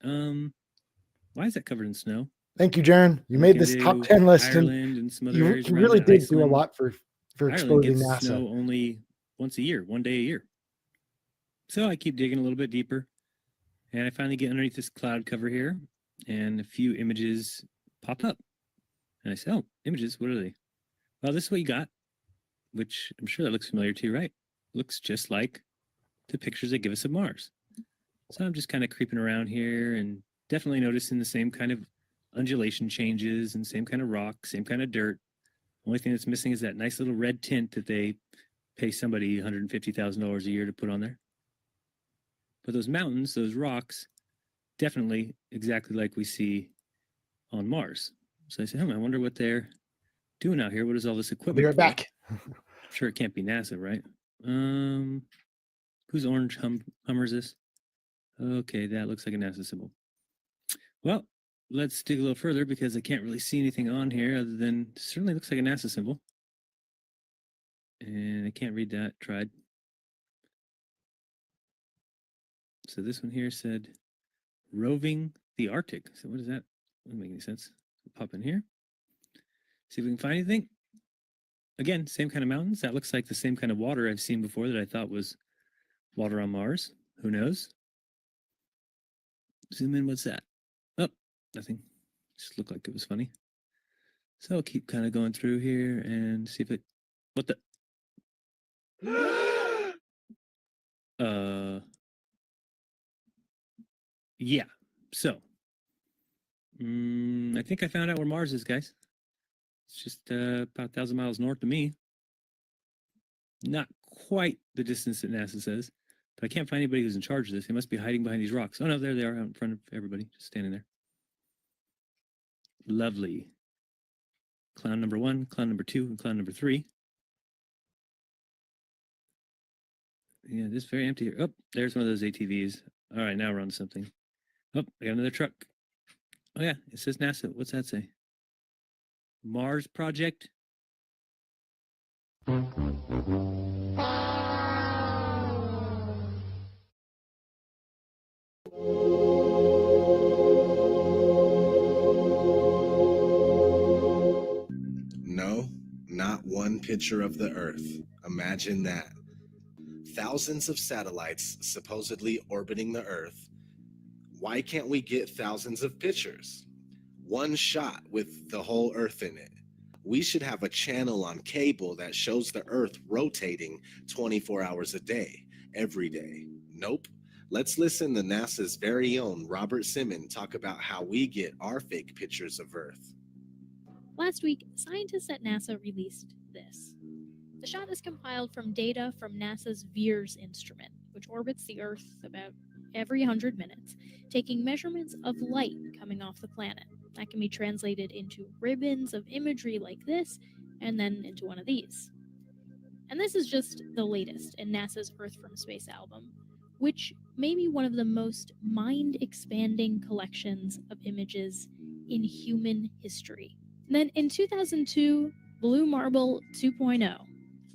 D: why is that covered in snow?
B: Thank you, Jaron. You made this top 10 list,
D: Ireland and some other
B: you
D: areas around
B: really
D: it,
B: did do a
D: Iceland.
B: lot for
D: Ireland
B: exposing
D: gets
B: NASA.
D: snow only once a year, 1 day a year. So I keep digging a little bit deeper, and I finally get underneath this cloud cover here, and a few images pop up. And I say, oh, images, what are they? Well, this is what you got, which I'm sure that looks familiar to you, right? Looks just like the pictures they give us of Mars. So I'm just kind of creeping around here and definitely noticing the same kind of undulation changes and same kind of rock, same kind of dirt. Only thing that's missing is that nice little red tint that they pay somebody $150,000 a year to put on there. But those mountains, those rocks, definitely exactly like we see on Mars. So I said, I wonder what they're doing out here. What is all this equipment?
B: Be right back.
D: I'm sure it can't be NASA, right? Whose orange Hummer is this? Okay, that looks like a NASA symbol. Well, let's dig a little further because I can't really see anything on here other than certainly looks like a NASA symbol. And I can't read that. Tried. So this one here said roving the Arctic. So what is that? Doesn't make any sense. Pop in here. See if we can find anything. Again, same kind of mountains. That looks like the same kind of water I've seen before that I thought was water on Mars. Who knows? Zoom in. What's that? Oh, nothing. Just looked like it was funny. So I'll keep kind of going through here and see if it. What the? Yeah. So, I think I found out where Mars is, guys. It's just about 1,000 miles north of me. Not quite the distance that NASA says, but I can't find anybody who's in charge of this. They must be hiding behind these rocks. Oh no, there they are out in front of everybody, just standing there. Lovely. Cloud number 1, cloud number 2, and cloud number 3. Yeah, this is very empty here. Oh, there's one of those ATVs. All right, now we're on something. Oh, I got another truck. Oh yeah, it says NASA. What's that say? Mars Project.
L: No, not one picture of the Earth. Imagine that. Thousands of satellites supposedly orbiting the Earth. Why can't we get thousands of pictures? One shot with the whole Earth in it. We should have a channel on cable that shows the Earth rotating 24 hours a day, every day. Nope. Let's listen to NASA's very own Robert Simon talk about how we get our fake pictures of Earth.
M: Last week, scientists at NASA released this. The shot is compiled from data from NASA's VIIRS instrument, which orbits the Earth about every 100 minutes, taking measurements of light coming off the planet. That can be translated into ribbons of imagery like this, and then into one of these. And this is just the latest in NASA's Earth from Space album, which may be one of the most mind-expanding collections of images in human history. And then in 2002, Blue Marble 2.0,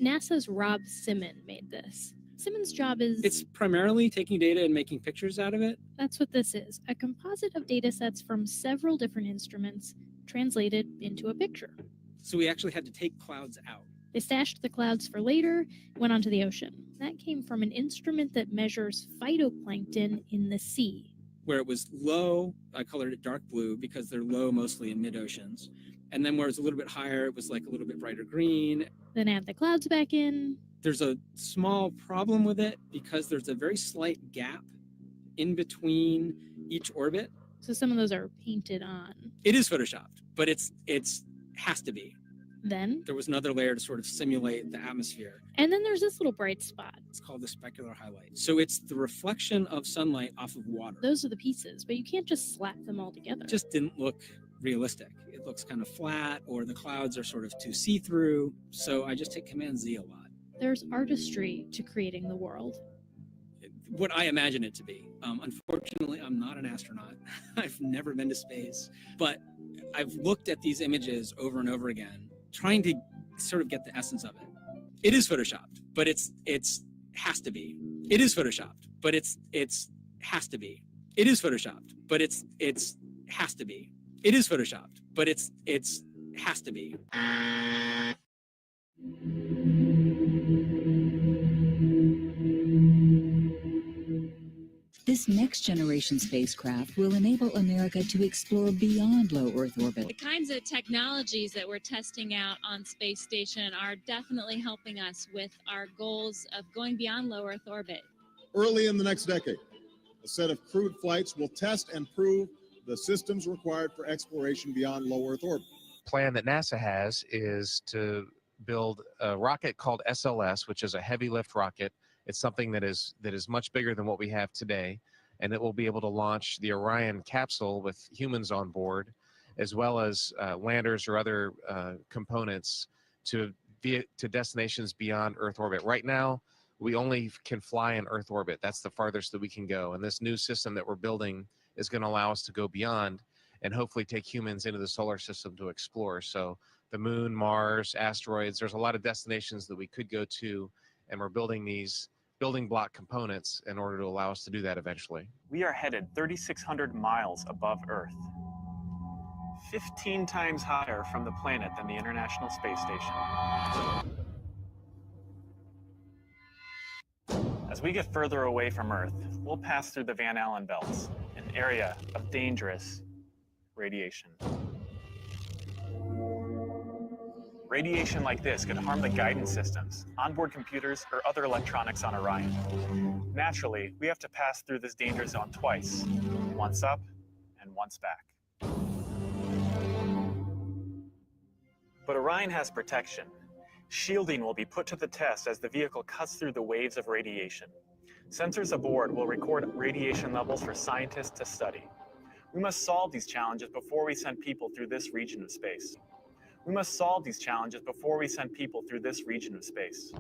M: NASA's Rob Simon made this. Simon's job is...
N: It's primarily taking data and making pictures out of it.
M: That's what this is, a composite of data sets from several different instruments translated into a picture.
N: So we actually had to take clouds out.
M: They stashed the clouds for later, went onto the ocean. That came from an instrument that measures phytoplankton in the sea.
N: Where it was low, I colored it dark blue because they're low mostly in mid-oceans. And then where it's a little bit higher, it was like a little bit brighter green.
M: Then add the clouds back in.
N: There's a small problem with it because there's a very slight gap in between each orbit.
M: So some of those are painted on.
N: It is photoshopped, but it's has to be.
M: Then
N: there was another layer to sort of simulate the atmosphere.
M: And then there's this little bright spot.
N: It's called the specular highlight. So it's the reflection of sunlight off of water.
M: Those are the pieces, but you can't just slap them all together.
N: It just didn't look realistic. It looks kind of flat, or the clouds are sort of too see-through. So I just hit Command Z a lot.
M: There's artistry to creating the world.
N: What I imagine it to be. Unfortunately, I'm not an astronaut. I've never been to space, but I've looked at these images over and over again, trying to sort of get the essence of it. It is photoshopped, but it's has to be. It is photoshopped, but it's has to be. It is photoshopped, but it's has to be. It is photoshopped, but it's has to be.
I: This next generation spacecraft will enable America to explore beyond low Earth orbit.
K: The kinds of technologies that we're testing out on space station are definitely helping us with our goals of going beyond low Earth orbit.
O: Early in the next decade, a set of crewed flights will test and prove the systems required for exploration beyond low Earth orbit.
R: Plan that NASA has is to build a rocket called SLS, which is a heavy lift rocket. It's something that is much bigger than what we have today, and it will be able to launch the Orion capsule with humans on board, as well as landers or other components to destinations beyond Earth orbit. Right now, we only can fly in Earth orbit. That's the farthest that we can go. And this new system that we're building is going to allow us to go beyond and hopefully take humans into the solar system to explore. So the moon, Mars, asteroids, there's a lot of destinations that we could go to, and we're building these building block components in order to allow us to do that eventually.
Y: We are headed 3,600 miles above Earth, 15 times higher from the planet than the International Space Station. As we get further away from Earth, we'll pass through the Van Allen belts, an area of dangerous radiation. Radiation like this could harm the guidance systems, onboard computers, or other electronics on Orion. Naturally, we have to pass through this danger zone twice, once up and once back. But Orion has protection. Shielding will be put to the test as the vehicle cuts through the waves of radiation. Sensors aboard will record radiation levels for scientists to study. We must solve these challenges before we send people through this region of space. We must solve these challenges before we send people through this region of space.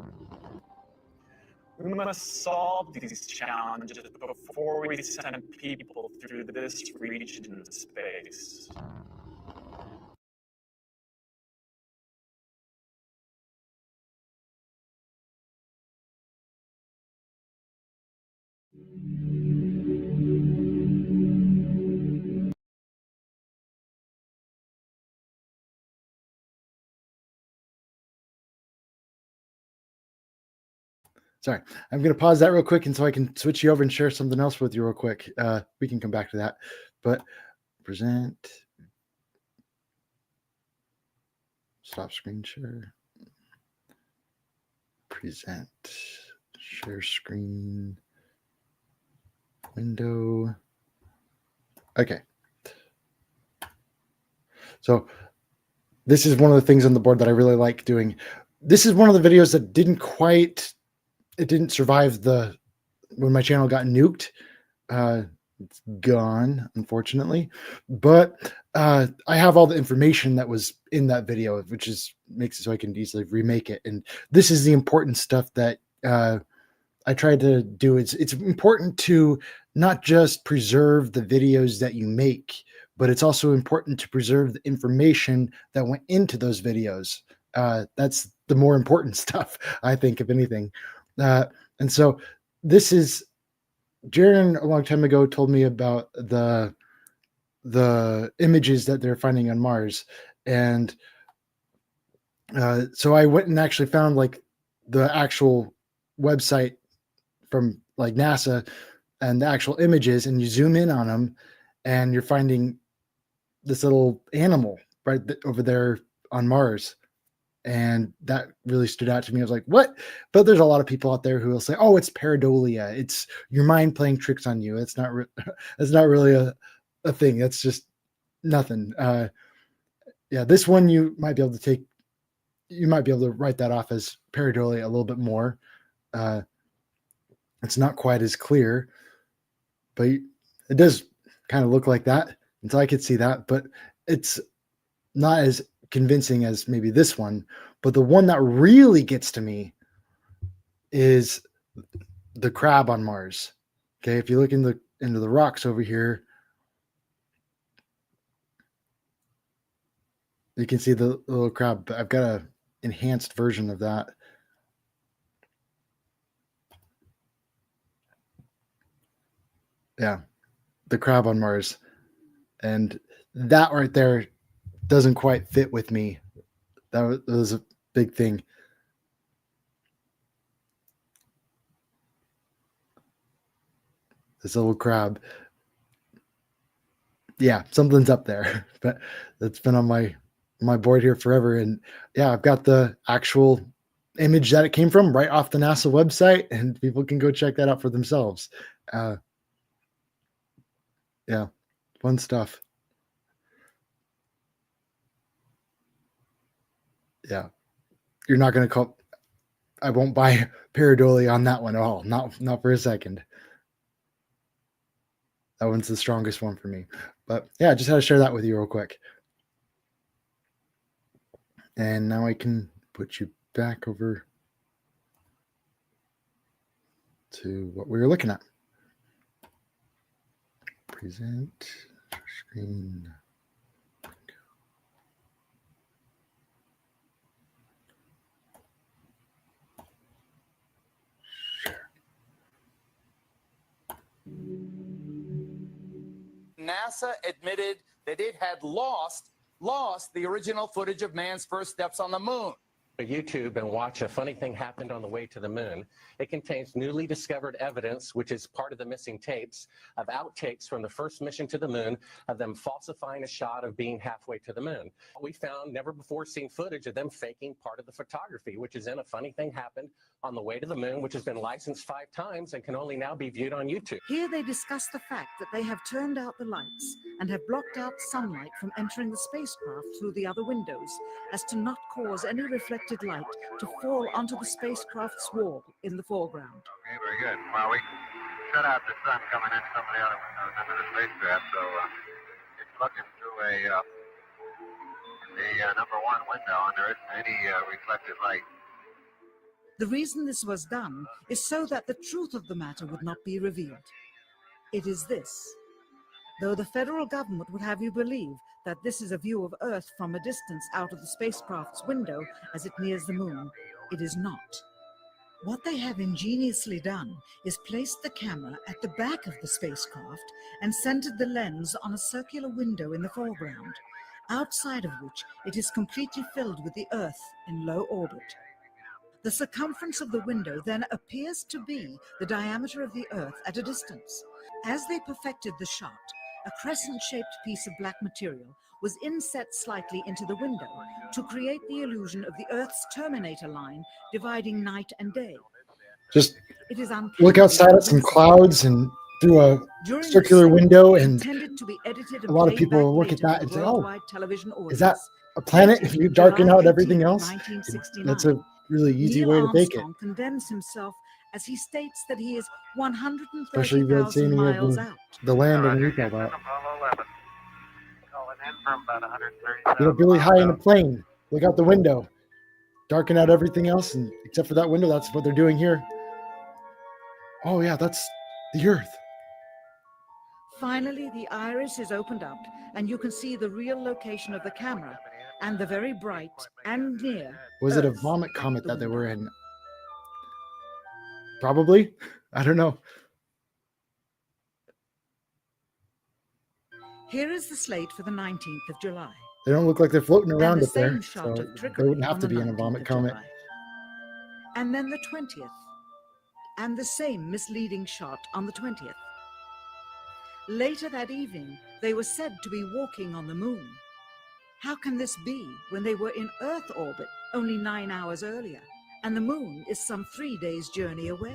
Y: We must solve these challenges before we send people through this region of space.
B: Sorry, I'm going to pause that real quick, and so I can switch you over and share something else with you real quick. We can come back to that, but present, stop screen share, present, share screen, window. Okay. So this is one of the things on the board that I really like doing. This is one of the videos that didn't survive when my channel got nuked. It's gone, unfortunately, but I have all the information that was in that video, which makes it so I can easily remake it. And this is the important stuff that I tried to do. It's important to not just preserve the videos that you make, but it's also important to preserve the information that went into those videos. That's the more important stuff, I think, if anything. And so this is, Jaron a long time ago told me about the images that they're finding on Mars. And so I went and actually found like the actual website from like NASA and the actual images, and you zoom in on them and you're finding this little animal right over there on Mars. And that really stood out to me. I was like, what? But there's a lot of people out there who will say, oh, it's pareidolia. It's your mind playing tricks on you. It's not, it's not really a thing. That's just nothing. Yeah, this one you might be able to write that off as pareidolia a little bit more. It's not quite as clear, but it does kind of look like that. And so I could see that, but it's not as convincing as maybe this one. But the one that really gets to me is the crab on Mars. Okay, if you look into the rocks over here, you can see the little crab. I've got an enhanced version of that. Yeah, the crab on Mars. And that right there doesn't quite fit with me. That was a big thing. This little crab. Yeah, something's up there. But that's been on my board here forever. And yeah, I've got the actual image that it came from right off the NASA website, and people can go check that out for themselves. Yeah, fun stuff. Yeah, you're not going to call. I won't buy pareidolia on that one at all. Not for a second. That one's the strongest one for me. But yeah, I just had to share that with you real quick. And now I can put you back over to what we were looking at. Present screen.
C: NASA admitted that it had lost the original footage of man's first steps on the moon.
H: YouTube and watch A Funny Thing Happened on the Way to the Moon. It contains newly discovered evidence, which is part of the missing tapes, of outtakes from the first mission to the moon, of them falsifying a shot of being halfway to the moon. We found never before seen footage of them faking part of the photography, which is in A Funny Thing Happened on the Way to the Moon, which has been licensed 5 times and can only now be viewed on YouTube.
J: Here they discuss the fact that they have turned out the lights and have blocked out sunlight from entering the spacecraft through the other windows, as to not cause any reflected light to fall onto the spacecraft's wall in the foreground.
Q: Okay, very good. Well, we shut out the sun coming in some of the other windows into the spacecraft, so it's looking through the number 1 window, and there isn't any reflected light.
J: The reason this was done is so that the truth of the matter would not be revealed. It is this. Though the federal government would have you believe that this is a view of Earth from a distance out of the spacecraft's window as it nears the moon, it is not. What they have ingeniously done is placed the camera at the back of the spacecraft and centered the lens on a circular window in the foreground, outside of which it is completely filled with the Earth in low orbit. The circumference of the window then appears to be the diameter of the Earth at a distance. As they perfected the shot, a crescent-shaped piece of black material was inset slightly into the window to create the illusion of the Earth's terminator line dividing night and day.
B: Just
J: It is
B: look outside at some clouds and through a circular window, and a lot of people will look at that and say, "Oh, is that a planet?" If you darken out everything else, that's a really easy way to make it.
J: Armstrong condemns himself as he states that he is
B: Especially if you haven't seen
J: 130,000
B: any
J: miles
B: of
J: out.
B: the land underneath all that.
Q: Apollo 11. Calling in from about 130,000
B: You know, really high in a
Q: miles
B: plane. Look out the window. Darken out everything else, and except for that window, that's what they're doing here. Oh yeah, that's the Earth.
J: Finally, the iris is opened up, and you can see the real location of the camera and the very bright and near.
B: Was it a
J: Earth.
B: vomit comet that they were in? Probably. I don't know.
J: Here is the slate for the 19th of July.
B: They don't look like they're floating
J: And
B: around
J: the
B: up there,
J: same shot
B: so
J: of
B: they
J: trickery
B: wouldn't have
J: on
B: to
J: the
B: be in a
J: 19th
B: vomit
J: of
B: comet.
J: July. And then the 20th. And the same misleading shot on the 20th. Later that evening, they were said to be walking on the moon. How can this be when they were in Earth orbit only 9 hours earlier, and the moon is some 3 days' journey away?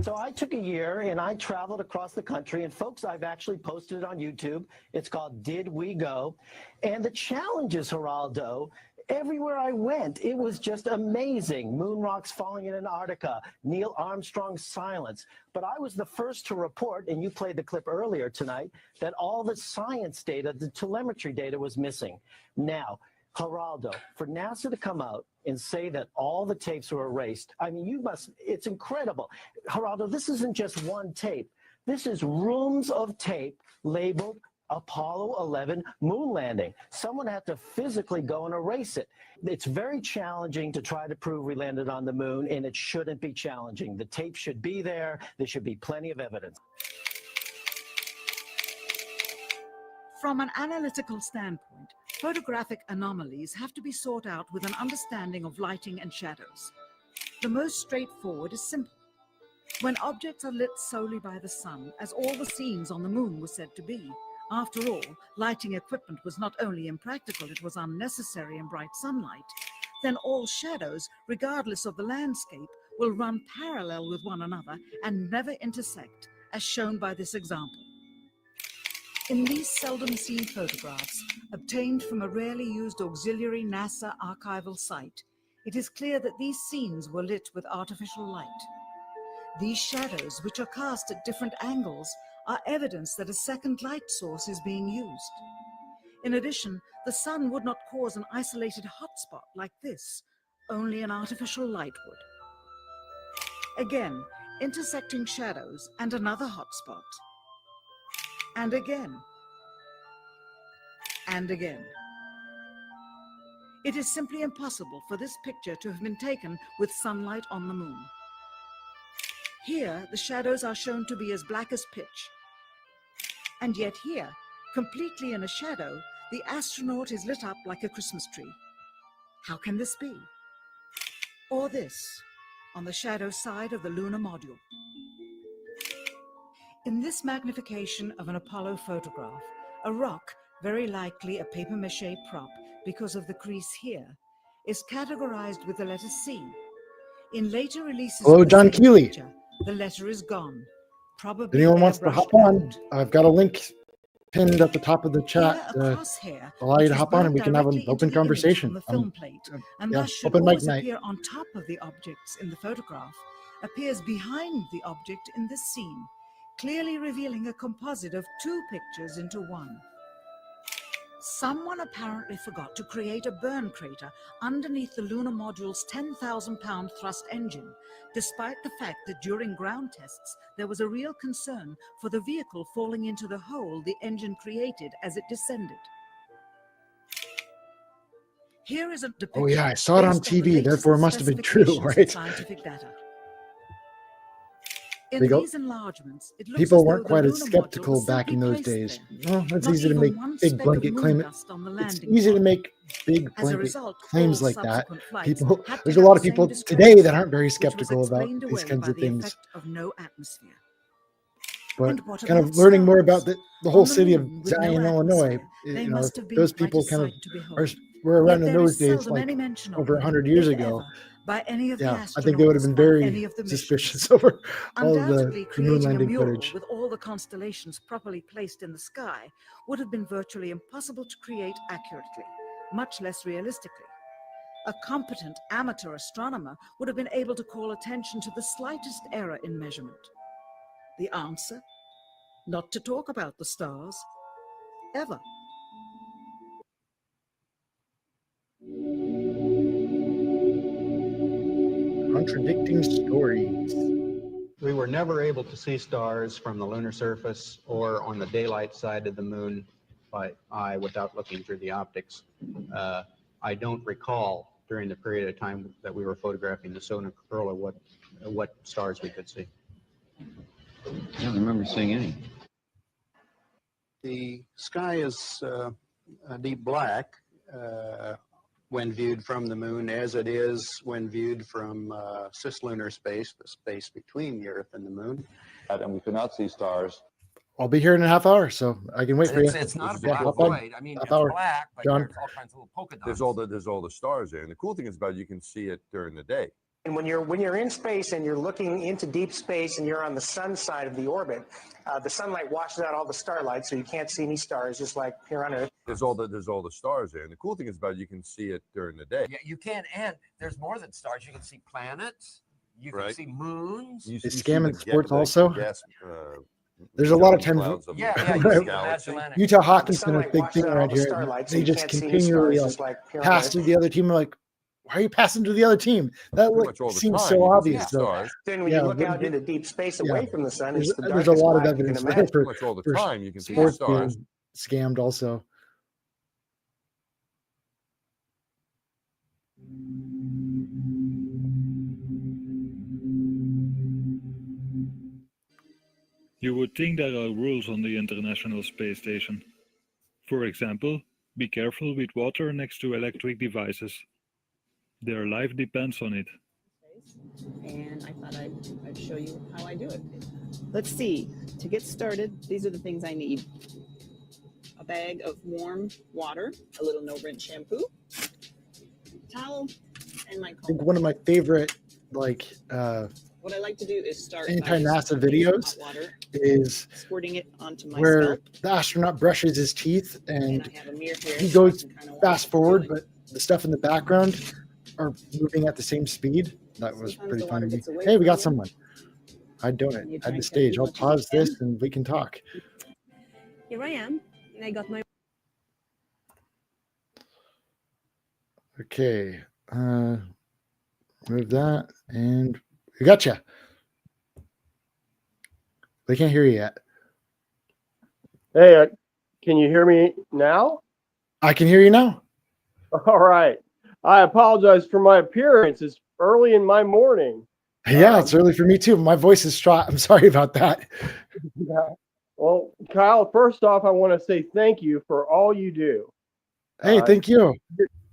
S: So I took a year and I traveled across the country, and folks, I've actually posted it on YouTube. It's called Did We Go? And the challenges, Geraldo, everywhere I went, it was just amazing. Moon rocks falling in Antarctica, Neil Armstrong's silence. But I was the first to report, and you played the clip earlier tonight, that all the science data, the telemetry data was missing. Now, Geraldo, for NASA to come out and say that all the tapes were erased, I mean, it's incredible. Geraldo, this isn't just one tape. This is rooms of tape labeled Apollo 11 moon landing. Someone had to physically go and erase it. It's very challenging to try to prove we landed on the moon, and it shouldn't be challenging. The tape should be there. There should be plenty of evidence.
J: From an analytical standpoint, photographic anomalies have to be sought out with an understanding of lighting and shadows. The most straightforward is simple. When objects are lit solely by the sun, as all the scenes on the moon were said to be, after all, lighting equipment was not only impractical, it was unnecessary in bright sunlight, then all shadows, regardless of the landscape, will run parallel with one another and never intersect, as shown by this example. In these seldom seen photographs, obtained from a rarely used auxiliary NASA archival site, it is clear that these scenes were lit with artificial light. These shadows, which are cast at different angles, are evidence that a second light source is being used. In addition, the sun would not cause an isolated hotspot like this, only an artificial light would. Again, intersecting shadows and another hotspot. And again. And again. It is simply impossible for this picture to have been taken with sunlight on the moon. Here, the shadows are shown to be as black as pitch. And yet here, completely in a shadow, the astronaut is lit up like a Christmas tree. How can this be? Or this, on the shadow side of the lunar module. In this magnification of an Apollo photograph, a rock, very likely a papier-mâché prop because of the crease here, is categorized with the letter C. In later releases
B: Hello,
J: of the
B: John
J: same
B: Keeley.
J: picture, the letter is gone.
B: If
J: Probably
B: anyone wants to
J: airbrushed
B: hop on,
J: out.
B: I've got a link pinned at the top of the chat
J: Here, a
B: to
J: crosshair,
B: allow you
J: which
B: to
J: was
B: hop on and we
J: burnt
B: can have an
J: directly into
B: open
J: the image
B: conversation.
J: from the film plate, and
B: yeah,
J: thus should
B: open mic
J: always
B: night.
J: appear on top of the objects in the photograph, appears behind the object in this scene, clearly revealing a composite of two pictures into one. Someone apparently forgot to create a burn crater underneath the lunar module's 10,000-pound thrust engine, despite the fact that during ground tests there was a real concern for the vehicle falling into the hole the engine created as it descended. Here is a depiction.
B: Oh yeah, I saw it on
J: based the
B: TV,
J: latest
B: therefore it must have been true,
J: specifications and
B: right?
J: Scientific data. In
B: They go-
J: these enlargements, it looks
B: People
J: as though
B: weren't
J: the
B: quite as
J: lunar module
B: skeptical
J: was
B: back in
J: simply
B: those
J: placed
B: days.
J: there.
B: Well, it's
J: Not
B: easy to
J: even
B: make
J: one
B: big
J: speck of
B: blanket
J: moon
B: claim.
J: dust on the
B: It's
J: landing
B: easy to
J: pad.
B: make big
J: As a
B: blanket
J: result,
B: claims
J: all
B: like that.
J: subsequent flights
B: People,
J: had to
B: there's a
J: have
B: lot
J: the
B: of people
J: same
B: today that
J: discrepancy,
B: aren't very
J: which was
B: skeptical about
J: explained
B: these
J: away
B: kinds
J: by
B: of
J: the
B: things.
J: effect of no atmosphere.
B: But
J: And what
B: kind of
J: about
B: learning more
J: stars?
B: about the whole
J: On the
B: city of
J: moon, with no
B: Zion, Illinois,
J: atmosphere, they
B: you know,
J: must have been
B: those
J: quite
B: people
J: a
B: kind of
J: sight to behold.
B: were around
J: Yet
B: in
J: there
B: those
J: is
B: days,
J: seldom
B: like
J: any mention of
B: over
J: them,
B: 100 years
J: if
B: ago.
J: ever, by any of the
B: Yeah, I think they would have been
J: astronauts on
B: very
J: any of the missions.
B: suspicious over all of
J: Undoubtedly,
B: the moon
J: creating a
B: landing
J: mural
B: footage.
J: with all the constellations properly placed in the sky would have been virtually impossible to create accurately, much less realistically. A competent amateur astronomer would have been able to call attention to the slightest error in measurement. The answer? Not to talk about the stars, ever.
B: Contradicting stories.
E: We were never able to see stars from the lunar surface or on the daylight side of the moon by eye without looking through the optics. I don't recall during the period of time that we were photographing the Sona Corolla what stars we could see.
F: I don't remember seeing any.
E: The sky is a deep black when viewed from the moon, as it is when viewed from cislunar space, the space between the Earth and the moon.
F: And we could not see stars.
B: I'll be here in a half hour, so I can wait for you.
G: It's not a
B: Yeah,
G: black
B: hop on.
G: void. I mean,
B: Half
G: it's
B: hour.
G: black, but
B: John.
G: there's all kinds of little polka dots.
F: There's all the stars there, and the cool thing is about it, you can see it during the day.
P: And when you're in space and you're looking into deep space and you're on the sun side of the orbit, the sunlight washes out all the starlight, so you can't see any stars, just like here on Earth.
F: There's all the stars there, and the cool thing is about it, you can see it during the day.
G: Yeah, you can, and there's more than stars. You can see planets. You can
F: Right.
G: see moons.
F: You
B: Is
F: see
B: scamming
F: the
B: sports
F: the
B: also?
F: gas,
B: There's a lot of times
F: clouds of
G: Yeah,
F: the
G: you see the
F: galaxy.
G: Magellanic.
B: Utah Hockey's been a
P: sunlight
B: big
P: washes
B: thing
P: out all
B: around
P: the
B: here.
P: starlight, so
B: They
P: you
B: just
P: can't see any
B: continually
P: stars, just
B: like
P: like here on
B: pass
P: Earth.
B: to the other team. Like, why are you passing to the other team? That
F: Pretty
B: like,
F: much all the
B: seems
F: time,
B: so
F: you can see
B: obvious.
F: the
B: though.
F: stars.
P: Then when
B: Yeah,
P: you look
B: but-
P: out into deep space
B: yeah.
P: away from the sun,
B: There's
P: it's the
B: a
P: darkest
B: lot of
P: black you can
B: evidence there
P: imagine.
B: for,
F: Pretty much all the
B: for
F: time, you can see the
B: sports
F: stars.
B: being scammed also.
T: You would think there are rules on the International Space Station. For example, be careful with water next to electric devices. Their life depends on it.
U: And I thought I'd show you how I do it. Let's see. To get started, these are the things I need. A bag of warm water, a little no-rinse shampoo, towel, and my
B: I
U: comb.
B: think one of my favorite
U: What I like to do is start by
B: anti-NASA
U: just using
B: videos
U: hot water,
B: is
U: squirting it onto my
B: where
U: scalp.
B: the astronaut brushes his teeth and
U: I have a mirror here
B: he
U: so I
B: goes
U: can kinda watch
B: fast
U: what I'm
B: forward,
U: doing.
B: but the stuff in the background are moving at the same speed. That was
U: Sometimes
B: pretty
U: the
B: funny
U: water
B: to me.
U: gets away
B: Hey, we
U: from
B: got
U: you.
B: someone. I don't
U: And you
B: at
U: try
B: the
U: and
B: stage.
U: catch
B: I'll
U: as much as you
B: pause this
U: can.
B: and we can talk.
U: Here I am, and I got my.
B: Okay. Move that and we got you. They can't hear you yet.
V: Hey, can you hear me now?
B: I can hear you now.
V: All right. I apologize for my appearance. It's early in my morning.
B: Yeah, it's early for me too. My voice is shot. I'm sorry about that.
V: Yeah. Well, Kyle, first off, I want to say thank you for all you do.
B: Hey, thank you.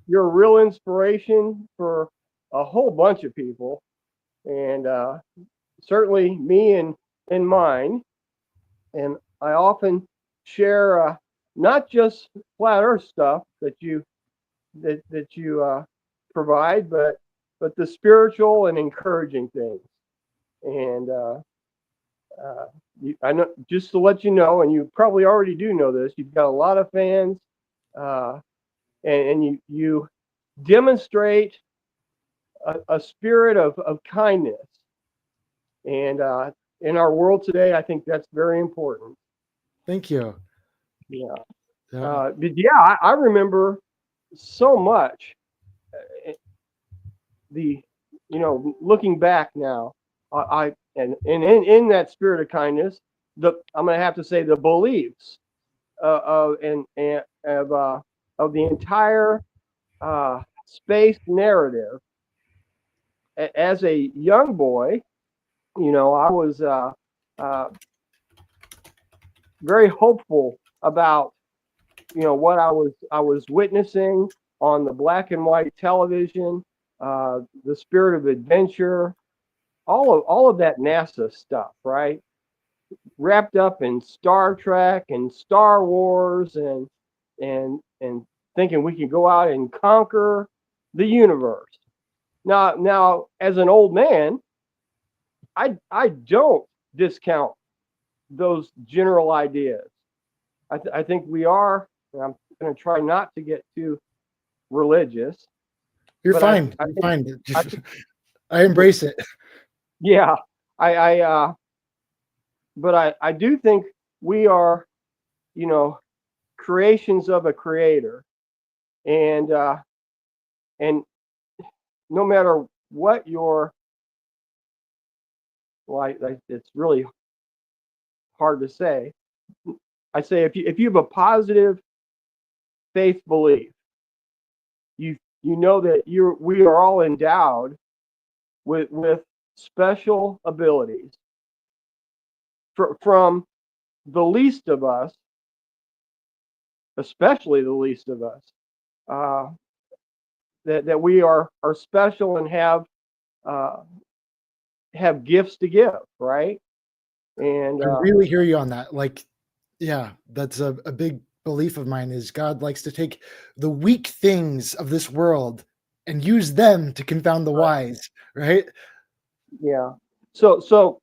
V: You're a real inspiration for a whole bunch of people, and certainly me and mine. And I often share not just flat Earth stuff that you provide, but the spiritual and encouraging things. And I know, just to let you know, and you probably already do know this, you've got a lot of fans, and you demonstrate a spirit of kindness. And in our world today, I think that's very important.
B: Thank you.
V: Yeah.
B: Yeah.
V: But yeah, I remember so much. Looking back now, and in that spirit of kindness, I'm going to have to say the beliefs of the entire space narrative. As a young boy, I was very hopeful about what I was witnessing on the black and white television, the spirit of adventure, all of that NASA stuff, right? Wrapped up in Star Trek and Star Wars and thinking we can go out and conquer the universe. Now as an old man, I don't discount those general ideas. I think we are, and I'm going to try not to get too religious.
B: You're
V: but
B: fine.
V: I
B: You're
V: think-
B: fine.
V: I think-
B: I embrace it.
V: Yeah, but I do think we are, creations of a creator, and no matter what it's really hard to say. I say if you have a positive faith belief, you know that we are all endowed with special abilities. From the least of us, especially the least of us, that we are special and have gifts to give, right? And
B: I really hear you on that. Like, yeah, that's a big belief of mine is God likes to take the weak things of this world and use them to confound the wise, right?
V: yeah. So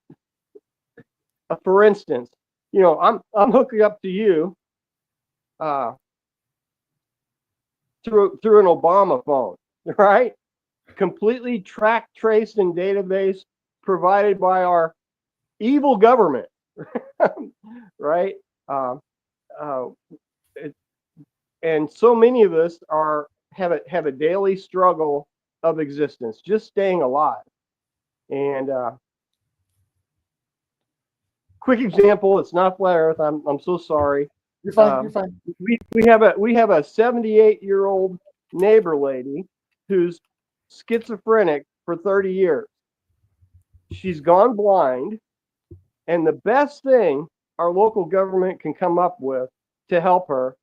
V: for instance, I'm hooking up to you through an Obama phone, right? Completely tracked, traced, and database provided by our evil government, right? And so many of us have a daily struggle of existence, just staying alive. And quick example, it's not flat Earth. I'm so sorry.
B: You're fine. You're fine.
V: We have a 78-year-old neighbor lady who's schizophrenic for 30 years. She's gone blind, and the best thing our local government can come up with to help her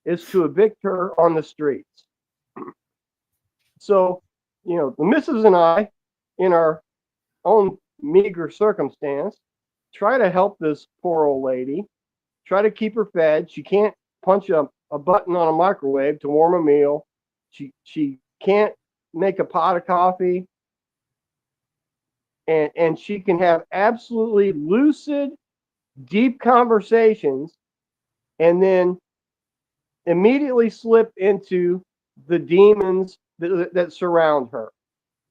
V: is to evict her on the streets. So, the missus and I, in our own meager circumstance, try to help this poor old lady, try to keep her fed. She can't punch a button on a microwave to warm a meal. She can't make a pot of coffee. And she can have absolutely lucid, deep conversations and then immediately slip into the demons that surround her.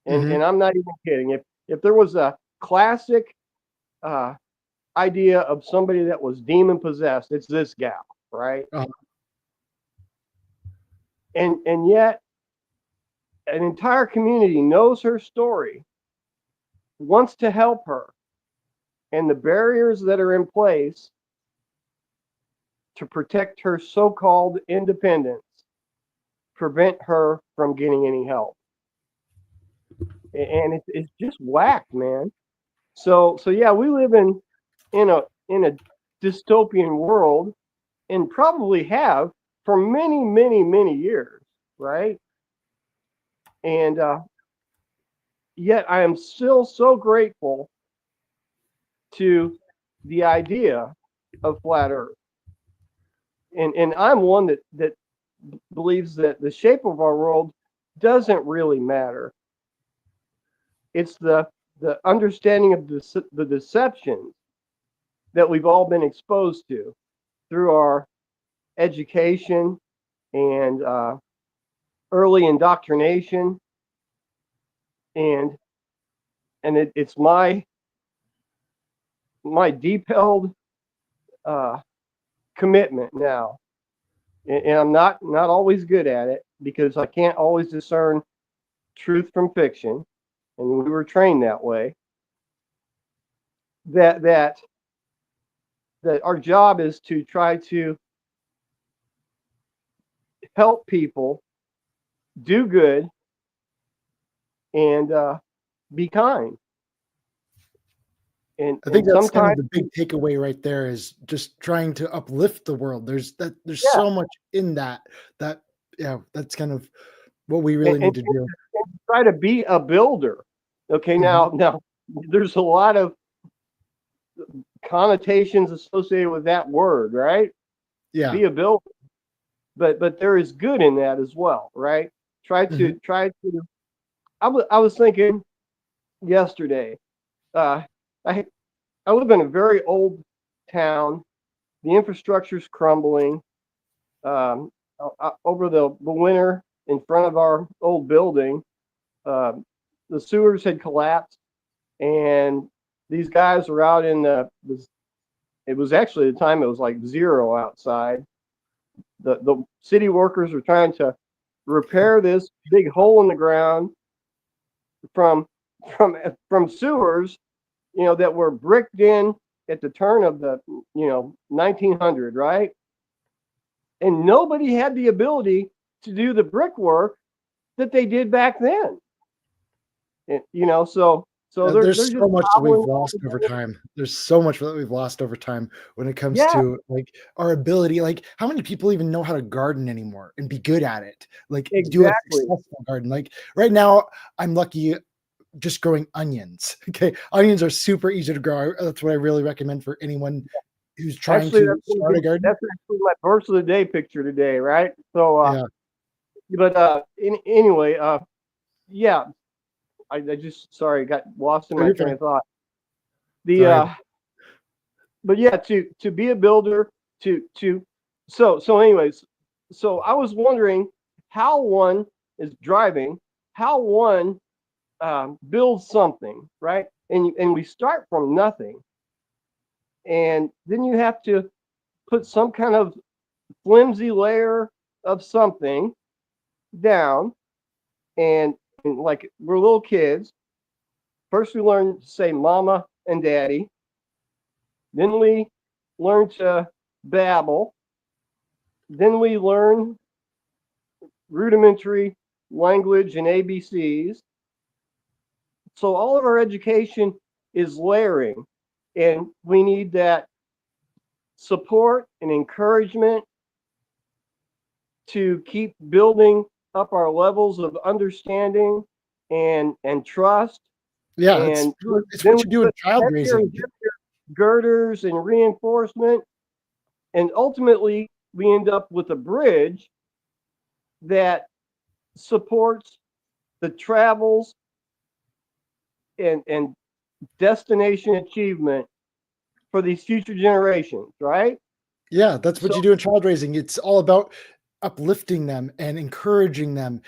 V: And I'm not even kidding. If there was a classic idea of somebody that was demon possessed, it's this gal, right? And yet an entire community knows her story, wants to help her, and the barriers that are in place to protect her so-called independence prevent her from getting any help. And it's just whack, man. So yeah, we live in a dystopian world, and probably have for many, many, many years, right? And yet I am still so grateful to the idea of flat Earth. And I'm one that believes that the shape of our world doesn't really matter. It's the understanding of the deceptions that we've all been exposed to through our education and early indoctrination. And it's my deep held commitment now, and I'm not always good at it because I can't always discern truth from fiction, and we were trained that way. That our job is to try to help people do good and be kind. And
B: I think
V: and
B: that's kind of
V: sometimes
B: the big takeaway right there, is just trying to uplift the world. There's so much in that that's kind of what we really need to do.
V: and try to be a builder. Okay, now there's a lot of connotations associated with that word, right?
B: Yeah.
V: Be a builder. But there is good in that as well, right? Try to I was thinking yesterday, I live in a very old town. The infrastructure's crumbling. Over the winter, in front of our old building, the sewers had collapsed, and these guys were out in it was actually the time it was like 0 outside. The city workers were trying to repair this big hole in the ground from sewers, that were bricked in at the turn of the 1900, right? And nobody had the ability to do the brickwork that they did back then. And,
B: there's so much that we've lost over time. There's so much that we've lost over time when it comes to like our ability. Like, how many people even know how to garden anymore and be good at it? Like, do a successful garden. Like right now, I'm lucky just growing onions. Okay, onions are super easy to grow. That's what I really recommend for anyone who's trying to start a garden.
V: That's actually my verse of the day picture today, right? So, anyway, yeah. I just got lost in my train of thought. But yeah, to be a builder, so anyways, so I was wondering how one is driving, how one builds something, right? And we start from nothing, and then you have to put some kind of flimsy layer of something down, and like we're little kids. First we learn to say mama and daddy. Then we learn to babble. then we learn rudimentary language and ABCs. So all of our education is layering, and we need that support and encouragement to keep building up our levels of understanding and trust.
B: Yeah,
V: And
B: it's
V: then
B: what you do in child raising.
V: girders and reinforcement, and ultimately we end up with a bridge that supports the travels and destination achievement for these future generations, right?
B: Yeah, that's what you do in child raising. It's all about uplifting them and encouraging them.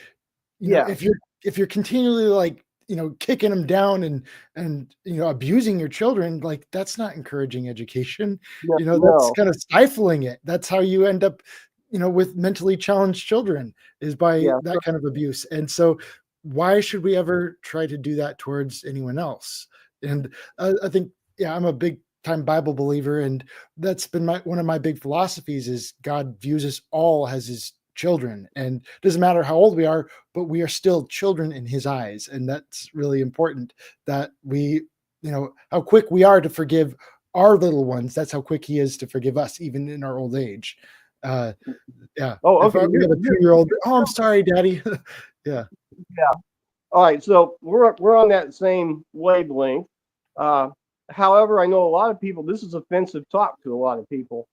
B: You know,
V: Yeah.
B: if you're continually like, you know, kicking them down and you know, abusing your children, like that's not encouraging education. You know, that's
V: No.
B: kind of stifling it. That's how you end up, you know, with mentally challenged children, is by
V: Yeah.
B: that kind of abuse. And so why should we ever try to do that towards anyone else? And I think, yeah, I'm a big time Bible believer, and that's been one of my big philosophies is God views us all as his children, and it doesn't matter how old we are, but we are still children in his eyes. And that's really important, that we, you know, how quick we are to forgive our little ones, that's how quick he is to forgive us, even in our old age. Yeah.
V: Oh,
B: If
V: okay.
B: we have a 2-year-old, oh, I'm sorry, daddy. Yeah.
V: Yeah. All right. So we're on that same wavelength. However, I know a lot of people, this is offensive talk to a lot of people,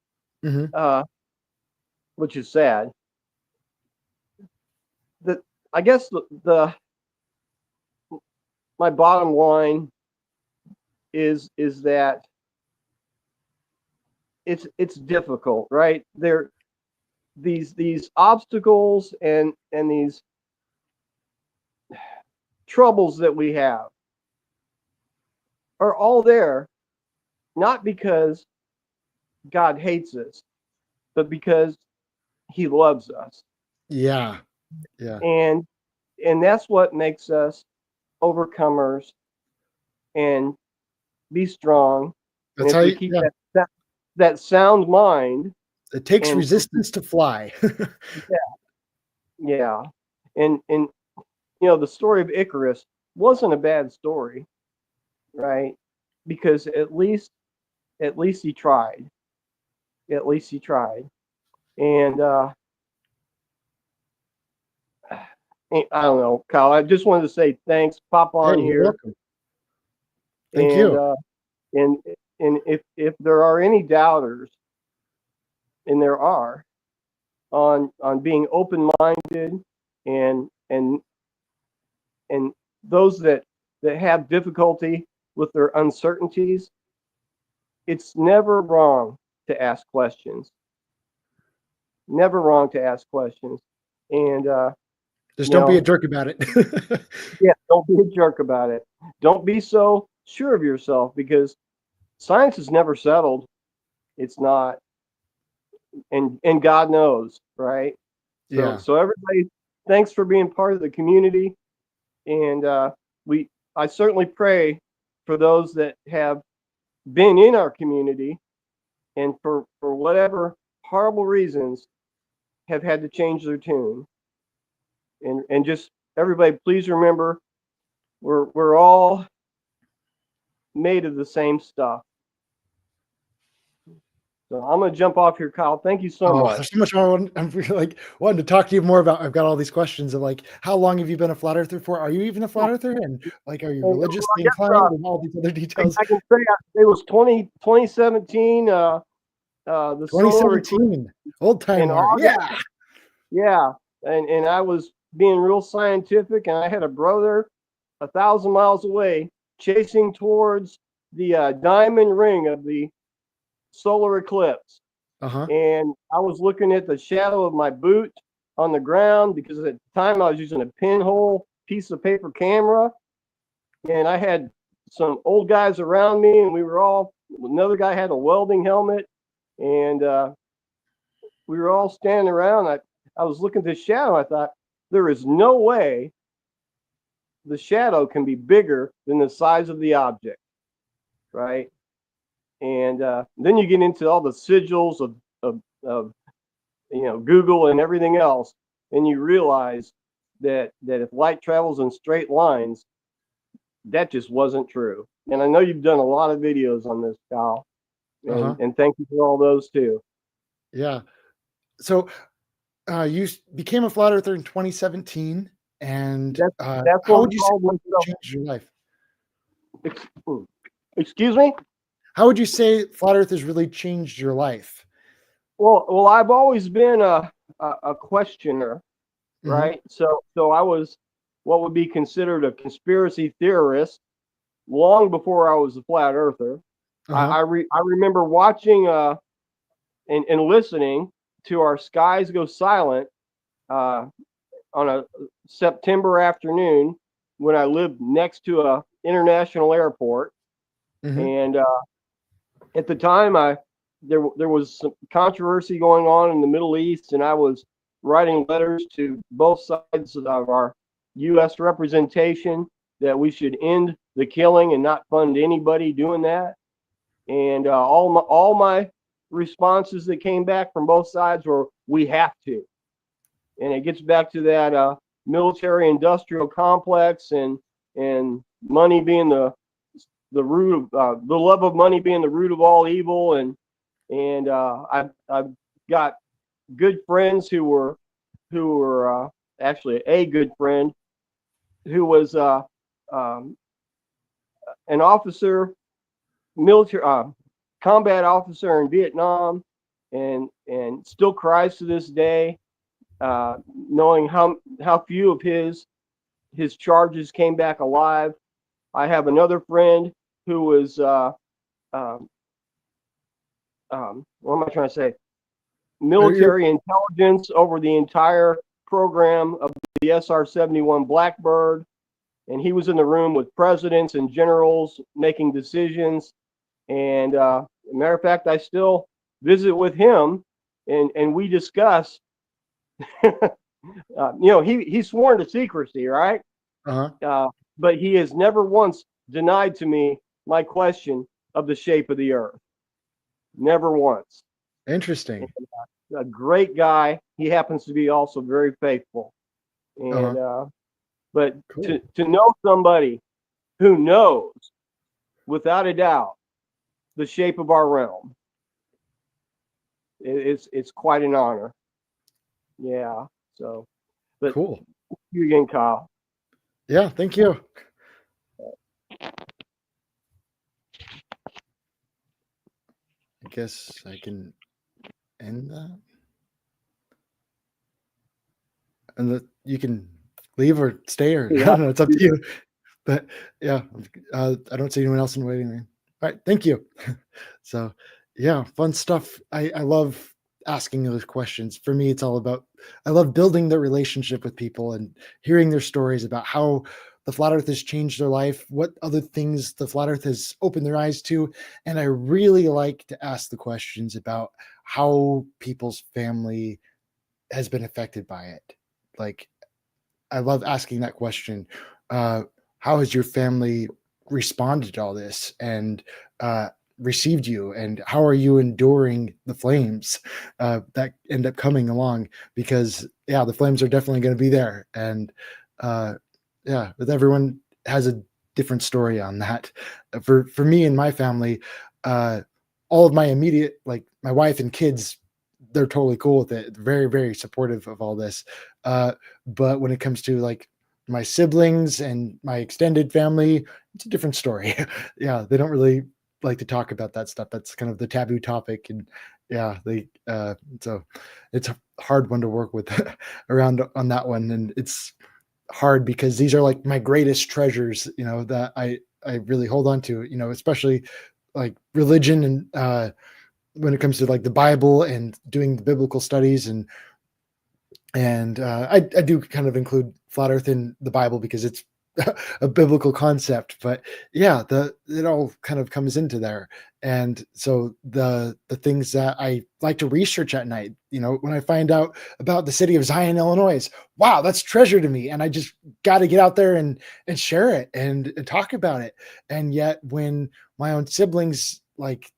V: which is sad. I guess my bottom line is that it's difficult, right? These obstacles and these troubles that we have are all there, not because God hates us, but because he loves us.
B: Yeah. Yeah.
V: And that's what makes us overcomers and be strong.
B: That's
V: and
B: how
V: if we
B: you,
V: keep
B: yeah.
V: that sound mind,
B: It takes
V: and
B: resistance to fly.
V: yeah. And you know, the story of Icarus wasn't a bad story, right? Because at least he tried. At least he tried. And I don't know, Kyle. I just wanted to say thanks. Pop on
B: Hey, you're
V: here.
B: welcome. Thank
V: and,
B: you.
V: And if there are any doubters, and there are, on being open-minded and those that have difficulty with their uncertainties, it's never wrong to ask questions. Never wrong to ask questions. And
B: just don't be a jerk about it.
V: Yeah, don't be a jerk about it. Don't be so sure of yourself, because science is never settled. It's not. And God knows, right?
B: Yeah.
V: So everybody, thanks for being part of the community. And I certainly pray for those that have been in our community and for whatever horrible reasons have had to change their tune. And just everybody, please remember, we're all made of the same stuff. So I'm gonna jump off here, Kyle. Thank you so much.
B: There's so much more I'm really, like, wanting to talk to you more about. I've got all these questions of like, how long have you been a flat earther for? Are you even a flat earther? And like, are you religiously inclined, and all these other details?
V: I can say it was 2017. The
B: 2017, old timer. Yeah.
V: Yeah. And I was being real scientific, and I had a brother 1,000 miles away chasing towards the diamond ring of the solar eclipse. And I was looking at the shadow of my boot on the ground, because at the time I was using a pinhole piece of paper camera, and I had some old guys around me, and we were all, another guy had a welding helmet, and we were all standing around. I was looking at the shadow. I thought, there is no way the shadow can be bigger than the size of the object, right? And then you get into all the sigils of Google and everything else, and you realize that if light travels in straight lines, that just wasn't true. And I know you've done a lot of videos on this, Kyle, and thank you for all those too.
B: Yeah. So you became a flat earther in 2017, and
V: that's
B: how
V: what
B: would you say
V: called
B: it changed your life?
V: Excuse me?
B: How would you say flat earth has really changed your life?
V: Well, I've always been a questioner,
B: Mhm.
V: right? So I was what would be considered a conspiracy theorist long before I was a flat earther. I remember watching and listening to our skies go silent on a September afternoon when I lived next to a international airport. And at the time, there was some controversy going on in the Middle East, and I was writing letters to both sides of our U.S. representation that we should end the killing and not fund anybody doing that. And all my responses that came back from both sides were, "We have to." And it gets back to that military-industrial complex and money being the root of the love of money being the root of all evil. And I've got good friends who were actually a good friend who was an officer, military combat officer in Vietnam, and still cries to this day, knowing how few of his charges came back alive. I have another friend who was what am I trying to say? Military intelligence over the entire program of the SR-71 Blackbird, and he was in the room with presidents and generals making decisions. And matter of fact, I still visit with him, and we discuss. He's sworn to secrecy, right? But he has never once denied to me my question of the shape of the earth. Never once.
B: Interesting.
V: A great guy. He happens to be also very faithful. And but to know somebody who knows without a doubt the shape of our realm, it's quite an honor. Yeah. So, but
B: cool.
V: Thank you again, Kyle.
B: Yeah, thank you. I guess I can end that. And you can leave or stay, or I don't know, it's up to you. But yeah, I don't see anyone else in the waiting room. All right, thank you. So yeah, fun stuff. I love asking those questions. For me, it's all about, I love building the relationship with people and hearing their stories about how the flat earth has changed their life, what other things the flat earth has opened their eyes to. And I really like to ask the questions about how people's family has been affected by it. Like, I love asking that question. How has your family responded to all this and received you? And how are you enduring the flames that end up coming along? Because yeah, the flames are definitely going to be there. And yeah, but everyone has a different story on that. For me and my family, all of my immediate, like my wife and kids, they're totally cool with it. Very, very supportive of all this. But when it comes to like my siblings and my extended family, it's a different story. Yeah, they don't really like to talk about that stuff. That's kind of the taboo topic. And yeah, so it's a hard one to work with around on that one. And it's hard because these are like my greatest treasures, that I really hold on to, especially like religion and when it comes to like the Bible and doing the biblical studies and I do kind of include flat earth in the Bible because it's a biblical concept, but yeah, it all kind of comes into there. And so the things that I like to research at night, when I find out about the city of Zion, Illinois, wow, that's treasure to me. And I just got to get out there and share it and talk about it. And yet when my own siblings, like,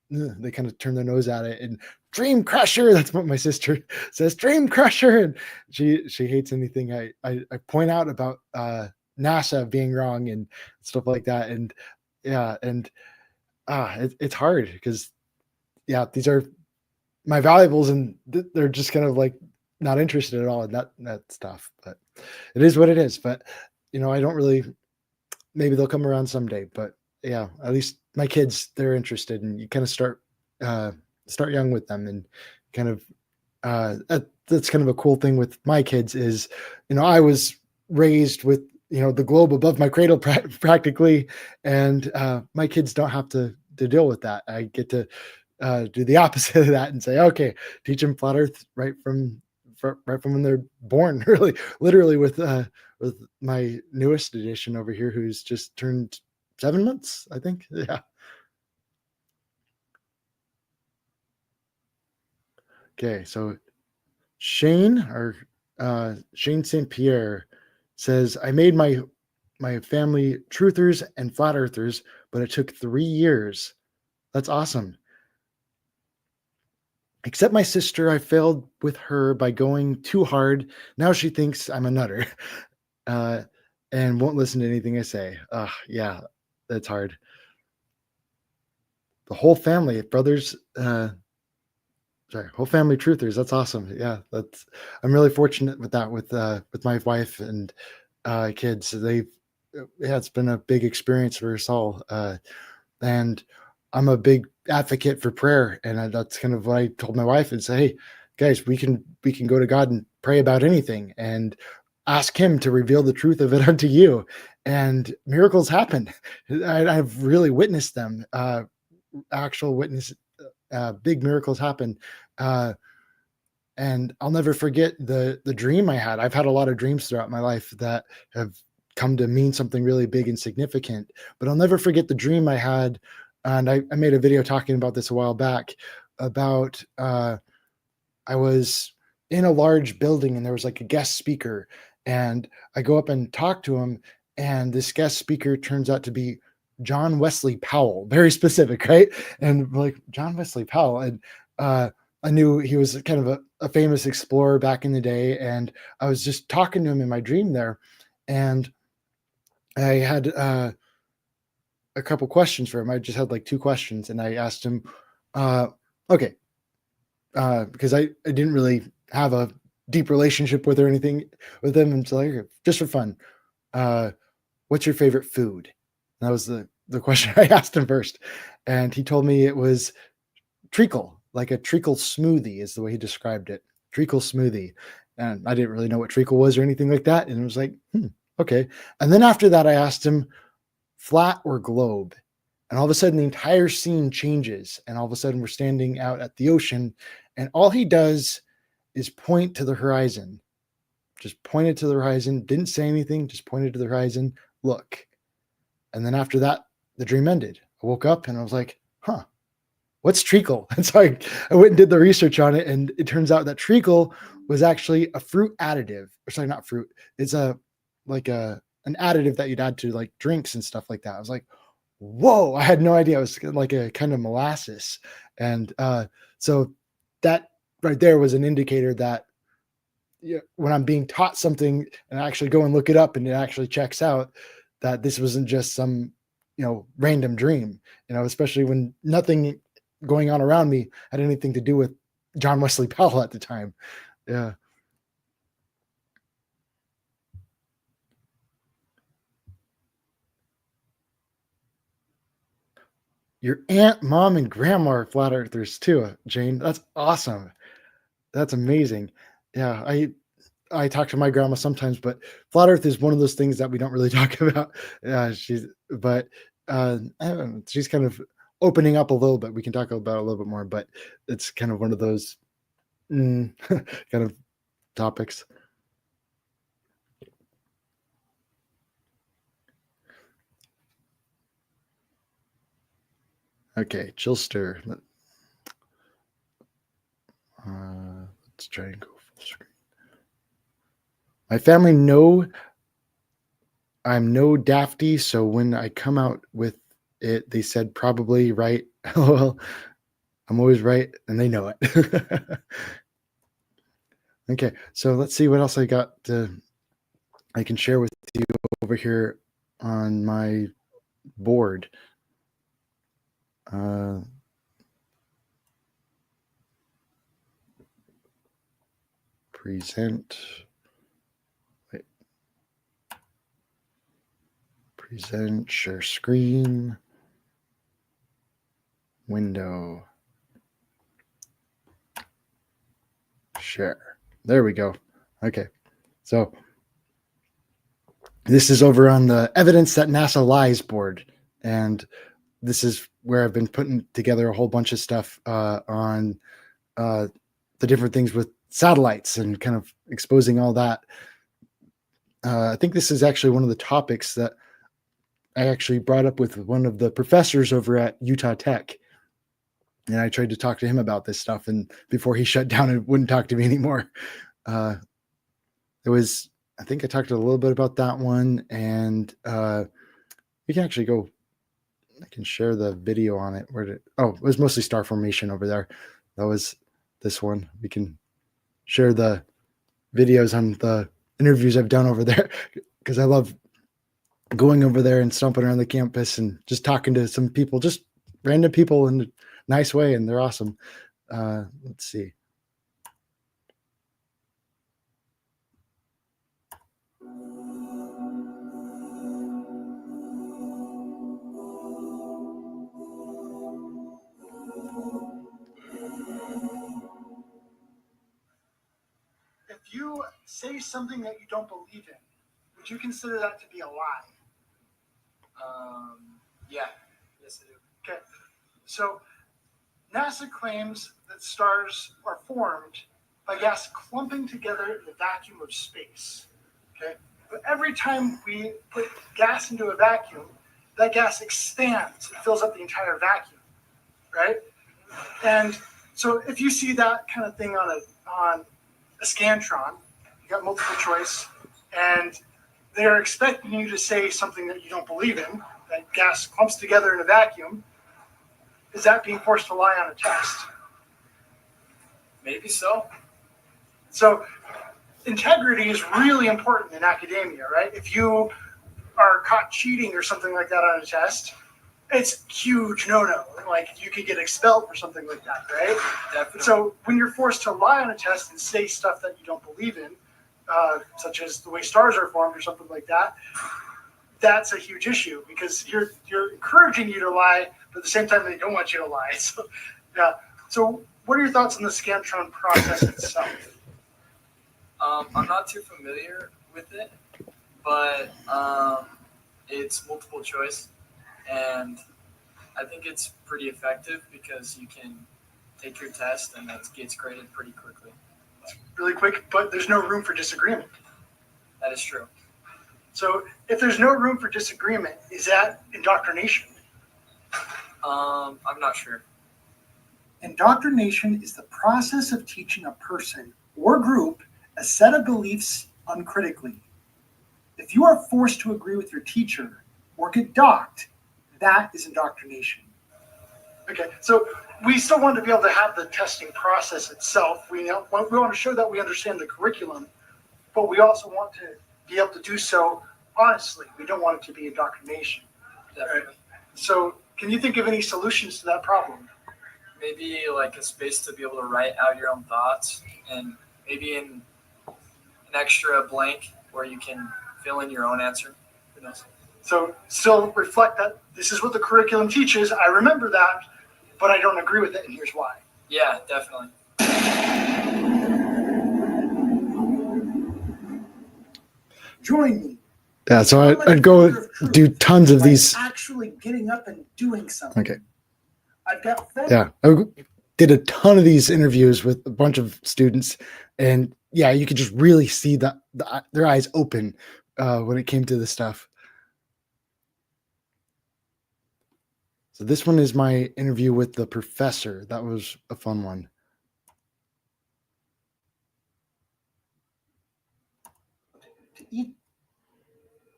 B: they kind of turn their nose at it and Dream Crusher. That's what my sister says, Dream Crusher. And she hates anything I point out about NASA being wrong and stuff like that. And yeah, and it's hard because these are my valuables, and they're just kind of like not interested at all in that stuff. But it is what it is. But I don't really. Maybe they'll come around someday. But yeah, at least my kids, they're interested, and you kind of start young with them, and kind of that's kind of a cool thing with my kids is, I was raised with the globe above my cradle practically, and my kids don't have to deal with that. I get to do the opposite of that and say, okay, teach them flat Earth right from when they're born, literally with my newest edition over here, who's just turned 7 months, I think. Yeah. Okay, so Shane St. Pierre says, I made my family truthers and flat earthers, but it took 3 years. That's awesome. Except my sister, I failed with her by going too hard. Now she thinks I'm a nutter and won't listen to anything I say. Yeah, that's hard. The whole family, brothers, whole family truthers. That's awesome. Yeah, I'm really fortunate with that, with my wife and kids. It's been a big experience for us all. And I'm a big advocate for prayer, and that's kind of what I told my wife and say, hey, guys, we can go to God and pray about anything and ask him to reveal the truth of it unto you. And miracles happen. I've really witnessed them, actual witness, big miracles happen. And I'll never forget the dream I had. I've had a lot of dreams throughout my life that have come to mean something really big and significant, but I'll never forget the dream I had. And I made a video talking about this a while back about, I was in a large building and there was like a guest speaker, and I go up and talk to him, and this guest speaker turns out to be John Wesley Powell, very specific, right? And like, John Wesley Powell. And I knew he was kind of a famous explorer back in the day. And I was just talking to him in my dream there. And I had a couple questions for him. I just had like 2 questions. And I asked him, okay, because I didn't really have a deep relationship with or anything with him. And so, like, just for fun, what's your favorite food? That was the question I asked him first. And he told me it was treacle, like a treacle smoothie is the way he described it. Treacle smoothie. And I didn't really know what treacle was or anything like that. And it was like, okay. And then after that, I asked him flat or globe. And all of a sudden the entire scene changes. And all of a sudden we're standing out at the ocean, and all he does is point to the horizon. Just pointed to the horizon, didn't say anything, just pointed to the horizon. Look. And then after that, the dream ended. I woke up and I was like, what's treacle? And so I went and did the research on it. And it turns out that treacle was actually a fruit additive. Or sorry, not fruit. It's an additive that you'd add to like drinks and stuff like that. I was like, whoa, I had no idea. It was like a kind of molasses. And so that right there was an indicator that when I'm being taught something and I actually go and look it up and it actually checks out, that this wasn't just some, random dream, especially when nothing going on around me had anything to do with John Wesley Powell at the time. Yeah. Your aunt, mom, and grandma are flat earthers too, Jane. That's awesome. That's amazing. Yeah. I talk to my grandma sometimes, but flat earth is one of those things that we don't really talk about. She's kind of opening up a little bit. We can talk about it a little bit more, but it's kind of one of those kind of topics. Okay, Chillster. Let's try and go full screen. My family know I'm no dafty, so when I come out with it, they said probably right. Well, I'm always right, and they know it. Okay, so let's see what else I got. I can share with you over here on my board. Present. Wait. Present, share screen. Window. Share. There we go. Okay. So this is over on the Evidence That NASA Lies board. And this is where I've been putting together a whole bunch of stuff on the different things with satellites and kind of exposing all that. I think this is actually one of the topics that I actually brought up with one of the professors over at Utah Tech. And I tried to talk to him about this stuff, and before he shut down and wouldn't talk to me anymore. I think I talked a little bit about that one, and we can actually go, I can share the video on it. It was mostly star formation over there. That was this one. We can share the videos on the interviews I've done over there, because I love going over there and stomping around the campus and just talking to some people, just random people in a nice way, and they're awesome. Let's see. If you say something that you don't believe in, would you consider that to be a lie?
A: Yeah. Yes, I do.
B: Okay. So NASA claims that stars are formed by gas clumping together in the vacuum of space. Okay. But every time we put gas into a vacuum, that gas expands and fills up the entire vacuum, right? And so if you see that kind of thing on a Scantron, you got multiple choice, and they're expecting you to say something that you don't believe in, that gas clumps together in a vacuum. Is that being forced to lie on a test?
A: Maybe so.
B: So integrity is really important in academia, right? If you are caught cheating or something like that on a test, it's huge no-no. Like, you could get expelled for something like that, right?
A: Definitely.
B: So when you're forced to lie on a test and say stuff that you don't believe in, such as the way stars are formed or something like that, that's a huge issue, because you're encouraging you to lie, but at the same time they don't want you to lie. So, yeah. So what are your thoughts on the Scantron process itself?
A: I'm not too familiar with it, but it's multiple choice, and I think it's pretty effective because you can take your test and it gets graded pretty quickly.
B: Really quick, but there's no room for disagreement.
A: That is true.
B: So if there's no room for disagreement, is that indoctrination?
A: I'm not sure.
B: Indoctrination is the process of teaching a person or group a set of beliefs uncritically. If you are forced to agree with your teacher or get docked, that is indoctrination. Okay, so we still want to be able to have the testing process itself. We want to show that we understand the curriculum, but we also want to be able to do so honestly. We don't want it to be indoctrination.
A: Definitely.
B: Right? So can you think of any solutions to that problem?
A: Maybe like a space to be able to write out your own thoughts, and maybe in an extra blank where you can fill in your own answer. Who knows?
B: So still reflect that this is what the curriculum teaches. I remember that, but I don't agree with it, and here's why.
A: Yeah, definitely.
B: Join me. Yeah, so I'd go do tons of these. Actually getting up and doing something. Okay. I've got Yeah, I did a ton of these interviews with a bunch of students, and yeah, you could just really see their eyes open when it came to this stuff. So this one is my interview with the professor. That was a fun one.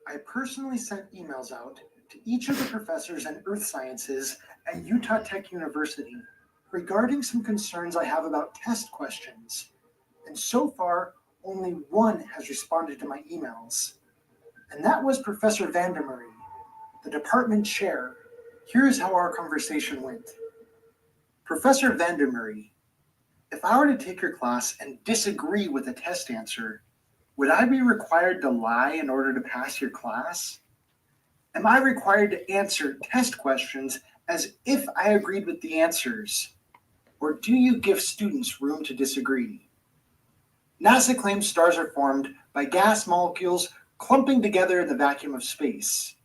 B: I personally sent emails out to each of the professors in earth sciences at Utah Tech University regarding some concerns I have about test questions. And so far, only one has responded to my emails. And that was Professor Vandermery, the department chair. Here's how our conversation went. Professor Vandermery, if I were to take your class and disagree with a test answer, would I be required to lie in order to pass your class? Am I required to answer test questions as if I agreed with the answers? Or do you give students room to disagree? NASA claims stars are formed by gas molecules clumping together in the vacuum of space.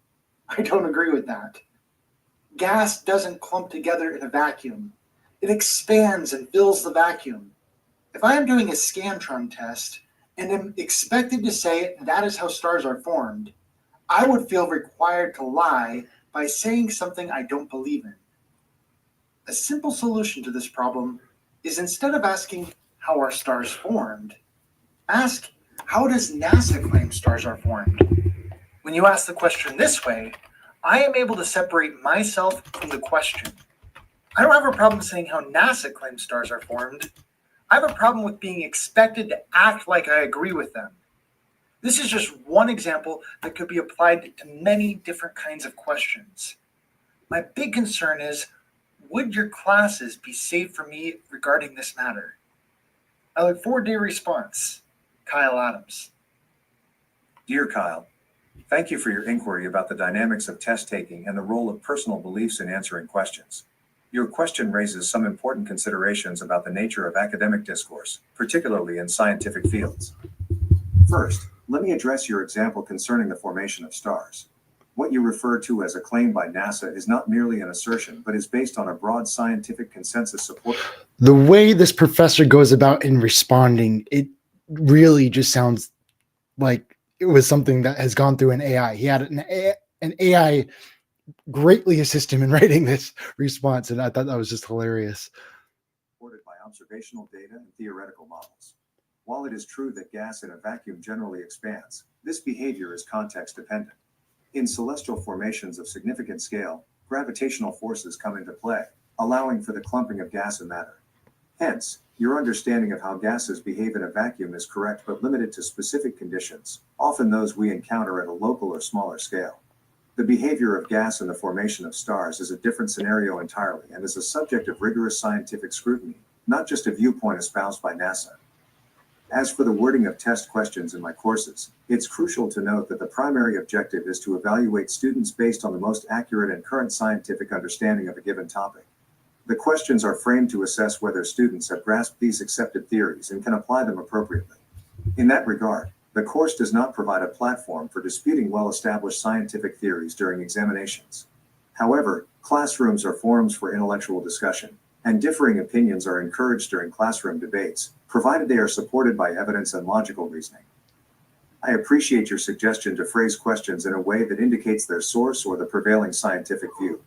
B: I don't agree with that. Gas doesn't clump together in a vacuum. It expands and fills the vacuum. If I am doing a Scantron test and am expected to say that is how stars are formed, I would feel required to lie by saying something I don't believe in. A simple solution to this problem is, instead of asking how are stars formed, ask how does NASA claim stars are formed? When you ask the question this way, I am able to separate myself from the question. I don't have a problem saying how NASA claims stars are formed. I have a problem with being expected to act like I agree with them. This is just one example that could be applied to many different kinds of questions. My big concern is, would your classes be safe for me regarding this matter? I look forward to your response. Kyle Adams.
D: Dear Kyle, thank you for your inquiry about the dynamics of test taking and the role of personal beliefs in answering questions. Your question raises some important considerations about the nature of academic discourse, particularly in scientific fields. First, let me address your example concerning the formation of stars. What you refer to as a claim by NASA is not merely an assertion, but is based on a broad scientific consensus support.
B: The way this professor goes about in responding, it really just sounds like it was something that has gone through an AI. He had an AI greatly assist him in writing this response, and I thought that was just hilarious.
D: Supported by observational data and theoretical models. While it is true that gas in a vacuum generally expands, this behavior is context dependent. In celestial formations of significant scale, gravitational forces come into play, allowing for the clumping of gas and matter. Hence, your understanding of how gases behave in a vacuum is correct but limited to specific conditions, often those we encounter at a local or smaller scale. The behavior of gas in the formation of stars is a different scenario entirely and is a subject of rigorous scientific scrutiny, not just a viewpoint espoused by NASA. As for the wording of test questions in my courses, it's crucial to note that the primary objective is to evaluate students based on the most accurate and current scientific understanding of a given topic. The questions are framed to assess whether students have grasped these accepted theories and can apply them appropriately. In that regard, the course does not provide a platform for disputing well-established scientific theories during examinations. However, classrooms are forums for intellectual discussion, and differing opinions are encouraged during classroom debates, provided they are supported by evidence and logical reasoning. I appreciate your suggestion to phrase questions in a way that indicates their source or the prevailing scientific view.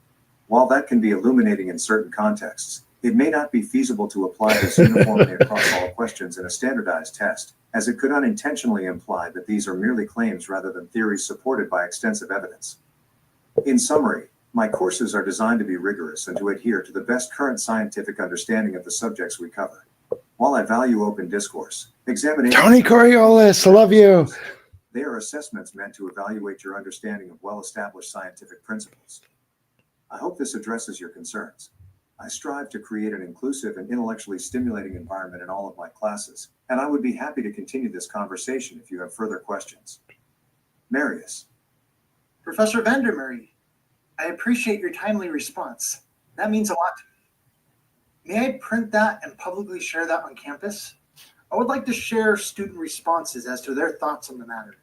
D: While that can be illuminating in certain contexts, it may not be feasible to apply this uniformly across all questions in a standardized test, as it could unintentionally imply that these are merely claims rather than theories supported by extensive evidence. In summary, my courses are designed to be rigorous and to adhere to the best current scientific understanding of the subjects we cover. While I value open discourse, examinations—
B: Tony Coriolis, I love you.
D: They are assessments meant to evaluate your understanding of well-established scientific principles. I hope this addresses your concerns. I strive to create an inclusive and intellectually stimulating environment in all of my classes, and I would be happy to continue this conversation if you have further questions. Marius.
B: Professor Vandermery, I appreciate your timely response. That means a lot to me. May I print that and publicly share that on campus? I would like to share student responses as to their thoughts on the matter.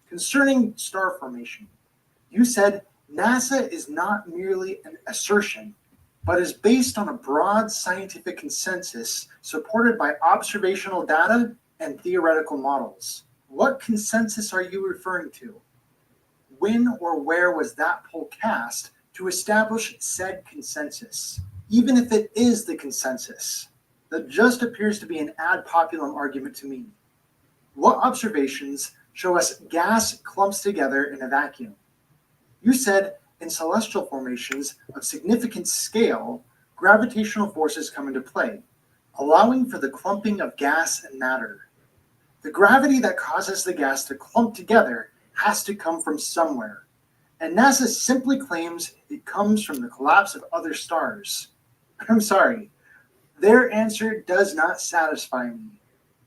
B: Concerning star formation, you said NASA is not merely an assertion, but is based on a broad scientific consensus supported by observational data and theoretical models. What consensus are you referring to? When or where was that poll cast to establish said consensus? Even if it is the consensus, that just appears to be an ad populum argument to me. What observations show us gas clumps together in a vacuum? You said in celestial formations of significant scale, gravitational forces come into play, allowing for the clumping of gas and matter. The gravity that causes the gas to clump together has to come from somewhere, and NASA simply claims it comes from the collapse of other stars. I'm sorry, their answer does not satisfy me.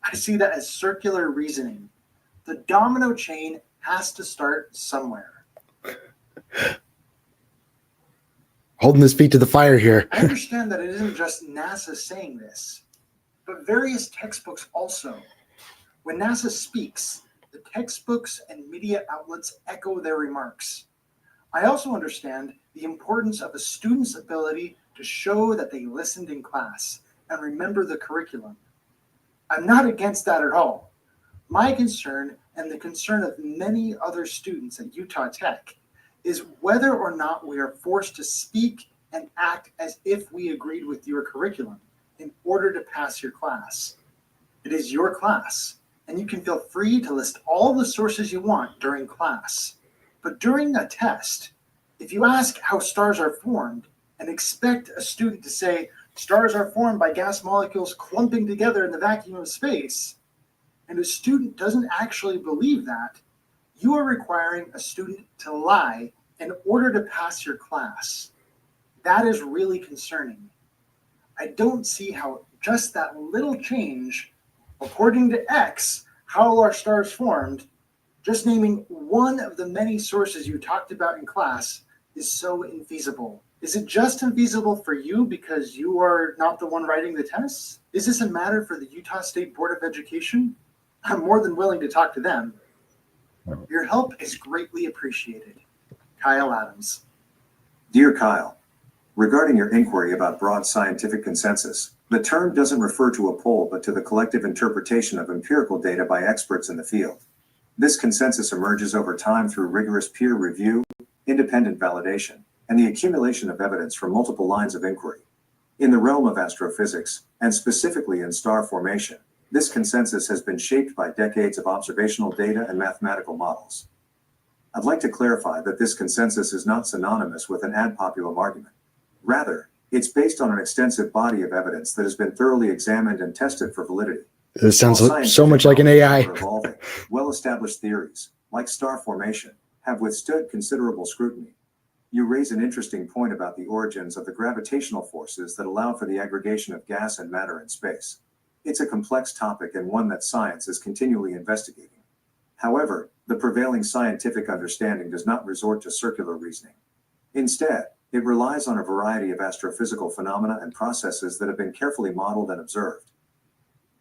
B: I see that as circular reasoning. The domino chain has to start somewhere.
L: Holding his feet to the fire here.
B: I understand that it isn't just NASA saying this, but various textbooks also. When NASA speaks, the textbooks and media outlets echo their remarks. I also understand the importance of a student's ability to show that they listened in class and remember the curriculum. I'm not against that at all. My concern, and the concern of many other students at Utah Tech, is whether or not we are forced to speak and act as if we agreed with your curriculum in order to pass your class. It is your class, and you can feel free to list all the sources you want during class. But during a test, if you ask how stars are formed and expect a student to say, stars are formed by gas molecules clumping together in the vacuum of space, and a student doesn't actually believe that, you are requiring a student to lie in order to pass your class. That is really concerning. I don't see how just that little change, according to X, how are stars formed, just naming one of the many sources you talked about in class, is so infeasible. Is it just infeasible for you because you are not the one writing the tests? Is this a matter for the Utah State Board of Education? I'm more than willing to talk to them. Your help is greatly appreciated. Kyle Adams.
D: Dear Kyle, regarding your inquiry about broad scientific consensus, the term doesn't refer to a poll but to the collective interpretation of empirical data by experts in the field. This consensus emerges over time through rigorous peer review, independent validation, and the accumulation of evidence from multiple lines of inquiry. In the realm of astrophysics, and specifically in star formation, this consensus has been shaped by decades of observational data and mathematical models. I'd like to clarify that this consensus is not synonymous with an ad populum argument. Rather, it's based on an extensive body of evidence that has been thoroughly examined and tested for validity.
L: This sounds so much like an AI.
D: Well-established theories, like star formation, have withstood considerable scrutiny. You raise an interesting point about the origins of the gravitational forces that allow for the aggregation of gas and matter in space. It's a complex topic and one that science is continually investigating. However, the prevailing scientific understanding does not resort to circular reasoning. Instead, it relies on a variety of astrophysical phenomena and processes that have been carefully modeled and observed.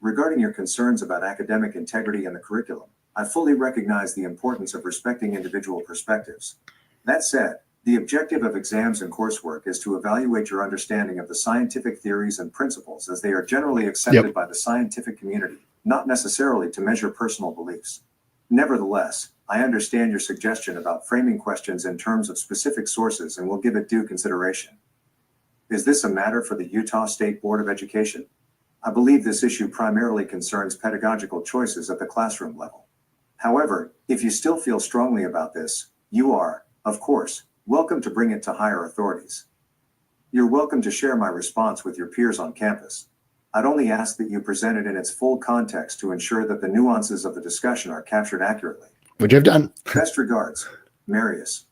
D: Regarding your concerns about academic integrity in the curriculum, I fully recognize the importance of respecting individual perspectives. That said, the objective of exams and coursework is to evaluate your understanding of the scientific theories and principles as they are generally accepted by the scientific community, not necessarily to measure personal beliefs. Nevertheless, I understand your suggestion about framing questions in terms of specific sources and will give it due consideration. Is this a matter for the Utah State Board of Education? I believe this issue primarily concerns pedagogical choices at the classroom level. However, if you still feel strongly about this, you are, of course, welcome to bring it to higher authorities. You're welcome to share my response with your peers on campus. I'd only ask that you present it in its full context to ensure that the nuances of the discussion are captured accurately.
L: Would you have done?
D: Best regards, Marius.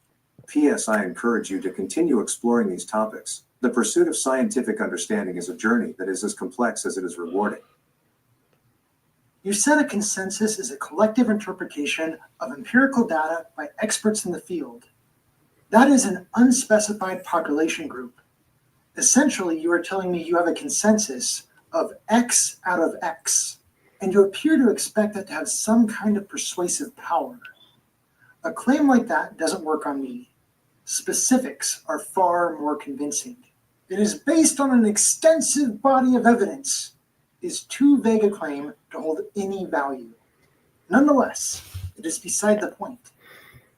D: P.S. I encourage you to continue exploring these topics. The pursuit of scientific understanding is a journey that is as complex as it is rewarding.
B: You said a consensus is a collective interpretation of empirical data by experts in the field. That is an unspecified population group. Essentially, you are telling me you have a consensus of X out of X, and you appear to expect that to have some kind of persuasive power. A claim like that doesn't work on me. Specifics are far more convincing. It is based on an extensive body of evidence, is too vague a claim to hold any value. Nonetheless, it is beside the point.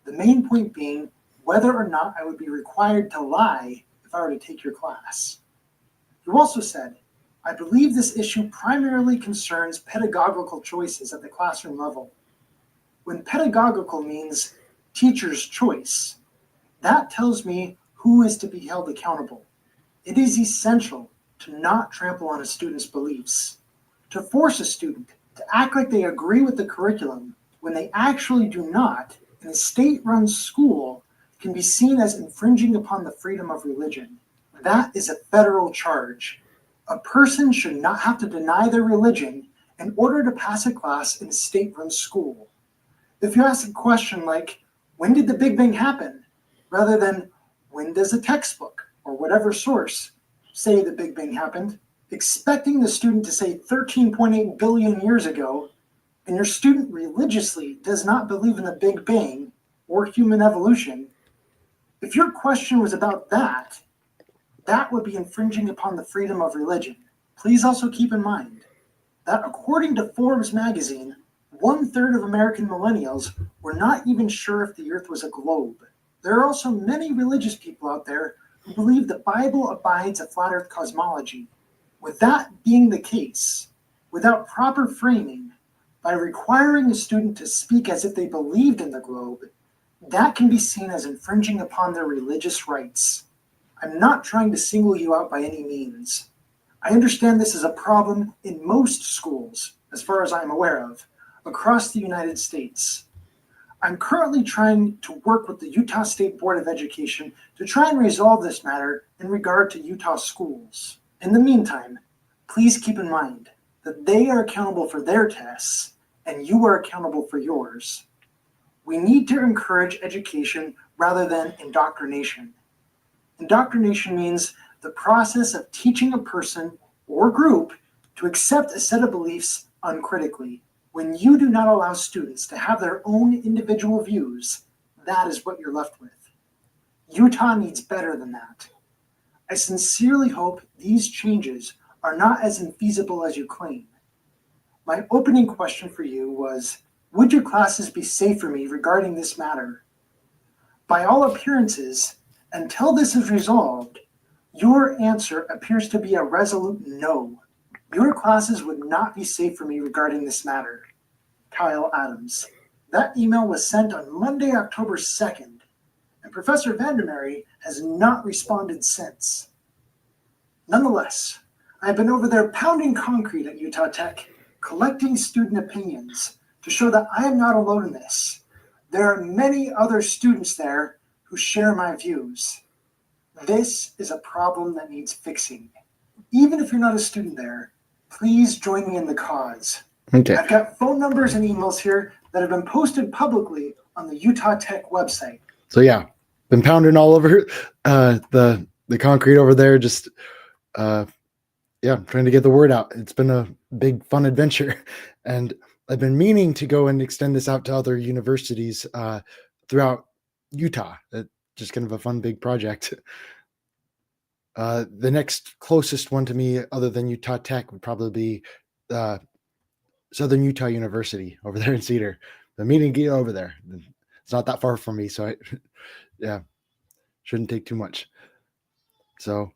B: The main point being whether or not I would be required to lie if I were to take your class. You also said, I believe this issue primarily concerns pedagogical choices at the classroom level. When pedagogical means teacher's choice, that tells me who is to be held accountable.
I: It is essential to not trample on a student's beliefs. To force a student to act like they agree with the curriculum when they actually do not in a state-run school can be seen as infringing upon the freedom of religion. That is a federal charge. A person should not have to deny their religion in order to pass a class in a state-run school. If you ask a question like, when did the Big Bang happen? Rather than, when does a textbook or whatever source say the Big Bang happened? Expecting the student to say 13.8 billion years ago, and your student religiously does not believe in the Big Bang or human evolution, if your question was about that, that would be infringing upon the freedom of religion. Please also keep in mind that according to Forbes magazine, 1/3 of American millennials were not even sure if the earth was a globe. There are also many religious people out there who believe the Bible abides a flat earth cosmology. With that being the case, without proper framing, by requiring a student to speak as if they believed in the globe, that can be seen as infringing upon their religious rights. I'm not trying to single you out by any means. I understand this is a problem in most schools, as far as I'm aware of, across the United States. I'm currently trying to work with the Utah State Board of Education to try and resolve this matter in regard to Utah schools. In the meantime, please keep in mind that they are accountable for their tests and you are accountable for yours. We need to encourage education rather than indoctrination. Indoctrination means the process of teaching a person or group to accept a set of beliefs uncritically. When you do not allow students to have their own individual views, that is what you're left with. Utah needs better than that. I sincerely hope these changes are not as infeasible as you claim. My opening question for you was, would your classes be safe for me regarding this matter? By all appearances, until this is resolved, your answer appears to be a resolute no. Your classes would not be safe for me regarding this matter. Kyle Adams. That email was sent on Monday, October 2nd, and Professor Vandermeer has not responded since. Nonetheless, I've been over there pounding concrete at Utah Tech, collecting student opinions to show that I am not alone in this. There are many other students there who share my views. This is a problem that needs fixing. Even if you're not a student there, please join me in the cause.
L: Okay.
I: I've got phone numbers and emails here that have been posted publicly on the Utah Tech website.
L: So yeah, been pounding all over the concrete over there. Just trying to get the word out. It's been a big fun adventure, and I've been meaning to go and extend this out to other universities throughout Utah. Just kind of a fun big project. The next closest one to me, other than Utah Tech, would probably be Southern Utah University over there in Cedar. The meeting get over there. It's not that far from me, so shouldn't take too much. So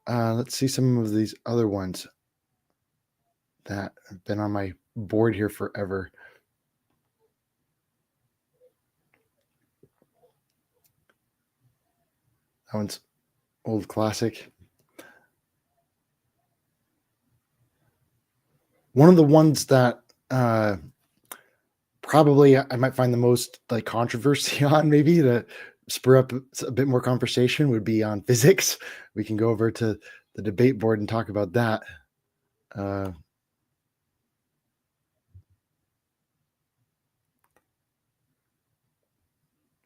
L: let's see some of these other ones that have been on my board here forever. That one's old classic. One of the ones that probably I might find the most like controversy on, maybe to spur up a bit more conversation, would be on physics. We can go over to the debate board and talk about that.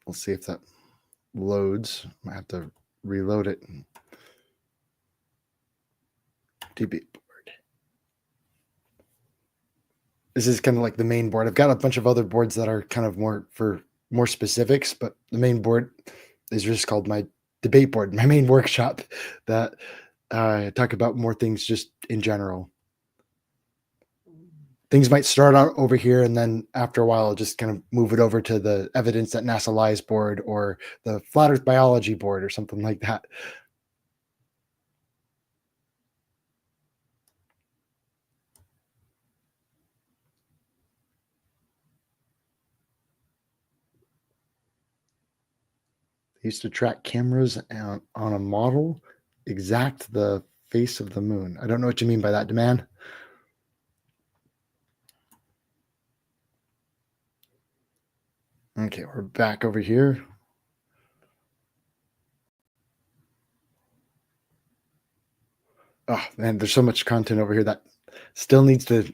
L: We'll see if that loads. I have to reload it. Debate board. This is kind of like the main board. I've got a bunch of other boards that are kind of more for more specifics, but the main board is just called my debate board, my main workshop that talk about more things just in general. Things might start out over here, and then after a while, I'll just kind of move it over to the Evidence That NASA Lies board or the Flat Earth Biology board or something like that. They used to track cameras on a model exact the face of the moon. I don't know what you mean by that, Demand. Okay, we're back over here. Oh man, there's so much content over here that still needs to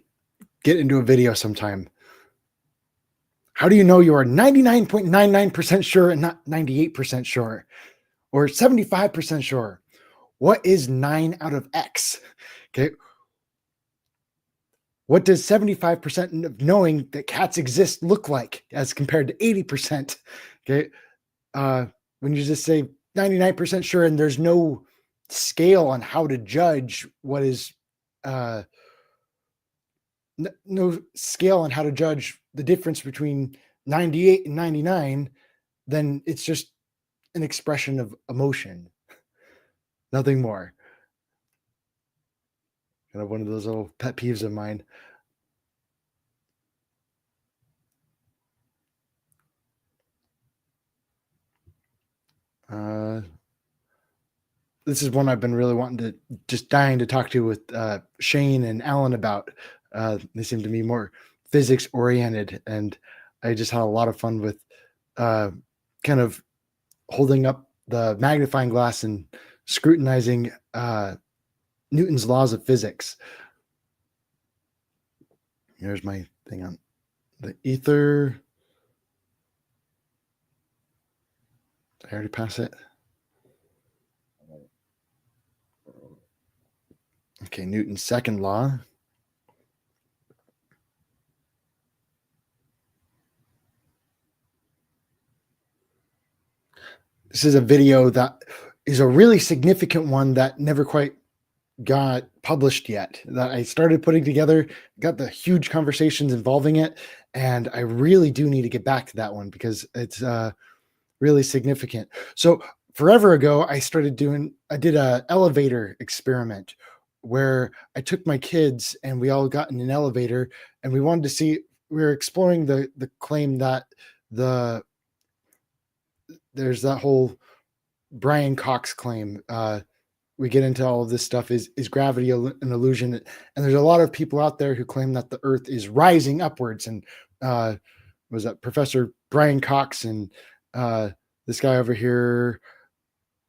L: get into a video sometime. How do you know you are 99.99% sure and not 98% sure or 75% sure? What is 9 out of X? Okay. What does 75% of knowing that cats exist look like as compared to 80%? Okay. When you just say 99% sure and there's no scale on how to judge what is, no scale on how to judge the difference between 98 and 99, then it's just an expression of emotion. Nothing more. Kind of one of those little pet peeves of mine. This is one I've been really wanting to, just dying to talk to with Shane and Alan about. They seem to be more physics oriented, and I just had a lot of fun with kind of holding up the magnifying glass and scrutinizing Newton's laws of physics. Here's my thing on the ether. Did I already pass it? Okay, Newton's second law. This is a video that is a really significant one that never quite got published yet, that I started putting together, got the huge conversations involving it, and I really do need to get back to that one because it's really significant. So forever ago, I did a elevator experiment where I took my kids and we all got in an elevator and we wanted to see, we were exploring the claim that there's that whole Brian Cox claim. We get into all of this stuff. Is gravity an illusion? And there's a lot of people out there who claim that the Earth is rising upwards. And was that Professor Brian Cox and this guy over here?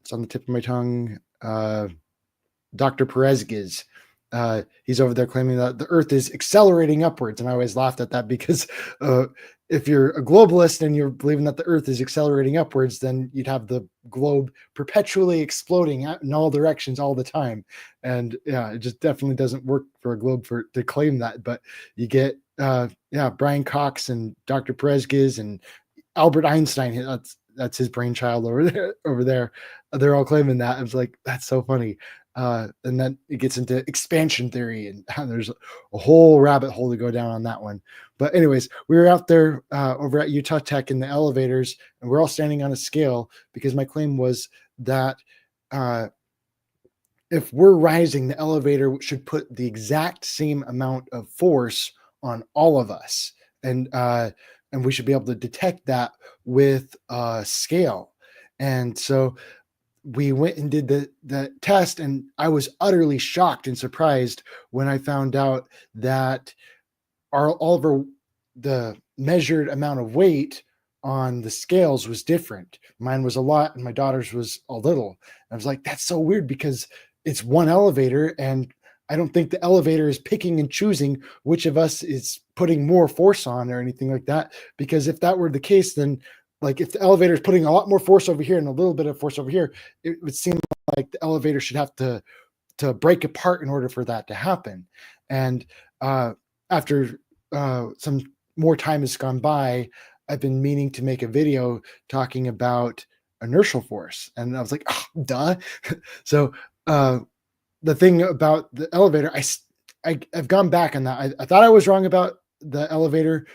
L: It's on the tip of my tongue. Dr. Perezguez. He's over there claiming that the Earth is accelerating upwards. And I always laughed at that because if you're a globalist and you're believing that the Earth is accelerating upwards, then you'd have the globe perpetually exploding out in all directions all the time. And yeah, it just definitely doesn't work for a globe to claim that. But you get Brian Cox and Dr. Perezguez and Albert Einstein. That's his brainchild over there. They're all claiming that. I was like, that's so funny. And then it gets into expansion theory, and there's a whole rabbit hole to go down on that one. But anyways, we were out there over at Utah Tech in the elevators, and we're all standing on a scale because my claim was that if we're rising, the elevator should put the exact same amount of force on all of us, and we should be able to detect that with a scale. And so we went and did the test, and I was utterly shocked and surprised when I found out that the measured amount of weight on the scales was different. Mine was a lot and my daughter's was a little. I was like, that's so weird because it's one elevator, and I don't think the elevator is picking and choosing which of us is putting more force on or anything like that. Because if that were the case, then like if the elevator is putting a lot more force over here and a little bit of force over here, it would seem like the elevator should have to break apart in order for that to happen. And after some more time has gone by, I've been meaning to make a video talking about inertial force. And I was like, oh, duh. So the thing about the elevator, I've gone back on that. I thought I was wrong about the elevator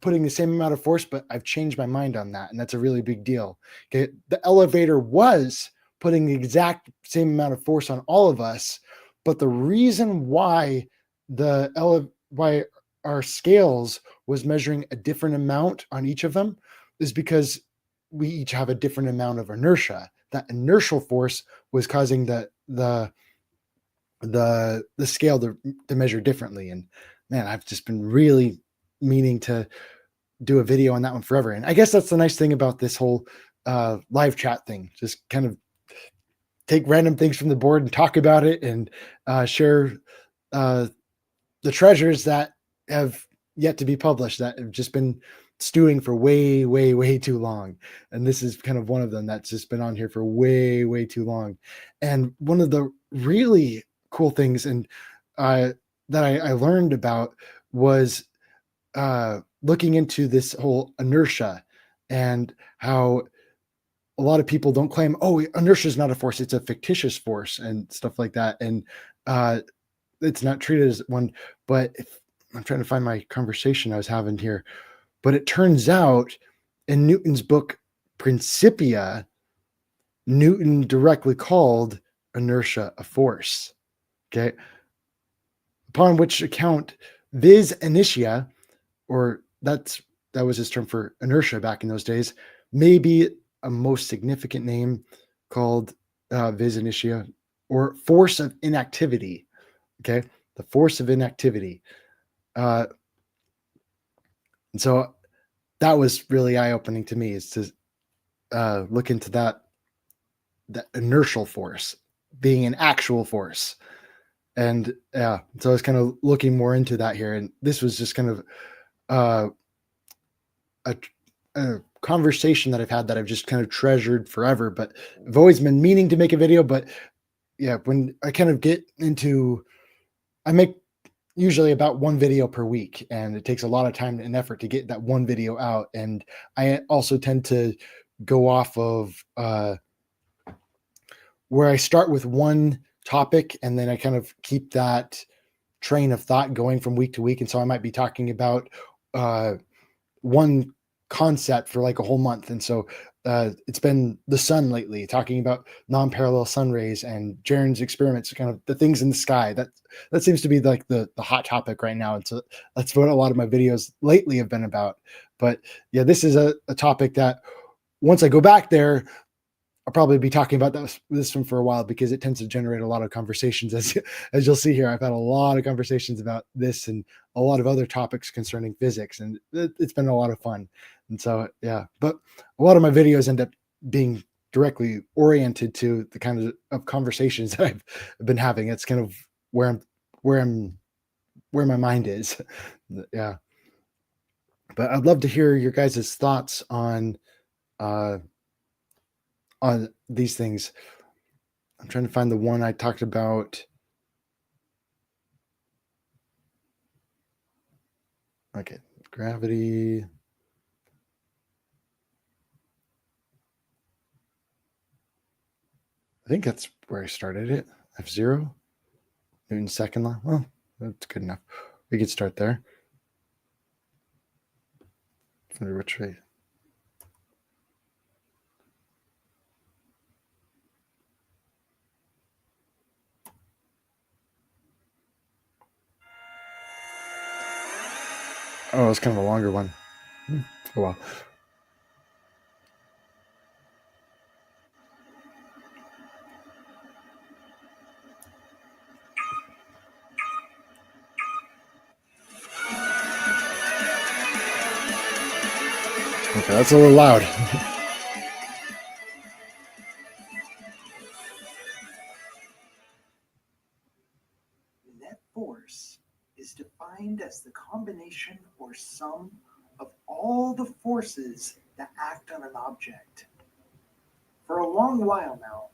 L: putting the same amount of force, but I've changed my mind on that. And that's a really big deal. Okay. The elevator was putting the exact same amount of force on all of us. But the reason why why our scales was measuring a different amount on each of them is because we each have a different amount of inertia that inertial force was causing the scale to measure differently. And man, I've just been really meaning to do a video on that one forever. And I guess that's the nice thing about this whole live chat thing. Just kind of take random things from the board and talk about it, and share the treasures that have yet to be published, that have just been stewing for way, way, way too long. And this is kind of one of them that's just been on here for way, way too long. And one of the really cool things and that I learned about was looking into this whole inertia, and how a lot of people don't claim, oh, inertia is not a force, it's a fictitious force and stuff like that. And it's not treated as one. But if, I'm trying to find my conversation I was having here, but it turns out in Newton's book Principia, Newton directly called inertia a force. Okay. Upon which account vis inertia, or that was his term for inertia back in those days, may be a most significant name, called vis inertia, or force of inactivity. Okay. The force of inactivity. And so that was really eye-opening to me, is to look into that inertial force being an actual force. And yeah, so I was kind of looking more into that here. And this was just kind of a conversation that I've had that I've just kind of treasured forever, but I've always been meaning to make a video. But yeah, when I kind of get into, I make usually about one video per week, and it takes a lot of time and effort to get that one video out. And I also tend to go off of where I start with one topic, and then I kind of keep that train of thought going from week to week. And so I might be talking about one concept for like a whole month. And so it's been the sun lately, talking about non-parallel sun rays and Jaren's experiments, kind of the things in the sky. That seems to be like the hot topic right now. And so that's what a lot of my videos lately have been about. But yeah, this is a topic that once I go back there, I'll probably be talking about this one for a while, because it tends to generate a lot of conversations. As you'll see here, I've had a lot of conversations about this and a lot of other topics concerning physics, and it's been a lot of fun. And so, yeah, but a lot of my videos end up being directly oriented to the kind of conversations that I've been having. It's kind of where my mind is. Yeah. But I'd love to hear your guys' thoughts on these things. I'm trying to find the one I talked about. Okay, gravity. I think that's where I started it. F0, Newton's second law. Well, that's good enough. We could start there. I wonder which way. Oh, it's kind of a longer one. Oh, well. Okay, that's a little loud.
I: Net force is defined as the combination or sum of all the forces that act on an object. For a long while now,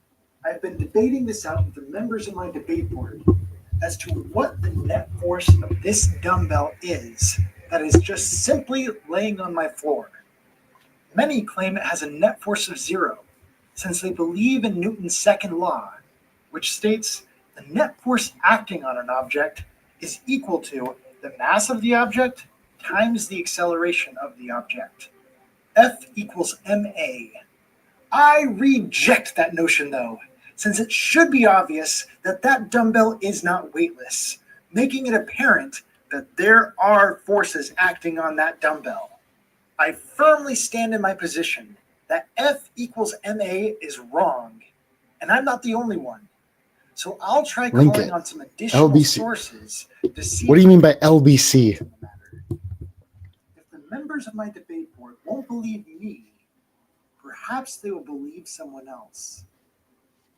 I: I've been debating this out with the members of my debate board as to what the net force of this dumbbell is that is just simply laying on my floor. Many claim it has a net force of 0, since they believe in Newton's second law, which states the net force acting on an object is equal to the mass of the object times the acceleration of the object. F equals ma. I reject that notion, though, since it should be obvious that that dumbbell is not weightless, making it apparent that there are forces acting on that dumbbell. I firmly stand in my position that F equals ma is wrong, and I'm not the only one. So I'll try
L: Link
I: calling
L: it.
I: on some additional
L: LBC.
I: sources to see
L: What do you mean by LBC?
I: if the members of my debate board won't believe me, perhaps they will believe someone else.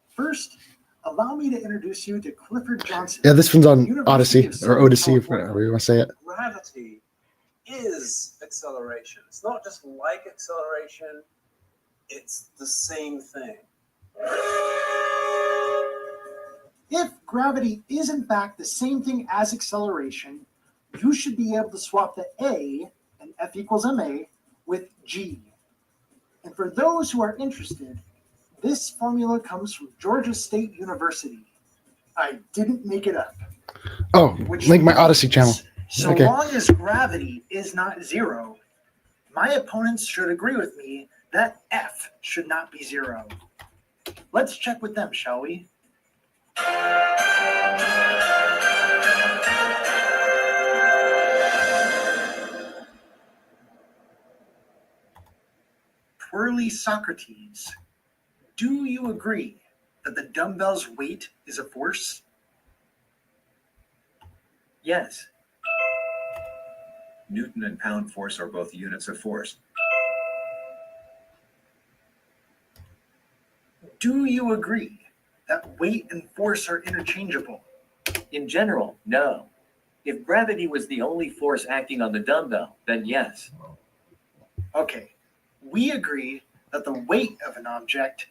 I: First, allow me to introduce you to Clifford Johnson.
L: Yeah, this one's on
I: University
L: Odyssey
I: of
L: or
I: Southern
L: Odyssey,
I: California.
L: whatever you want to say it.
K: Gravity is acceleration. It's not just like acceleration, it's the same thing.
I: If gravity is in fact the same thing as acceleration, you should be able to swap the A and F equals ma with G. And for those who are interested, this formula comes from Georgia State University. I didn't make it up.
L: Oh,
I: Which
L: link my
I: means,
L: Odyssey channel.
I: So
L: Okay.
I: long as gravity is not zero, my opponents should agree with me that F should not be zero. Let's check with them, shall we? Twirly Socrates, do you agree that the dumbbell's weight is a force? Yes.
D: Newton and pound force are both units of force.
I: Do you agree that weight and force are interchangeable?
M: In general, no. If gravity was the only force acting on the dumbbell, then yes.
I: Okay, we agree that the weight of an object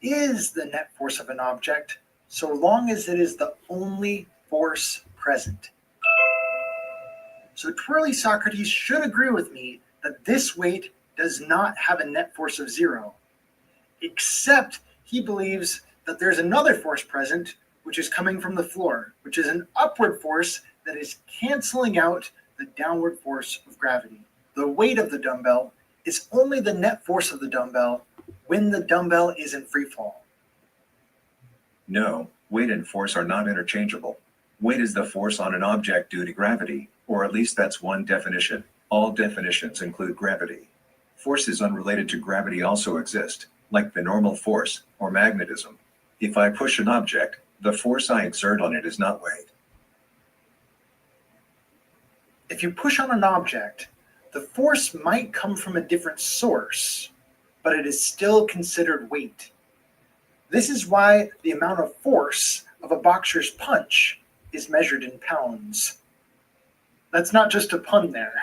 I: is the net force of an object, so long as it is the only force present. So Twirly Socrates should agree with me that this weight does not have a net force of zero, except he believes that there's another force present, which is coming from the floor, which is an upward force that is canceling out the downward force of gravity. The weight of the dumbbell is only the net force of the dumbbell when the dumbbell is in free fall.
D: No, weight and force are not interchangeable. Weight is the force on an object due to gravity, or at least that's one definition. All definitions include gravity. Forces unrelated to gravity also exist, like the normal force or magnetism. If I push an object, the force I exert on it is not weight.
I: If you push on an object, the force might come from a different source, but it is still considered weight. This is why the amount of force of a boxer's punch is measured in pounds. That's not just a pun there.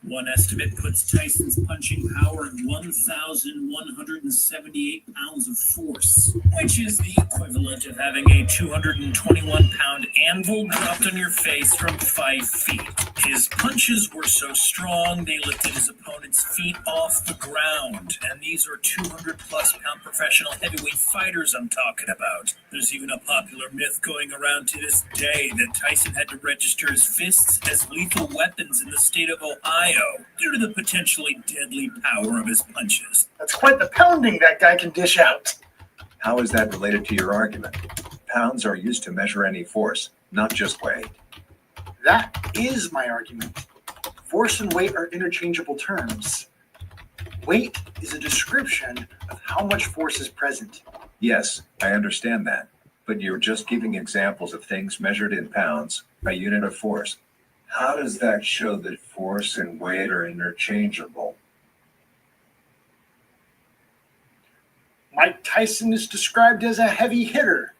N: One estimate puts Tyson's punching power at 1,178 pounds of force, which is the equivalent of having a 221-pound anvil dropped on your face from 5 feet. His punches were so strong, they lifted his opponent's feet off the ground. And these are 200-plus-pound professional heavyweight fighters I'm talking about. There's even a popular myth going around to this day that Tyson had to register his fists as lethal weapons in the state of Ohio due to the potentially deadly power of his punches.
I: That's quite the pounding that guy can dish out.
D: How is that related to your argument? Pounds are used to measure any force, not just weight.
I: That is my argument. Force and weight are interchangeable terms. Weight is a description of how much force is present.
D: Yes, I understand that. But you're just giving examples of things measured in pounds, a unit of force. How does that show that force and weight are interchangeable?
I: Mike Tyson is described as a heavy hitter.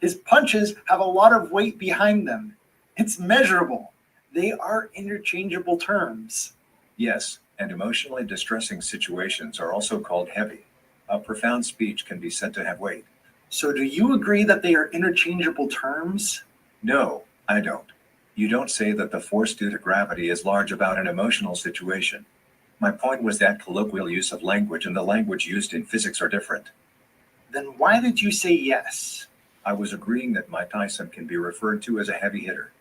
I: His punches have a lot of weight behind them. It's measurable. They are interchangeable terms.
D: Yes, and emotionally distressing situations are also called heavy. A profound speech can be said to have weight.
I: So do you agree that they are interchangeable terms?
D: No, I don't. You don't say that the force due to gravity is large about an emotional situation. My point was that colloquial use of language and the language used in physics are different.
I: Then why did you say yes?
D: I was agreeing that Mike Tyson can be referred to as a heavy hitter.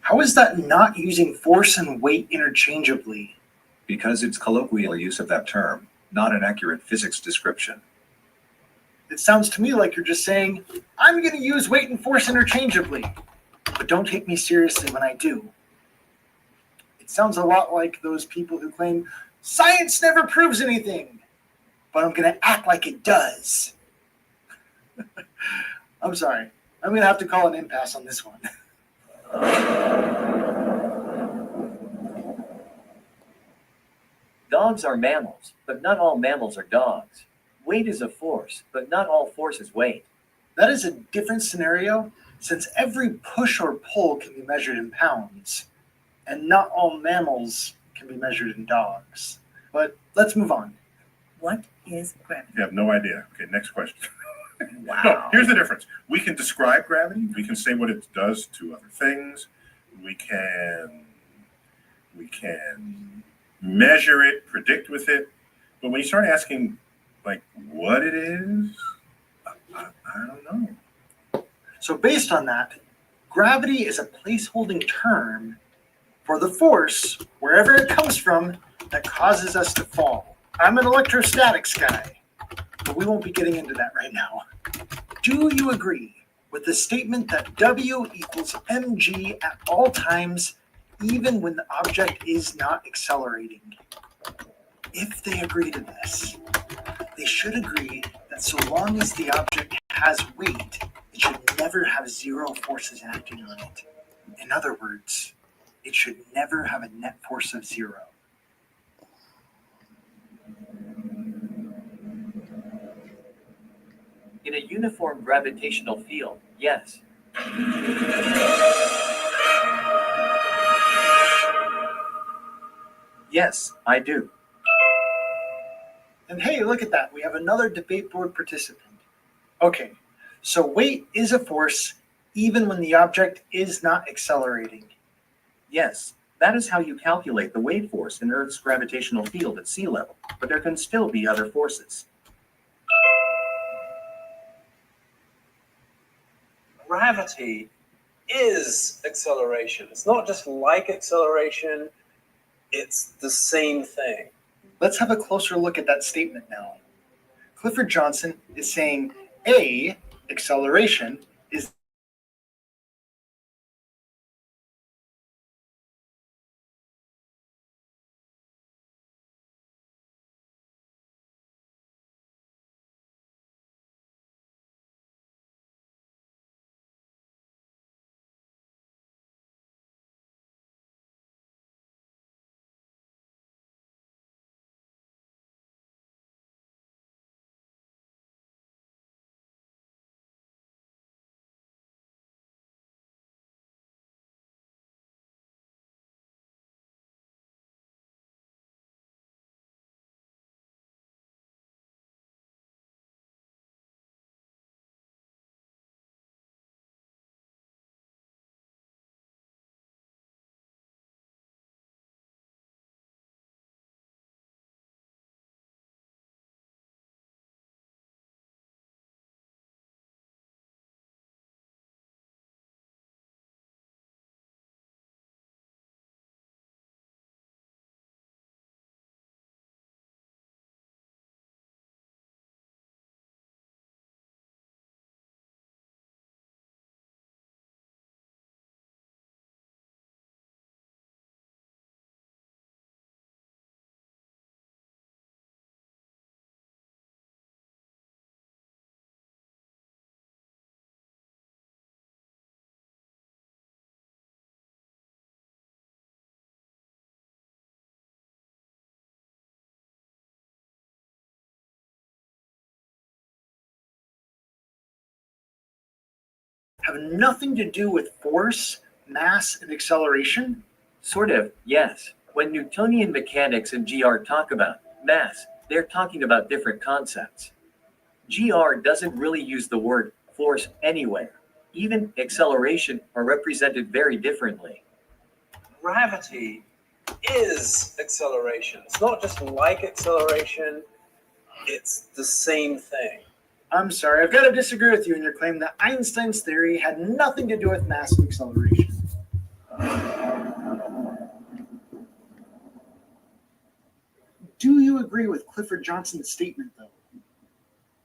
I: How is that not using force and weight interchangeably?
D: Because it's colloquial use of that term, not an accurate physics description.
I: It sounds to me like you're just saying, I'm going to use weight and force interchangeably, but don't take me seriously when I do. It sounds a lot like those people who claim Science never proves anything, but I'm going to act like it does. I'm sorry. I'm going to have to call an impasse on this one.
M: Dogs are mammals, but not all mammals are dogs. Weight is a force, but not all force is weight.
I: That is a different scenario, since every push or pull can be measured in pounds, and not all mammals can be measured in dogs. But let's move on.
O: What is gravity?
R: You have no idea. Okay, next question.
O: Wow.
R: No, here's the difference. We can describe gravity. We can say what it does to other things. We can measure it, predict with it. But when you start asking, like, what it is, I don't know.
I: So based on that, gravity is a placeholding term for the force, wherever it comes from, that causes us to fall. I'm an electrostatics guy, but we won't be getting into that right now. Do you agree with the statement that W equals mg at all times, even when the object is not accelerating? If they agree to this, they should agree that so long as the object has weight, it should never have zero forces acting on it. In other words, it should never have a net force of zero.
M: In a uniform gravitational field, yes. Yes, I do.
I: And hey, look at that. We have another debate board participant. Okay, so weight is a force even when the object is not accelerating.
M: Yes, that is how you calculate the weight force in Earth's gravitational field at sea level, but there can still be other forces.
K: Gravity is acceleration. It's not just like acceleration, it's the same thing.
I: Let's have a closer look at that statement now. Clifford Johnson is saying A, acceleration, is have nothing to do with force, mass, and acceleration?
M: Sort of, yes. When Newtonian mechanics and GR talk about mass, they're talking about different concepts. GR doesn't really use the word force anywhere. Even acceleration are represented very differently.
K: Gravity is acceleration. It's not just like acceleration, it's the same thing.
I: I'm sorry, I've got to disagree with you in your claim that Einstein's theory had nothing to do with mass and acceleration. Do you agree with Clifford Johnson's statement, though?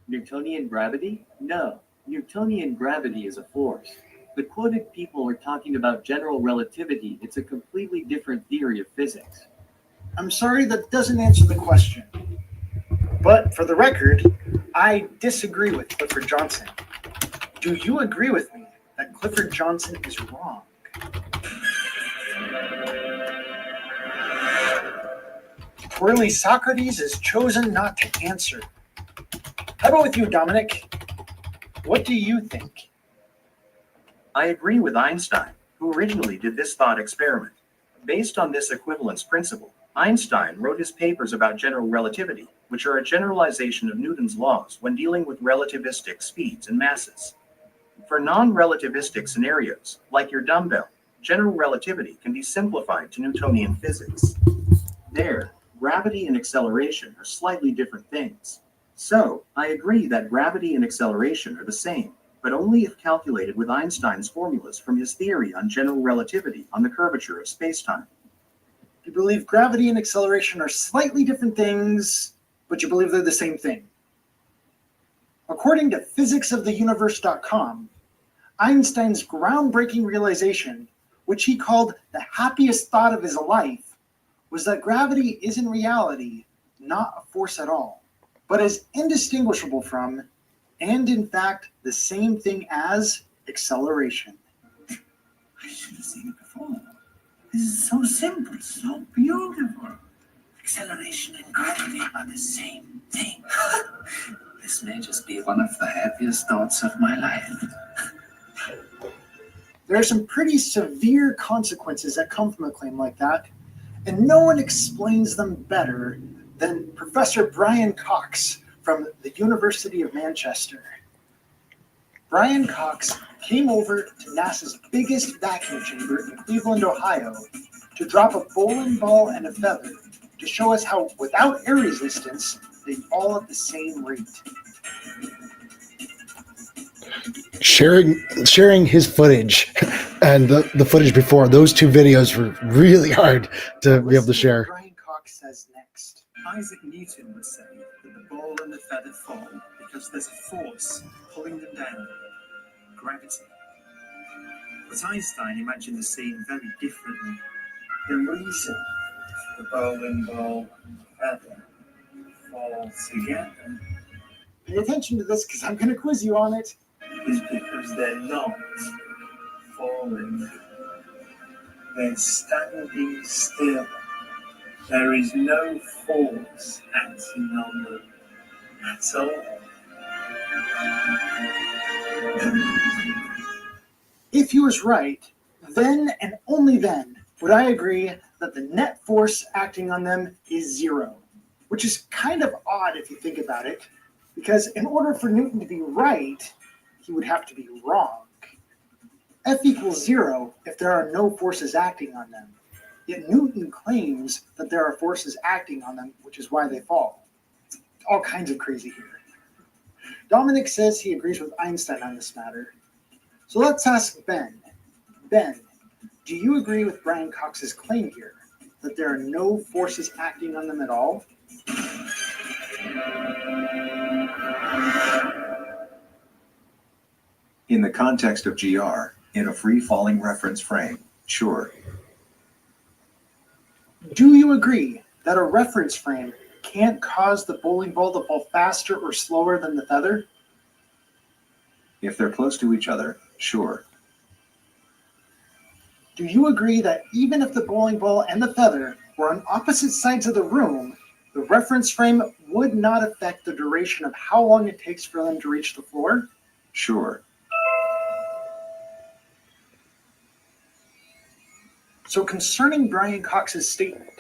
M: Newtonian gravity? No. Newtonian gravity is a force. The quoted people are talking about general relativity. It's a completely different theory of physics.
I: I'm sorry, that doesn't answer the question. But for the record, I disagree with Clifford Johnson. Do you agree with me that Clifford Johnson is wrong? Poorly Socrates has chosen not to answer. How about with you, Dominic? What do you think?
M: I agree with Einstein, who originally did this thought experiment. Based on this equivalence principle, Einstein wrote his papers about general relativity, which are a generalization of Newton's laws when dealing with relativistic speeds and masses. For non-relativistic scenarios, like your dumbbell, general relativity can be simplified to Newtonian physics. There, gravity and acceleration are slightly different things. So, I agree that gravity and acceleration are the same, but only if calculated with Einstein's formulas from his theory on general relativity on the curvature of spacetime.
I: You believe gravity and acceleration are slightly different things, but you believe they're the same thing. According to physicsoftheuniverse.com, Einstein's groundbreaking realization, which he called the happiest thought of his life, was that gravity is in reality not a force at all, but is indistinguishable from, and in fact, the same thing as acceleration.
O: I should have seen it before. This is so simple, so beautiful. Acceleration and gravity are the same thing. This may just be one of the happiest thoughts of my life.
I: There are some pretty severe consequences that come from a claim like that, and no one explains them better than Professor Brian Cox from the University of Manchester. Brian Cox came over to NASA's biggest vacuum chamber in Cleveland, Ohio, to drop a bowling ball and a feather to show us how, without air resistance, they fall at the same rate.
L: Sharing his footage and the footage before, those two videos were really hard to be able to share.
I: Brian Cox says next.
C: Isaac Newton would say that the ball and the feather fall because there's a force pulling them down, gravity. But Einstein imagined the scene very differently.
K: The reason the bowling ball and feather fall together
I: Pay attention to this because I'm going to quiz you on it.
K: is because they're not falling. They're standing still. There is no force acting on them at all.
I: If he was right, then and only then would I agree that the net force acting on them is zero, which is kind of odd if you think about it, because in order for Newton to be right, he would have to be wrong. F equals zero if there are no forces acting on them. Yet Newton claims that there are forces acting on them, which is why they fall. It's all kinds of crazy here. Dominic says he agrees with Einstein on this matter. So let's ask Ben. Ben, do you agree with Brian Cox's claim here, that there are no forces acting on them at all?
D: In the context of GR, in a free-falling reference frame, sure.
I: Do you agree that a reference frame can't cause the bowling ball to fall faster or slower than the feather?
D: If they're close to each other, sure.
I: Do you agree that even if the bowling ball and the feather were on opposite sides of the room, the reference frame would not affect the duration of how long it takes for them to reach the floor?
D: Sure.
I: So concerning Brian Cox's statement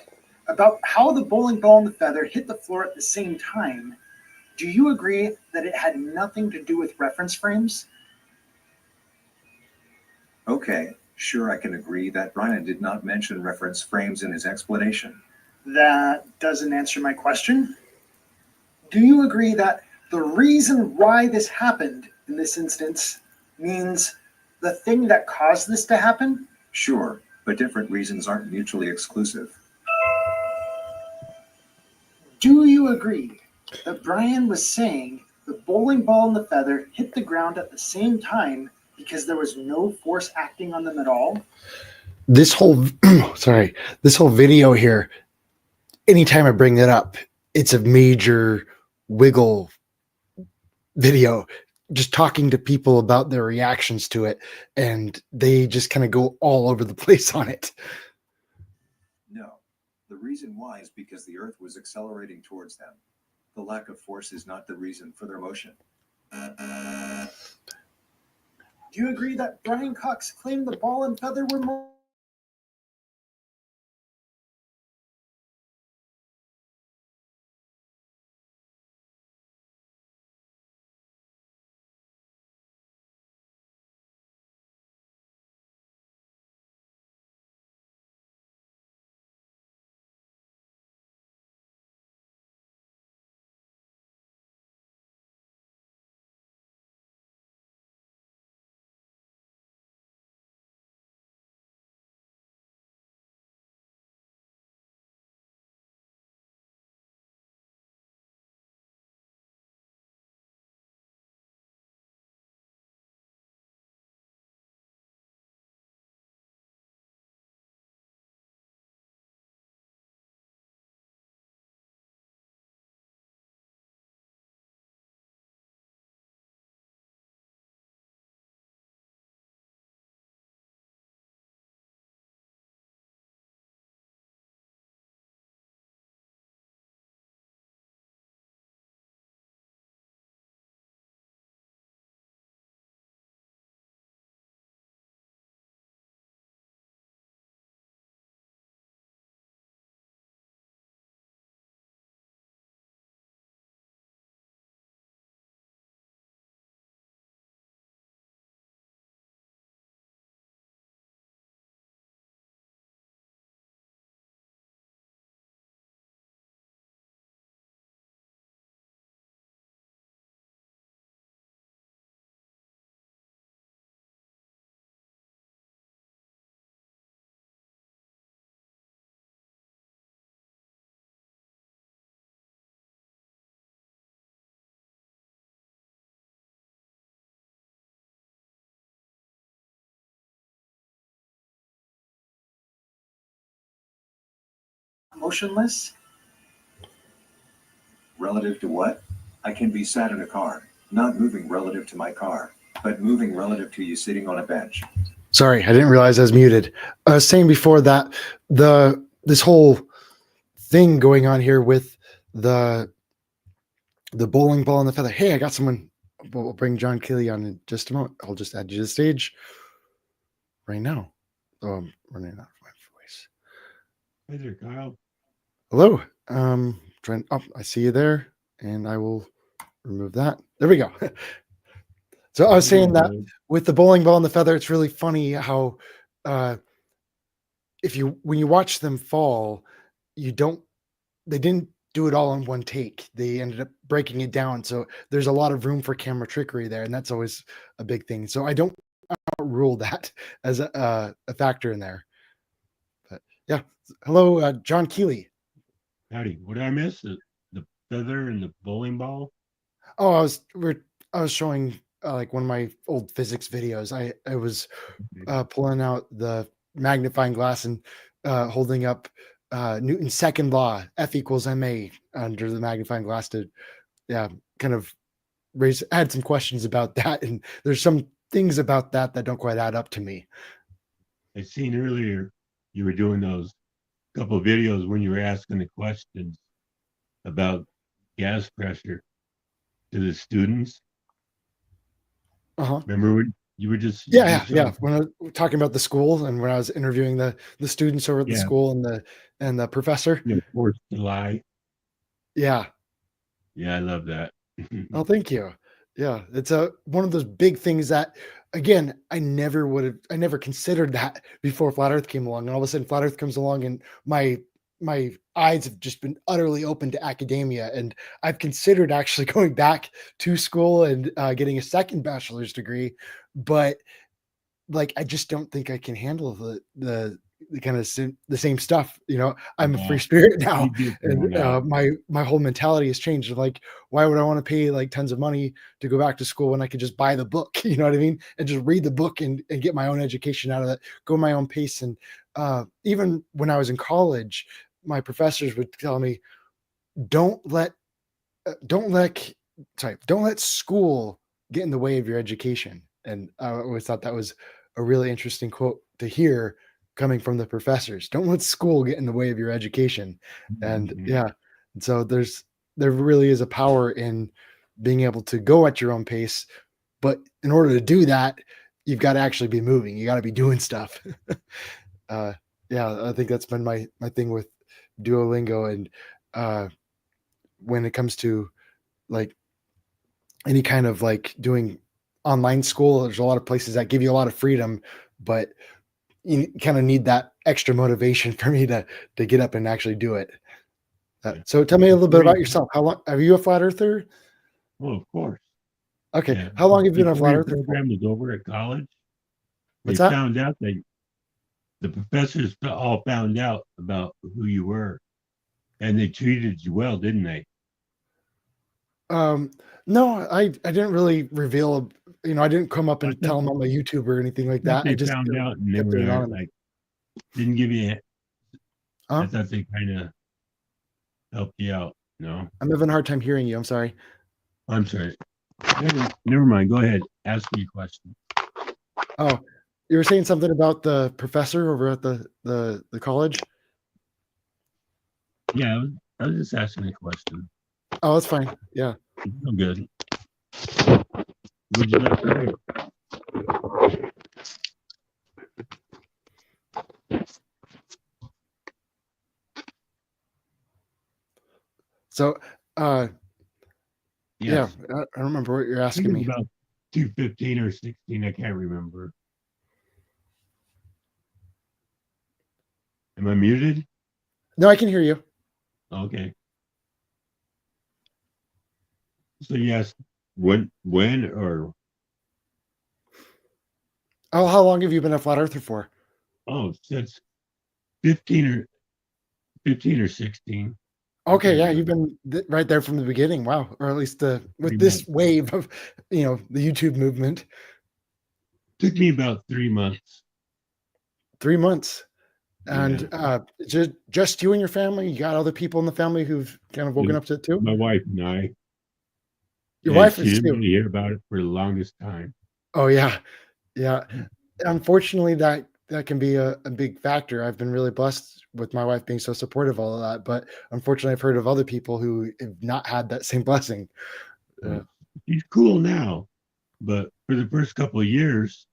I: about how the bowling ball and the feather hit the floor at the same time, do you agree that it had nothing to do with reference frames?
D: Okay, sure, I can agree that Brian did not mention reference frames in his explanation.
I: That doesn't answer my question. Do you agree that the reason why this happened in this instance means the thing that caused this to happen?
D: Sure, but different reasons aren't mutually exclusive.
I: Do you agree that Brian was saying the bowling ball and the feather hit the ground at the same time because there was no force acting on them at all?
L: This whole this whole video here, anytime I bring that up, it's a major wiggle video, just talking to people about their reactions to it, and they just kind of go all over the place on it.
D: No. The reason why is because the Earth was accelerating towards them. The lack of force is not the reason for their motion.
I: Do you agree that Brian Cox claimed the ball and feather were more? Motionless?
D: Relative to what? I can be sat in a car, not moving relative to my car, but moving relative to you sitting on a bench.
L: Sorry, I didn't realize I was muted. I was saying before that this whole thing going on here with the bowling ball and the feather. Hey, I got someone. We'll bring John Keeley on in just a moment. I'll just add you to the stage right now. Oh, I'm running out of my voice.
H: Hey there, Kyle.
L: Hello. Trying. Oh, I see you there, and I will remove that. There we go. So I was saying that with the bowling ball and the feather, it's really funny how when you watch them fall, they didn't do it all in one take. They ended up breaking it down. So there's a lot of room for camera trickery there, and that's always a big thing. So I don't rule that as a factor in there. But yeah, hello, John Keeley.
H: Howdy. What did I miss? The feather and the bowling ball?
L: Oh, I was showing like one of my old physics videos. I was pulling out the magnifying glass and holding up Newton's second law, F equals ma, under the magnifying glass to kind of add some questions about that. And there's some things about that don't quite add up to me.
H: I seen earlier you were doing those couple of videos when you were asking the questions about gas pressure to the students. Remember when you were just
L: yeah. When I was talking about the school and when I was interviewing the students over at the school and the professor.
H: Forced to lie.
L: Yeah.
H: Yeah, I love that.
L: Oh, thank you. Yeah, it's one of those big things that, again, I never considered that before Flat Earth came along. And all of a sudden Flat Earth comes along and my eyes have just been utterly open to academia. And I've considered actually going back to school and getting a second bachelor's degree, but like, I just don't think I can handle the kind of the same stuff. I'm a free spirit now, and my whole mentality has changed. Like, why would I want to pay like tons of money to go back to school when I could just buy the book? You know what I mean? And just read the book and get my own education out of that, go my own pace. And even when I was in college, my professors would tell me, don't let school get in the way of your education. And I always thought that was a really interesting quote to hear coming from the professors. Don't let school get in the way of your education. And yeah, so there really is a power in being able to go at your own pace. But in order to do that, you've got to actually be moving. You got to be doing stuff. Yeah, I think that's been my thing with Duolingo. And when it comes to like any kind of like doing online school, there's a lot of places that give you a lot of freedom, but you kind of need that extra motivation for me to get up and actually do it. So tell me a little bit about yourself. How long are you a flat earther?
H: Well, of course.
L: Okay.
H: Yeah.
L: How long have you been a
H: Before
L: flat
H: your
L: earther?
H: program was over at college, they
L: What's that?
H: found out that the professors all found out about who you were, and they treated you well, didn't they?
L: No, I didn't really reveal, I didn't come up and tell them I'm a YouTuber or anything like that. I
H: They
L: just
H: found out and they
L: kept it
H: were
L: anonymous.
H: like, didn't give you.
L: Huh?
H: I thought they kind of helped you out. No,
L: I'm having a hard time hearing you. I'm sorry.
H: I'm sorry. Never mind. Go ahead. Ask me a question.
L: Oh, you were saying something about the professor over at the college?
H: Yeah, I was just asking a question.
L: Oh, that's fine. Yeah.
H: Oh, good. Would you like to hear?
L: So, yeah,
H: Yes.
L: I don't remember what you're
H: I
L: asking
H: think
L: me.
H: it's about 215 or 16. I can't remember. Am I muted?
L: No, I can hear you.
H: Okay. So yes, when or
L: Oh, how long have you been a flat earther for?
H: since 15 or 16.
L: Okay, yeah, you've been right there from the beginning. Wow, or at least with
H: Pretty
L: this
H: much.
L: wave of, the YouTube movement.
H: Took me about 3 months.
L: 3 months, and just you and your family. You got other people in the family who've kind of woken
H: Yeah,
L: up to it too.
H: My wife and I.
L: Your
H: And
L: wife
H: she
L: is
H: didn't
L: too.
H: really hear about it for the longest time.
L: Oh yeah, yeah. Unfortunately, that can be a big factor. I've been really blessed with my wife being so supportive of all of that, but unfortunately, I've heard of other people who have not had that same blessing.
H: She's cool now, but for the first couple of years,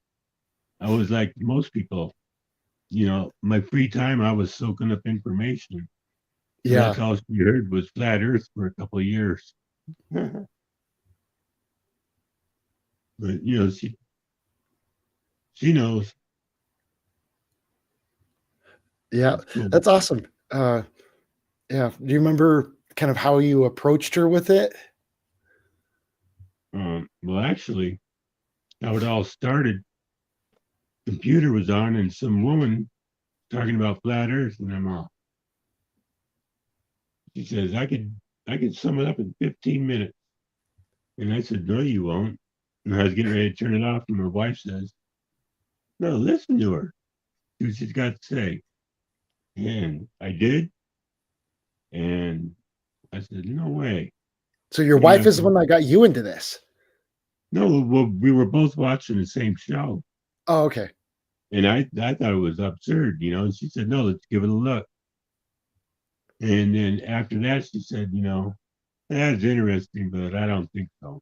H: I was like most people. My free time, I was soaking up information. So
L: Yeah.
H: that's all she heard was flat Earth for a couple of years. But she knows.
L: Yeah, that's awesome. Yeah. Do you remember kind of how you approached her with it?
H: Well, actually, how it all started, computer was on and some woman talking about flat Earth, and I'm all. She says, I could sum it up in 15 minutes. And I said, no, you won't. And I was getting ready to turn it off, and my wife says, no, listen to her. See what she's got to say. And I did. And I said, no way.
L: So your wife is the one that got you into this.
H: No, well, we were both watching the same show.
L: Oh, okay.
H: And I thought it was absurd, and she said, no, let's give it a look. And then after that, she said, that's interesting, but I don't think so.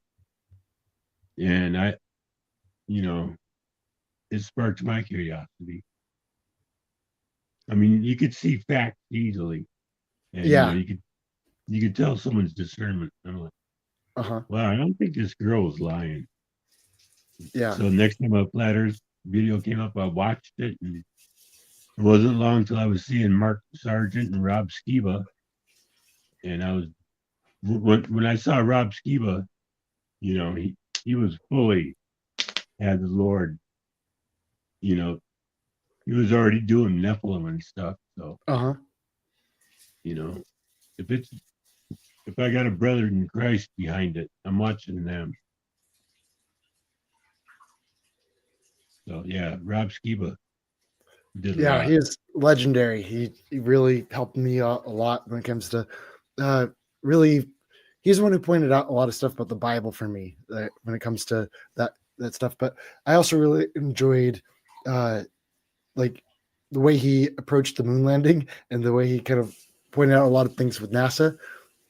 H: And it sparked my curiosity. I mean, you could see facts easily. And,
L: Yeah.
H: You could tell someone's discernment. I'm like, well, I don't think this girl was lying.
L: Yeah.
H: So next time a flat Earth video came up, I watched it, and it wasn't long till I was seeing Mark Sargent and Rob Skiba. And I was when I saw Rob Skiba, he was fully had the Lord. He was already doing Nephilim and stuff. So if I got a brother in Christ behind it, I'm watching them. So yeah, Rob Skiba. Did a
L: Yeah,
H: lot.
L: he is legendary. He really helped me out a lot when it comes to really. He's the one who pointed out a lot of stuff about the Bible for me when it comes to that stuff. But I also really enjoyed like the way he approached the moon landing and the way he kind of pointed out a lot of things with NASA.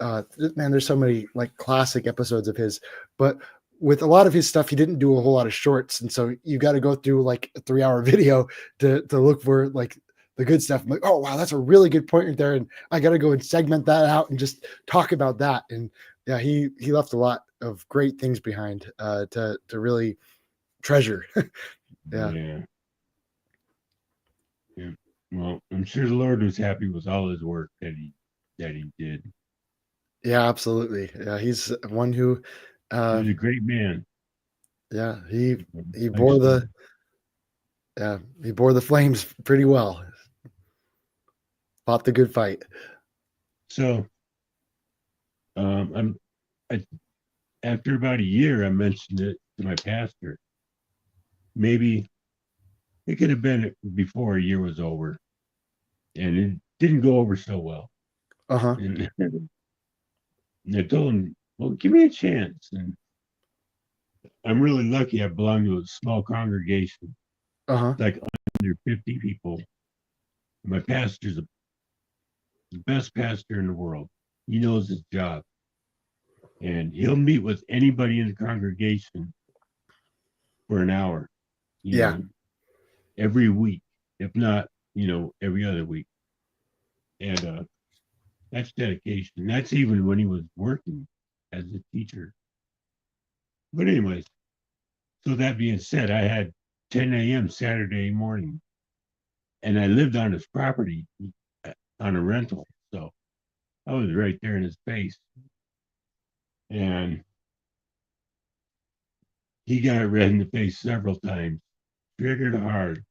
L: Man, there's so many like classic episodes of his, but with a lot of his stuff, he didn't do a whole lot of shorts. And so you got to go through like a 3-hour video to look for like the good stuff. I'm like, oh, wow, that's a really good point right there. And I got to go and segment that out and just talk about that. And yeah, he left a lot of great things behind to really treasure.
H: Yeah. Well, I'm sure the Lord was happy with all his work that he did.
L: Yeah, absolutely. Yeah, he's one who
H: He's a great man.
L: Yeah, he bore the flames pretty well. Fought the good fight.
H: So, after about a year, I mentioned it to my pastor. Maybe it could have been before a year was over, and it didn't go over so well. And I told him, "Well, give me a chance." And I'm really lucky. I belong to a small congregation, like under 50 people. My pastor's the best pastor in the world. He knows his job, and he'll meet with anybody in the congregation for an hour. you know, every week, if not, every other week. And that's dedication. That's even when he was working as a teacher. But anyways, so that being said, I had 10 a.m. Saturday morning, and I lived on his property on a rental. So I was right there in his face. And he got red in the face several times, triggered hard.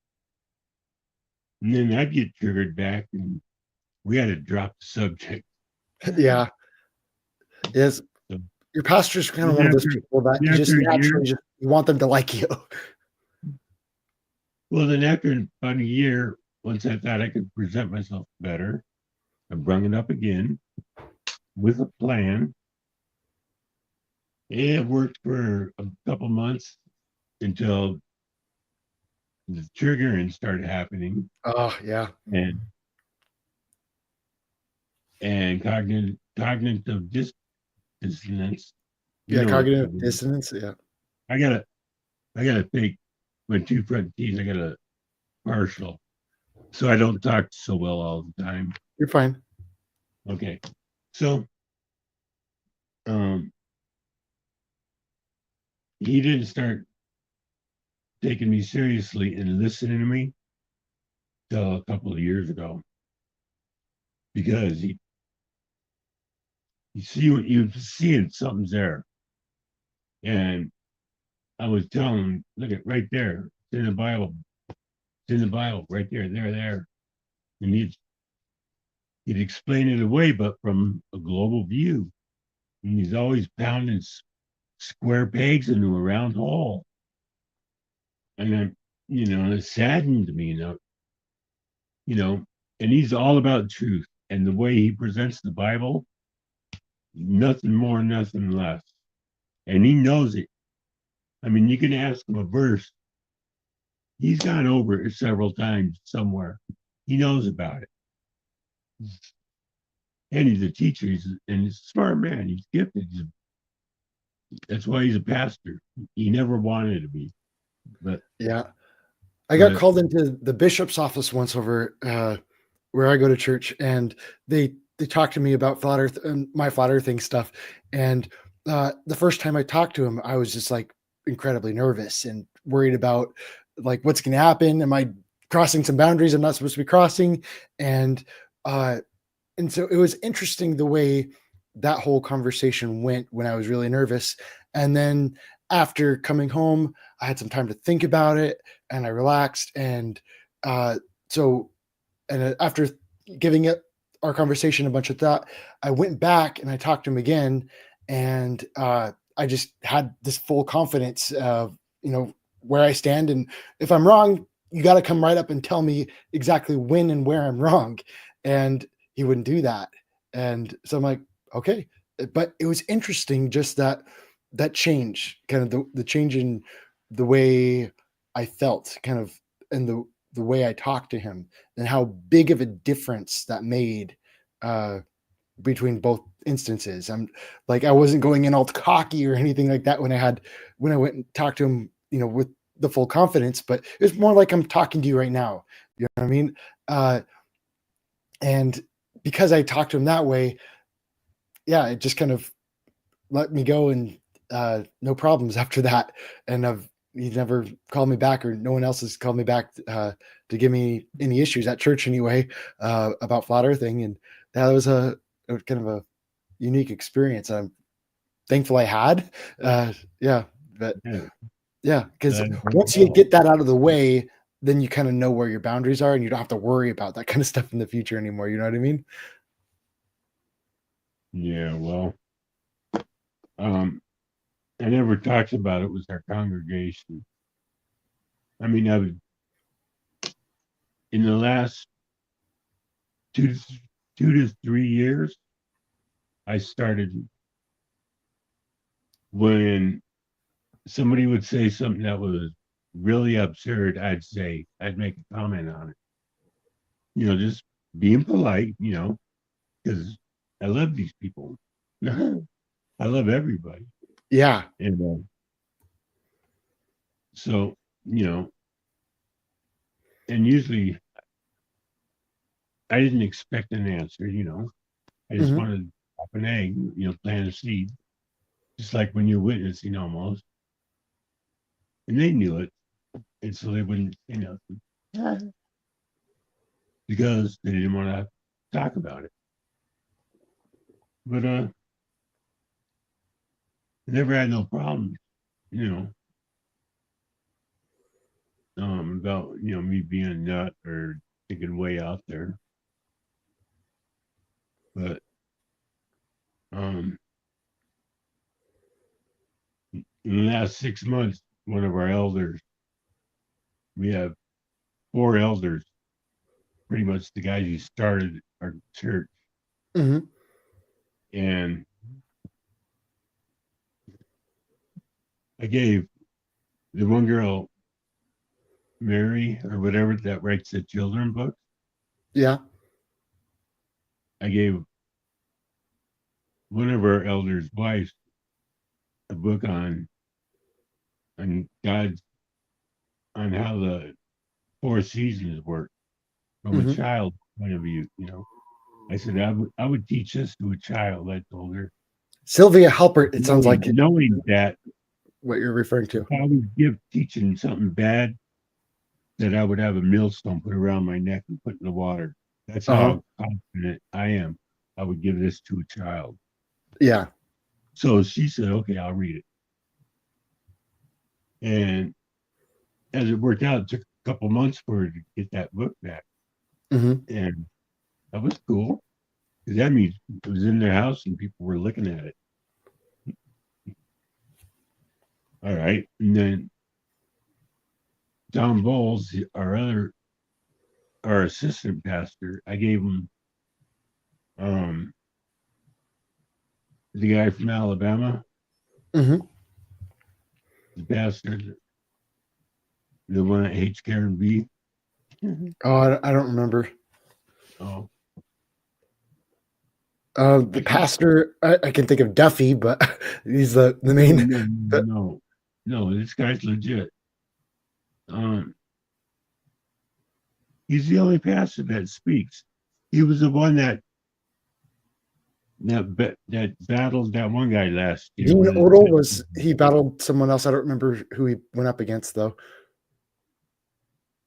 H: And then I'd get triggered back, and we had to drop the subject.
L: Yeah. Yes. Your pastor's kind of one of those people that you just naturally you want them to like you.
H: Well, then after about a year, once I thought I could present myself better, I brung it up again with a plan. It worked for a couple months until the triggering started happening.
L: Oh, yeah.
H: And cognitive dissonance.
L: Yeah, cognitive dissonance. Yeah.
H: I got a fake my two front teeth. I got a partial, so I don't talk so well all the time.
L: You're fine.
H: Okay, so he didn't start taking me seriously and listening to me till a couple of years ago, because you see what you seeing, something's there. And I was telling him, look at right there, it's in the Bible. It's in the Bible, right there, there. And he'd explain it away, but from a global view. And he's always pounding square pegs into a round hole. And then, it saddened me, and he's all about truth. And the way he presents the Bible, nothing more, nothing less. And he knows it. I mean, you can ask him a verse. He's gone over it several times somewhere. He knows about it. And he's a teacher. He's a smart man. He's gifted. That's why he's a pastor. He never wanted to be. But
L: yeah. I got called into the bishop's office once over where I go to church, and they talked to me about flat earth and my flat earthing stuff. And the first time I talked to him, I was just like incredibly nervous and worried about like what's going to happen. Am I crossing some boundaries I'm not supposed to be crossing? And so it was interesting the way that whole conversation went when I was really nervous. And then after coming home, I had some time to think about it, and I relaxed. And after giving it our conversation a bunch of thought, I went back and I talked to him again, and I just had this full confidence of where I stand, and if I'm wrong, you got to come right up and tell me exactly when and where I'm wrong. And he wouldn't do that. And so I'm like, okay. But it was interesting, just that change, kind of the change in the way I felt, kind of, and the way I talked to him, and how big of a difference that made between both instances. I'm like, I wasn't going in all cocky or anything like that when I went and talked to him, with the full confidence, but it was more like I'm talking to you right now. You know what I mean? And because I talked to him that way, yeah, it just kind of let me go, and no problems after that. And he never called me back, or no one else has called me back to give me any issues at church anyway, about flat earthing. And that was a kind of a unique experience. I'm thankful I had, yeah, but yeah, because once you get that out of the way, then you kind of know where your boundaries are, and you don't have to worry about that kind of stuff in the future anymore. You know what I mean?
H: Yeah, well, I never talked about it with our congregation. I mean, in the last 2 to 3 years, I started, when somebody would say something that was really absurd, I'd make a comment on it. Just being polite, because I love these people. I love everybody.
L: Yeah.
H: And so, and usually I didn't expect an answer, I just wanted to drop an egg, plant a seed, just like when you're witnessing almost. And they knew it. And so they wouldn't say nothing because they didn't want to talk about it. But I never had no problems, about, me being a nut or thinking way out there. But in the last 6 months, one of our elders, we have 4 elders, pretty much the guys who started our church.
L: Mm-hmm.
H: And I gave the one girl, Mary or whatever, that writes the children books.
L: Yeah.
H: I gave one of our elders' wives a book on God's, on how the 4 seasons work from a child's point of view. I said I would teach this to a child. I told her.
L: Sylvia Halpert. It sounds like
H: knowing that
L: what you're referring to.
H: If I would give teaching something bad, that I would have a millstone put around my neck and put in the water. That's how confident I am. I would give this to a child.
L: Yeah.
H: So she said, okay, I'll read it. And as it worked out, it took a couple months for her to get that book back. And that was cool, because that means it was in their house and people were looking at it. All right. And then Don Bowles, our assistant pastor, I gave him the guy from Alabama, the pastor, the one that hates Karen B.
L: Oh, I don't remember.
H: Oh.
L: The pastor, I can think of Duffy, but he's the main.
H: No, this guy's legit. He's the only pastor that speaks. He was the one that battled that one guy last year.
L: Dean Odell he battled someone else. I don't remember who he went up against though.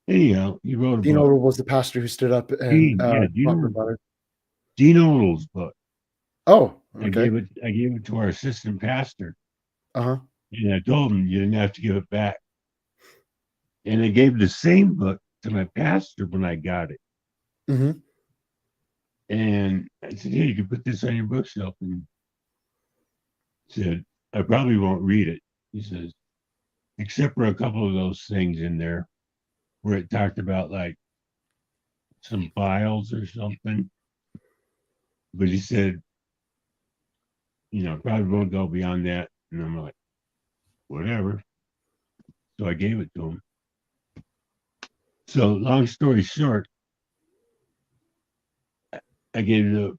H: Anyhow, he wrote a
L: Dean
H: book.
L: Odell was the pastor who stood up and
H: Dean Odell's book.
L: Oh, okay.
H: I gave it to our assistant pastor.
L: And
H: I told him you didn't have to give it back. And I gave the same book to my pastor when I got it. And I said, "Hey, you can put this on your bookshelf." And he said, "I probably won't read it." He says, "Except for a couple of those things in there." where it talked about like some files or something. But he said, probably won't go beyond that. And I'm like, whatever. So I gave it to him. So long story short, I gave the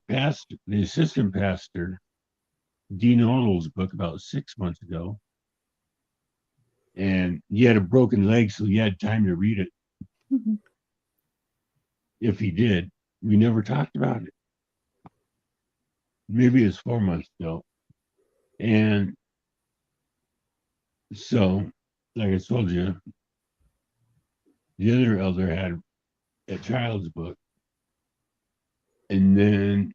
H: assistant pastor, Dean Odell's book about 6 months ago. And he had a broken leg, so he had time to read it.
U: Mm-hmm.
H: If he did, we never talked about it. Maybe it's 4 months ago. And so, like I told you, the other elder had a child's book. And then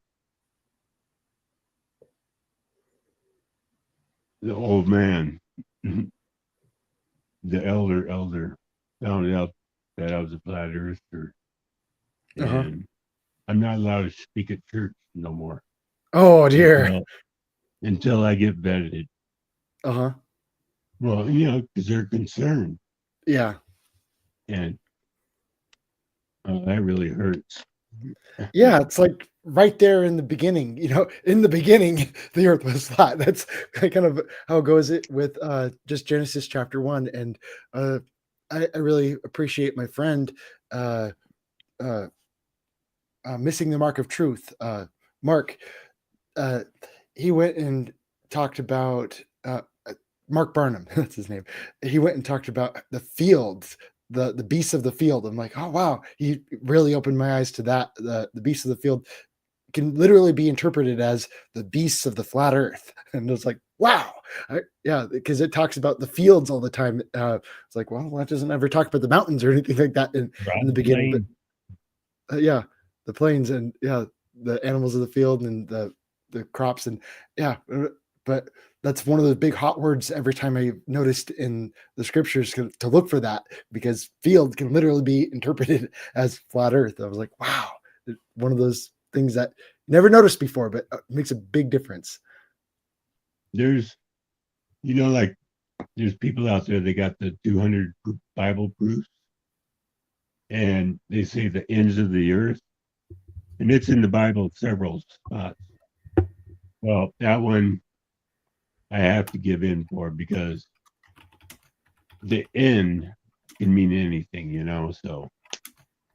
H: the old man, the elder, found out that I was a flat earther. And I'm not allowed to speak at church no more.
L: Oh dear.
H: Until I get vetted.
L: Uh-huh.
H: Well, because they're concerned.
L: Yeah.
H: And that really hurts.
L: Yeah, it's like right there in the beginning, in the beginning, the earth was flat. That's kind of how it goes with just Genesis chapter 1. And I really appreciate my friend Missing the Mark of Truth, Mark. He went and talked about Mark Barnum, that's his name. He went and talked about the fields, the beasts of the field. I'm like, oh wow, he really opened my eyes to that. The beasts of the field can literally be interpreted as the beasts of the flat earth. And it's like, wow. Because it talks about the fields all the time. It's like, well, that doesn't ever talk about the mountains or anything like that in the beginning. But, the plains and the animals of the field and the crops and but that's one of the big hot words every time I noticed in the scriptures to look for that, because field can literally be interpreted as flat earth. I was like, wow, one of those things that never noticed before, but makes a big difference.
H: There's, there's people out there, they got the 200 Bible proofs, and they say the ends of the earth, and it's in the Bible several spots. Well, that one I have to give in for, because the end can mean anything, so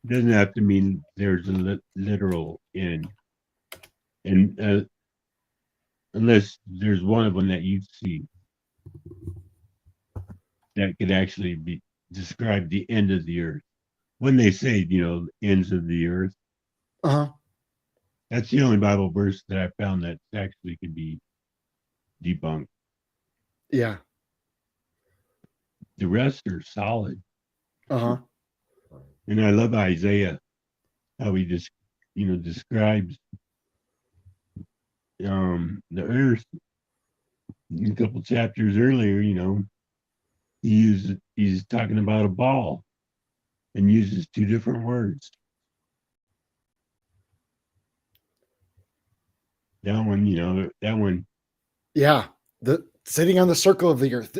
H: it doesn't have to mean there's a literal end. And unless there's one of them that you see that could actually describe the end of the earth. When they say, ends of the earth, that's the only Bible verse that I found that actually could be debunked.
L: Yeah.
H: The rest are solid.
L: And
H: I love Isaiah, how he just, describes the earth. A couple chapters earlier, he's talking about a ball and uses two different words. That one.
L: Yeah. The sitting on the circle of the earth.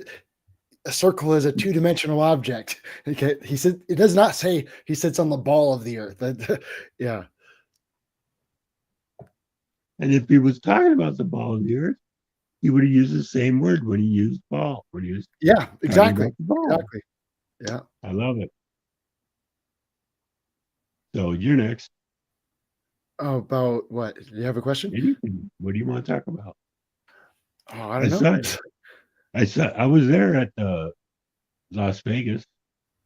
L: A circle is a two-dimensional object. Okay. He said, it does not say he sits on the ball of the earth. Yeah.
H: And if he was talking about the ball of the earth, he would have used the same word when he used ball. When he was
L: exactly.
H: Exactly.
L: Yeah.
H: I love it. So you're next.
L: Oh, about what? Do you have a question?
H: Anything. What do you want to talk about?
L: Oh, I don't know.
H: I was there at Las Vegas.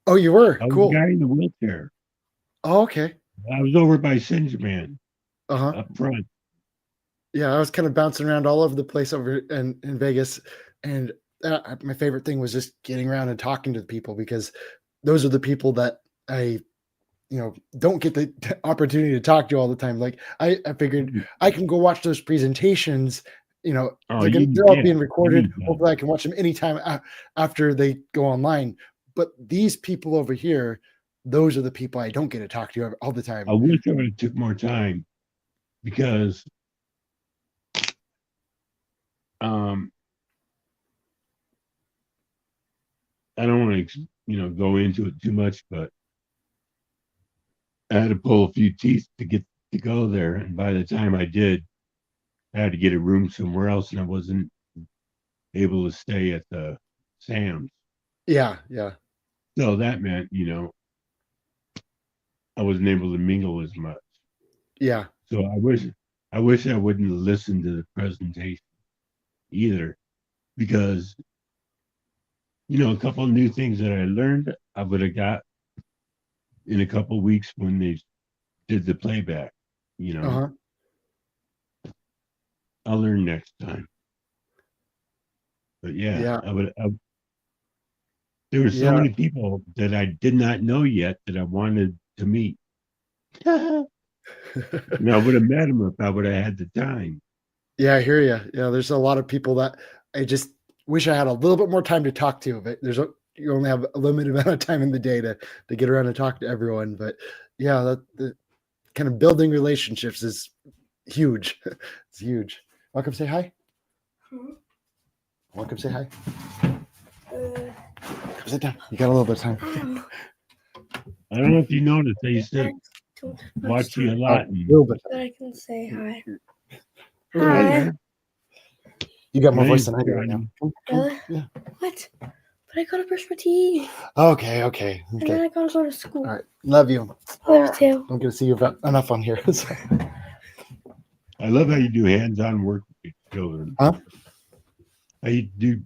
L: Oh, you were?
H: I was
L: Cool.
H: the guy in the wheelchair.
L: Oh, okay.
H: I was over by Singerman. Up front.
L: Yeah, I was kind of bouncing around all over the place over in Vegas. And my favorite thing was just getting around and talking to the people, because those are the people that I don't get the opportunity to talk to all the time. Like I figured I can go watch those presentations, they're all being recorded. Hopefully I can watch them anytime after they go online. But these people over here, those are the people I don't get to talk to all the time.
H: I wish I would have took more time, because I don't want to, go into it too much, but I had to pull a few teeth to get to go there, and by the time I did, I had to get a room somewhere else, and I wasn't able to stay at the Sam's.
L: Yeah, yeah.
H: So that meant, I wasn't able to mingle as much.
L: Yeah.
H: So I wish I wouldn't have listened to the presentation either, because a couple of new things that I learned I would have got in a couple of weeks when they did the playback.
L: Uh-huh.
H: I'll learn next time. But yeah. There were so many people that I did not know yet that I wanted to meet. I would have met them if I would have had the time.
L: Yeah, I hear you. Yeah, there's a lot of people that I just wish I had a little bit more time to talk to. But you only have a limited amount of time in the day to get around and talk to everyone. But yeah, the kind of building relationships is huge. It's huge. Welcome, say hi. Welcome, say hi. Come sit down. You got a little bit of time.
H: I don't know if you noticed, they used to watch you a lot.
L: A little bit.
Q: But I can say hi.
L: Hi. You got more voice than I do right now.
Q: Really?
L: Yeah.
Q: What? But I gotta brush my teeth.
L: Okay.
Q: And then I gotta go to school.
L: All right. Love you.
Q: Love you too.
L: Don't get to see you enough on here. So.
H: I love how you do hands-on work with children.
L: Huh?
H: How you do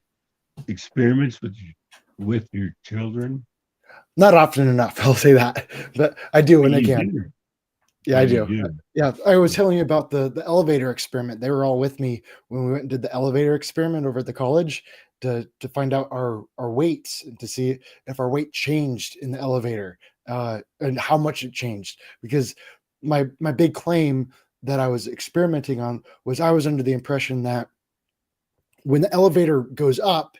H: experiments with your children.
L: Not often enough, I'll say that, but I do when I can. Yeah, I do. Yeah, I was telling you about the elevator experiment. They were all with me when we went and did the elevator experiment over at the college to find out our weights and to see if our weight changed in the elevator and how much it changed. Because my big claim that I was experimenting on was I was under the impression that when the elevator goes up,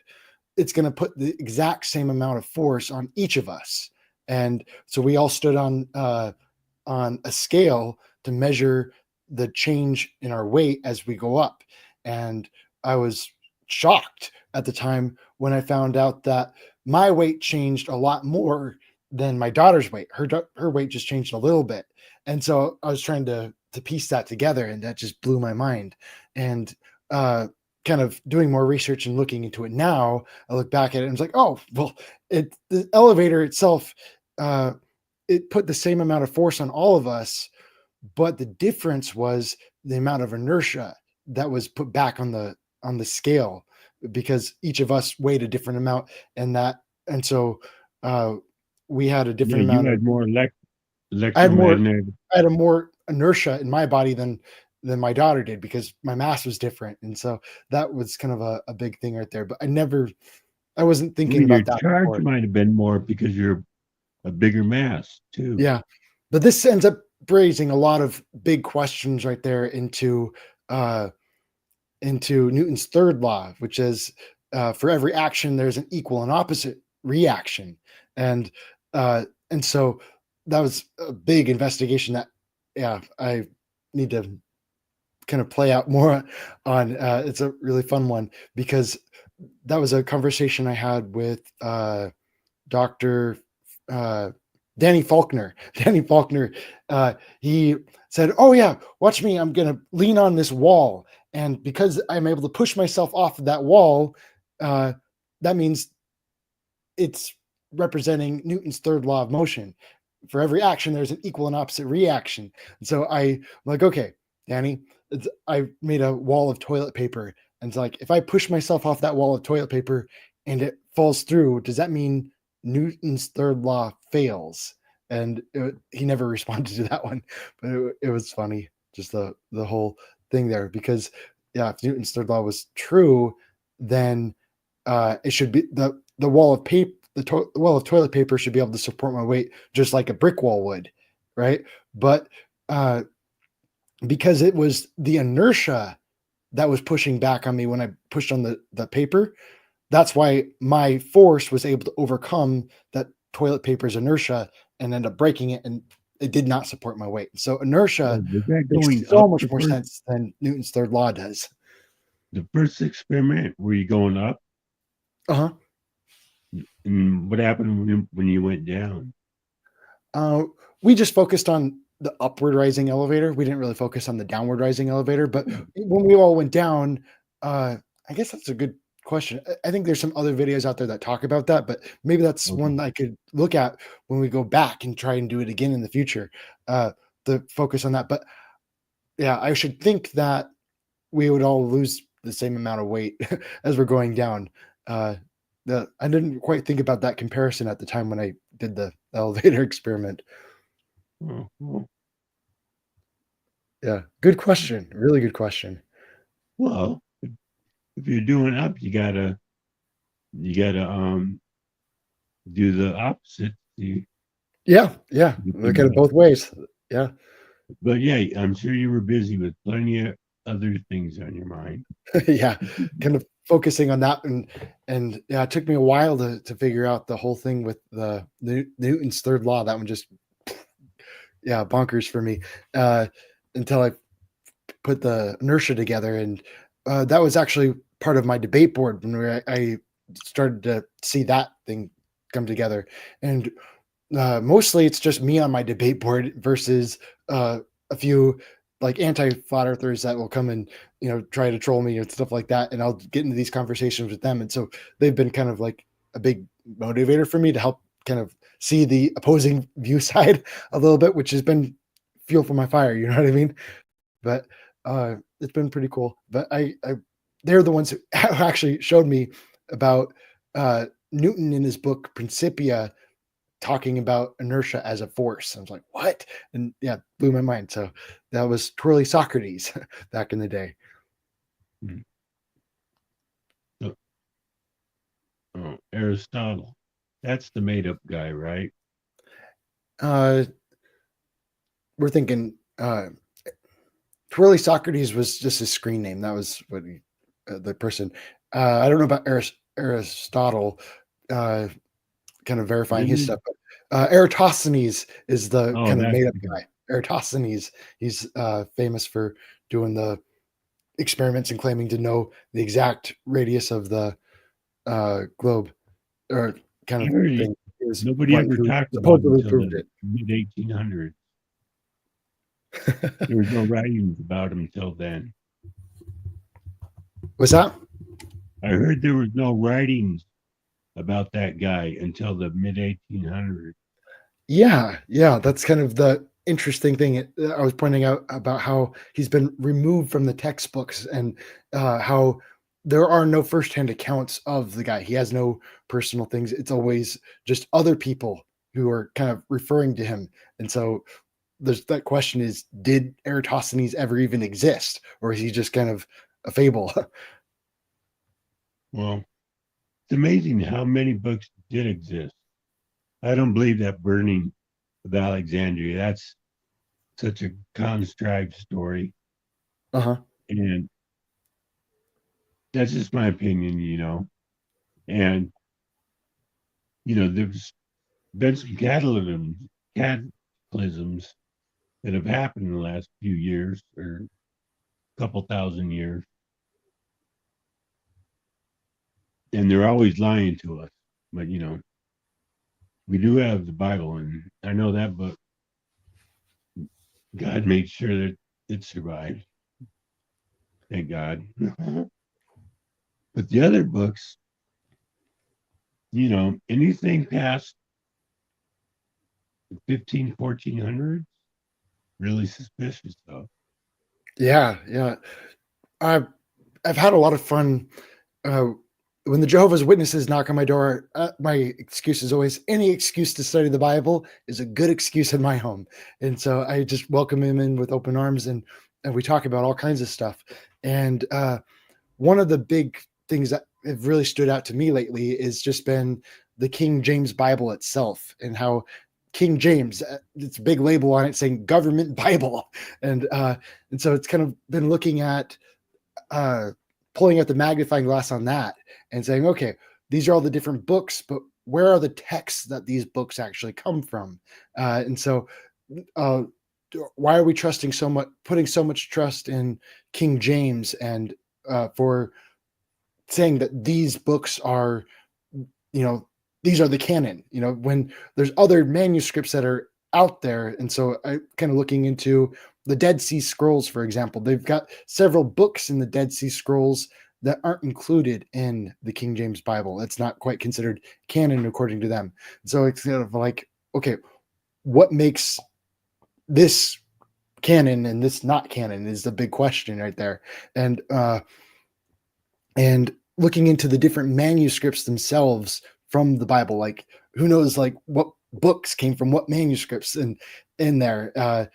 L: it's going to put the exact same amount of force on each of us. And so we all stood on a scale to measure the change in our weight as we go up. And I was shocked at the time when I found out that my weight changed a lot more than my daughter's weight. Her weight just changed a little bit. And so I was trying to piece that together, and that just blew my mind. And kind of doing more research and looking into it now, I look back at it and it's like, oh, well, the elevator itself, it put the same amount of force on all of us, but the difference was the amount of inertia that was put back on the scale, because each of us weighed a different amount, and so we had a different amount.
H: You had more
L: I had a more inertia in my body than my daughter did, because my mass was different. And so that was kind of a big thing right there. But I wasn't thinking about that.
H: Your charge
L: before.
H: might have been more because you're a bigger mass too.
L: Yeah. But this ends up raising a lot of big questions right there into Newton's third law, which is for every action, there's an equal and opposite reaction. And so that was a big investigation that, I need to kind of play out more on. It's a really fun one, because that was a conversation I had with Dr. Danny Faulkner. Danny Faulkner, he said, oh yeah, watch me, I'm going to lean on this wall. And because I'm able to push myself off of that wall, that means it's representing Newton's third law of motion. For every action, there's an equal and opposite reaction. And so I'm like, okay, Danny, I made a wall of toilet paper. And it's like, if I push myself off that wall of toilet paper and it falls through, does that mean Newton's third law fails? And he never responded to that one, but it was funny, just the whole thing there, because if Newton's third law was true, then it should be the wall of paper. The wall of toilet paper should be able to support my weight just like a brick wall would, right? But because it was the inertia that was pushing back on me when I pushed on the paper, that's why my force was able to overcome that toilet paper's inertia and end up breaking it, and it did not support my weight. So inertia makes so much more sense than Newton's third law does.
H: The first experiment, were you going up?
L: Uh-huh.
H: And what happened when you went down?
L: we just focused on the upward rising elevator. We didn't really focus on the downward rising elevator. But when we all went down, I guess that's a good question. I think there's some other videos out there that talk about that, but maybe that's one I could look at when we go back and try and do it again in the future. The focus on that. But yeah, I should think that we would all lose the same amount of weight as we're going down. I didn't quite think about that comparison at the time when I did the elevator experiment. Yeah, good question. Really good question.
H: Well, if you're doing up, you gotta do the opposite.
L: Yeah. Look at it both ways. Yeah.
H: But yeah, I'm sure you were busy with plenty of other things on your mind.
L: Yeah, kind of focusing on that, and yeah, it took me a while to figure out the whole thing with the Newton's third law. That one just bonkers for me until I put the inertia together, and that was actually part of my debate board when I started to see that thing come together. And mostly it's just me on my debate board versus a few like anti-flat earthers that will come and try to troll me and stuff like that, and I'll get into these conversations with them. And so they've been kind of like a big motivator for me to help kind of see the opposing view side a little bit, which has been fuel for my fire, you know what I mean? But it's been pretty cool. But they're the ones who actually showed me about Newton in his book Principia talking about inertia as a force. I was like, what? And yeah, blew my mind. So that was twirly Socrates back in the day.
H: Oh, Aristotle. That's the made up guy, right?
L: We're thinking twirly Socrates was just his screen name. That was what the person. I don't know about Aristotle. Kind of verifying his stuff. But Eratosthenes is the kind of made up guy. Eratosthenes, he's famous for doing the experiments and claiming to know the exact radius of the globe, or kind of thing.
H: Nobody ever talked about it until the mid-1800s. There was no writings about him until then.
L: What's that?
H: I heard there was no writings about that guy until the mid-1800s.
L: Yeah, that's kind of the interesting thing. I was pointing out about how he's been removed from the textbooks, and how there are no firsthand accounts of the guy. He has no personal things. It's always just other people who are kind of referring to him. And so there's that question is, did Eratosthenes ever even exist? Or is he just kind of a fable?
H: Well, it's amazing how many books did exist. I don't believe that burning of Alexandria. That's such a contrived story. And that's just my opinion, And, there's been some cataclysms that have happened in the last few years, or couple thousand years. And they're always lying to us. But, we do have the Bible, and I know that book, God made sure that it survived. Thank God. But the other books, anything past 1400s, really suspicious stuff.
L: Yeah. I've had a lot of fun. When the Jehovah's Witnesses knock on my door, my excuse is always, any excuse to study the Bible is a good excuse in my home. And so I just welcome him in with open arms, and we talk about all kinds of stuff. And one of the big things that have really stood out to me lately is just been the King James Bible itself, and how King James, it's a big label on it saying government Bible. And so it's kind of been looking at pulling out the magnifying glass on that and saying, okay, these are all the different books, but where are the texts that these books actually come from? And so why are we trusting so much, putting so much trust in King James, and for saying that these books are, these are the canon, when there's other manuscripts that are out there. And so I kind of looking into the Dead Sea Scrolls, for example. They've got several books in the Dead Sea Scrolls that aren't included in the King James Bible. It's not quite considered canon according to them. So it's kind of like, okay, what makes this canon and this not canon is the big question right there. And looking into the different manuscripts themselves from the Bible, like who knows like what books came from what manuscripts in there.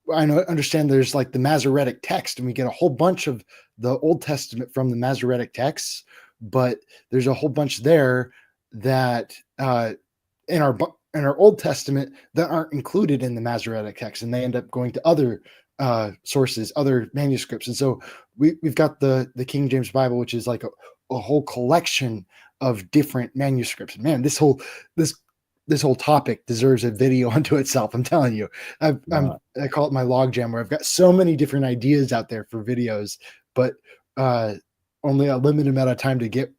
L: Understand there's like the Masoretic text, and we get a whole bunch of the Old Testament from the Masoretic texts, but there's a whole bunch there that in our Old Testament that aren't included in the Masoretic text, and they end up going to other sources, other manuscripts. And so we've got the King James Bible, which is like a whole collection of different manuscripts. Man, this whole topic deserves a video unto itself. I'm telling you, I call it my log jam, where I've got so many different ideas out there for videos, but only a limited amount of time to get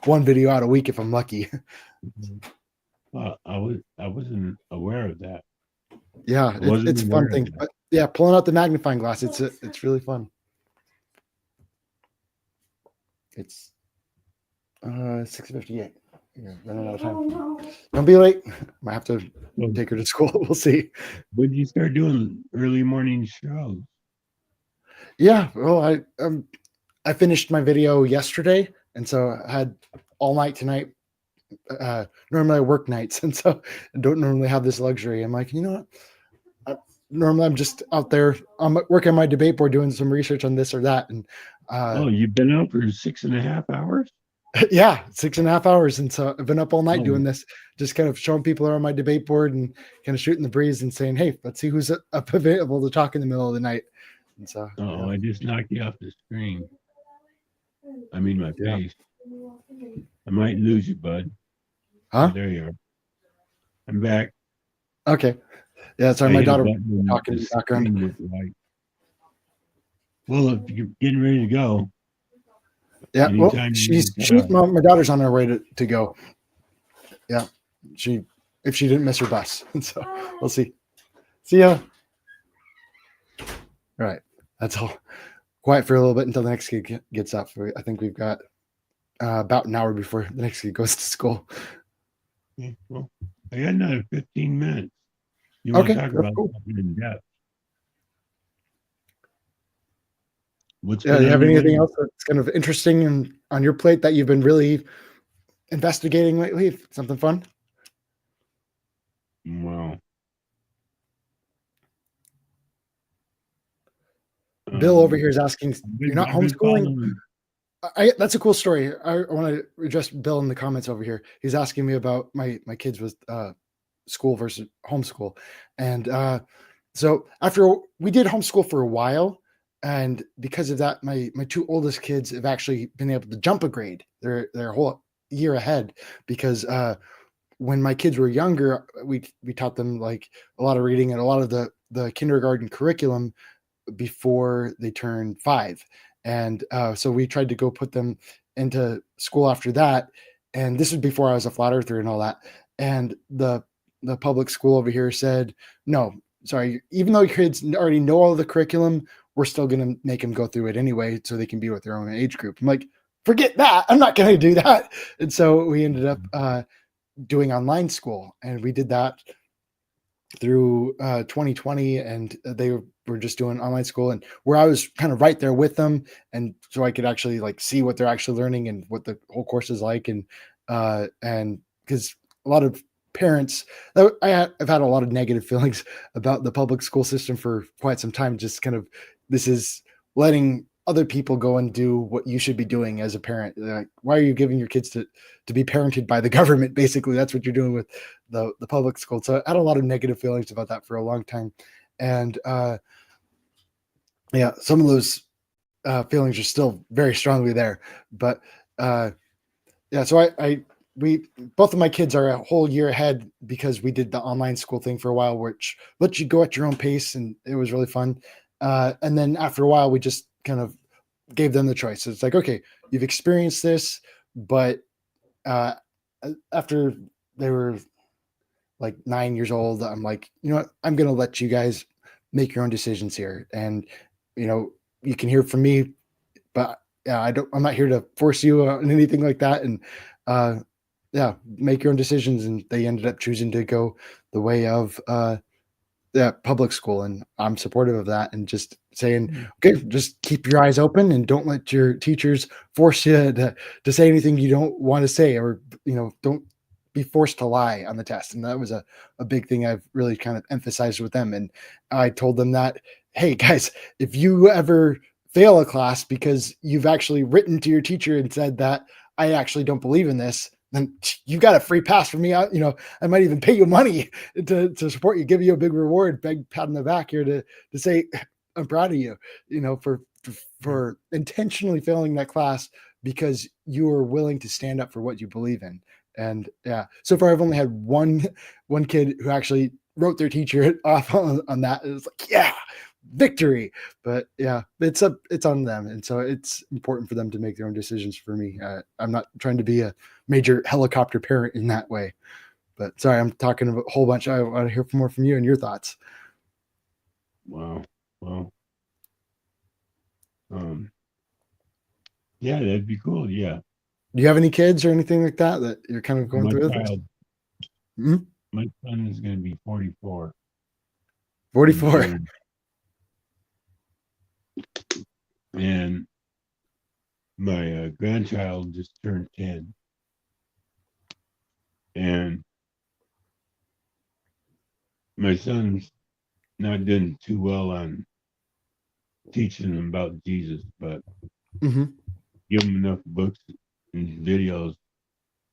L: one video out a week if I'm lucky.
H: I wasn't aware of that.
L: Yeah, it's a fun thing. But yeah, pulling out the magnifying glass, it's really fun. It's 6:58. Yeah, running out of time. Don't be late. Might have to take her to school. We'll see.
H: When did you start doing early morning shows?
L: Yeah, well, I finished my video yesterday, and so I had all night tonight. Normally I work nights, and so I don't normally have this luxury. I'm like, you know what? Normally I'm just out there. I'm working on my debate board, doing some research on this or that. And
H: you've been out for 6.5 hours?
L: Yeah, 6.5 hours. And so I've been up all night doing this, just kind of showing people around my debate board and kind of shooting the breeze and saying, hey, let's see who's up available to talk in the middle of the night. And so,
H: I just knocked you off the screen. I mean, my face. I might lose you, bud.
L: Huh?
H: There you are. I'm back.
L: Okay. Yeah, sorry, my daughter talking in the
H: background.
L: background.
H: Well, if you're getting ready to go.
L: Yeah, well, my daughter's on her way to go. Yeah, if she didn't miss her bus. So we'll see. See ya. All right, that's all. Quiet for a little bit until the next kid gets up. I think we've got about an hour before the next kid goes to school.
H: Yeah, well, I got another 15 minutes. You want to talk about something in depth?
L: Do you have anything else that's kind of interesting and on your plate that you've been really investigating lately? Something fun?
H: Well,
L: Bill over here is asking, you're not homeschooling? That's a cool story. I want to address Bill in the comments over here. He's asking me about my kids with school versus homeschool. And so after we did homeschool for a while, and because of that, my two oldest kids have actually been able to jump a grade. They're a whole year ahead because when my kids were younger, we taught them like a lot of reading and a lot of the kindergarten curriculum before they turned 5. And so we tried to go put them into school after that. And this was before I was a flat earther and all that. And the public school over here said, no, sorry, even though your kids already know all the curriculum, we're still going to make them go through it anyway so they can be with their own age group. I'm like, forget that. I'm not going to do that. And so we ended up doing online school. And we did that through 2020. And they were just doing online school, and where I was kind of right there with them. And so I could actually like see what they're actually learning and what the whole course is like. And because a lot of parents, I've had a lot of negative feelings about the public school system for quite some time. Just kind of, this is letting other people go and do what you should be doing as a parent. Like, why are you giving your kids to be parented by the government? Basically, that's what you're doing with the public school. So I had a lot of negative feelings about that for a long time. And yeah, some of those feelings are still very strongly there. But yeah, so we both of my kids are a whole year ahead because we did the online school thing for a while, which lets you go at your own pace, and it was really fun. And then after a while, we just kind of gave them the choice. So it's like, okay, you've experienced this, but after they were like 9 years old, I'm like, you know what, I'm going to let you guys make your own decisions here. And, you can hear from me, but yeah, I'm not here to force you on anything like that. And, yeah, make your own decisions. And they ended up choosing to go the way of, public school. And I'm supportive of that, and just saying, okay, just keep your eyes open and don't let your teachers force you to say anything you don't want to say, or, don't be forced to lie on the test. And that was a big thing I've really kind of emphasized with them. And I told them that, hey guys, if you ever fail a class because you've actually written to your teacher and said that I actually don't believe in this, then you got a free pass from me. I might even pay you money to support you, give you a big reward, big pat on the back here to say, I'm proud of you, for intentionally failing that class because you were willing to stand up for what you believe in. And yeah, so far I've only had one kid who actually wrote their teacher off on that. It was like, yeah, victory. But yeah, it's on them. And so it's important for them to make their own decisions. For me, I'm not trying to be a major helicopter parent in that way. But sorry, I'm talking a whole bunch. I want to hear more from you and your thoughts.
H: Wow. Well, yeah, that'd be cool. Yeah.
L: Do you have any kids or anything like that you're kind of going through?
H: My son is going to be 44.
L: 44.
H: And my grandchild just turned 10. And my son's not doing too well on teaching him about Jesus, but give him enough books and videos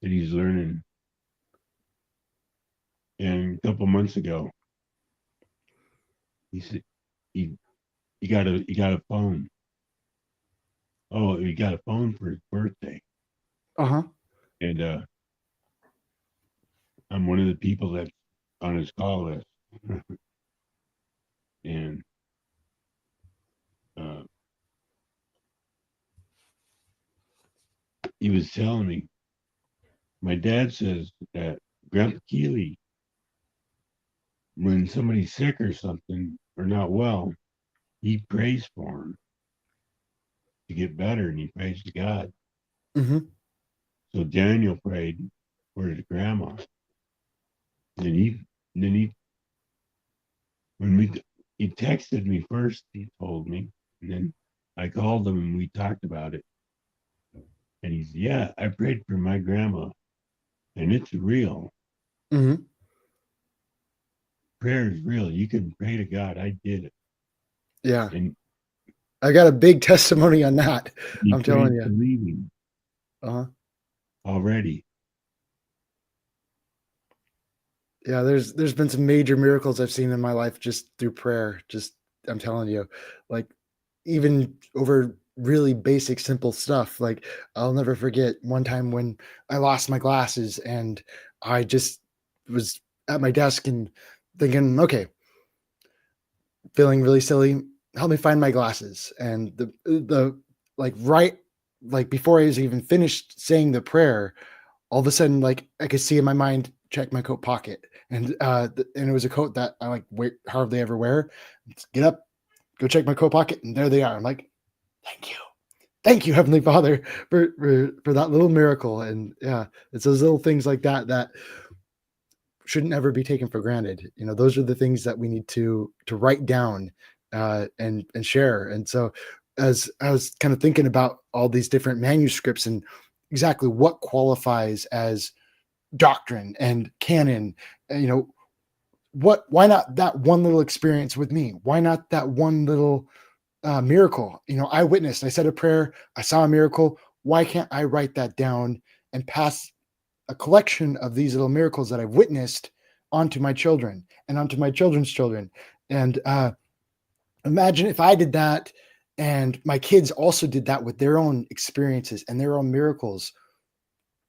H: that he's learning. And a couple months ago, he said he got a phone. Oh, he got a phone for his birthday. And I'm one of the people that's on his call list. And he was telling me, my dad says that Grandpa Keeley, when somebody's sick or something or not well, he prays for him to get better, and he prays to God. So Daniel prayed for his grandma. He texted me first, he told me, and then I called him and we talked about it. And he said, yeah, I prayed for my grandma, and it's real. Prayer is real. You can pray to God. I did it.
L: Yeah.
H: And
L: I got a big testimony on that. I'm telling you.
H: Leaving. Already.
L: Yeah, there's been some major miracles I've seen in my life just through prayer. Just, I'm telling you, like, even over really basic, simple stuff. Like, I'll never forget one time when I lost my glasses, and I just was at my desk and thinking, okay, feeling really silly, help me find my glasses. And the right before I was even finished saying the prayer, all of a sudden, like, I could see in my mind, check my coat pocket. And it was a coat that I hardly ever wear. Get up, go check my coat pocket, and there they are. I'm like, thank you, Heavenly Father, for that little miracle. And yeah, it's those little things like that shouldn't ever be taken for granted. Those are the things that we need to write down and share. And so, as I was kind of thinking about all these different manuscripts and exactly what qualifies as doctrine and canon, why not that one little experience with me? Why not that one little miracle? I witnessed, I said a prayer, I saw a miracle. Why can't I write that down and pass a collection of these little miracles that I've witnessed onto my children and onto my children's children? And imagine if I did that and my kids also did that with their own experiences and their own miracles.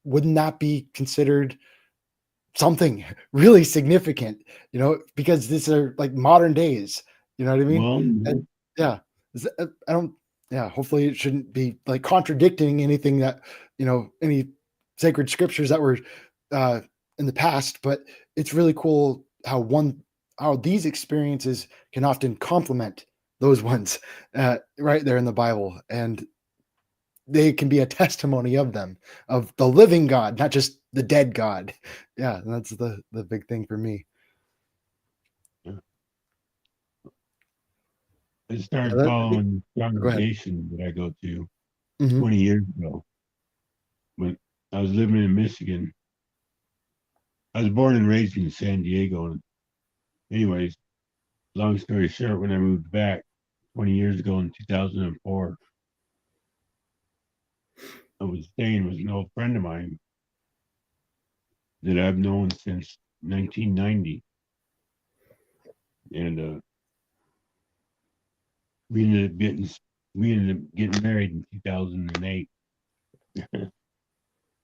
L: Wouldn't that be considered something really significant? Because these are like modern days, you know what I mean?
H: Well,
L: and yeah, hopefully it shouldn't be like contradicting anything that, any sacred scriptures that were in the past, but it's really cool how these experiences can often complement those ones right there in the Bible, and they can be a testimony of them, of the living God, not just the dead God. Yeah, that's the big thing for me.
H: I started
L: Yeah,
H: following the
L: go ahead.
H: congregation that I go to
L: Mhm.
H: 20 years ago when I was living in Michigan. I was born and raised in San Diego. And anyways, long story short, when I moved back 20 years ago in 2004, I was staying with an old friend of mine that I've known since 1990. And we ended up getting married in 2008.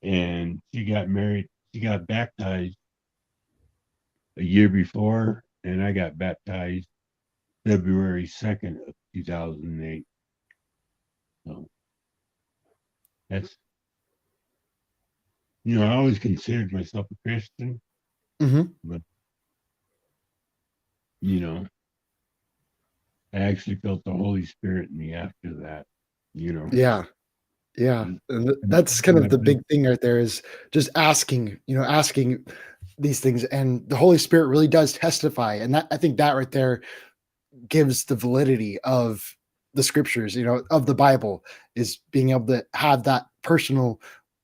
H: And she got baptized a year before, and I got baptized February 2nd of 2008. So that's, I always considered myself a Christian,
L: Mhm.
H: but, I actually felt the Holy Spirit in me after that,
L: Yeah. Yeah. And that's kind of the big thing right there, is just asking these things, and the Holy Spirit really does testify. And I think that right there gives the validity of the scriptures, of the Bible, is being able to have that personal,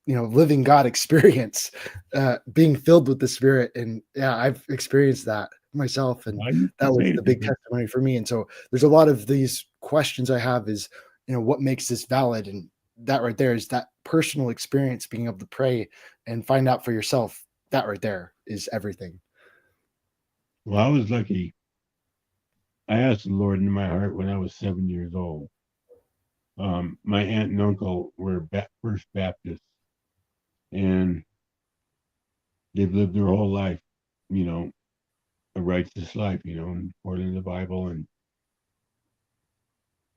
L: living God experience, being filled with the Spirit. And yeah, I've experienced that myself, and that was the big testimony for me. And so there's a lot of these questions I have is, what makes this valid? And that right there is that personal experience, being able to pray and find out for yourself. That right there is everything.
H: Well, I was lucky. I asked the Lord in my heart when I was 7 years old. My aunt and uncle were First Baptists, and they've lived their whole life, a righteous life, according to the Bible, and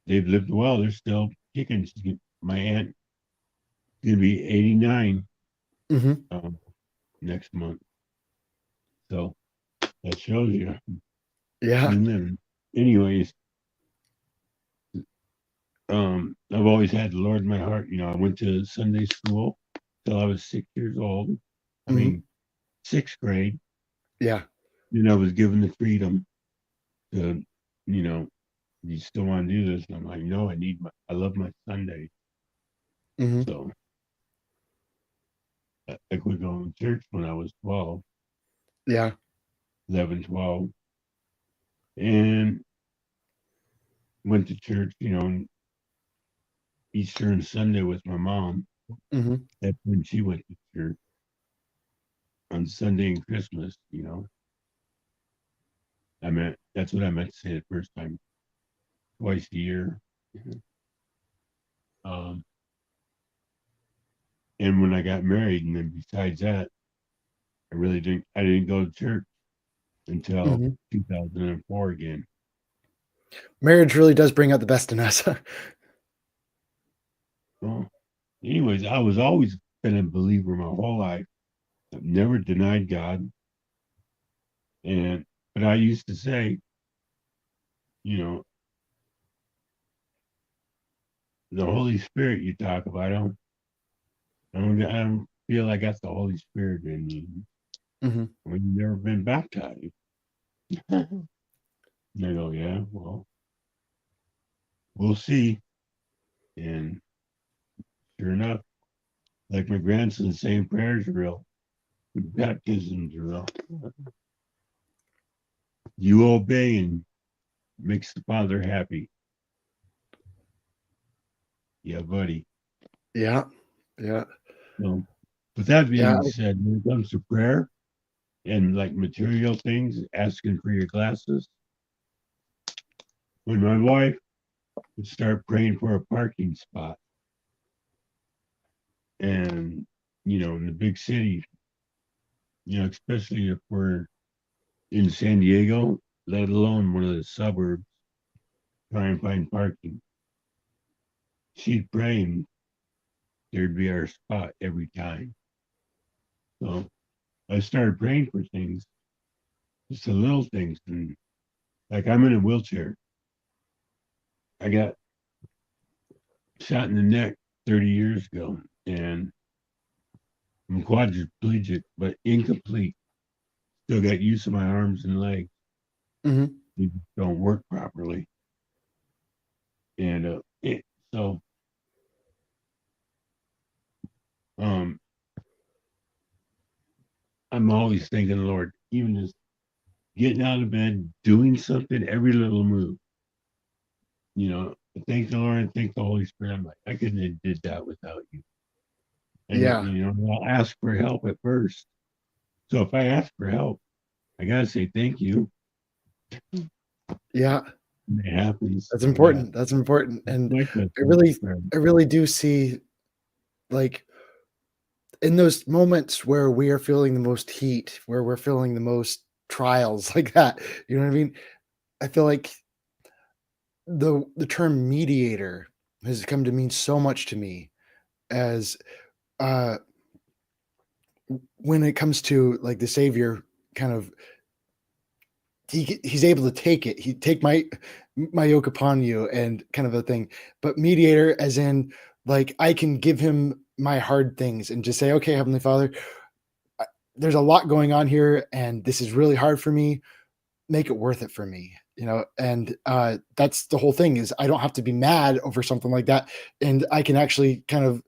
H: they've lived well. They're still kicking. My aunt is going to be 89 next month. So that shows you.
L: Yeah.
H: Anyways, I've always had the Lord in my heart. I went to Sunday school till I was 6 years old. I mean, sixth grade.
L: Yeah.
H: Then I was given the freedom to, you still want to do this? And I'm like, no, I love my Sunday. So I quit going to church when I was 12.
L: Yeah.
H: 11, 12. And went to church, Easter and Sunday with my mom. That's when she went to church. On Sunday and Christmas, that's what I meant to say the first time. Twice a year. And when I got married, and then besides that, I didn't go to church until 2004 again.
L: Marriage really does bring out the best in us.
H: Well, anyways, I was always been a believer my whole life. I've never denied God. But I used to say, the Holy Spirit you talk about, I don't feel I got the Holy Spirit in me. When you've never been baptized. And I go, yeah, well, we'll see. And sure enough, like my grandson saying prayers are real, baptisms are real. You obey and makes the Father happy. Yeah, buddy.
L: Yeah. Yeah.
H: So, with that being said, when it comes to prayer and like material things, asking for your glasses, when my wife would start praying for a parking spot, and in the big city, especially if we're in San Diego, let alone one of the suburbs, try and find parking. She'd pray and there'd be our spot every time. So I started praying for things, just the little things. And like I'm in a wheelchair. I got shot in the neck 30 years ago, and I'm quadriplegic, but incomplete. Still got use of my arms and legs.
L: Mhm.
H: They just don't work properly. And so I'm always thinking, Lord, even just getting out of bed, doing something, every little move. Thank the Lord and thank the Holy Spirit. I'm like, I couldn't have did that without you. And
L: Yeah.
H: I'll ask for help at first. So if I ask for help, I gotta say thank you.
L: Yeah.
H: And it happens.
L: That's
H: So, yeah.
L: important. That's important. And
H: Like that.
L: I really do see, like, in those moments where we are feeling the most heat, where we're feeling the most trials like that, you know what I mean? I feel like the term mediator has come to mean so much to me as uh when it comes to like the savior kind of he's able to take it. He take my yoke upon you and kind of a thing. But mediator as in like I can give him my hard things and just say, okay, Heavenly Father, there's a lot going on here and this is really hard for me. Make it worth it for me, and that's the whole thing is I don't have to be mad over something like that, and I can actually kind of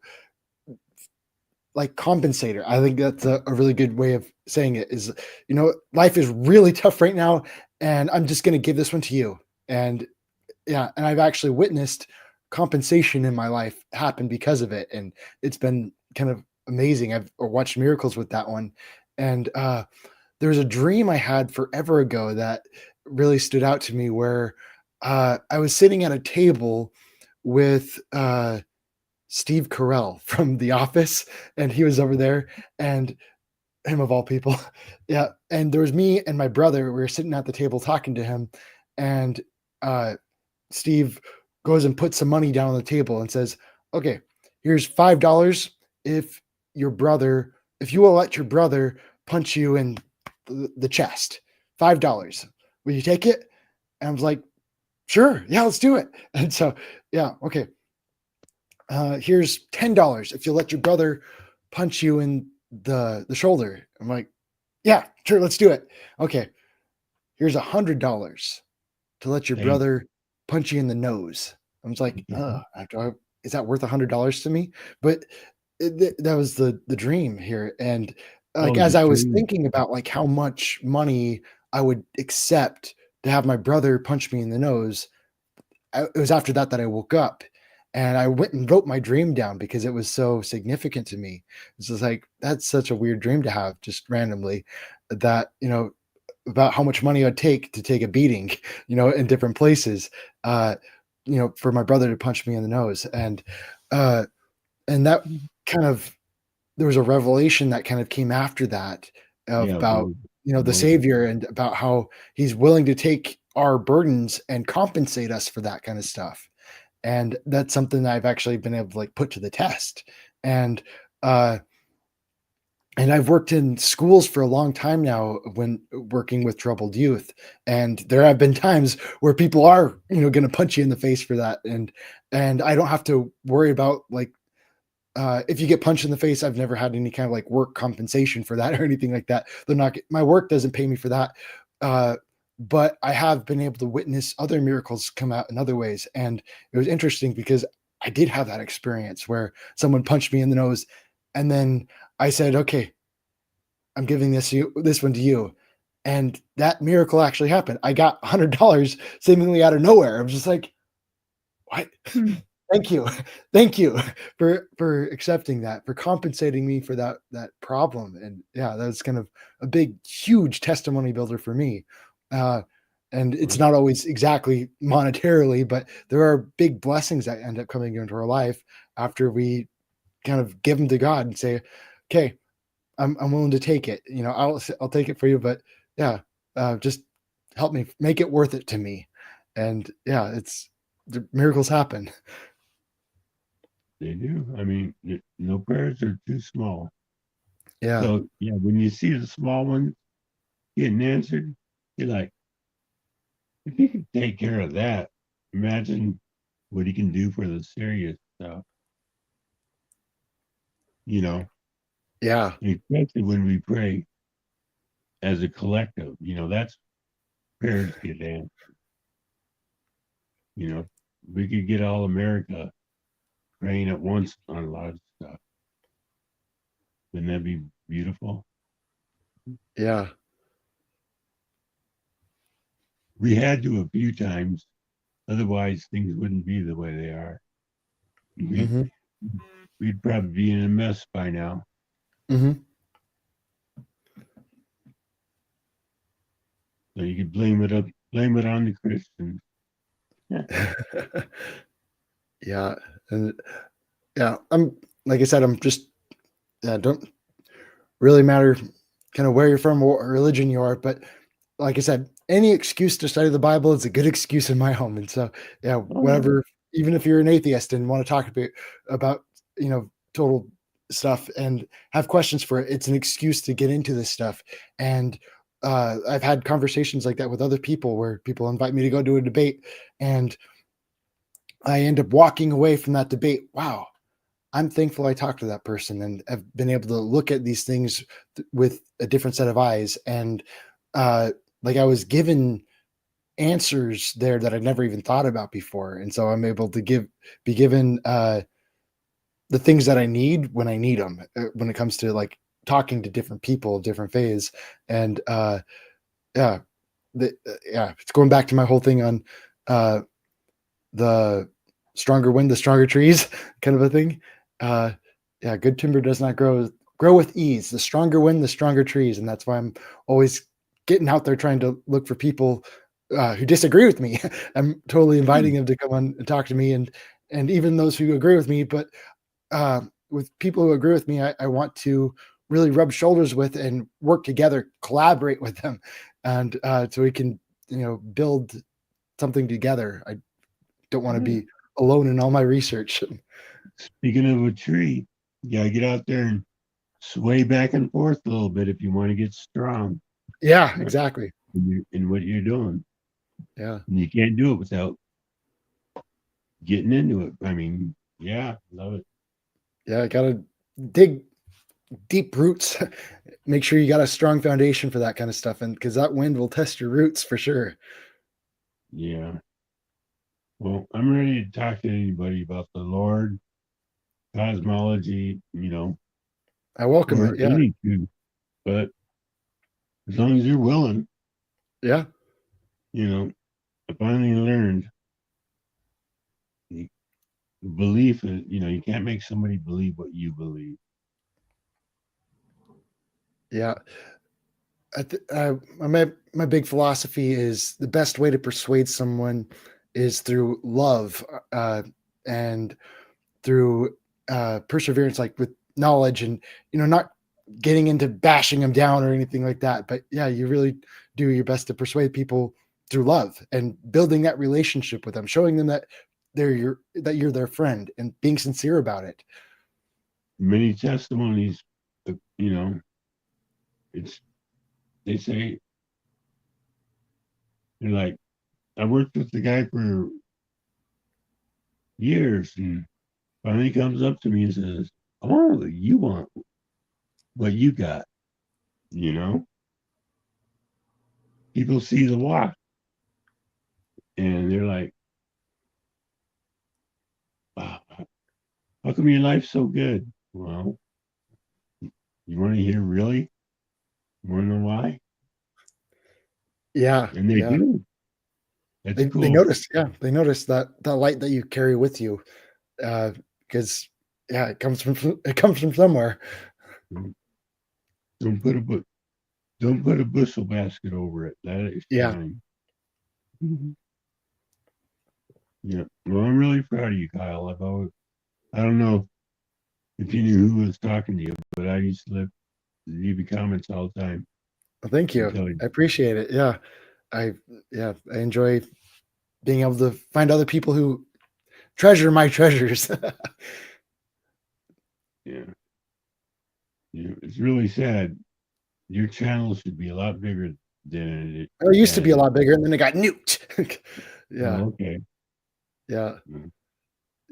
L: like compensate her. I think that's a really good way of saying it is, life is really tough right now and I'm just going to give this one to you. And yeah, and I've actually witnessed compensation in my life happen because of it, and it's been kind of amazing. I've watched miracles with that one. And there's a dream I had forever ago that really stood out to me where I was sitting at a table with Steve Carell from The Office, and he was over there, and him of all people. Yeah. And there was me and my brother. We were sitting at the table talking to him, and Steve goes and puts some money down on the table and says, okay, here's $5 if you will let your brother punch you in the chest. $5. Will you take it? And I was like, sure. Yeah, let's do it. And so, yeah. Okay. Here's $10 if you let your brother punch you in the shoulder. I'm like, yeah, sure. Let's do it. Okay. Here's $100 to let your brother punch you in the nose. I was like, is that worth $100 to me? But that was the dream here. And like, as I was thinking about like how much money I would accept to have my brother punch me in the nose, it was after that I woke up and I went and wrote my dream down because it was so significant to me. It's just like, that's such a weird dream to have just randomly that, about how much money I'd take to take a beating, in different places, for my brother to punch me in the nose. And that kind of, there was a revelation that kind of came after that about, the Savior and about how he's willing to take our burdens and compensate us for that kind of stuff. And that's something that I've actually been able to like put to the test. And I've worked in schools for a long time now when working with troubled youth. And there have been times where people are, going to punch you in the face for that. And I don't have to worry about like, if you get punched in the face, I've never had any kind of like work compensation for that or anything like that. My work doesn't pay me for that. But I have been able to witness other miracles come out in other ways. And it was interesting because I did have that experience where someone punched me in the nose and then I said, okay, I'm giving this one to you. And that miracle actually happened. I got $100 seemingly out of nowhere. I was just like, what? Thank you. Thank you for accepting that, for compensating me for that problem. And yeah, that's kind of a big, huge testimony builder for me. And it's not always exactly monetarily, but there are big blessings that end up coming into our life after we kind of give them to God and say, okay, I'm willing to take it. I'll take it for you, but yeah, just help me make it worth it to me. And yeah, the miracles happen.
H: They do. I mean, no prayers are too small.
L: Yeah.
H: So yeah, when you see the small ones getting answered, you're like, if he can take care of that, imagine what he can do for the serious stuff. You know,
L: Yeah.
H: especially when we pray as a collective. That's prayers get answered. We could get all America praying at once on a lot of stuff. Wouldn't that be beautiful?
L: Yeah.
H: We had to a few times, otherwise things wouldn't be the way they are. We'd probably be in a mess by now.
L: Mm-hmm.
H: So you could blame it on the Christians.
L: Yeah. And yeah, I'm like I said, I'm just don't really matter kind of where you're from or what religion you are, but like I said, any excuse to study the Bible is a good excuse in my home. And so yeah, whatever, even if you're an atheist and want to talk about total stuff and have questions for it, it's an excuse to get into this stuff. And I've had conversations like that with other people where people invite me to go do a debate and I end up walking away from that debate. Wow, I'm thankful I talked to that person and have been able to look at these things with a different set of eyes. And like I was given answers there that I'd never even thought about before. And so I'm able to be given the things that I need when I need them, when it comes to like talking to different people, different phase. And it's going back to my whole thing on the stronger wind, the stronger trees kind of a thing. Good timber does not grow with ease. The stronger wind, the stronger trees. And that's why I'm always getting out there trying to look for people who disagree with me. I'm totally inviting them to come on and talk to me, and even those who agree with me. But with people who agree with me, I want to really rub shoulders with and work together, collaborate with them, and so we can build something together. I don't want to be alone in all my research.
H: Speaking of a tree, you gotta get out there and sway back and forth a little bit if you want to get strong.
L: Yeah, exactly.
H: In what you're doing.
L: Yeah.
H: And you can't do it without getting into it. I mean, yeah, love it.
L: Yeah, I gotta dig deep roots. Make sure you got a strong foundation for that kind of stuff, and because that wind will test your roots for sure.
H: Yeah. Well, I'm ready to talk to anybody about the Lord, cosmology,
L: I welcome it. Yeah.
H: Any two, but as long as you're willing.
L: Yeah.
H: I finally learned belief is, you can't make somebody believe what you believe.
L: Yeah. My big philosophy is the best way to persuade someone is through love and through perseverance, like with knowledge, and not getting into bashing them down or anything like that. But yeah, you really do your best to persuade people through love and building that relationship with them, showing them that you're their friend and being sincere about it.
H: Many testimonies, they say, they're like, I worked with the guy for years, and finally comes up to me and says, oh, you want what you got, People see the walk, and they're like, wow, how come your life's so good? Well, you want to hear really? You want to know why?
L: Yeah.
H: And they do.
L: They notice, they notice that light that you carry with you, because it comes from somewhere.
H: Don't put a bushel basket over it. That is fine. Yeah. Well, I'm really proud of you, Kyle. I don't know if you knew who was talking to you, but I used to leave you comments all the time.
L: Well, thank you. I appreciate it. Yeah. I enjoy being able to find other people who treasure my treasures.
H: Yeah. it's really sad. Your channel should be a lot bigger than it.
L: It used to be a lot bigger, and then it got nuked. Yeah.
H: Oh, okay.
L: Yeah.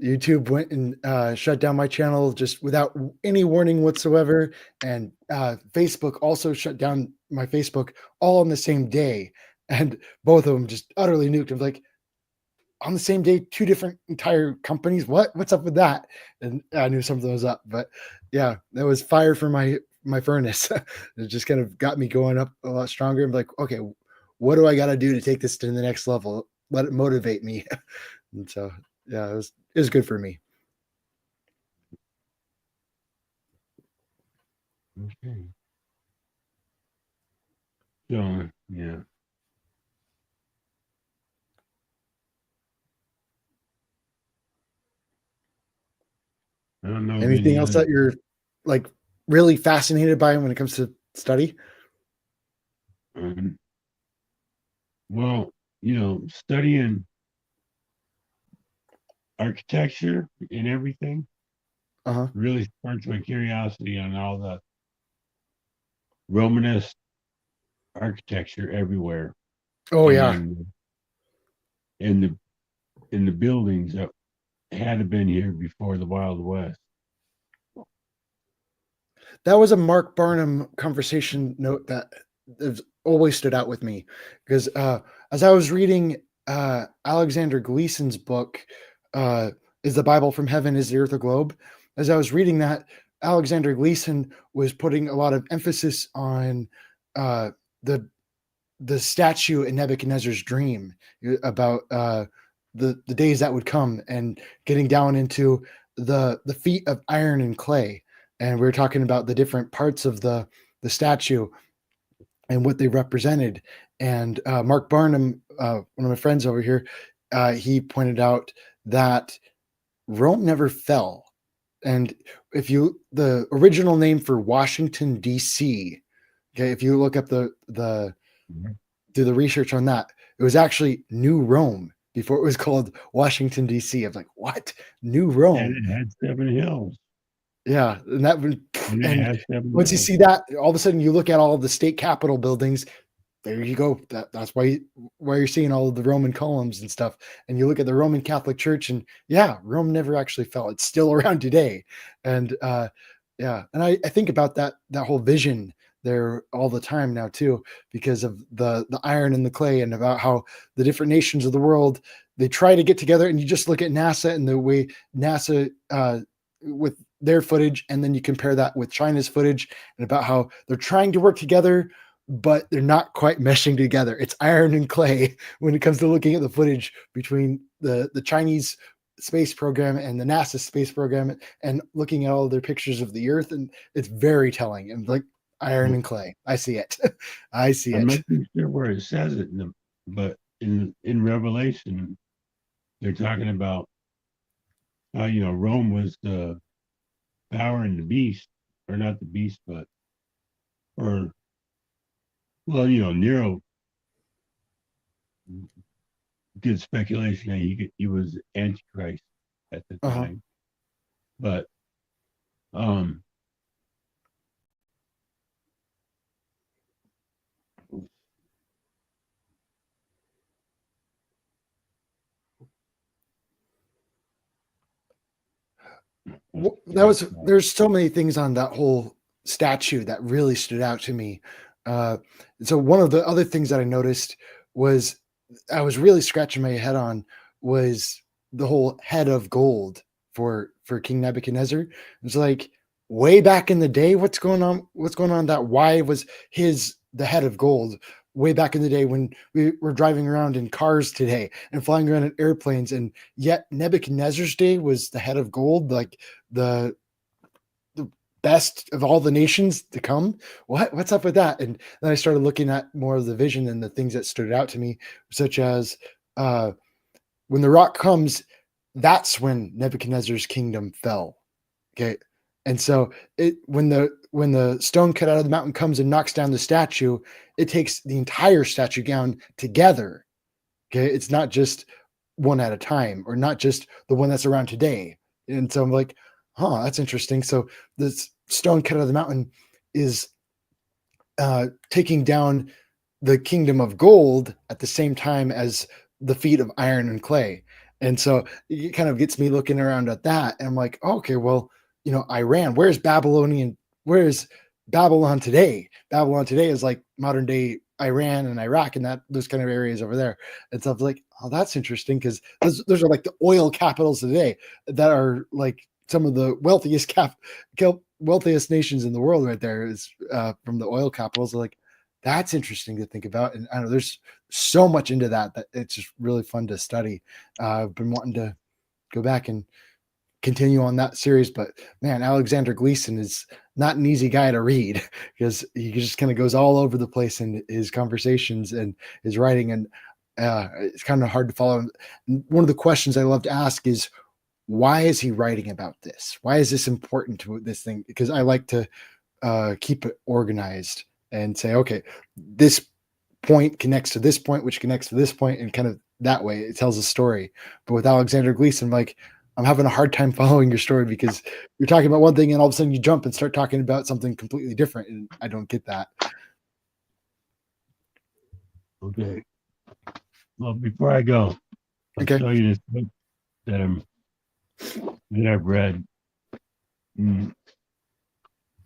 L: YouTube went and shut down my channel just without any warning whatsoever. And Facebook also shut down my Facebook all on the same day. And both of them just utterly nuked. I'm like, on the same day, two different entire companies. What's up with that? And I knew something was up. But yeah, that was fire for my furnace. It just kind of got me going up a lot stronger. I'm like, okay, what do I got to do to take this to the next level? Let it motivate me. And so, yeah, it was good for me.
H: Okay. So, yeah. I don't know.
L: Anything else that you're like really fascinated by when it comes to study?
H: Well, studying architecture and everything really sparked my curiosity on all the Romanesque architecture everywhere.
L: Oh, yeah.
H: And the buildings that had been here before the Wild West.
L: That was a Mark Barnum conversation note that has always stood out with me because as I was reading Alexander Gleason's book, Is the Bible from Heaven, Is the Earth a Globe? As I was reading that, Alexander Gleason was putting a lot of emphasis on the statue in Nebuchadnezzar's dream about the days that would come and getting down into the feet of iron and clay. And we were talking about the different parts of the statue and what they represented. And Mark Barnum, one of my friends over here, he pointed out that Rome never fell. And if the original name for Washington, D.C., okay, if you look up do the research on that, it was actually New Rome before it was called Washington, D.C. I was like, what? New Rome?
H: And it had 7 hills.
L: Yeah. And once you
H: hills.
L: see that, all of a sudden you look at all the state capitol buildings. There you go. That's why you're seeing all of the Roman columns and stuff. And you look at the Roman Catholic Church, and yeah, Rome never actually fell. It's still around today. And yeah, and I think about that whole vision there all the time now too, because of the iron and the clay, and about how the different nations of the world, they try to get together. And you just look at NASA and the way NASA with their footage, and then you compare that with China's footage, and about how they're trying to work together, but they're not quite meshing together. It's iron and clay when it comes to looking at the footage between the Chinese space program and the NASA space program, and looking at all their pictures of the Earth. And it's very telling. And like iron and clay, I see it. I see
H: I'm
L: it.
H: not too sure where it says it, but in Revelation, they're talking about how, Rome was the power and the beast, or not the beast, but, Nero, good speculation that he was Antichrist at the time. But
L: there's so many things on that whole statue that really stood out to me. So one of the other things that I noticed was, I was really scratching my head on, was the whole head of gold for King Nebuchadnezzar. It's like, way back in the day, what's going on? That why was the head of gold way back in the day, when we were driving around in cars today and flying around in airplanes, and yet Nebuchadnezzar's day was the head of gold, like the best of all the nations to come. What's up with that? And then I started looking at more of the vision and the things that stood out to me, such as when the rock comes, that's when Nebuchadnezzar's kingdom fell. Okay. And so when the stone cut out of the mountain comes and knocks down the statue, it takes the entire statue down together. Okay. It's not just one at a time, or not just the one that's around today. And so I'm like, that's interesting. So this stone cut out of the mountain is taking down the kingdom of gold at the same time as the feet of iron and clay. And so it kind of gets me looking around at that. And I'm like, oh, okay, well, Iran, where's Babylon today? Babylon today is like modern day Iran and Iraq and those kind of areas over there. And so I was like, oh, that's interesting, because those are like the oil capitals today that are like some of the wealthiest nations in the world right there is from the oil capitals. Like, that's interesting to think about. And I don't know, there's so much into that it's just really fun to study. I've been wanting to go back and continue on that series, but man, Alexander Gleason is not an easy guy to read, because he just kind of goes all over the place in his conversations and his writing, and it's kind of hard to follow. And one of the questions I love to ask is, why is he writing about this? Why is this important to this thing? Because I like to keep it organized and say, okay, this point connects to this point, which connects to this point, and kind of that way it tells a story. But with Alexander Gleason, like, I'm having a hard time following your story, because you're talking about one thing and all of a sudden you jump and start talking about something completely different. And I don't get that.
H: Okay. Well, before I go, I'll show you this book that I've read.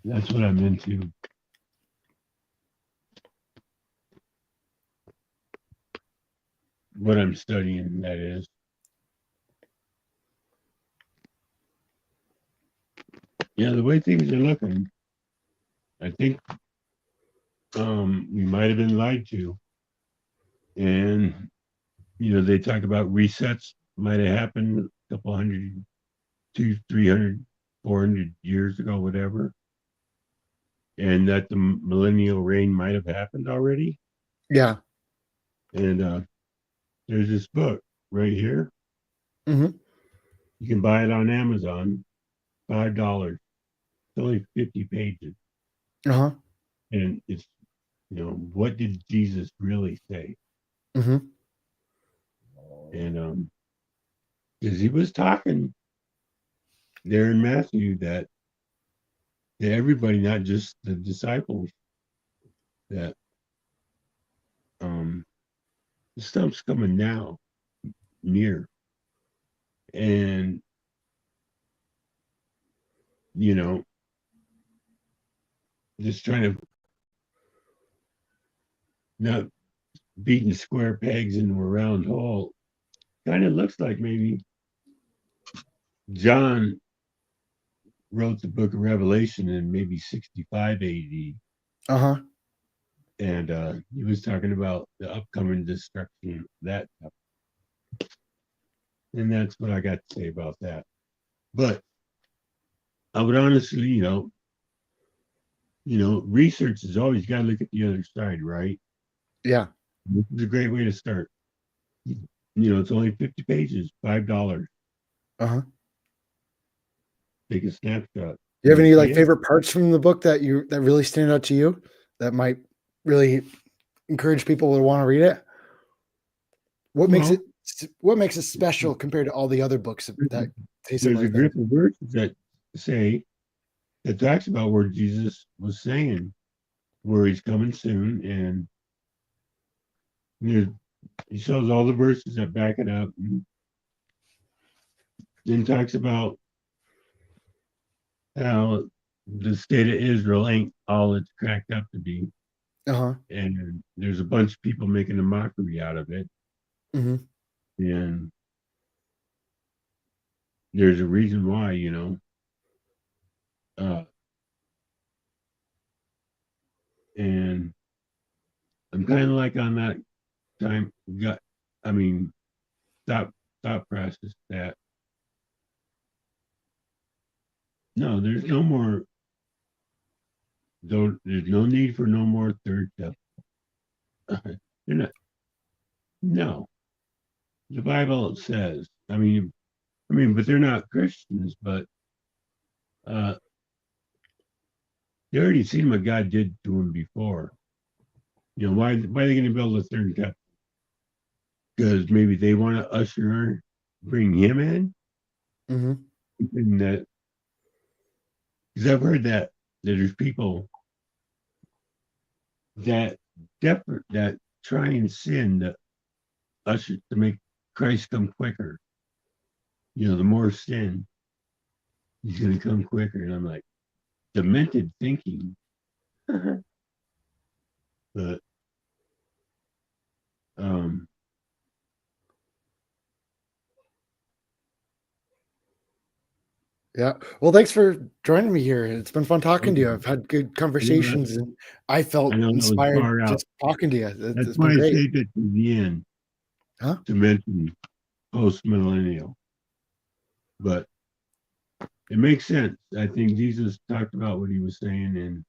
H: That's what I'm into. What I'm studying, that is. Yeah, the way things are looking, I think we might have been lied to. And, they talk about resets might have happened a couple 100, 200, 300, 400 years ago, whatever. And that the millennial reign might have happened already.
L: Yeah.
H: And there's this book right here.
L: Mm-hmm.
H: You can buy it on Amazon, $5. It's only 50 pages.
L: Uh-huh.
H: And it's, what did Jesus really say?
L: Mm-hmm.
H: And because he was talking there in Matthew that everybody, not just the disciples, that the stuff's coming now near. And just trying to not beating square pegs into a round hole. Kind of looks like maybe John wrote the book of Revelation in maybe 65 AD.
L: Uh-huh.
H: And he was talking about the upcoming destruction of that. And that's what I got to say about that. But I would honestly, research is always got to look at the other side, right?
L: Yeah.
H: This is a great way to start. It's only 50 pages, $5.
L: Uh-huh.
H: Take a snapshot.
L: Do you have any favorite parts from the book that really stand out to you that might really encourage people to want to read it? What makes it special compared to all the other books that say something
H: there's a group of verses that talks about where Jesus was saying where he's coming soon, and he shows all the verses that back it up, and then talks about how the state of Israel ain't all it's cracked up to be.
L: Uh-huh.
H: And there's a bunch of people making a mockery out of it.
L: Mm-hmm.
H: And there's a reason why, and I'm kind of like on that time thought process that no, there's no need for no more third temple. They're not. No, the Bible says. But they're not Christians. But they already seen what God did to them before. Why are they going to build a third temple? Because maybe they want to bring him in.
L: Mm-hmm.
H: And that, because I've heard that there's people that that try and sin to make Christ come quicker. You know, the more sin, he's going to come quicker. And I'm like, demented thinking. But
L: Yeah. Well, thanks for joining me here. It's been fun talking to you. I've had good conversations, and I felt
H: I know it was
L: inspired
H: far out.
L: just talking to you.
H: That's
L: It's
H: why
L: been
H: I
L: great.
H: saved it to the end
L: Huh?
H: to mention post-millennial. But it makes sense. I think Jesus talked about what he was saying, and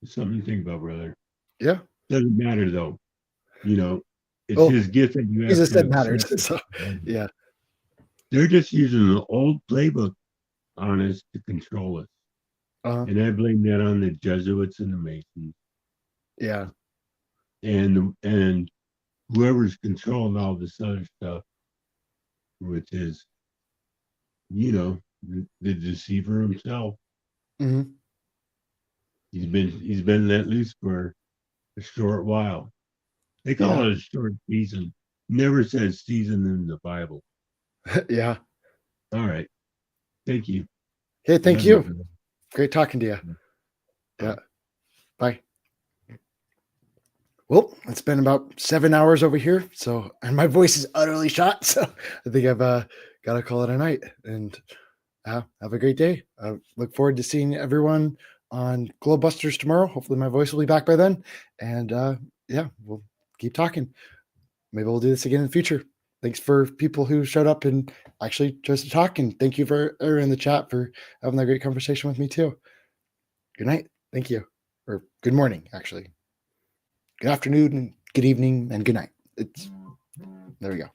H: it's something to think about, brother.
L: Yeah.
H: Doesn't matter though. You know, it's
L: Well,
H: his gift that you have
L: Jesus
H: to
L: said matters.
H: accept it.
L: So, yeah.
H: They're just using an old playbook on us to control us.
L: Uh-huh.
H: And I blame that on the Jesuits and the Masons.
L: Yeah.
H: And whoever's controlling all this other stuff, which is, you know, the deceiver himself.
L: Mm-hmm.
H: He's been let loose for a short while. They call
L: Yeah.
H: it a short season. Never says season in the Bible.
L: Yeah.
H: All right. Thank you.
L: Hey, thank
H: Love
L: you.
H: brother.
L: Great talking to you. Yeah. Bye. Well, it's been about 7 hours over here. So, and my voice is utterly shot. So I think I've got to call it a night, and have a great day. I look forward to seeing everyone on Globebusters tomorrow. Hopefully my voice will be back by then. And yeah, we'll keep talking. Maybe we'll do this again in the future. Thanks for people who showed up and actually chose to talk. And thank you for in the chat for having that great conversation with me too. Good night. Thank you. Or good morning, actually. Good afternoon, good evening, and good night. There we go.